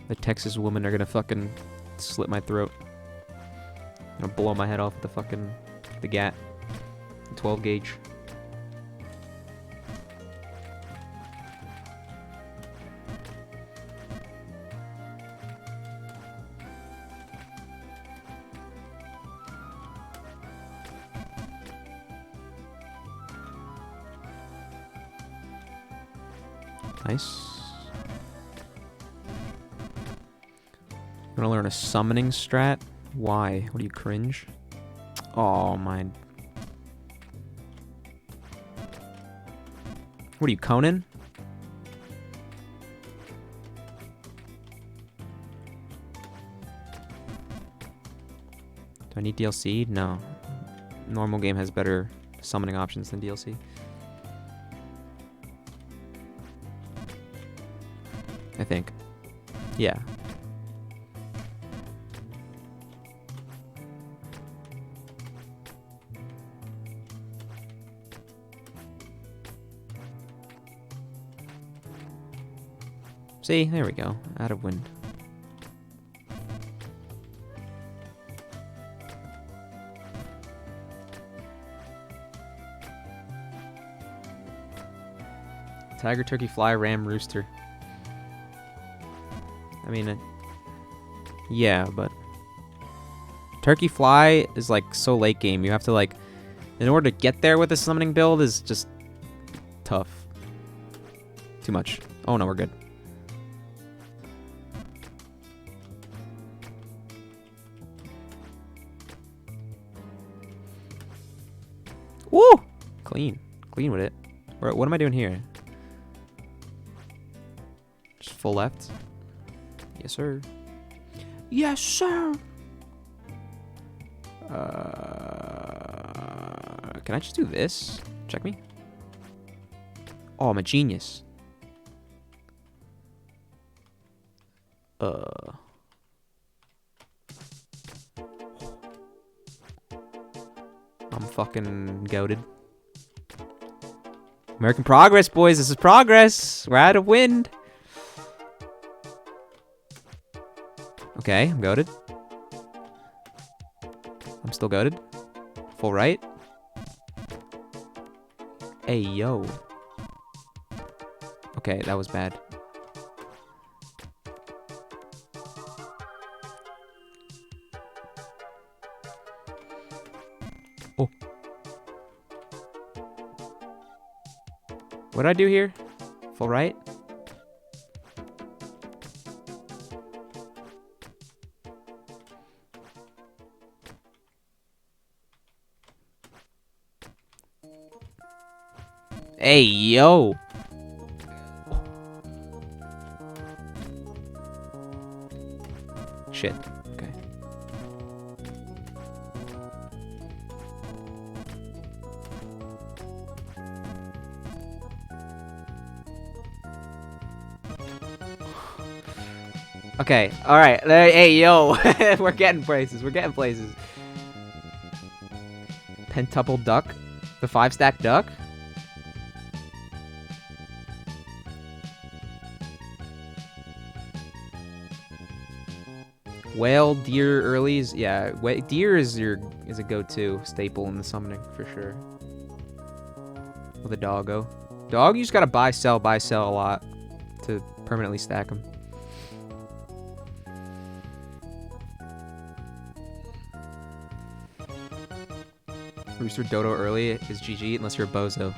S1: The Texas women are gonna fucking slit my throat. Gonna blow my head off with the fucking the gat. 12 gauge. Nice. I'm gonna learn a summoning strat. Why? What do you cringe? Oh my. What are you, Conan? Do I need DLC? No. Normal game has better summoning options than DLC. I think. Yeah. See, there we go. Out of wind. Tiger, turkey, fly, ram, rooster. I mean, yeah, but turkey fly is like so late game. You have to like, in order to get there with a summoning build is just tough. Too much. Oh no, we're good. Woo! Clean. Clean with it. What am I doing here? Just full left. Yes, sir. Yes, sir. Can I just do this? Check me. Oh, I'm a genius. I'm fucking goated. American progress, boys. This is progress. We're out of wind. Okay, I'm goated. I'm still goated. Full right. Hey, yo. Okay, that was bad. Oh. What did I do here? Full right? Hey, yo. Shit. Okay. Okay, all right. Hey, yo, we're getting places. We're getting places. Pentuple duck, the 5-stack duck. Whale, deer, earlies. Yeah, deer is a go-to staple in the summoning for sure. With a doggo. Dog, you just gotta buy, sell a lot to permanently stack them. Rooster Dodo early is GG unless you're a bozo.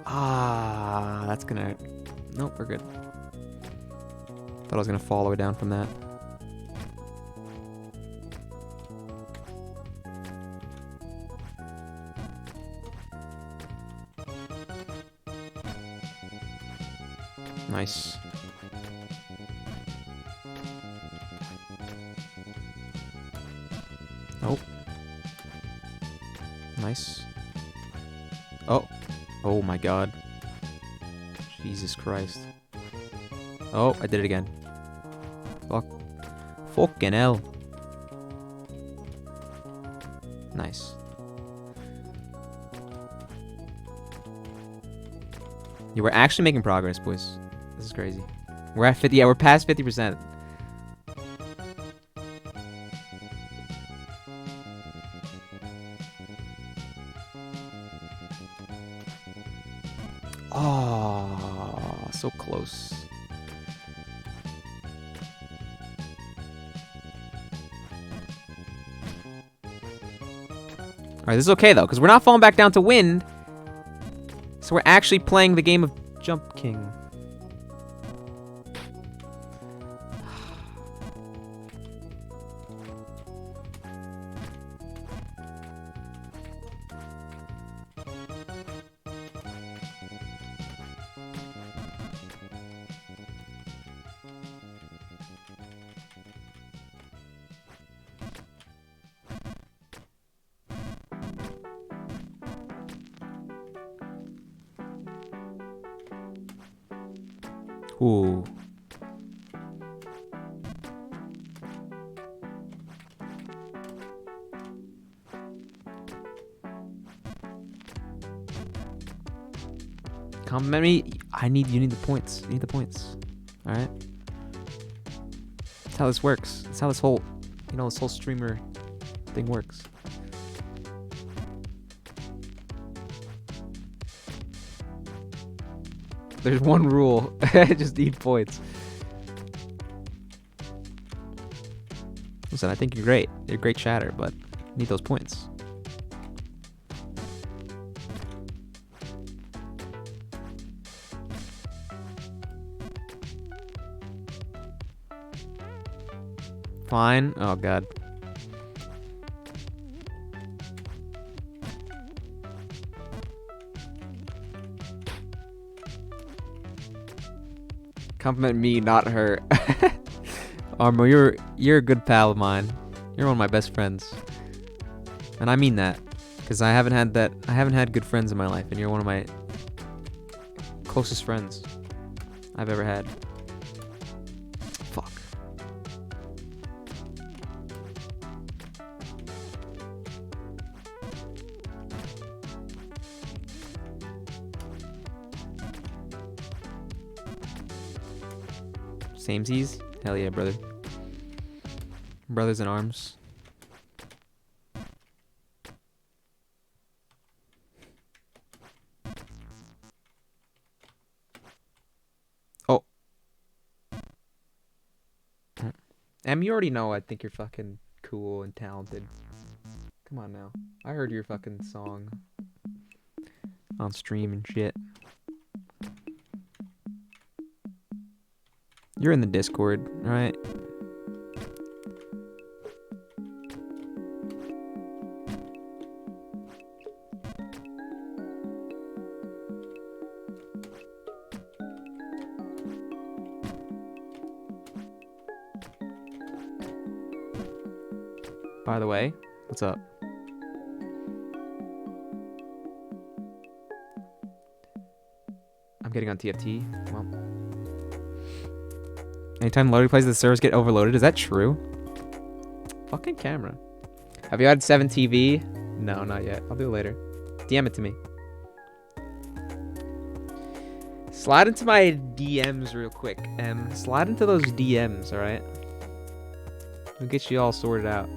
S1: Ah, that's gonna... Nope, we're good. Thought I was gonna fall all the way down from that. Nice. Oh. Nice. Oh. Oh my god. Jesus Christ. Oh, I did it again. Fuck. Fucking hell. Nice. Yeah, we're actually making progress, boys. This is crazy. We're at 50. Yeah, we're past 50%. Oh, so close. Alright, this is okay though, because we're not falling back down to wind. So we're actually playing the game of Jump King. Ooh. Compliment me. You need the points. You need the points. Alright? That's how this works. That's how this whole, this whole streamer thing works. There's one rule. I just need points. Listen, I think you're great. You're a great chatter, but I need those points. Fine. Oh, God. Compliment me, not her. Armo, you're a good pal of mine. You're one of my best friends. And I mean that. Because I haven't had good friends in my life, and you're one of my closest friends I've ever had. Fuck. Samesies? Hell yeah, brother. Brothers in arms. Oh. Em, you already know I think you're fucking cool and talented. Come on now. I heard your fucking song on stream and shit. You're in the Discord, right? By the way, what's up? I'm getting on TFT. Well, anytime loading plays, the servers get overloaded. Is that true? Fucking camera. Have you had 7TV? No, not yet. I'll do it later. DM it to me. Slide into my DMs real quick. Slide into those DMs, alright? We'll get you all sorted out.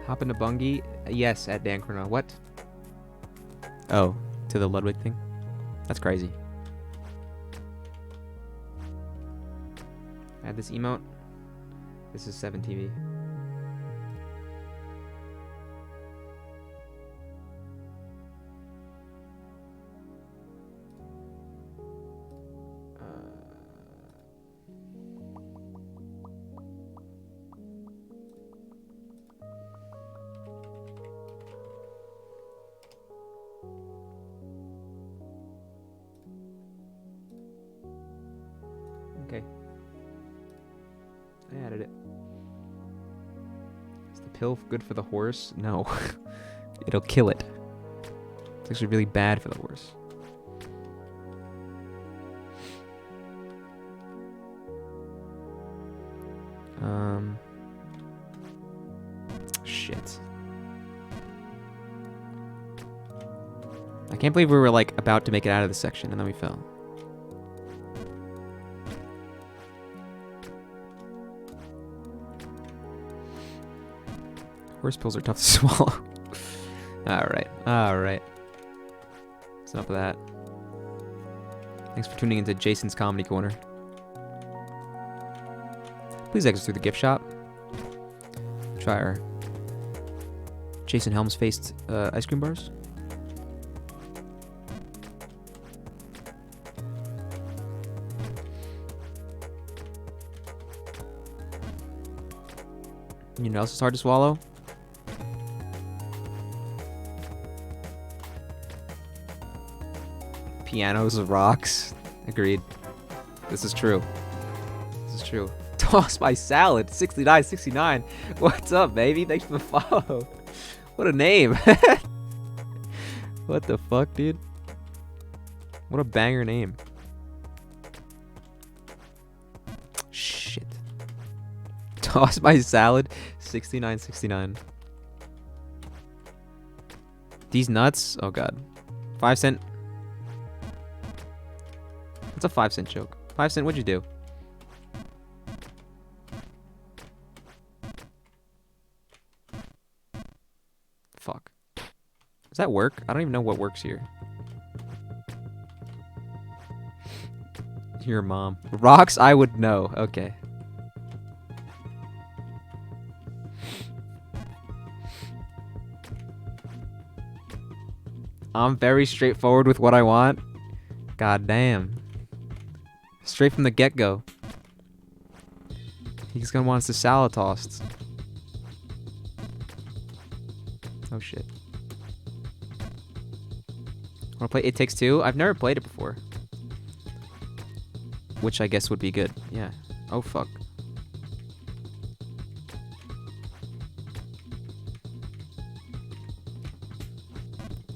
S1: Hop into Bungie? Yes, at DanCorona. What? Oh, to the Ludwig thing? That's crazy. Add this emote. This is 7TV. Okay. I added it. Is the pill good for the horse? No. It'll kill it. It's actually really bad for the horse. Shit. I can't believe we were like about to make it out of this section and then we fell. Horse pills are tough to swallow. Alright, alright. That's enough of that. Thanks for tuning into Jason's Comedy Corner. Please exit through the gift shop. Try our Jason Helms-faced ice cream bars. You know what else is hard to swallow? Pianos of rocks. Agreed. This is true. This is true. Toss my salad. 6969. What's up, baby? Thanks for the follow. What a name. What the fuck, dude? What a banger name. Shit. Toss my salad. 6969. These nuts? Oh god. 5 cent. That's a 5 cent joke. 5 cent, what'd you do? Fuck. Does that work? I don't even know what works here. Your mom. Rocks, I would know. Okay. I'm very straightforward with what I want. God damn. Straight from the get-go. He's gonna want us to salad tossed. Oh shit. Wanna play It Takes Two? I've never played it before. Which I guess would be good. Yeah. Oh fuck.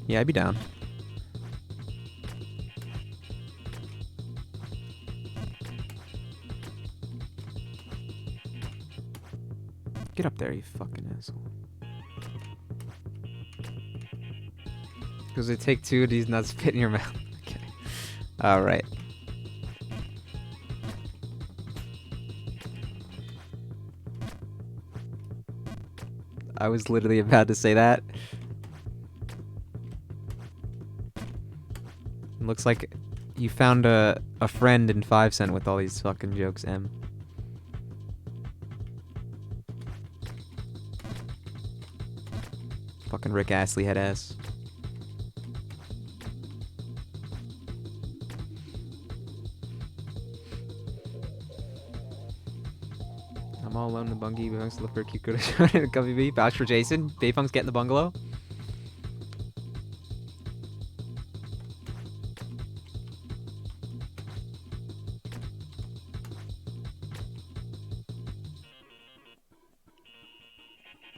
S1: Yeah, I'd be down. Get up there, you fucking asshole. Because they take two of these nuts fit in your mouth. Okay. Alright. I was literally about to say that. It looks like you found a friend in 5 cent with all these fucking jokes, M. Fucking Rick Astley head ass. I'm all alone in the bungee. Bayfunk's look for a cute girl to Cubby B. Vouch for Jason. Bayfunk's getting the bungalow.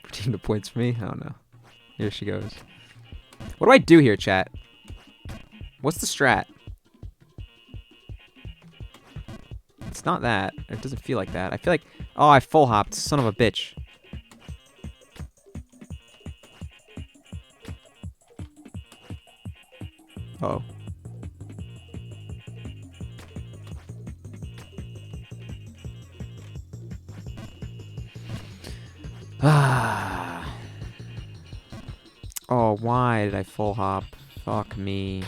S1: Redeem the points for me? I don't know. Here she goes. What do I do here, chat? What's the strat? It's not that. It doesn't feel like that. I feel like... Oh, I full hopped. Son of a bitch. Uh-oh. Ah. Oh, why did I full hop? Fuck me.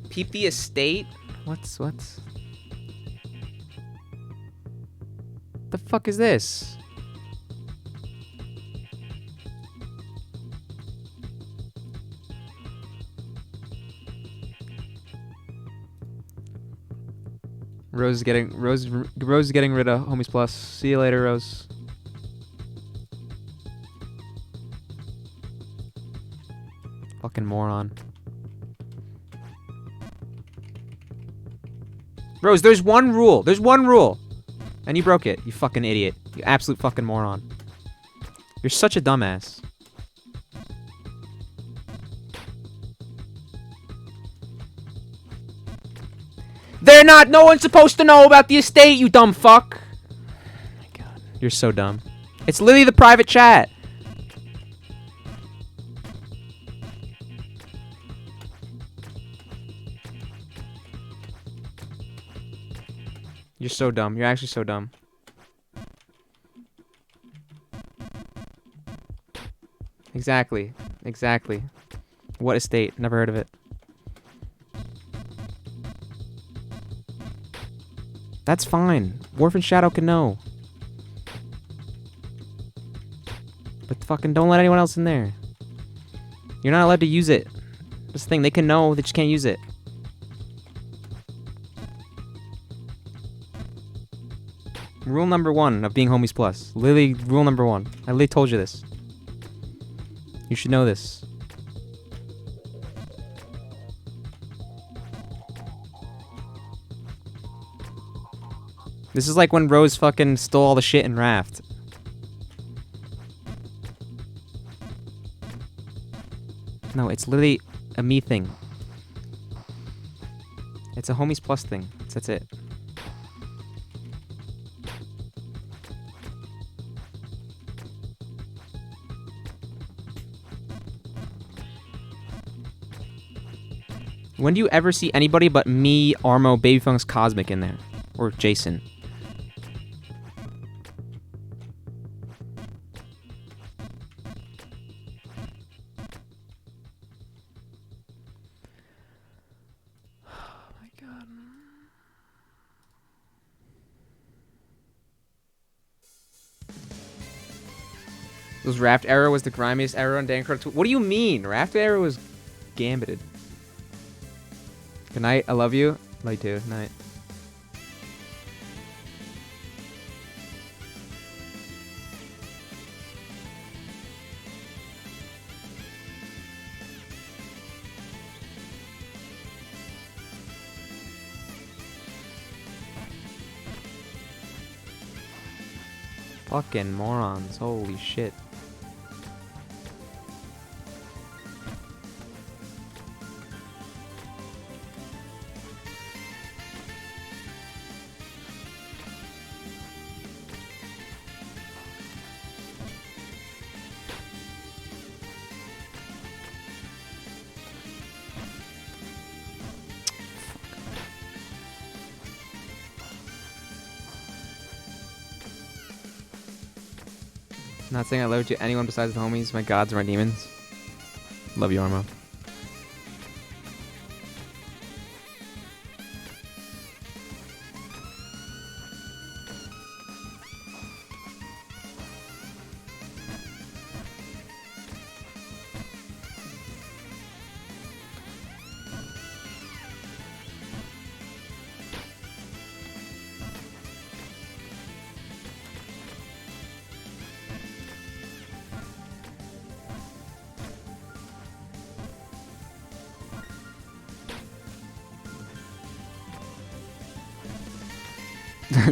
S1: Peep the estate? What's... The fuck is this? Rose is getting rid of Homies Plus. See you later, Rose. Fucking moron. Rose, there's one rule. There's one rule. And you broke it, you fucking idiot. You absolute fucking moron. You're such a dumbass. They're not. No one's supposed to know about the estate, you dumb fuck. Oh my god. You're so dumb. It's literally the private chat. You're so dumb. You're actually so dumb. Exactly. Exactly. What estate? Never heard of it. That's fine. Wharf and Shadow can know. But fucking don't let anyone else in there. You're not allowed to use it. This thing, they can know, they just can't use it. Rule number 1 of being Homies Plus. Literally, rule number 1. I literally told you this. You should know this. This is like when Rose fucking stole all the shit in Raft. No, it's literally a me thing. It's a Homies Plus thing. That's it. When do you ever see anybody but me, Armo, Babyfunk's Cosmic in there? Or Jason? Oh my god. Those Raft era was the grimiest era on DanCorona. What do you mean? Raft era was gambited. Good night. I love you. Love you too. Night. Fucking morons. Holy shit. Not saying I love you to anyone besides the homies. My gods are my demons. Love you, Armo.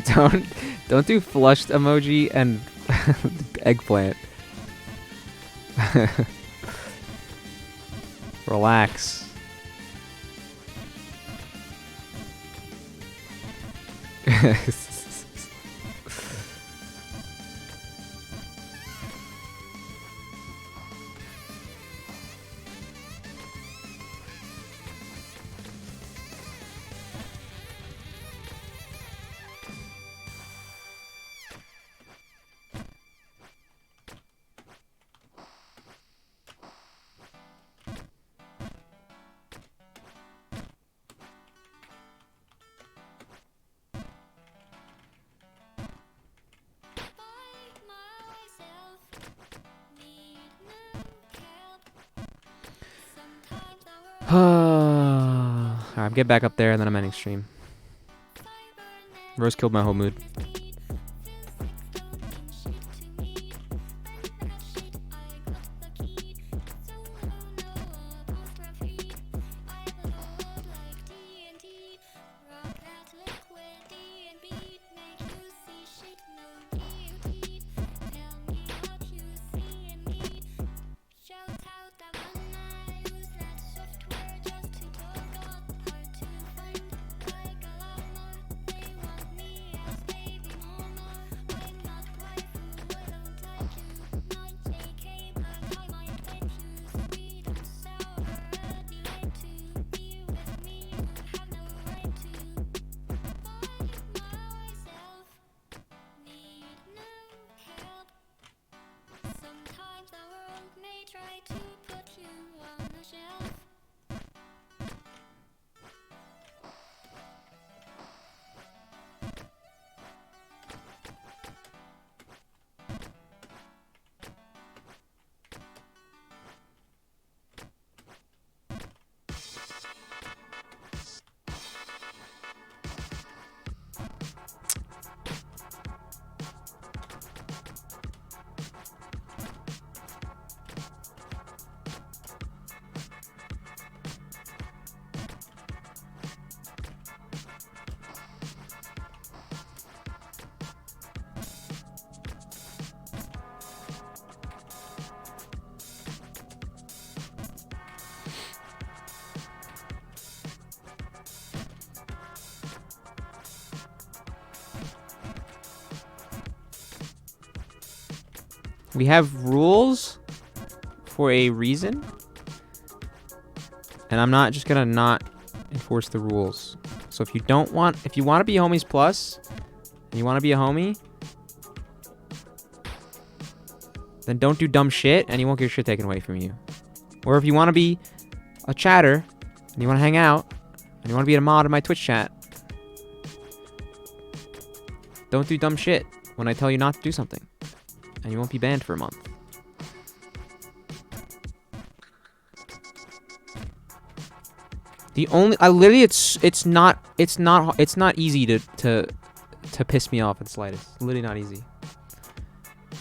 S1: don't do flushed emoji and eggplant. Relax. Alright, get back up there and then I'm ending stream. Rose killed my whole mood. We have rules for a reason. And I'm not just gonna not enforce the rules. So if you want to be homies plus, and you want to be a homie, then don't do dumb shit and you won't get your shit taken away from you. Or if you want to be a chatter and you want to hang out and you want to be a mod in my Twitch chat, don't do dumb shit when I tell you not to do something. And you won't be banned for a month. It's not easy to piss me off in the slightest. Literally not easy.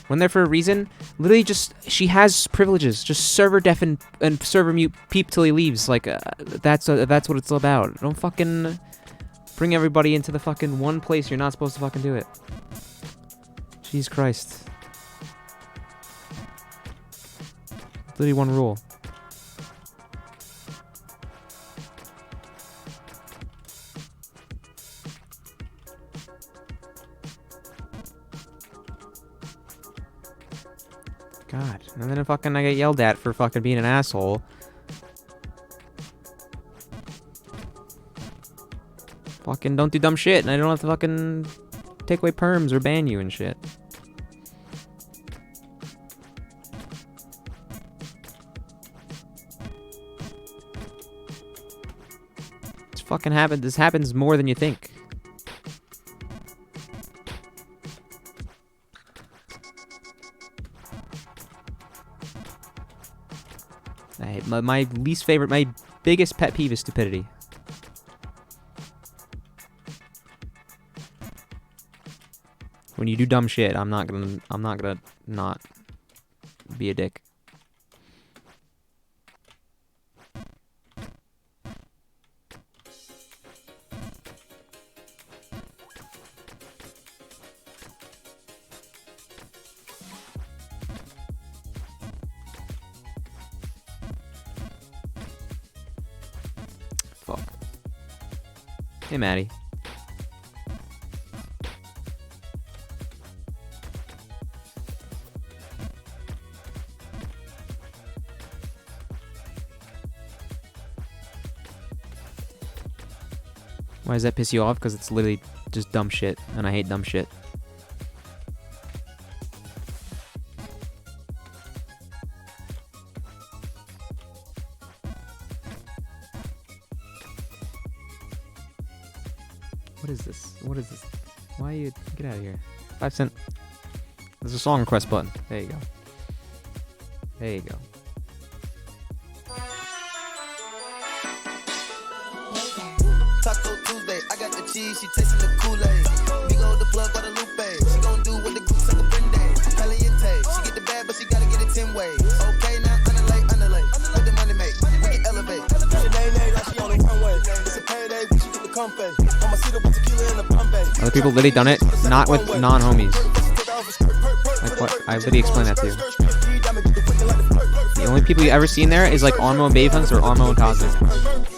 S1: When there for a reason, literally just, she has privileges. Just server def and server mute peep till he leaves. Like, that's what it's about. Don't fucking bring everybody into the fucking one place you're not supposed to fucking do it. Jesus Christ. Literally one rule. God. And then fucking I get yelled at for fucking being an asshole. Fucking don't do dumb shit, and I don't have to fucking take away perms or ban you and shit. Fucking happen. This happens more than you think. My least favorite, my biggest pet peeve is stupidity. When you do dumb shit, I'm not gonna not be a dick. Hey, Maddie. Why does that piss you off? Because it's literally just dumb shit, and I hate dumb shit. What is this? What is this? Why you... Get out of here. 5 cent. There's a song request button. There you go. There you go.
S8: Taco Tuesday, I got the cheese, she tasting the Kool-Aid. Big old the plug, Guadalupe. She gon' do what the goose like a Brinde. Caliente, she get the bad, but she gotta get it 10 ways. Okay, now underlay. What the money make? We can elevate. She nay, like she on the runway. It's a payday, we should get the comfy. I'ma see the with tequila in the Bombay.
S1: Other people literally done it, not with non-homies. Like what? I literally explained that to you. The only people you ever seen there is like Armo and Babyphones or Armo and Cosmic.
S8: My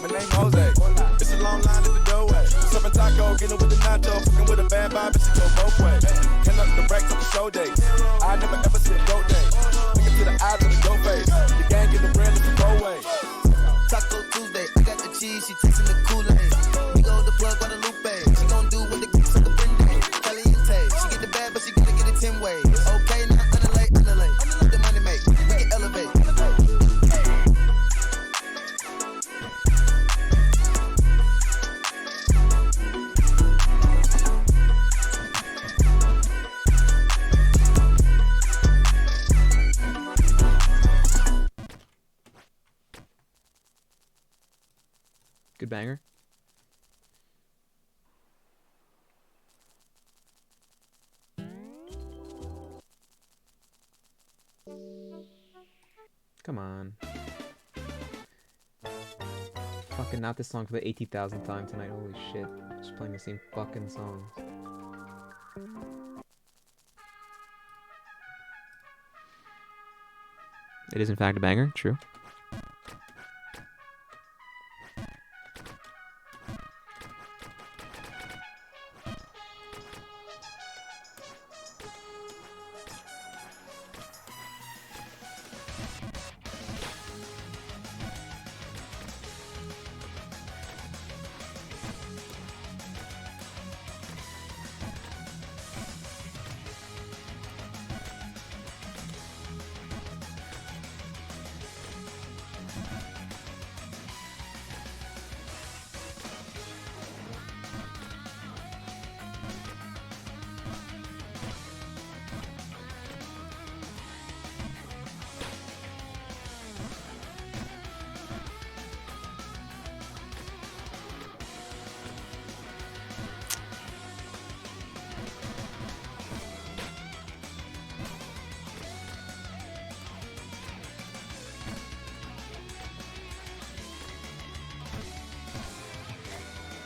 S8: name Jose. It's a long line at the doorway. Serving taco, getting with the nacho, fucking with a bad vibe, but she go both ways. Can up the rack to the show dates. I never ever see a goat day. Looking to the eyes of the dope face. The gang get the brand of the four way. Taco Tuesday, I got the cheese, she tasting the Kool-Aid. We go the plug, Guadalupe. She gon' do what the goose like a Brinde. Caliente, she get the bad, but she gotta get it 10 ways. Okay, now underlay. What the money make? We can elevate.
S1: Good banger. Come on. Fucking not this song for the 80,000th time tonight. Holy shit. Just playing the same fucking songs. It is in fact a banger, true.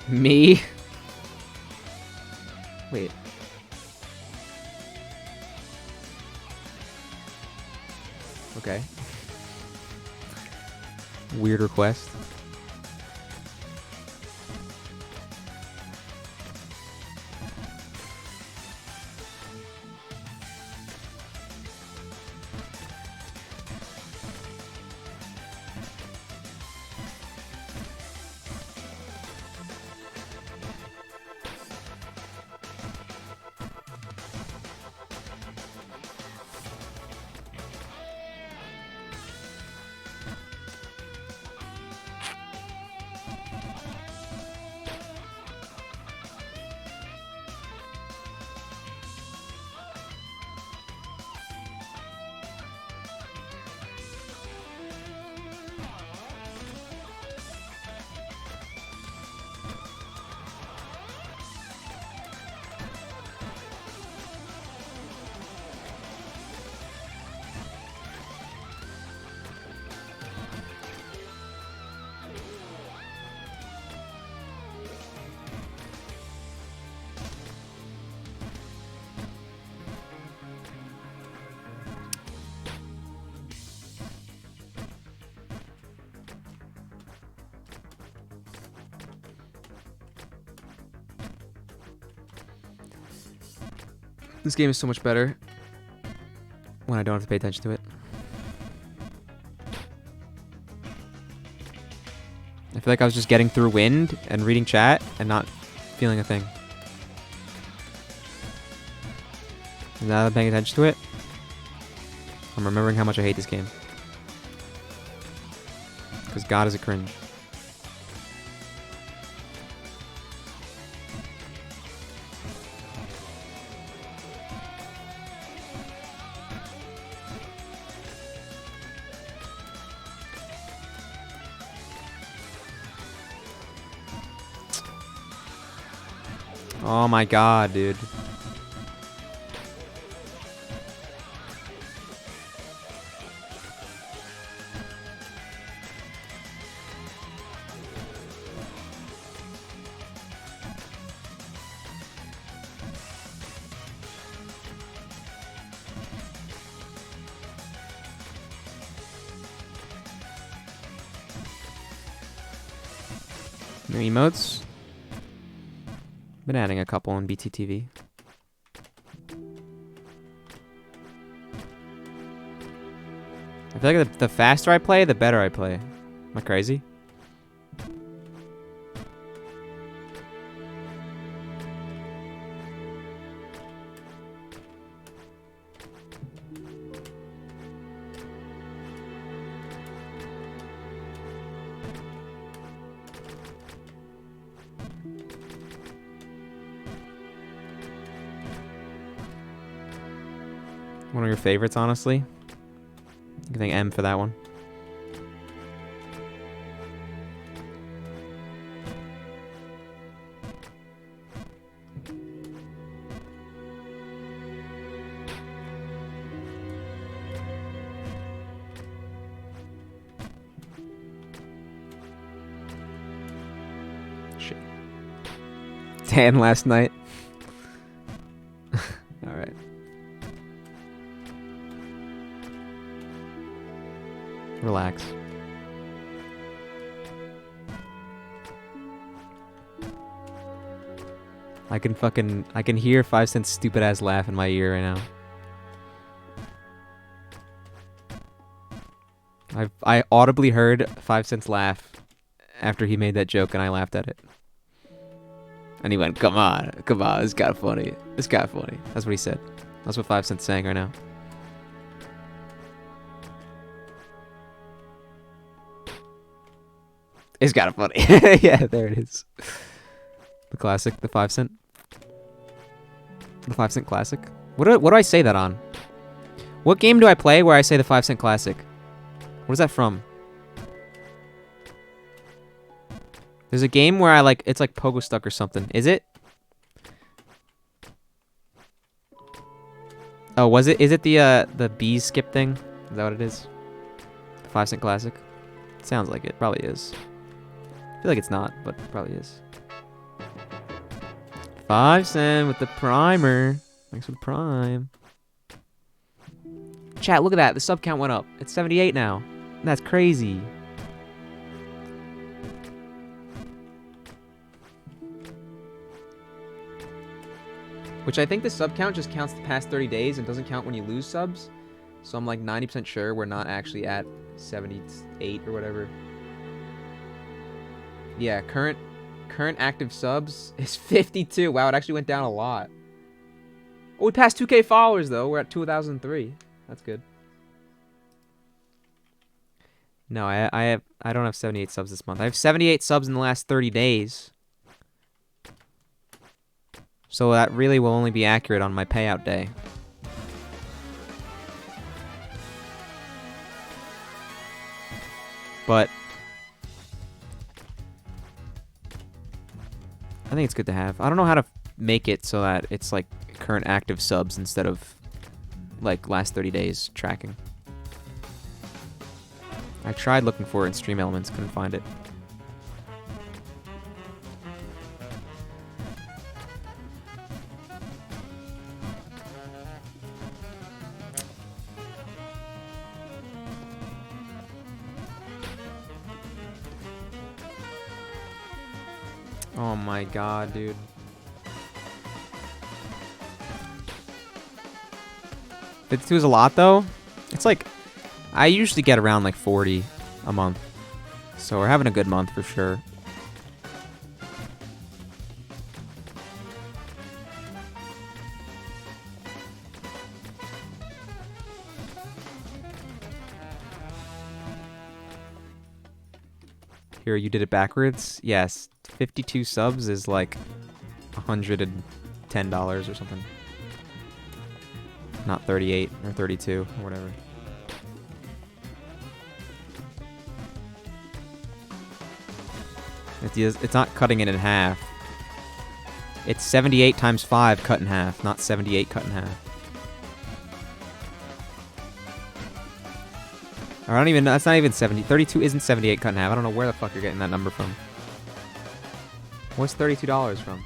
S1: Me? Wait. Okay. Weird request. This game is so much better when I don't have to pay attention to it. I feel like I was just getting through wind and reading chat and not feeling a thing. And now that I'm paying attention to it, I'm remembering how much I hate this game. Because God is a cringe. Oh my god, dude. New emotes. Been adding a couple on BTTV. I feel like the faster I play, the better I play. Am I crazy? One of your favorites, honestly. You can thank M for that one. Shit. Dan last night. All right. Relax. I can hear 5 Cent's stupid ass laugh in my ear right now. I audibly heard 5 Cent's laugh after he made that joke and I laughed at it. And he went, come on, it's kinda funny. It's kinda funny. That's what he said. That's what 5 Cent's saying right now. It's kind of funny. Yeah, there it is. The classic, the 5 Cent. The 5 Cent classic. What do I say that on? What game do I play where I say the 5 Cent classic? What is that from? There's a game where it's like Pogo Stuck or something. Is it? Oh, was it? Is it the bees skip thing? Is that what it is? The 5 Cent classic? Sounds like it. Probably is. I feel like it's not, but it probably is. 5 Cent with the primer. Thanks for the prime. Chat, look at that. The sub count went up. It's 78 now. That's crazy. Which I think the sub count just counts the past 30 days and doesn't count when you lose subs. So I'm like 90% sure we're not actually at 78 or whatever. Yeah, current active subs is 52. Wow, it actually went down a lot. Oh, we passed 2K followers though. We're at 2003. That's good. No, I don't have 78 subs this month. I have 78 subs in the last 30 days. So that really will only be accurate on my payout day. But I think it's good to have. I don't know how to make it so that it's like current active subs instead of like last 30 days tracking. I tried looking for it in Stream Elements, couldn't find it. Oh my god, dude. 52 is a lot though. It's like I usually get around like 40 a month, so we're having a good month for sure. Here, you did it backwards? Yes. 52 subs is like $110 or something. Not 38 or 32 or whatever. It's not cutting it in half. It's 78 times 5 cut in half, not 78 cut in half. Or I don't even know. That's not even 70. 32 isn't 78 cut in half. I don't know where the fuck you're getting that number from. What's $32 from?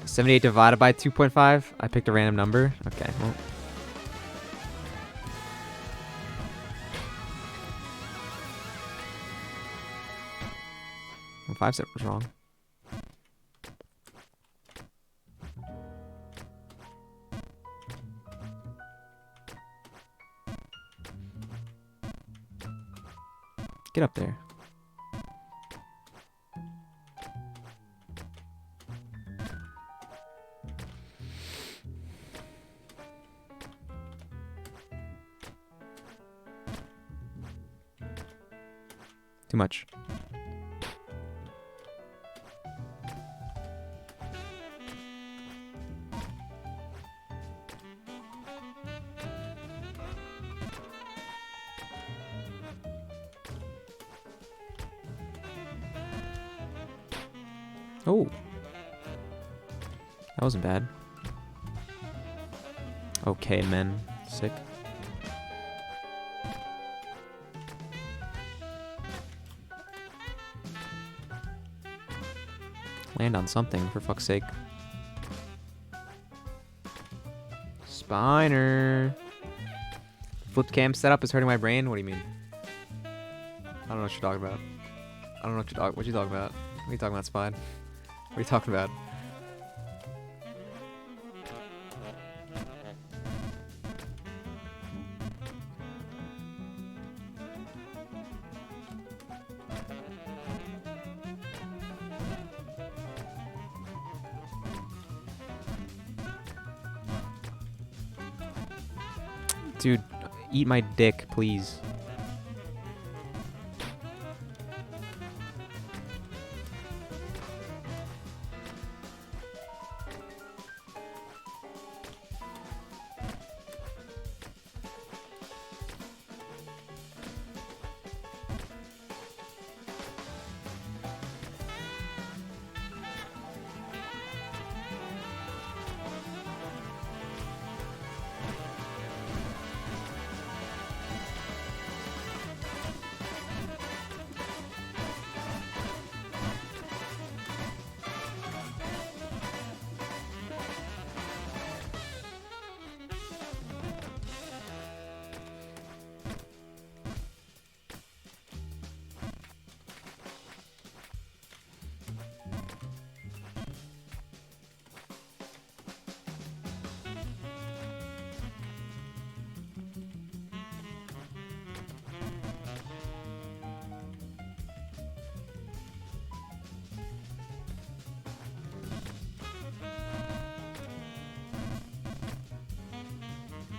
S1: $78 divided by 2.5? I picked a random number? Okay, well. Well, 5 step was wrong. Get up there. Too much. Oh. That wasn't bad. Okay, men. Sick. Land on something, for fuck's sake. Spiner. Flipped cam setup is hurting my brain? What do you mean? I don't know what you're talking about. I don't know what you're talking about. What are you talking about, Spine? What are you talking about? Dude, eat my dick, please.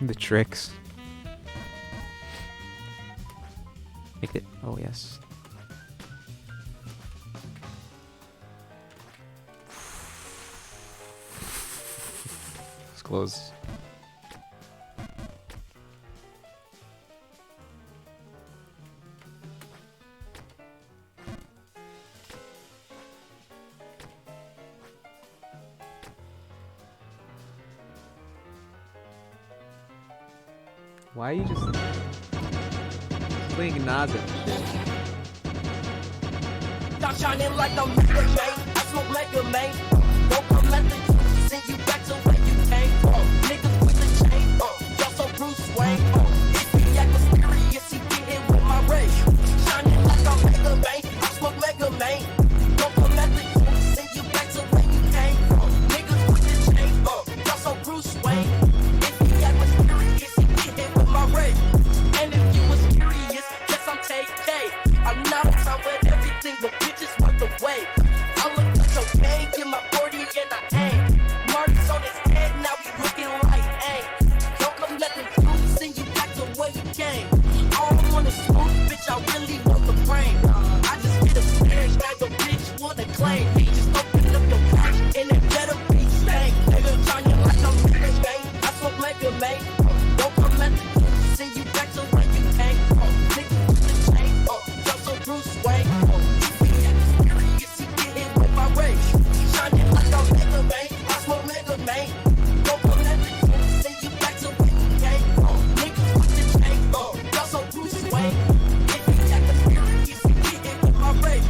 S1: The tricks. Make it. Oh, yes. It's close. Why are you just playing Naza and shit?
S9: Y'all shining like I'm Mega Man. I smoke Mega Man. Don't come at the send you back to where you came from. Niggas with the chain. Y'all so Bruce Wayne. If he act mysterious, he get hit with my ray. Shining like I'm Mega Man. I smoke Mega Man. I'm not outside with everything, but bitches worth the wait. I look like cocaine, get my 40 and I aim. Marty's on his head, now he looking like aim. Don't come let the truth send you back to where you came. I don't want to smooth, bitch, I really want the brain. I just hit a snare, now your bitch wanna claim. Just open up your pack, and it better be stank. Nigga, shining like I'm Mega Man, I smoke Mega Man. Don't come let the truth send you back to where you came. Nigga with the chain, just so Bruce Wayne. Serious, he get hit with my rage. Shining like I'm Mega Man, I smoke Mega Man. Don't come let the truth send you back to where you came. Nigga with the chain, just so Bruce Wayne. If he acting serious, he get hit with my rage.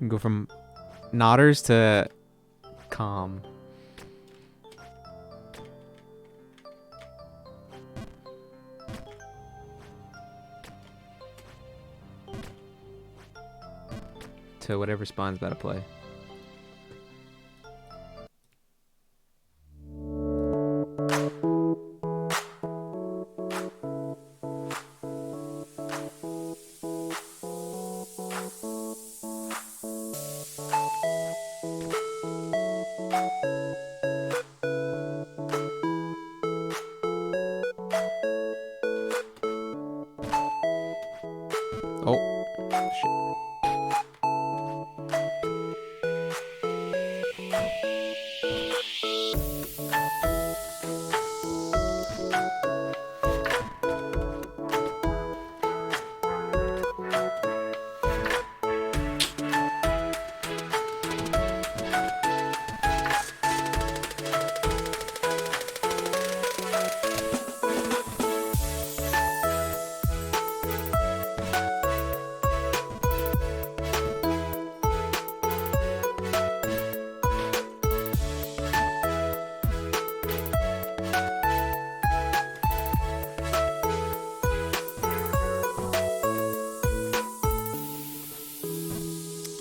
S1: Go from nodders to calm. To whatever spawn's about to play. Oh, shit.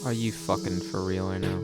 S1: Are you fucking for real right now?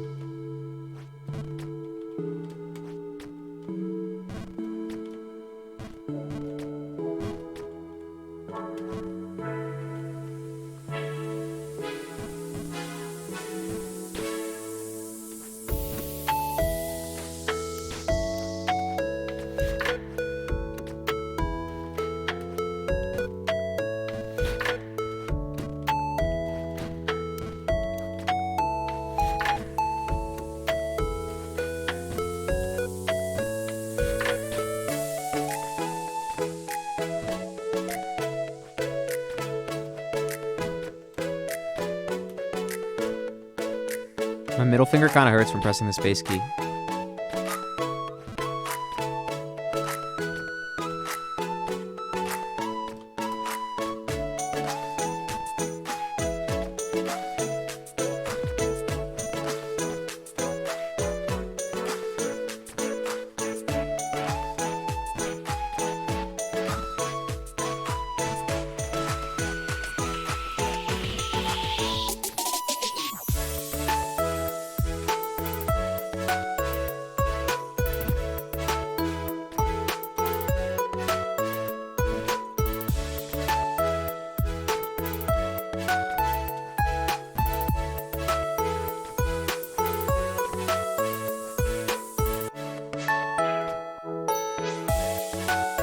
S1: My middle finger kind of hurts from pressing the space key.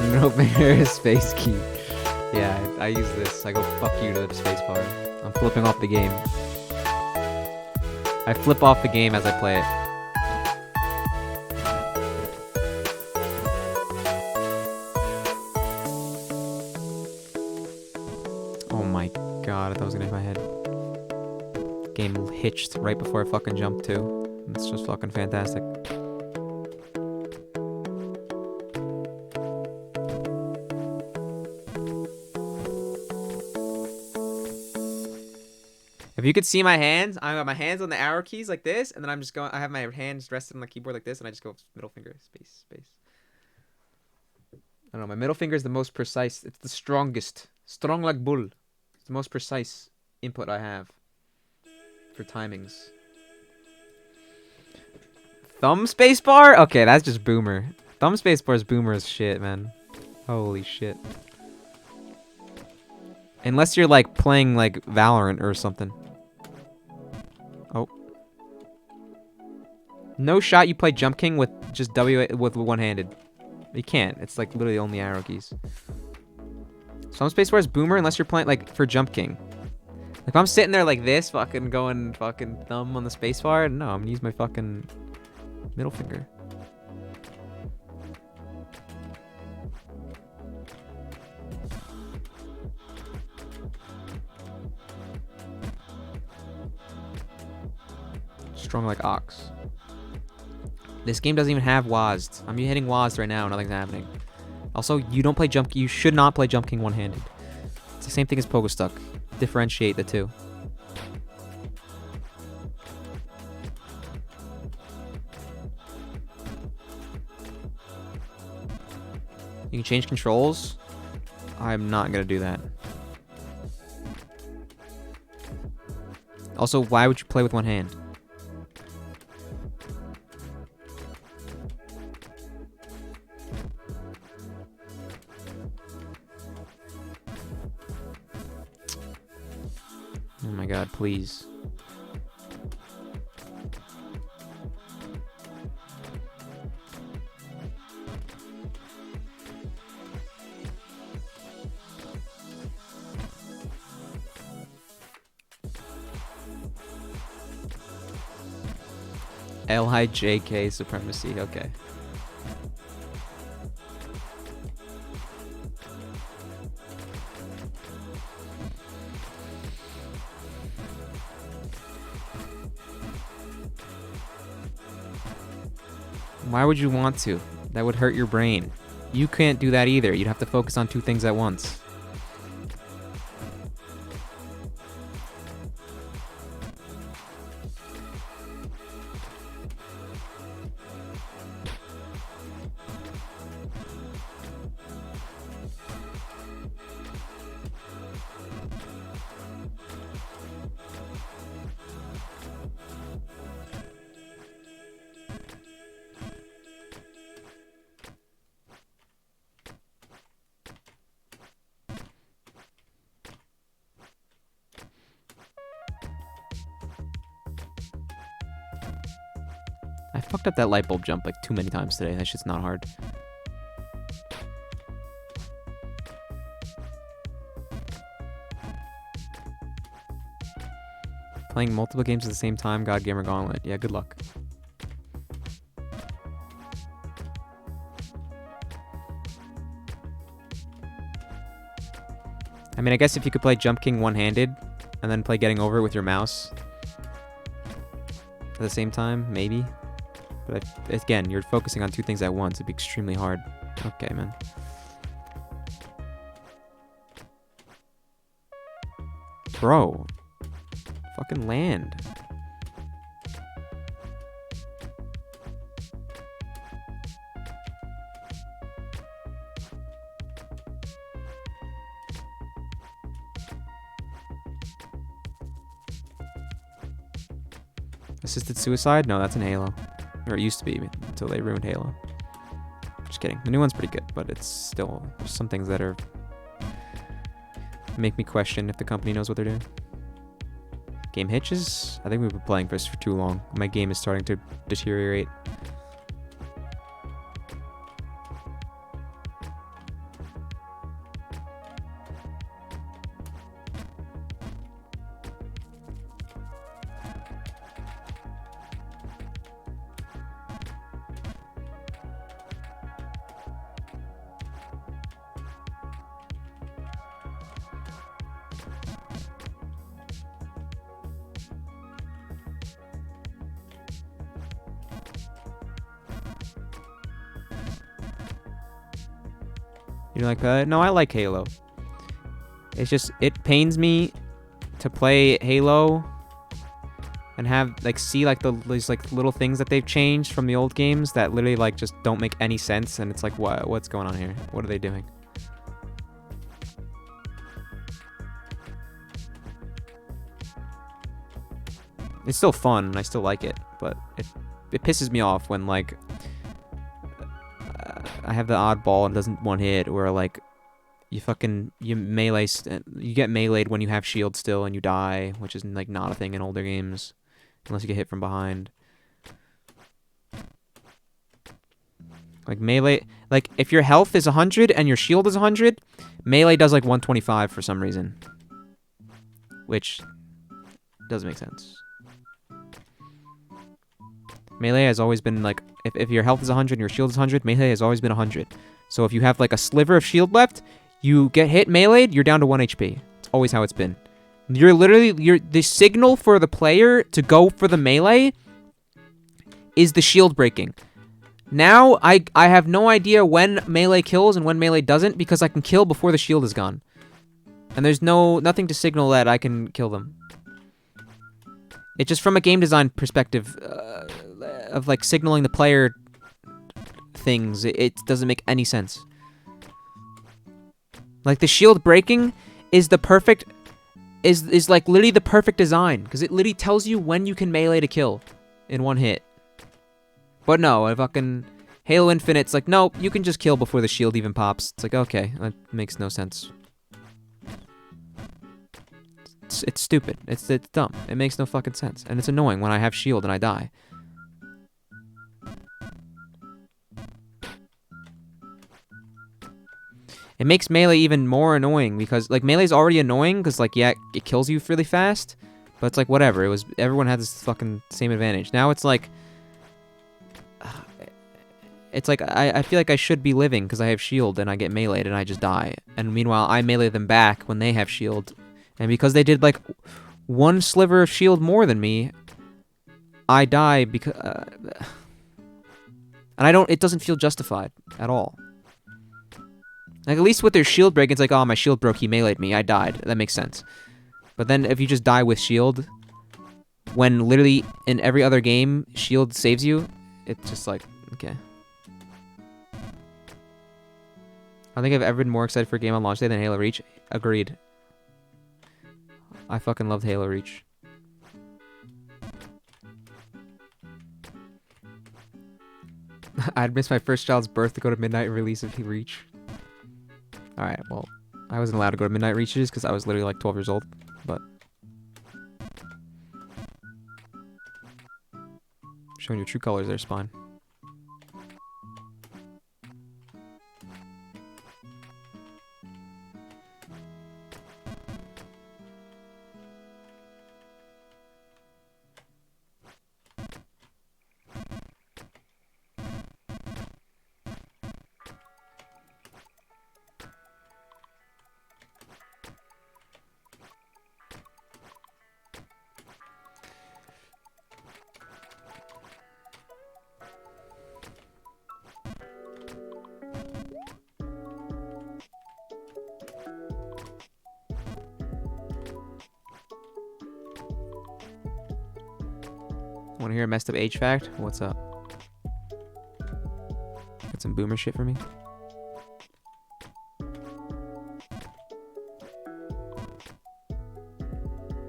S1: Middle finger is space key. Yeah, I use this. I go fuck you to the space bar. I'm flipping off the game. I flip off the game as I play it. Oh my god, I thought I was gonna hit my head. Game hitched right before I fucking jumped too. It's just fucking fantastic. If you could see my hands, I got my hands on the arrow keys like this, and then I'm just going, I have my hands rested on the keyboard like this, and I just go middle finger, space, space. I don't know, my middle finger is the most precise. It's the strongest. Strong like bull. It's the most precise input I have for timings. Thumb spacebar? Okay, that's just boomer. Thumb spacebar is boomer as shit, man. Holy shit. Unless you're like playing like Valorant or something. Oh. No shot you play Jump King with just W with one-handed. You can't. It's like literally only arrow keys. Some spacebar is boomer unless you're playing like for Jump King. If I'm sitting there like this, fucking going fucking thumb on the spacebar, no, I'm gonna use my fucking middle finger. Strong like ox. This game doesn't even have WASD. I'm hitting WASD right now, nothing's happening. Also, you don't play Jump King. You should not play Jump King one-handed. It's the same thing as Pogo Stuck. Differentiate the two. You can change controls. I'm not gonna do that. Also, why would you play with one hand? Oh my god, please. LIJK supremacy, okay. Why would you want to? That would hurt your brain. You can't do that either. You'd have to focus on two things at once. I fucked up that light bulb jump like too many times today. That shit's not hard. Playing multiple games at the same time, God Gamer Gauntlet. Yeah, good luck. I mean, I guess if you could play Jump King one-handed and then play Getting Over It with your mouse at the same time, maybe. But again, you're focusing on two things at once. It'd be extremely hard. Okay, man. Bro. Fucking land. Assisted suicide? No, that's in Halo. Or it used to be until they ruined Halo. Just kidding. The new one's pretty good, but it's still there's some things that are make me question if the company knows what they're doing. Game hitches? I think we've been playing this for too long. My game is starting to deteriorate. You're like, no, I like Halo. It's just, it pains me to play Halo and have, like, see, like, these, like, little things that they've changed from the old games that literally, like, just don't make any sense. And it's like, what's going on here? What are they doing? It's still fun, and I still like it, but it pisses me off when, like, I have the oddball and doesn't one hit, or, like, you get meleeed when you have shield still and you die, which is, like, not a thing in older games, unless you get hit from behind. Like, melee, like, if your health is 100 and your shield is 100, melee does, like, 125 for some reason, which doesn't make sense. Melee has always been, like, if your health is 100 and your shield is 100, melee has always been 100. So if you have, like, a sliver of shield left, you get hit meleeed, you're down to 1 HP. It's always how it's been. You're the signal for the player to go for the melee is the shield breaking. Now, I have no idea when melee kills and when melee doesn't, because I can kill before the shield is gone. And there's nothing to signal that I can kill them. It's just from a game design perspective, of, like, signaling the player things, it doesn't make any sense. Like, the shield breaking is the perfect, is like, literally the perfect design, because it literally tells you when you can melee to kill in one hit. But no, I fucking Halo Infinite's like, no, you can just kill before the shield even pops. It's like, okay, that makes no sense. It's stupid. It's dumb. It makes no fucking sense. And it's annoying when I have shield and I die. It makes melee even more annoying because, like, melee's already annoying because, like, yeah, it kills you really fast. But it's like, whatever. Everyone had this fucking same advantage. Now it's like... I feel like I should be living because I have shield and I get meleeed and I just die. And meanwhile, I melee them back when they have shield. And because they did, like, one sliver of shield more than me, I die because... and it doesn't feel justified at all. Like, at least with their shield break, it's like, oh, my shield broke, he meleeed me, I died. That makes sense. But then if you just die with shield, when literally in every other game, shield saves you, it's just like, okay. I think I've ever been more excited for a game on launch day than Halo Reach. Agreed. I fucking loved Halo Reach. I'd miss my first child's birth to go to midnight release of Reach. Alright, well, I wasn't allowed to go to midnight reaches because I was literally like 12 years old, but... Showing your true colors there, Spawn. Want to hear a messed up age fact? What's up? Got some boomer shit for me?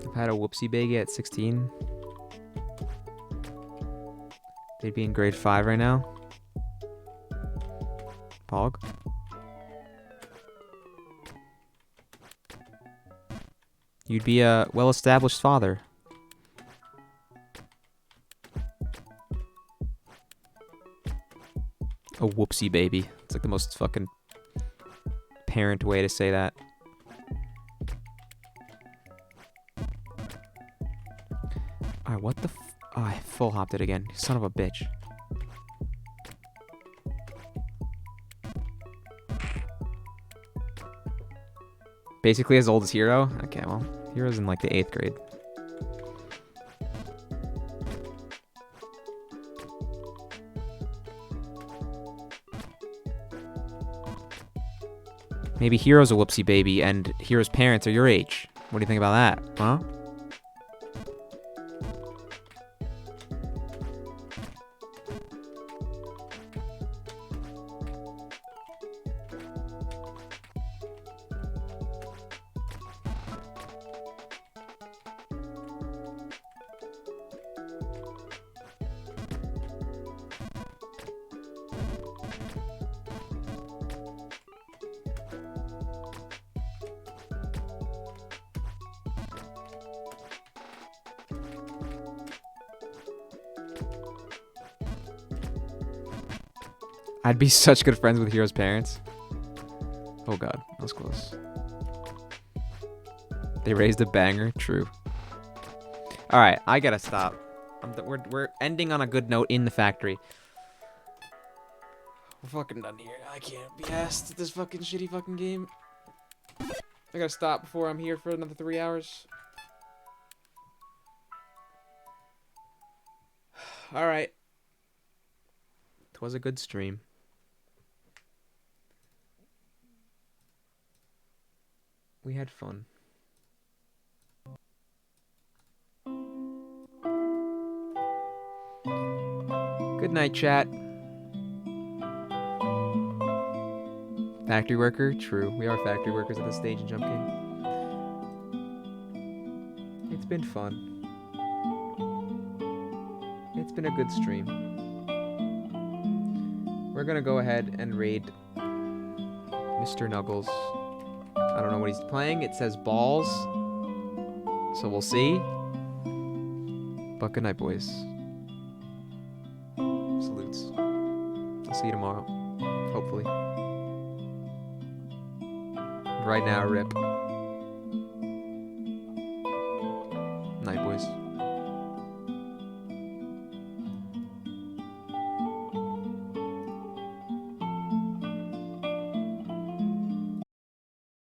S1: I've had a whoopsie baby at 16. They'd be in grade 5 right now. Pog. You'd be a well-established father. A whoopsie baby. It's like the most fucking parent way to say that. Alright, what the oh, I full hopped it again. Son of a bitch. Basically as old as Hero? Okay, well, Hero's in like the 8th grade. Maybe Hero's a whoopsie baby and Hero's parents are your age. What do you think about that, huh? I'd be such good friends with Hero's parents. Oh god, that was close. They raised a banger, true. Alright, I gotta stop. We're ending on a good note in the factory. We're fucking done here. I can't be asked at this fucking shitty fucking game. I gotta stop before I'm here for another 3 hours. Alright. It was a good stream. We had fun. Good night, chat. Factory worker? True. We are factory workers at this stage in Jump Game. It's been fun. It's been a good stream. We're gonna go ahead and raid Mr. Nuggles. I don't know what he's playing. It says balls. So we'll see. But good night, boys. Salutes. I'll see you tomorrow. Hopefully. Right now, rip.